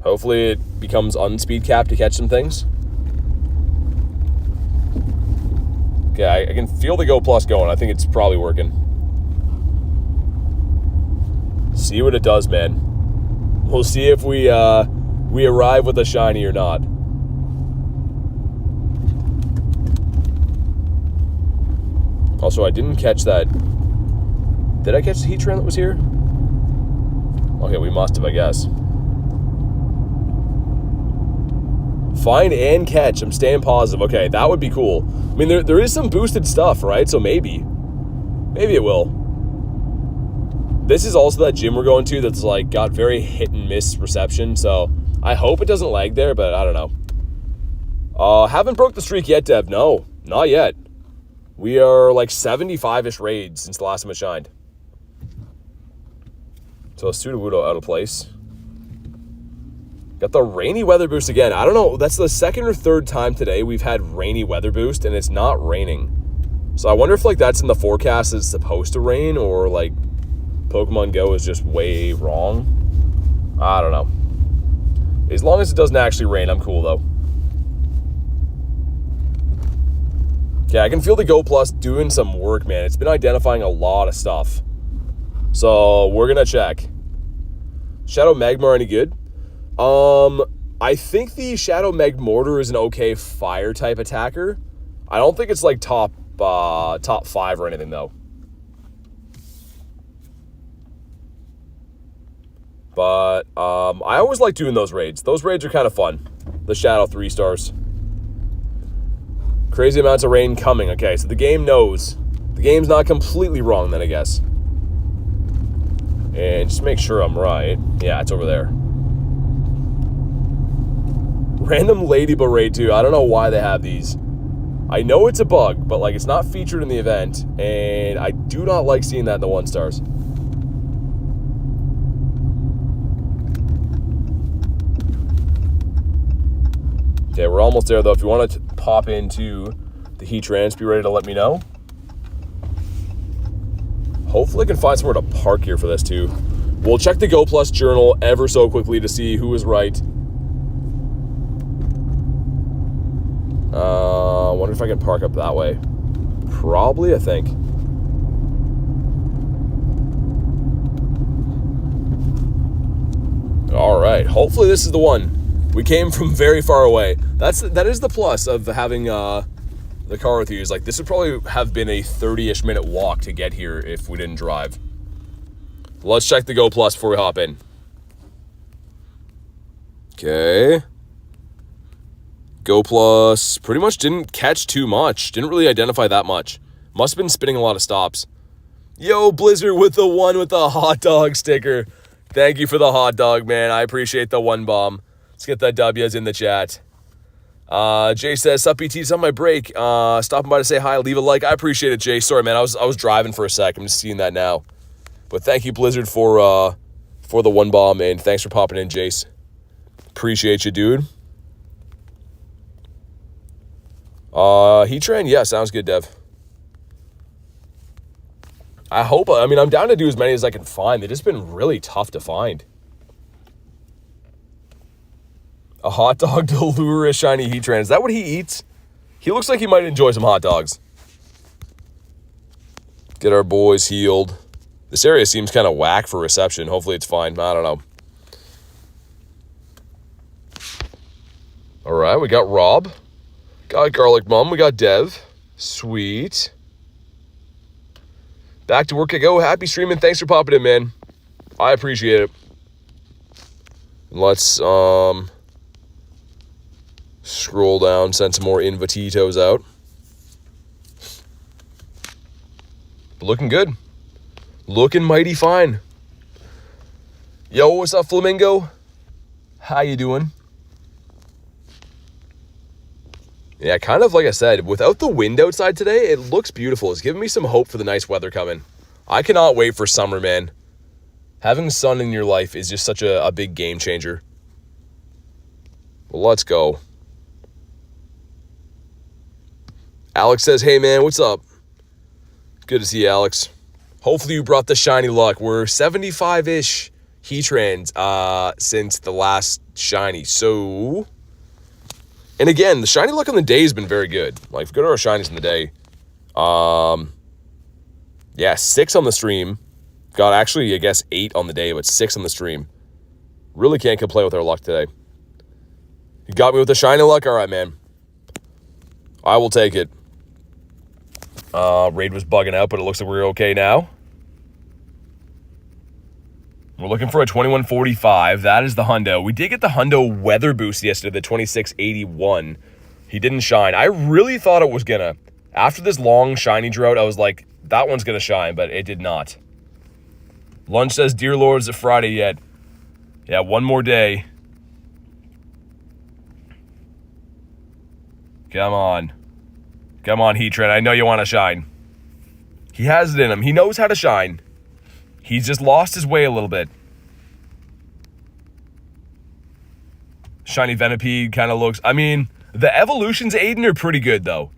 hopefully it becomes unspeed capped to catch some things. Okay, I can feel the Go Plus going. I think it's probably working. See what it does, man. We'll see if we arrive with a shiny or not. Also, I didn't catch that. Did I catch the Heatran that was here? Okay, we must have, I guess. Find and catch. I'm staying positive. Okay, that would be cool. I mean, there is some boosted stuff, right? So maybe it will. This is also that gym we're going to that's like got very hit and miss reception. So I hope it doesn't lag there, but I don't know. Haven't broke the streak yet, Dev. No, not yet. We are like 75-ish raids since the last time it shined. So Sudowoodo out of place. Got the rainy weather boost again. I don't know. That's the second or third time today we've had rainy weather boost, and it's not raining. So I wonder if like that's in the forecast it's supposed to rain, or like Pokemon Go is just way wrong. I don't know. As long as it doesn't actually rain, I'm cool though. Yeah, I can feel the Go Plus doing some work, man. It's been identifying a lot of stuff. So we're gonna check. Shadow Magmar any good? I think the Shadow Magmortar is an okay fire type attacker. I don't think it's like top 5 or anything though. But I always like doing those raids. Those raids are kind of fun. The Shadow 3 stars. Crazy amounts of rain coming. Okay, so the game knows. The game's not completely wrong then, I guess. And just make sure I'm right. Yeah, it's over there. Random Ladybug raid too. I don't know why they have these. I know it's a bug, but like it's not featured in the event, and I do not like seeing that in the 1 stars. Okay, we're almost there though. If you want to pop into the Heatrans, be ready to let me know. Hopefully I can find somewhere to park here for this too. We'll check the Go Plus journal ever so quickly to see who was right. I wonder if I can park up that way. Probably, I think. All right, hopefully this is the one. We came from very far away. That is the plus of having the car with you. Is like this would probably have been a 30-ish minute walk to get here if we didn't drive. Let's check the Go Plus before we hop in. Okay. Go Plus pretty much didn't catch too much. Didn't really identify that much. Must have been spinning a lot of stops. Yo, Blizzard with the one with the hot dog sticker. Thank you for the hot dog, man. I appreciate the 1 bomb. Let's get that W's in the chat. Jay says, sup BT's on my break. Stopping by to say hi, leave a like. I appreciate it, Jay. Sorry, man. I was driving for a sec. I'm just seeing that now. But thank you, Blizzard, for the 1 bomb, and thanks for popping in, Jace. Appreciate you, dude. Heatran, yeah, sounds good, Dev. I mean, I'm down to do as many as I can find. They've just been really tough to find. A hot dog to lure a shiny Heatran. Is that what he eats? He looks like he might enjoy some hot dogs. Get our boys healed. This area seems kind of whack for reception. Hopefully it's fine. I don't know. All right, we got Rob. Got Garlic Mom. We got Dev. Sweet. Back to work I go. Happy streaming. Thanks for popping in, man. I appreciate it. Let's Scroll down, send some more Invititos out. Looking good. Looking mighty fine. Yo, what's up, Flamingo? How you doing? Yeah, kind of like I said, without the wind outside today, it looks beautiful. It's giving me some hope for the nice weather coming. I cannot wait for summer, man. Having sun in your life is just such a big game changer. Well, let's go. Alex says, hey, man, what's up? Good to see you, Alex. Hopefully you brought the shiny luck. We're 75-ish Heatrans since the last shiny. So... And again, the shiny luck on the day has been very good. Like, if we go to our shinies in the day. Yeah, 6 on the stream. Got actually, I guess, 8 on the day, but 6 on the stream. Really can't complain with our luck today. You got me with the shiny luck? All right, man. I will take it. Raid was bugging out, but it looks like we're okay now. We're looking for a 2145. That is the hundo. We did get the hundo weather boost yesterday, the 2681. He didn't shine. I really thought it was gonna. After this long shiny drought, I was like, that one's gonna shine, but it did not. Lunch says, dear Lord, is it Friday yet? Yeah, one more day. Come on. Come on, Heatran. I know you want to shine. He has it in him. He knows how to shine. He's just lost his way a little bit. Shiny Venipede kind of looks... I mean, the evolutions, Aiden, are pretty good, though.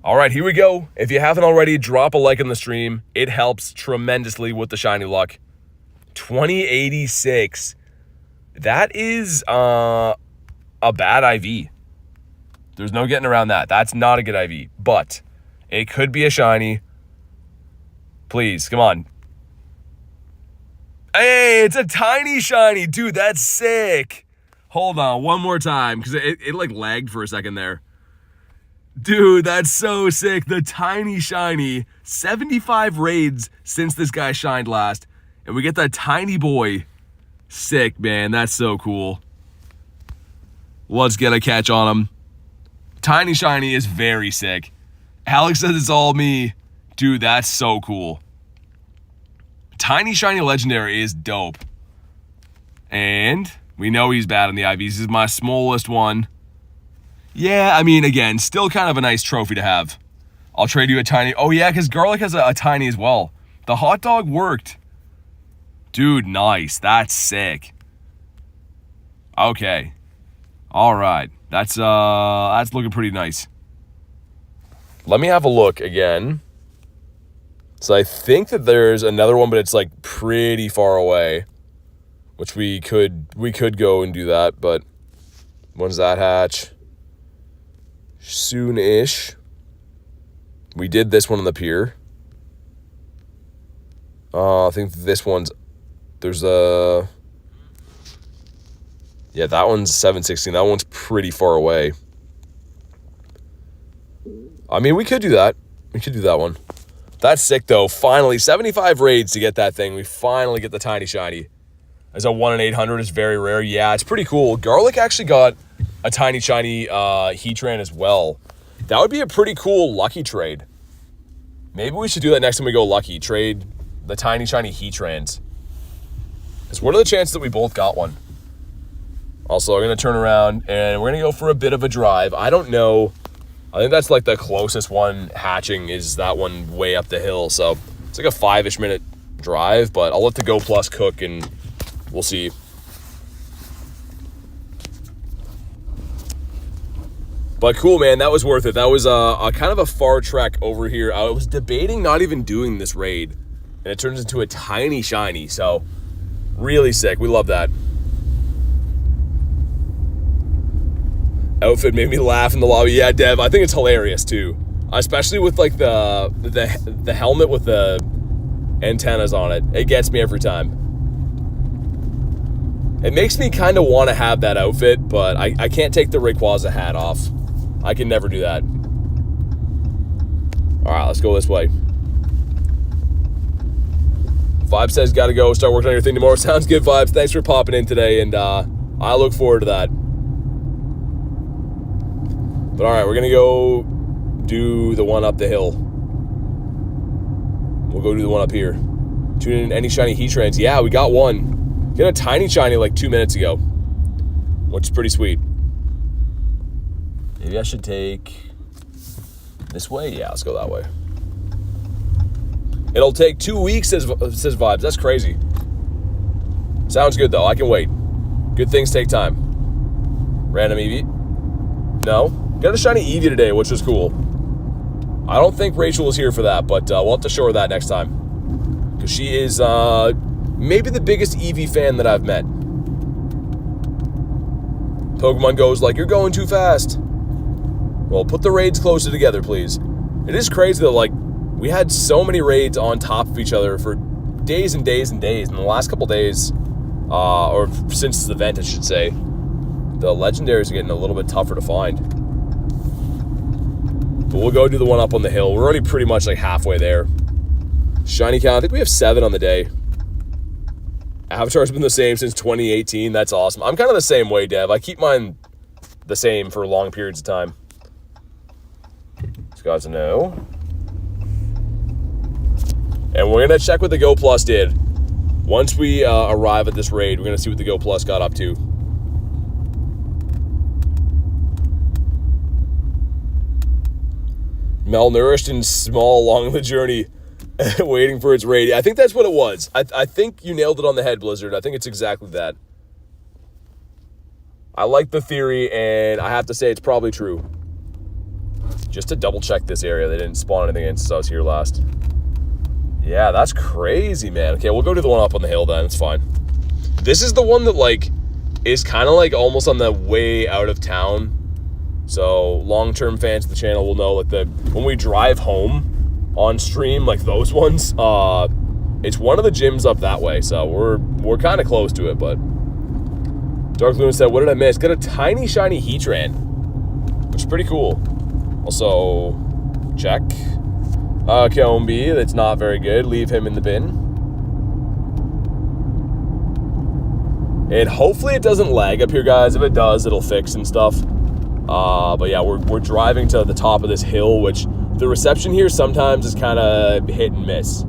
All right, here we go. If you haven't already, drop a like in the stream. It helps tremendously with the shiny luck. 2086. That is a bad IV. There's no getting around that. That's not a good IV. But it could be a shiny. Please, come on. Hey, it's a tiny shiny. Dude, that's sick. Hold on, one more time, because it like lagged for a second there. Dude, that's so sick. The tiny shiny. 75 raids since this guy shined last. And we get that tiny boy. Sick, man. That's so cool. Let's get a catch on him. Tiny shiny is very sick. Alex says it's all me. Dude, that's so cool. Tiny shiny legendary is dope. And we know he's bad on the IVs. This is my smallest one. Yeah, I mean, again, still kind of a nice trophy to have. I'll trade you a tiny... Oh, yeah, because Garlic has a tiny as well. The hot dog worked. Dude, nice. That's sick. Okay. All right. That's looking pretty nice. Let me have a look again. So I think that there's another one, but it's like pretty far away. Which we could go and do that, but when's that hatch? Soon-ish. We did this one on the pier. I think this one's... There's a... Yeah, that one's 716. That one's pretty far away. I mean, we could do that. We could do that one. That's sick, though. Finally, 75 raids to get that thing. We finally get the tiny shiny. As a 1 in 800 is very rare. Yeah, it's pretty cool. Garlic actually got a tiny shiny Heatran as well. That would be a pretty cool lucky trade. Maybe we should do that next time we go lucky. Trade the tiny shiny Heatrans. Because what are the chances that we both got one? Also, we're going to turn around and we're going to go for a bit of a drive. I don't know. I think that's like the closest one hatching is that one way up the hill. So it's like a 5-ish minute drive, but I'll let the Go Plus cook and we'll see. But cool, man. That was worth it. That was a kind of a far trek over here. I was debating not even doing this raid, and it turns into a tiny shiny. So really sick. We love that. Outfit made me laugh in the lobby. Yeah, Dev, I think it's hilarious too. Especially with like the helmet with the antennas on it. It gets me every time. It makes me kind of want to have that outfit, but I can't take the Rayquaza hat off. I can never do that. All right, let's go this way. Vibe says, gotta go, start working on your thing tomorrow. Sounds good, Vibes. Thanks for popping in today, and I look forward to that. But all right, we're going to go do the one up the hill. We'll go do the one up here. Tune in any shiny Heatrans. Yeah, we got one. Got a tiny shiny like 2 minutes ago, which is pretty sweet. Maybe I should take this way. Yeah, let's go that way. It'll take 2 weeks, says Vibes. That's crazy. Sounds good, though. I can wait. Good things take time. Random Eevee. No. Got a shiny Eevee today, which was cool. I don't think Rachel was here for that, but we'll have to show her that next time. Because she is maybe the biggest Eevee fan that I've met. Pokemon Go's like, you're going too fast. Well, put the raids closer together, please. It is crazy that, like, we had so many raids on top of each other for days and days and days. And the last couple days, or since this event, I should say, the legendaries are getting a little bit tougher to find. But we'll go do the one up on the hill. We're already pretty much like halfway there. Shiny count, I think we have 7 on the day. Avatar's been the same since 2018. That's awesome. I'm kind of the same way, Dev. I keep mine the same for long periods of time. These guys know. And we're going to check what the Go Plus did. Once we arrive at this raid, we're going to see what the Go Plus got up to. Malnourished and small along the journey, waiting for its raid. I think that's what it was. I think you nailed it on the head, Blizzard. I think it's exactly that. I like the theory, and I have to say it's probably true. Just to double check this area, they didn't spawn anything in since I was here last. Yeah, that's crazy, man. Okay, we'll go to the one up on the hill then. It's fine. This is the one that, like, is kind of, like, almost on the way out of town. So, long-term fans of the channel will know, like, when we drive home on stream, like those ones, it's one of the gyms up that way. So, we're kind of close to it, but... Dark Loon said, what did I miss? Got a tiny, shiny Heatran, which is pretty cool. Also, check. Combi, that's not very good. Leave him in the bin. And hopefully it doesn't lag up here, guys. If it does, it'll fix and stuff. But yeah, we're driving to the top of this hill, which the reception here sometimes is kind of hit and miss.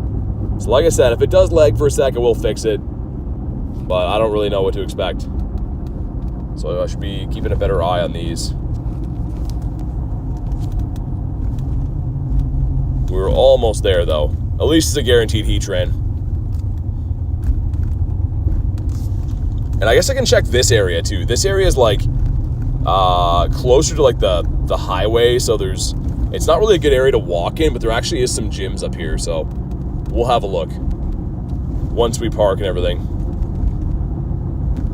So like I said, if it does lag for a second, we'll fix it. But I don't really know what to expect. So I should be keeping a better eye on these. We're almost there, though. At least it's a guaranteed Heatran. And I guess I can check this area, too. This area is, like, closer to, like, the highway, so it's not really a good area to walk in, but there actually is some gyms up here, so we'll have a look once we park and everything.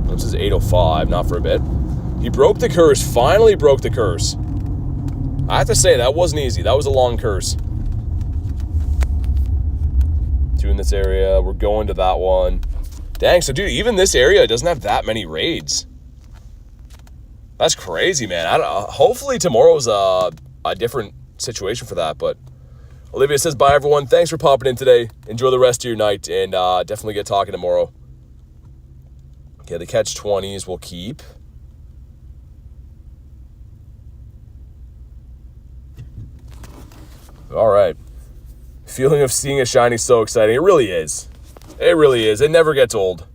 This is 8:05, not for a bit. He broke the curse. Finally broke the curse. I have to say, that wasn't easy. That was a long curse. 2 in this area. We're going to that one. Dang, so dude, even this area doesn't have that many raids. That's crazy, man. Hopefully tomorrow's a different situation for that, but Olivia says, bye, everyone. Thanks for popping in today. Enjoy the rest of your night, and definitely get talking tomorrow. Okay, the catch-20s we'll keep. All right. Feeling of seeing a shiny is so exciting. It really is. It really is. It never gets old.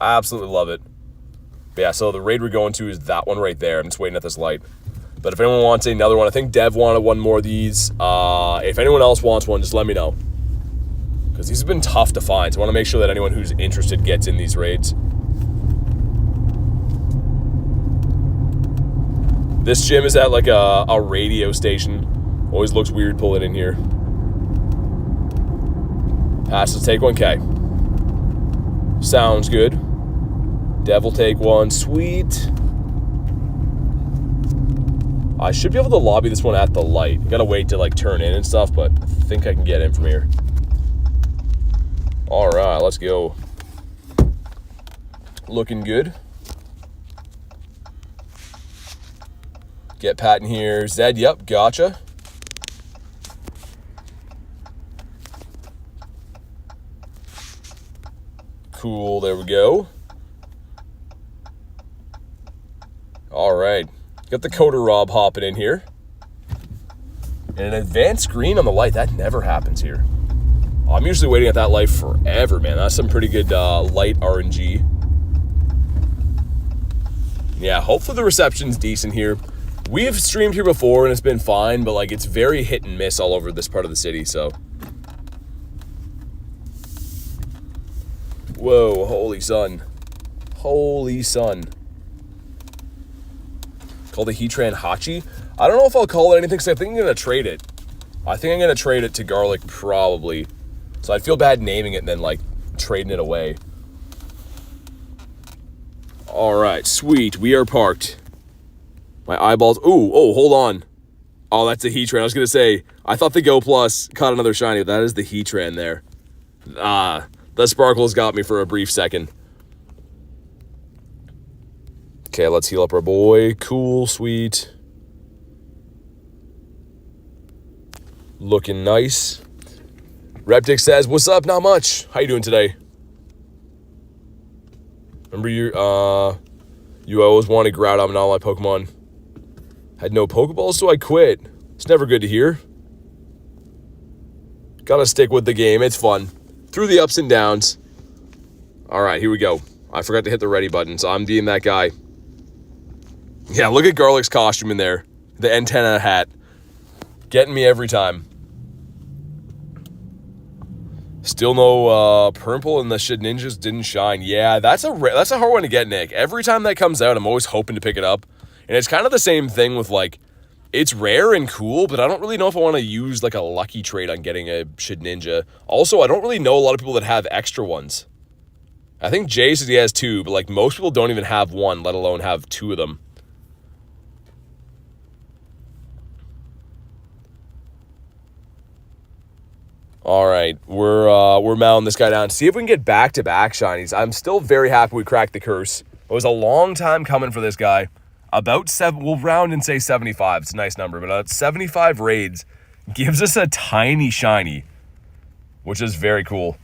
I absolutely love it. But yeah, so the raid we're going to is that one right there. I'm just waiting at this light. But if anyone wants another one, I think Dev wanted one more of these. If anyone else wants one, just let me know. Because these have been tough to find. So I want to make sure that anyone who's interested gets in these raids. This gym is at like a radio station. Always looks weird pulling in here. Pass to take 1K. Sounds good. Dev will take one. Sweet. I should be able to lobby this one at the light. Gotta wait to like turn in and stuff, but I think I can get in from here. All right, let's go. Looking good. Get Pat in here. Zed, yep, gotcha. Cool, there we go. All right. Got the Coder Rob hopping in here. And an advanced green on the light. That never happens here. I'm usually waiting at that light forever, man. That's some pretty good light RNG. Yeah, hopefully the reception's decent here. We've streamed here before and it's been fine, but like it's very hit and miss all over this part of the city, so. Whoa, holy sun. Holy sun. Call the Heatran Hachi. I don't know if I'll call it anything because I think I'm going to trade it. I think I'm going to trade it to Garlic probably. So I'd feel bad naming it and then like trading it away. All right, sweet. We are parked. My eyeballs. Ooh, oh, hold on. Oh, that's a Heatran. I was going to say, I thought the Go Plus caught another shiny, but that is the Heatran there. The sparkles got me for a brief second. Okay, let's heal up our boy. Cool, sweet. Looking nice. Reptic says, what's up? Not much. How you doing today? Remember you always wanted Groudon and all my Pokemon. Had no Pokeballs, so I quit. It's never good to hear. Gotta stick with the game. It's fun. Through the ups and downs. All right, here we go. I forgot to hit the ready button, so I'm being that guy. Yeah, look at Garlic's costume in there. The antenna hat. Getting me every time. Still no purple and the Shedinjas didn't shine. Yeah, that's a hard one to get, Nick. Every time that comes out, I'm always hoping to pick it up. And it's kind of the same thing with like, it's rare and cool, but I don't really know if I want to use like a lucky trade on getting a Shedinja. Also, I don't really know a lot of people that have extra ones. I think Jay says he has 2, but like most people don't even have 1, let alone have 2 of them. All right, we're mowing this guy down. See if we can get back-to-back shinies. I'm still very happy we cracked the curse. It was a long time coming for this guy. About 7, we'll round and say 75. It's a nice number, but 75 raids gives us a tiny shiny, which is very cool.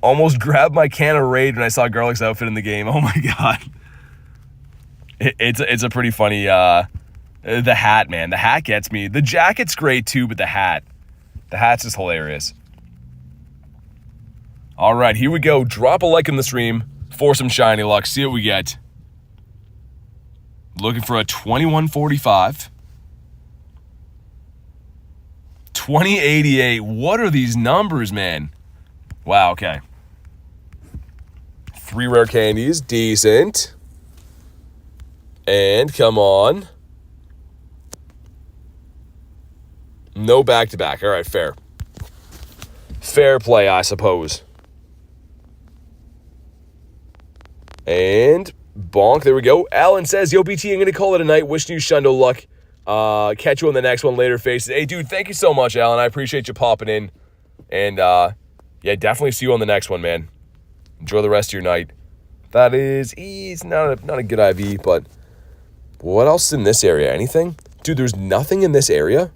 Almost grabbed my can of raid when I saw Garlic's outfit in the game. Oh my god. It's a pretty funny, the hat, man. The hat gets me. The jacket's great too, but the hat's just hilarious. All right, here we go. Drop a like in the stream for some shiny luck. See what we get. Looking for a 2145. 2088. What are these numbers, man? Wow, okay. 3 rare candies. Decent. And come on. No back-to-back. All right, fair. Fair play, I suppose. And bonk. There we go. Alan says, yo, BT, I'm going to call it a night. Wishing you Shundo luck. Catch you on the next one later, faces. Hey, dude, thank you so much, Alan. I appreciate you popping in. And, yeah, definitely see you on the next one, man. Enjoy the rest of your night. That is, he's not a good IV, but what else is in this area? Anything? Dude, there's nothing in this area?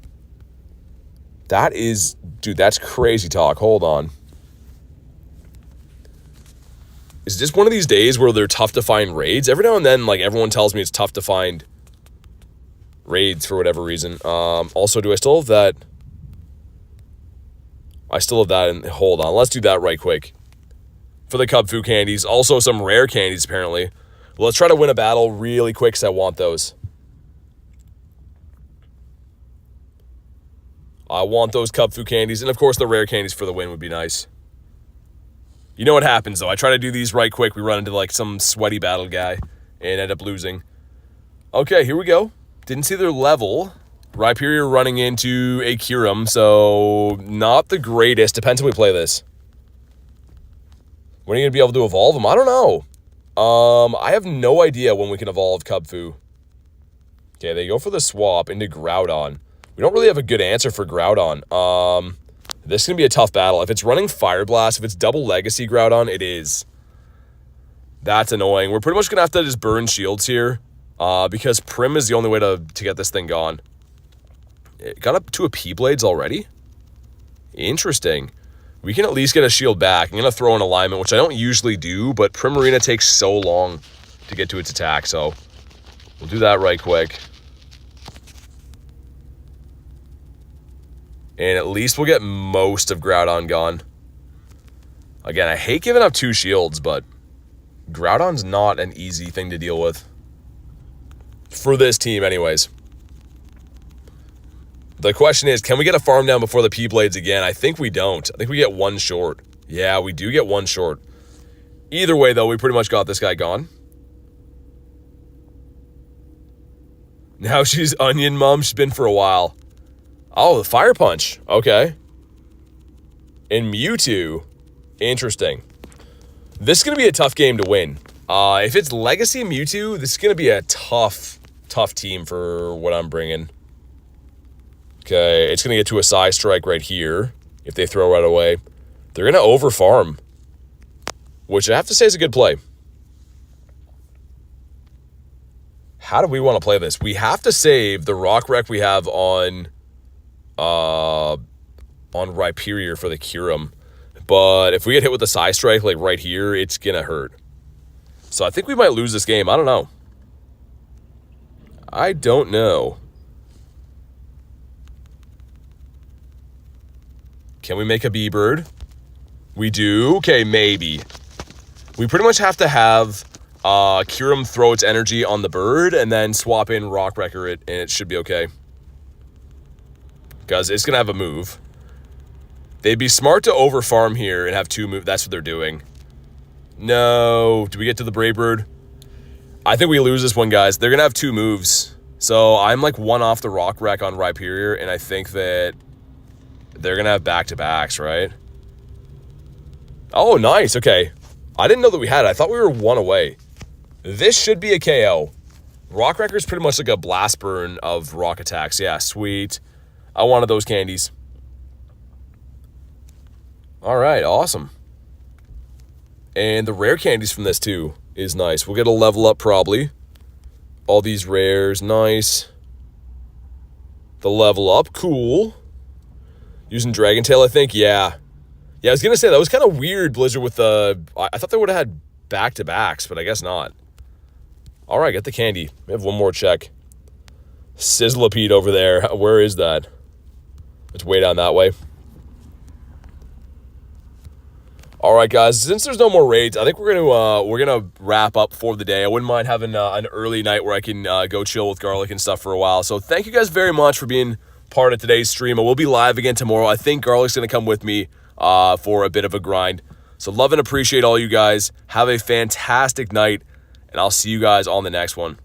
That is, dude, that's crazy talk. Hold on. Is this one of these days where they're tough to find raids? Every now and then, like, everyone tells me it's tough to find raids for whatever reason. Also, do I still have that? I still have that. And hold on. Let's do that right quick. For the Cub Fu candies. Also, some rare candies, apparently. Let's try to win a battle really quick because I want those. I want those Cub Fu candies. And, of course, the rare candies for the win would be nice. You know what happens, though. I try to do these right quick. We run into, like, some sweaty battle guy and end up losing. Okay, here we go. Didn't see their level. Rhyperior running into a Kyurem, so not the greatest. Depends how we play this. When are you going to be able to evolve them? I don't know. I have no idea when we can evolve Cub Fu. Okay, they go for the swap into Groudon. We don't really have a good answer for Groudon. This is going to be a tough battle. If it's running Fire Blast, if it's double Legacy Groudon, it is. That's annoying. We're pretty much going to have to just burn shields here. Because Prim is the only way to get this thing gone. It got up to a P-Blades already? Interesting. We can at least get a shield back. I'm going to throw an alignment, which I don't usually do, but Primarina takes so long to get to its attack, so We'll do that right quick. And at least we'll get most of Groudon gone. Again, I hate giving up 2 shields, but Groudon's not an easy thing to deal with. For this team, anyways. The question is, can we get a farm down before the P-Blades again? I think we don't. I think we get 1 short. Yeah, we do get 1 short. Either way, though, we pretty much got this guy gone. Now she's Onion Mom. She's been for a while. Oh, the Fire Punch. Okay. And Mewtwo. Interesting. This is going to be a tough game to win. If it's Legacy Mewtwo, this is going to be a tough team for what I'm bringing. Okay, it's going to get to a Psy Strike right here if they throw right away. They're going to over-farm, which I have to say is a good play. How do we want to play this? We have to save the Rock Wreck we have on Rhyperior for the Kyurem. But if we get hit with the Psy Strike like right here, it's going to hurt. So I think we might lose this game. I don't know. I don't know. Can we make a B-Bird? We do? Okay, maybe. We pretty much have to have Kyurem throw its energy on the bird and then swap in Rock Wrecker it, and it should be okay. Because it's going to have a move. They'd be smart to over-farm here and have 2 moves. That's what they're doing. No. Do we get to the Brave Bird? I think we lose this one, guys. They're going to have 2 moves. So I'm like 1 off the Rock Wreck on Rhyperior, and I think that they're going to have back-to-backs, right? Oh, nice. Okay. I didn't know that we had it. I thought we were 1 away. This should be a KO. Rock Wrecker is pretty much like a blast burn of rock attacks. Yeah, sweet. I wanted those candies. All right, awesome. And the rare candies from this, too, is nice. We'll get a level up, probably. All these rares, nice. The level up, cool. Using Dragon Tail, I think, yeah. Yeah, I was going to say, that was kind of weird, Blizzard, with the... I thought they would have had back-to-backs, but I guess not. All right, get the candy. We have one more check. Sizzlipede over there. Where is that? It's way down that way. All right, guys. Since there's no more raids, I think we're gonna wrap up for the day. I wouldn't mind having an early night where I can go chill with Garlic and stuff for a while. So thank you guys very much for being part of today's stream. I will be live again tomorrow. I think Garlic's gonna come with me for a bit of a grind. So love and appreciate all you guys. Have a fantastic night, and I'll see you guys on the next one.